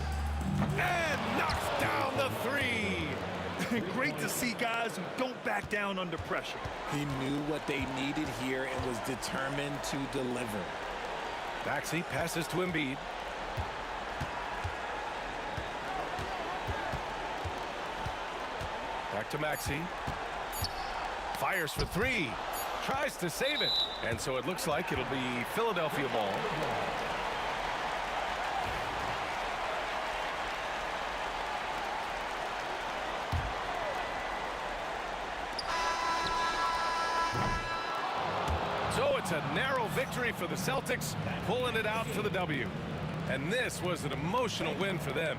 And knocks down the 3. Great to see guys who don't back down under pressure. He knew what they needed here and was determined to deliver. Maxey passes to Embiid. Back to Maxey. Fires for 3. Tries to save it. And so it looks like it'll be Philadelphia ball. So it's a narrow victory for the Celtics, pulling it out to the W. And this was an emotional win for them.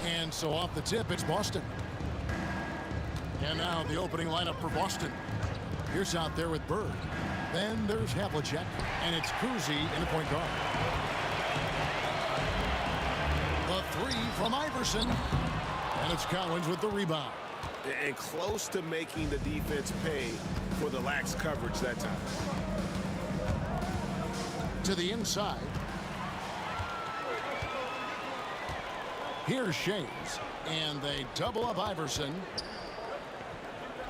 And so off the tip, it's Boston. And now the opening lineup for Boston. Here's out there with Bird. Then there's Havlicek, and it's Kuzi in the point guard. The three from Iverson, and it's Collins with the rebound. And close to making the defense pay for the lax coverage that time. To the inside. Here's Shays, and they double up Iverson.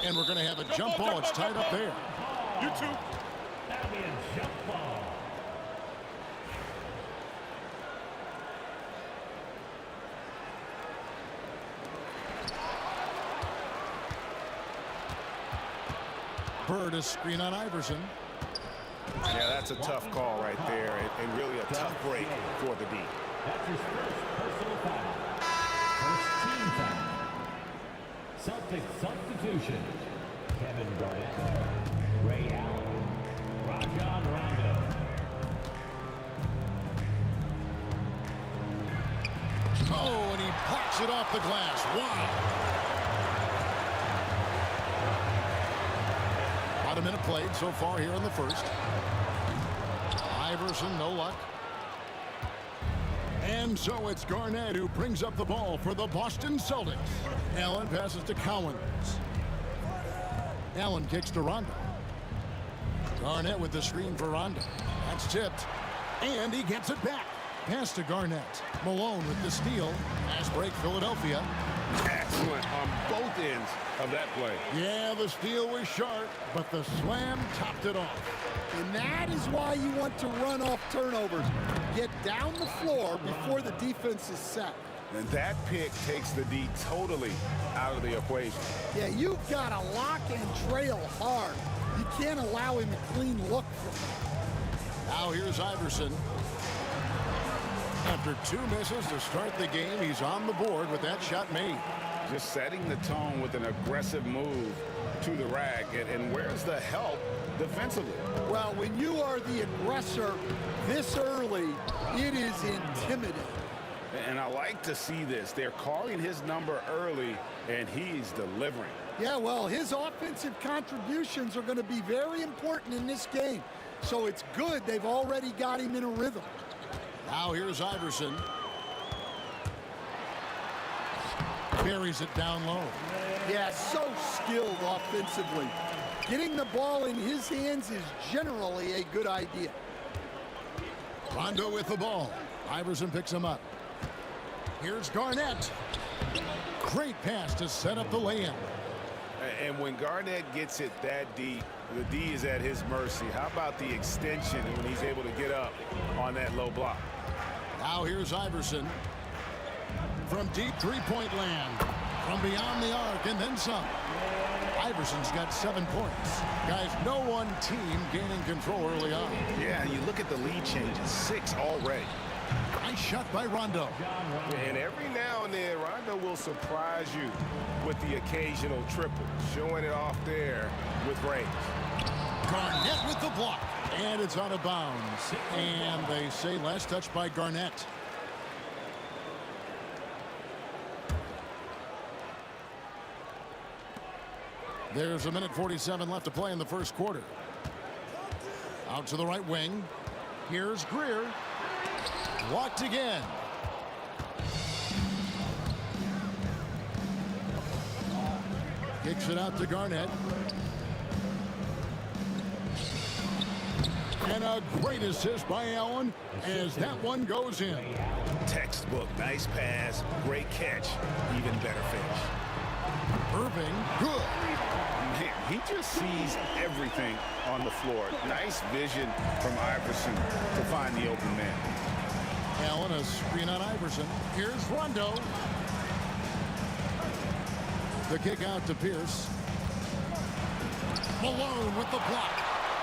And we're going to have a jump ball. It's tied up there. You two. That'll be a jump ball. Bird is screen on Iverson. Yeah, that's a tough call right there, and really a tough break for the D. That's his first personal foul. First team foul. Celtics substitution. Kevin Garnett, Ray Allen, Rajon Rondo. Oh, and he pops it off the glass. Wow. About a minute played so far here in the first. Iverson, no luck. And so it's Garnett who brings up the ball for the Boston Celtics. Allen passes to Collins. Allen kicks to Rondo. Garnett with the screen for Rondo. That's tipped. And he gets it back. Pass to Garnett. Malone with the steal. Fast break, Philadelphia. Excellent on both ends of that play. Yeah, the steal was sharp, but the slam topped it off. And that is why you want to run off turnovers. Get down the floor before the defense is set. And that pick takes the D totally out of the equation. Yeah, you've got to lock and trail hard. You can't allow him a clean look from it. Now here's Iverson. After two misses to start the game, he's on the board with that shot made. Just setting the tone with an aggressive move to the rack. And where's the help defensively? Well, when you are the aggressor this early, it is intimidating. And I like to see this. They're calling his number early, and he's delivering. Yeah, well, his offensive contributions are going to be very important in this game. So it's good they've already got him in a rhythm. Now here's Iverson. Buries it down low. Yeah, so skilled offensively. Getting the ball in his hands is generally a good idea. Rondo with the ball. Iverson picks him up. Here's Garnett. Great pass to set up the lay-in. And when Garnett gets it that deep, the D is at his mercy. How about the extension when he's able to get up on that low block? Now here's Iverson. From deep three-point land. From beyond the arc and then some. Iverson's got 7 points. Guys, no one team gaining control early on. Yeah, you look at the lead changes. 6 already. Nice shot by Rondo. And every now and then, Rondo will surprise you with the occasional triple. Showing it off there with range. Garnett with the block. And it's out of bounds. And they say last touch by Garnett. There's 1:47 left to play in the first quarter. Out to the right wing. Here's Greer. Blocked again. Kicks it out to Garnett. And a great assist by Allen as that one goes in. Textbook, nice pass, great catch, even better finish. Irving, good. He just sees everything on the floor. Nice vision from Iverson to find the open man. Allen, a screen on Iverson. Here's Rondo. The kick out to Pierce. Malone with the block.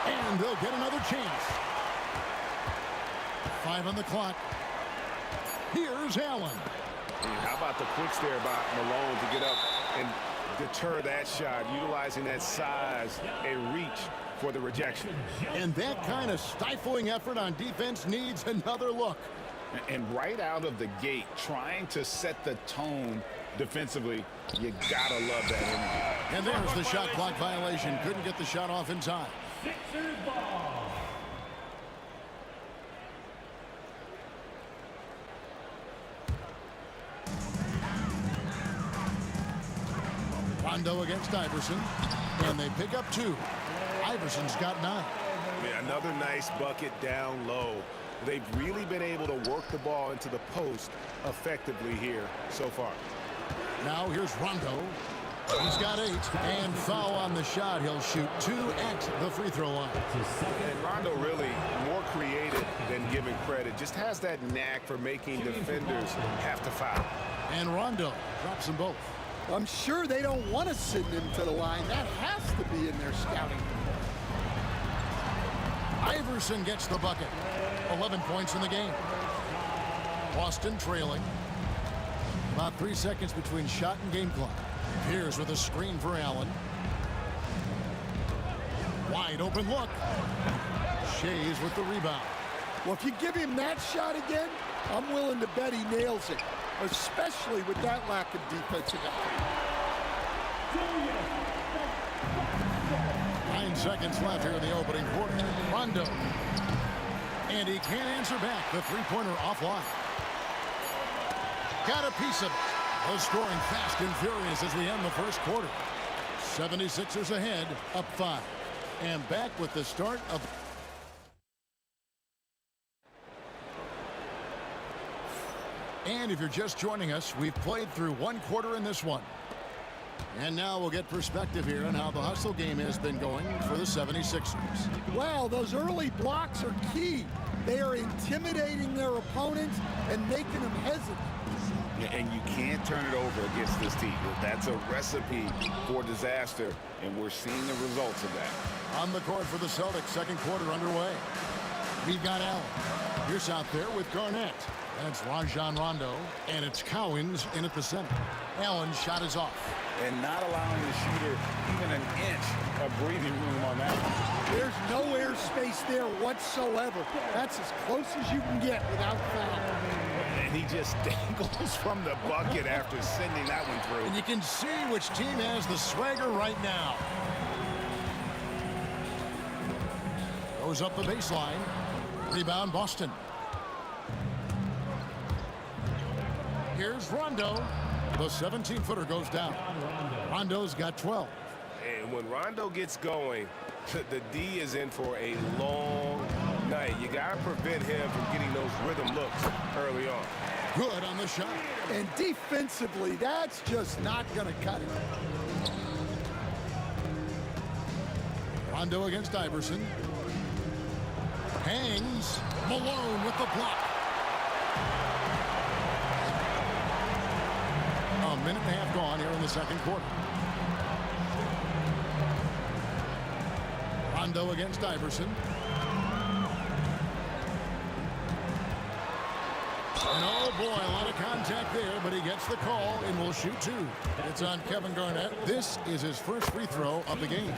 And they'll get another chance. 5 on the clock. Here's Allen. How about the quicks there by Malone to get up and deter that shot, utilizing that size and reach for the rejection. And that kind of stifling effort on defense needs another look. And right out of the gate, trying to set the tone defensively, you gotta love that energy. And there's the shot clock violation. Couldn't get the shot off in time. Sixers ball. Rondo against Iverson. And they pick up 2. Iverson's got 9. Yeah, another nice bucket down low. They've really been able to work the ball into the post effectively here so far. Now here's Rondo. He's got 8. And foul on the shot. He'll shoot 2 at the free throw line. And Rondo really more creative than given credit. Just has that knack for making defenders have to foul. And Rondo drops them both. I'm sure they don't want to send him to the line. That has to be in their scouting report. Iverson gets the bucket. 11 points in the game. Boston trailing. About 3 seconds between shot and game clock. Pierce with a screen for Allen. Wide open look. Shays with the rebound. Well, if you give him that shot again, I'm willing to bet he nails it, especially with that lack of defensive effort. 9 seconds left here in the opening quarter. Rondo. And he can't answer back. The three-pointer offline. Got a piece of it. They're scoring fast and furious as we end the first quarter. 76ers ahead, up 5. And back with the start of... And if you're just joining us, we've played through 1 quarter in this one. And now we'll get perspective here on how the hustle game has been going for the 76ers. Well, those early blocks are key. They are intimidating their opponents and making them hesitant. And you can't turn it over against this team. That's a recipe for disaster, and we're seeing the results of that. On the court for the Celtics, second quarter underway. We've got Allen. Pierce out there with Garnett. That's Rajon Rondo, and it's Cowens in at the center. Allen's shot is off. And not allowing the shooter even an inch of breathing room on that one. There's no airspace there whatsoever. That's as close as you can get without foul. And he just dangles from the bucket after sending that one through. And you can see which team has the swagger right now. Goes up the baseline. Rebound, Boston. Here's Rondo. The 17-footer goes down. Rondo's got 12. And when Rondo gets going, the D is in for a long night. You got to prevent him from getting those rhythm looks early on. Good on the shot. And defensively, that's just not going to cut it. Rondo against Iverson. Hangs. Malone with the block. A minute and a half gone here in the second quarter. Rondo against Iverson. And oh boy, a lot of contact there, but he gets the call and will shoot 2. It's on Kevin Garnett. This is his first free throw of the game.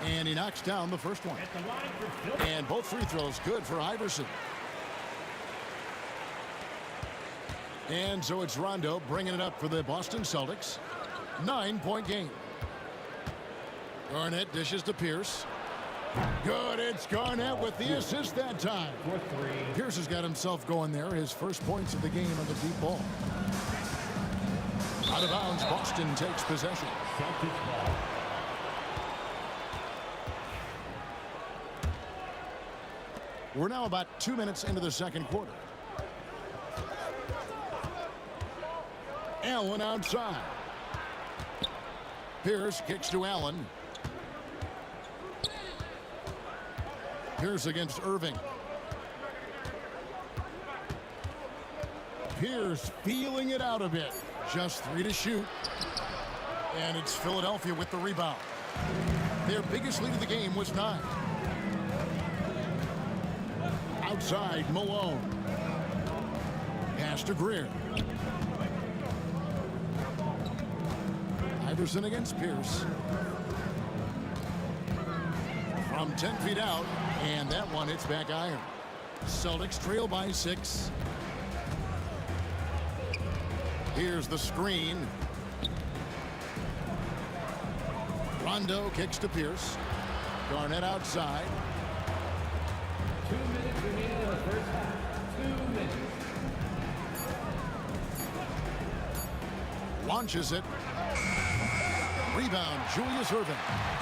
And he knocks down the first one. And both free throws good for Iverson. And so it's Rondo bringing it up for the Boston Celtics. 9-point game. Garnett dishes to Pierce. Good, it's Garnett with the assist that time. Pierce has got himself going there. His first points of the game on the deep ball. Out of bounds, Boston takes possession. We're now about 2 minutes into the second quarter. Allen outside. Pierce kicks to Allen. Pierce against Irving. Pierce feeling it out a bit. Just 3 to shoot. And it's Philadelphia with the rebound. Their biggest lead of the game was 9. Outside, Malone. Pass to Greer. Iverson against Pierce. From 10 feet out, and that one hits back iron. Celtics trail by 6. Here's the screen. Rondo kicks to Pierce. Garnett outside. 2 minutes remaining in the first half. 2 minutes. Launches it. Rebound, Julius Erving.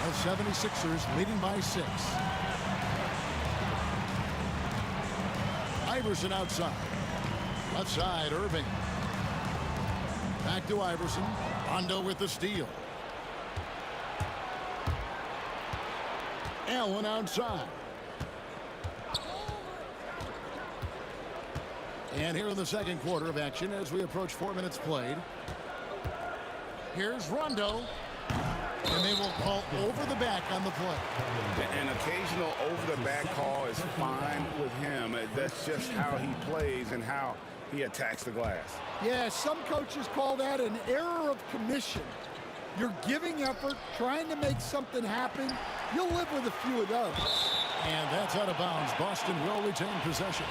The 76ers leading by 6. Iverson outside. Left side, Irving. Back to Iverson. Rondo with the steal. Allen outside. And here in the second quarter of action as we approach 4 minutes played. Here's Rondo. And they will call over the back on the play. An occasional over-the-back call is fine with him. That's just how he plays and how he attacks the glass. Yeah, some coaches call that an error of commission. You're giving effort, trying to make something happen. You'll live with a few of those. And that's out of bounds. Boston will retain possession.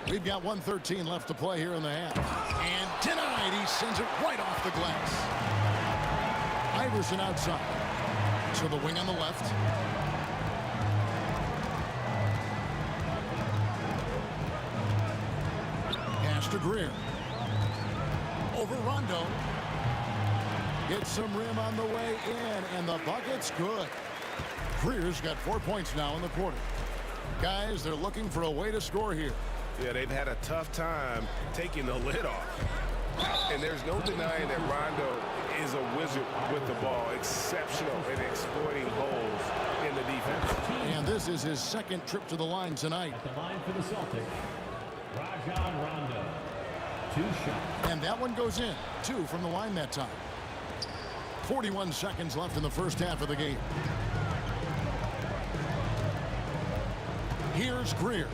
We've got 1:13 left to play here in the half. And denied. He sends it right off the glass. Iverson outside. To the wing on the left. Pass to Greer. Over Rondo. Gets some rim on the way in, and the bucket's good. Greer's got 4 points now in the quarter. Guys, they're looking for a way to score here. Yeah, they've had a tough time taking the lid off. And there's no denying that Rondo is a wizard with the ball, exceptional in exploiting holes in the defense. And this is his second trip to the line tonight. At the line for the Celtics, Rajon Rondo. 2 shots. And that one goes in. 2 from the line that time. 41 seconds left in the first half of the game. Here's Greer.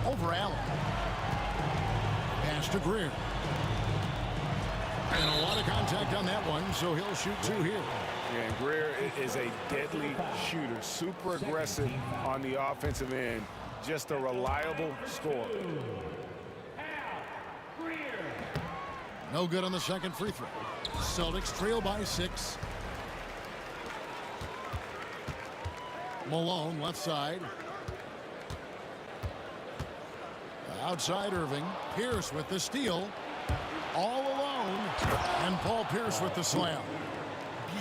Over Allen. Pass to Greer. And a lot of contact on that one, so he'll shoot 2 here. Yeah, and Greer is a deadly shooter, super aggressive on the offensive end, just a reliable scorer. No good on the second free throw. Celtics trail by 6. Malone left side. Outside Irving. Pierce with the steal. All alone. And Paul Pierce with the slam.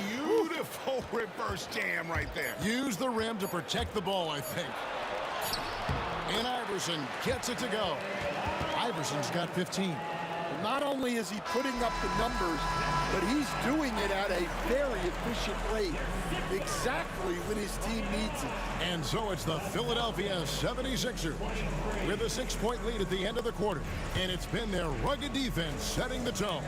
Beautiful reverse jam right there. Use the rim to protect the ball, I think. And Iverson gets it to go. Iverson's got 15. Not only is he putting up the numbers, but he's doing it at a very efficient rate, exactly when his team needs it. And so it's the Philadelphia 76ers with a 6-point lead at the end of the quarter. And it's been their rugged defense setting the tone.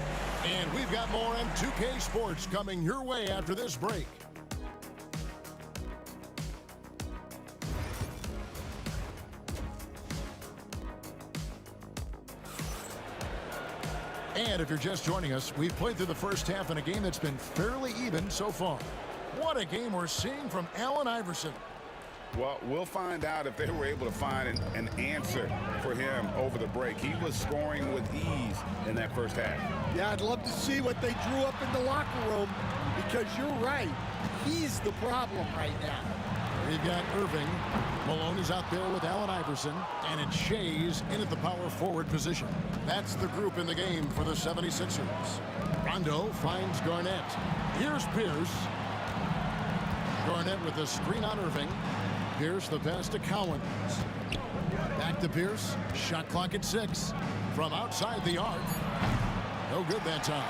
And we've got more on 2K Sports coming your way after this break. And if you're just joining us, we've played through the first half in a game that's been fairly even so far. What a game we're seeing from Allen Iverson. Well, we'll find out if they were able to find an answer for him over the break. He was scoring with ease in that first half. Yeah, I'd love to see what they drew up in the locker room, because you're right. He's the problem right now. We've got Irving. Malone is out there with Allen Iverson, and it's Shays in at the power forward position. That's the group in the game for the 76ers. Rondo finds Garnett. Here's Pierce. Garnett with the screen on Irving. Pierce the pass to Cowens. Back to Pierce. Shot clock at 6. From outside the arc. No good that time.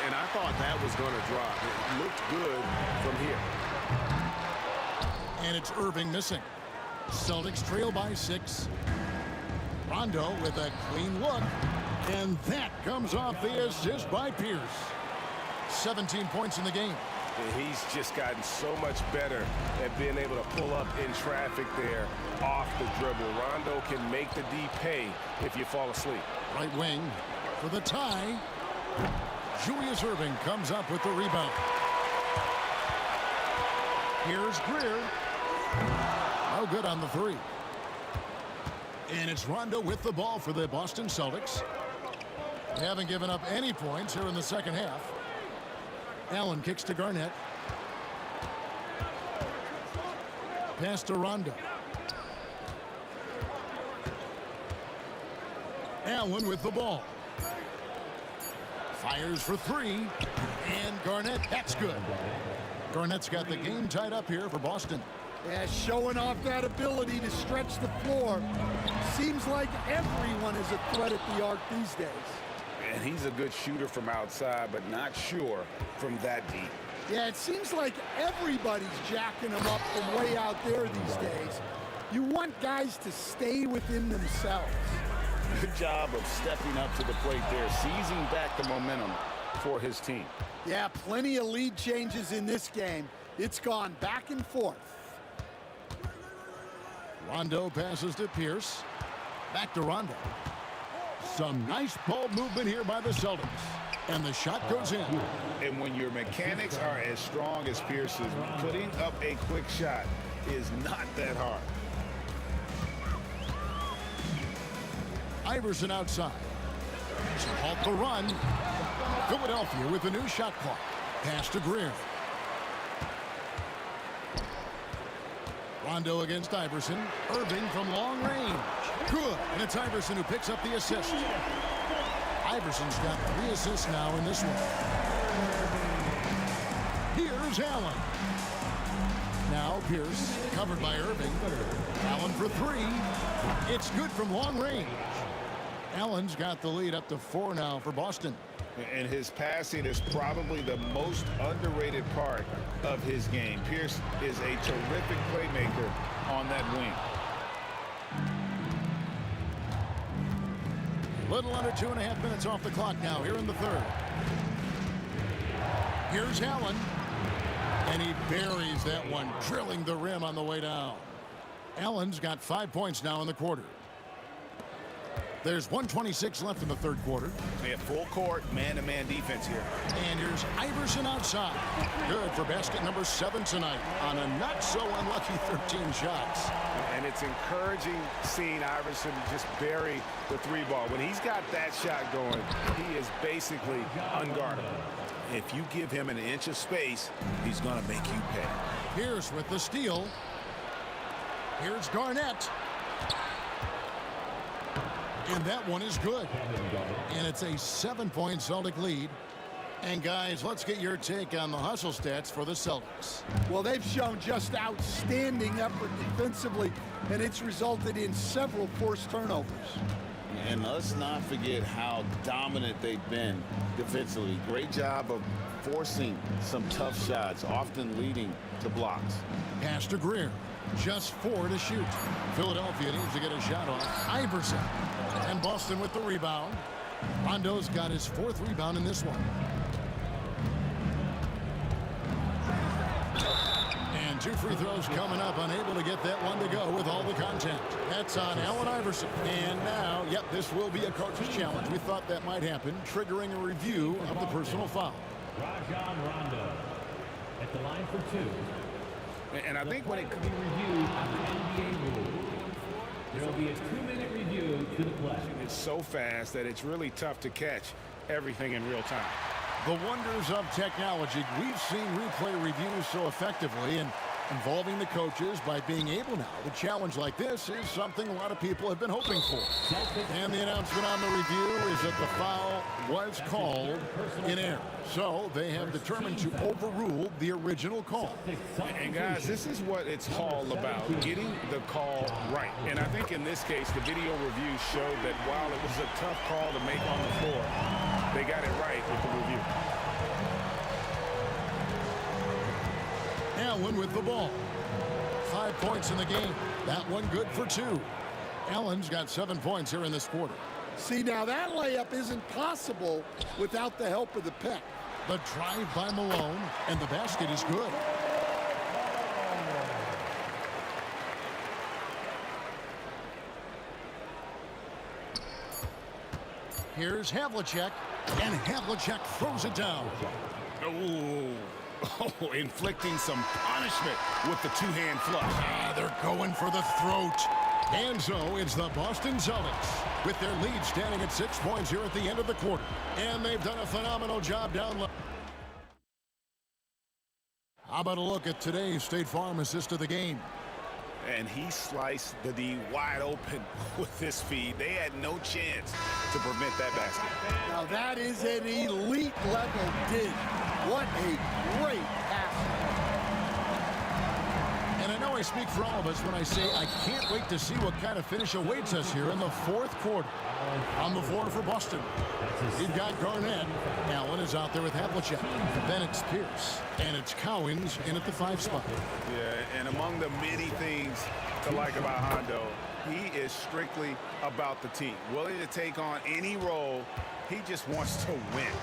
And I thought that was going to drop. It looked good from here. And it's Irving missing. Celtics trail by 6. Rondo with a clean look. And that comes off the assist by Pierce. 17 points in the game. And he's just gotten so much better at being able to pull up in traffic there off the dribble. Rondo can make the D pay if you fall asleep. Right wing for the tie. Julius Irving comes up with the rebound. Here's Greer. No good on the 3. And it's Rondo with the ball for the Boston Celtics. They haven't given up any points here in the second half. Allen kicks to Garnett. Pass to Rondo. Allen with the ball. Fires for 3. And Garnett, that's good. Garnett's got the game tied up here for Boston. Yeah, showing off that ability to stretch the floor. Seems like everyone is a threat at the arc these days. And he's a good shooter from outside, but not sure from that deep. Yeah, it seems like everybody's jacking him up from way out there these days. You want guys to stay within themselves. Good job of stepping up to the plate there, seizing back the momentum for his team. Yeah, plenty of lead changes in this game. It's gone back and forth. Rondo passes to Pierce. Back to Rondo. Some nice ball movement here by the Celtics. And the shot goes in. And when your mechanics are as strong as Pierce's, putting up a quick shot is not that hard. Iverson outside. To halt the run. Philadelphia with the new shot clock. Pass to Greer. Rondo against Iverson. Irving from long range. Good. And it's Iverson who picks up the assist. Iverson's got 3 assists now in this one. Here's Allen. Now Pierce, covered by Irving. Allen for 3. It's good from long range. Allen's got the lead up to 4 now for Boston. And his passing is probably the most underrated part of his game. Pierce is a terrific playmaker on that wing. Little under 2.5 minutes off the clock now here in the 3rd. Here's Allen. And he buries that one, drilling the rim on the way down. Allen's got 5 points now in the quarter. There's 1:26 left in the 3rd quarter. They have full court, man-to-man defense here. And here's Iverson outside. Good for basket number 7 tonight on a not-so-unlucky 13 shots. And it's encouraging seeing Iverson just bury the 3 ball. When he's got that shot going, he is basically unguardable. If you give him an inch of space, he's going to make you pay. Pierce with the steal. Here's Garnett. And that one is good. And it's a 7-point Celtic lead. And guys, let's get your take on the hustle stats for the Celtics. Well, they've shown just outstanding effort defensively, and it's resulted in several forced turnovers. And let's not forget how dominant they've been defensively. Great job of forcing some tough shots, often leading to blocks. Pass to Greer. Just 4 to shoot. Philadelphia needs to get a shot off. Iverson. And Boston with the rebound. Rondo's got his 4th rebound in this one. And 2 free throws coming up. Unable to get that one to go with all the contact. That's on Allen Iverson. And now, yep, this will be a coach's challenge. We thought that might happen, triggering a review of the personal foul. Rajon Rondo at the line for 2. And I think when it could be reviewed under NBA rules, there will be a 2-minute review to the play. It's so fast that it's really tough to catch everything in real time. The wonders of technology. We've seen replay reviews so effectively, and Involving the coaches by being able now to challenge like this is something a lot of people have been hoping for. And the announcement on the review is that the foul was called in error. So they have determined to overrule the original call. And guys, this is what it's all about, getting the call right. And I think in this case, the video review showed that while it was a tough call to make on the floor, they got it right with the review. Allen with the ball. 5 points in the game. That one good for 2. Allen's got 7 points here in this quarter. See, now that layup isn't possible without the help of the pick. The drive by Malone, and the basket is good. Here's Havlicek, and Havlicek throws it down. Oh, inflicting some punishment with the two-hand flush. They're going for the throat. And so it's the Boston Celtics with their lead standing at 6 points here at the end of the quarter. And they've done a phenomenal job down low. How about a look at today's State Farm assist of the game? And he sliced the D wide open with his feed. They had no chance to prevent that basket. Now that is an elite level dig. What a great pass. And I know I speak for all of us when I say I can't wait to see what kind of finish awaits us here in the fourth quarter. On the floor for Boston, we've got Garnett. Allen is out there with Havlicek. Then it's Pierce. And it's Cowens in at the 5 spot. Yeah, and among the many things to like about Hondo, he is strictly about the team. Willing to take on any role. He just wants to win.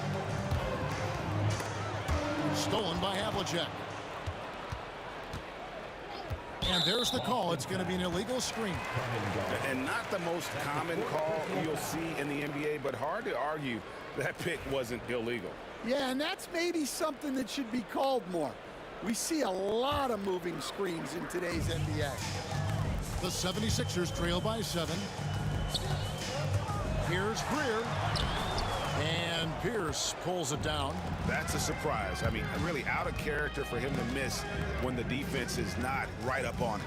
Stolen by Havlicek. And there's the call. It's going to be an illegal screen. And not the most common call you'll see in the NBA, but hard to argue that pick wasn't illegal. Yeah, and that's maybe something that should be called more. We see a lot of moving screens in today's NBA. The 76ers trail by 7. Here's Greer. And Pierce pulls it down. That's a surprise. I mean, really out of character for him to miss when the defense is not right up on it.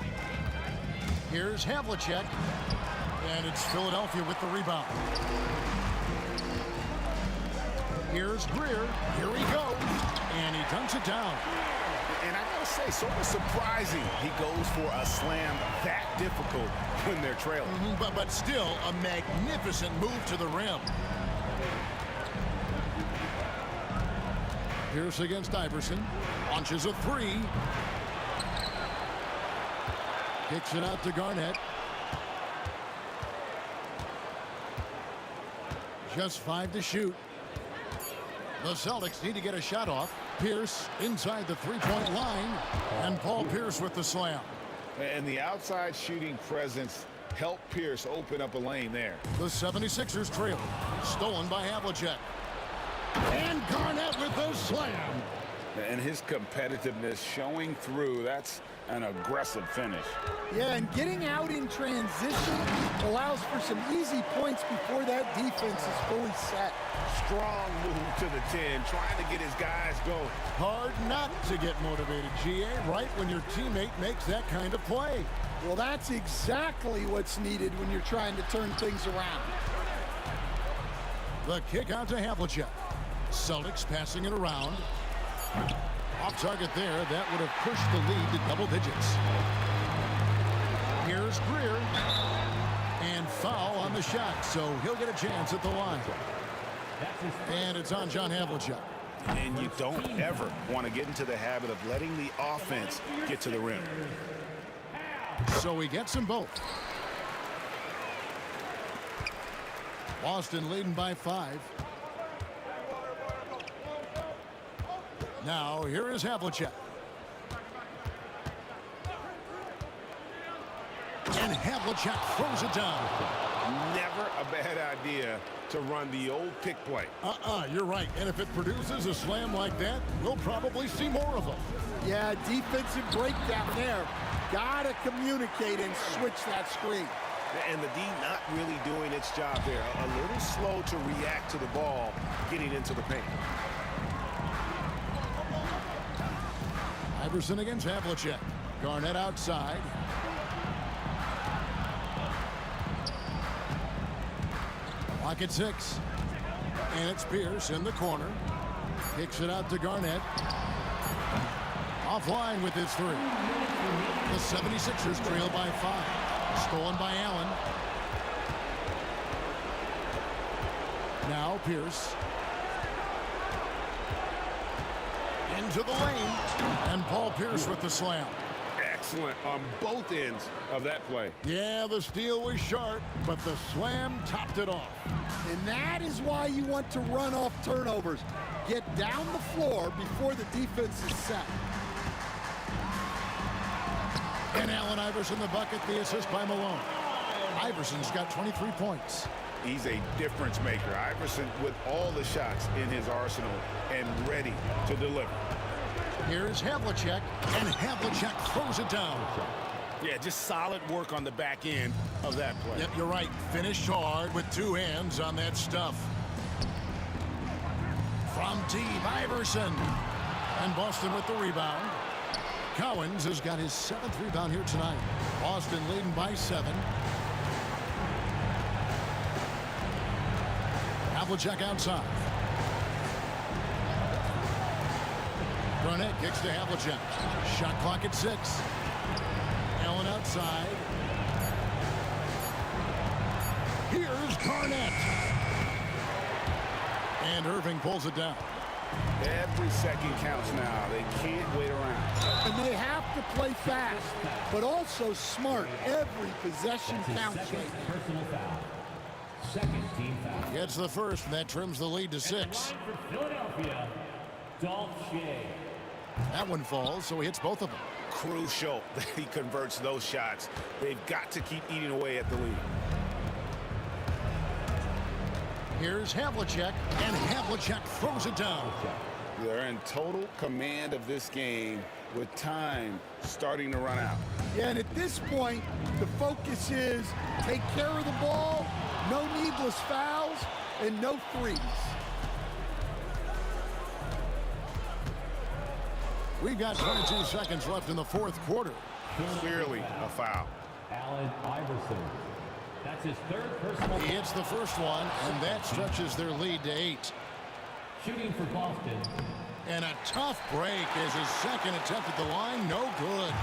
Here's Havlicek. And it's Philadelphia with the rebound. Here's Greer. Here he goes. And he dunks it down. And I gotta say, sort of surprising he goes for a slam that difficult when they're trailing. But still a magnificent move to the rim. Pierce against Iverson. Launches a 3. Kicks it out to Garnett. Just 5 to shoot. The Celtics need to get a shot off. Pierce inside the 3-point line. And Paul Pierce with the slam. And the outside shooting presence helped Pierce open up a lane there. The 76ers trail. Stolen by Havlicek. And Garnett with the slam. And his competitiveness showing through. That's an aggressive finish. Yeah, and getting out in transition allows for some easy points before that defense is fully set. Strong move to the 10, trying to get his guys going. Hard not to get motivated, GA, right when your teammate makes that kind of play. Well, that's exactly what's needed when you're trying to turn things around. The kick out to Havlicek. Celtics passing it around. Off target there. That would have pushed the lead to double digits. Here's Greer. And foul on the shot, so he'll get a chance at the line. And it's on John Havlicek. And you don't ever want to get into the habit of letting the offense get to the rim. So he gets them both. Boston leading by 5. Now, here is Havlicek. And Havlicek throws it down. Never a bad idea to run the old pick play. You're right. And if it produces a slam like that, we'll probably see more of them. Yeah, defensive breakdown there. Gotta communicate and switch that screen. And the D not really doing its job there. A little slow to react to the ball getting into the paint. Iverson against Havlicek. Garnett outside. Clock at 6. And it's Pierce in the corner. Kicks it out to Garnett. Offline with his 3. The 76ers trail by 5. Stolen by Allen. Now Pierce. Into the lane. And Paul Pierce with the slam. Excellent on both ends of that play. Yeah, the steal was sharp, but the slam topped it off. And that is why you want to run off turnovers. Get down the floor before the defense is set. And Allen Iverson the bucket, the assist by Malone. Iverson's got 23 points. He's a difference maker. Iverson with all the shots in his arsenal and ready to deliver. Here's Havlicek, and Havlicek throws it down. Yeah, just solid work on the back end of that play. Yep, you're right. Finished hard with 2 hands on that stuff. From deep, Iverson. And Boston with the rebound. Cowens has got his 7th rebound here tonight. Boston leading by 7. Havlicek outside. Garnett kicks to Havlicek. Shot clock at 6. Allen outside. Here's Garnett. And Irving pulls it down. Every second counts now. They can't wait around. And they have to play fast, but also smart. Every possession counts. Personal foul. Second team foul. Gets the first, and that trims the lead to 6. For Philadelphia, Dolph Shea. That one falls, so he hits both of them. Crucial that he converts those shots. They've got to keep eating away at the lead. Here's Havlicek, and Havlicek throws it down. They're in total command of this game with time starting to run out. Yeah, and at this point, the focus is take care of the ball, no needless fouls, and no threes. We've got 22 seconds left in the 4th quarter. Clearly a foul. Allen Iverson. That's his 3rd personal. He hits the first one, and that stretches their lead to 8. Shooting for Boston. And a tough break as his 2nd attempt at the line, no good.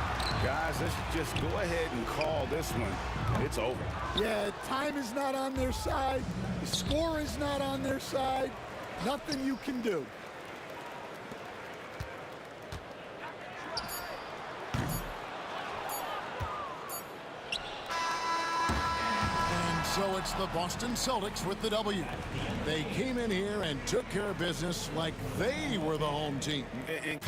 Guys, let's just go ahead and call this one. It's over. Yeah, time is not on their side. The score is not on their side. Nothing you can do. So it's the Boston Celtics with the W. They came in here and took care of business like they were the home team. And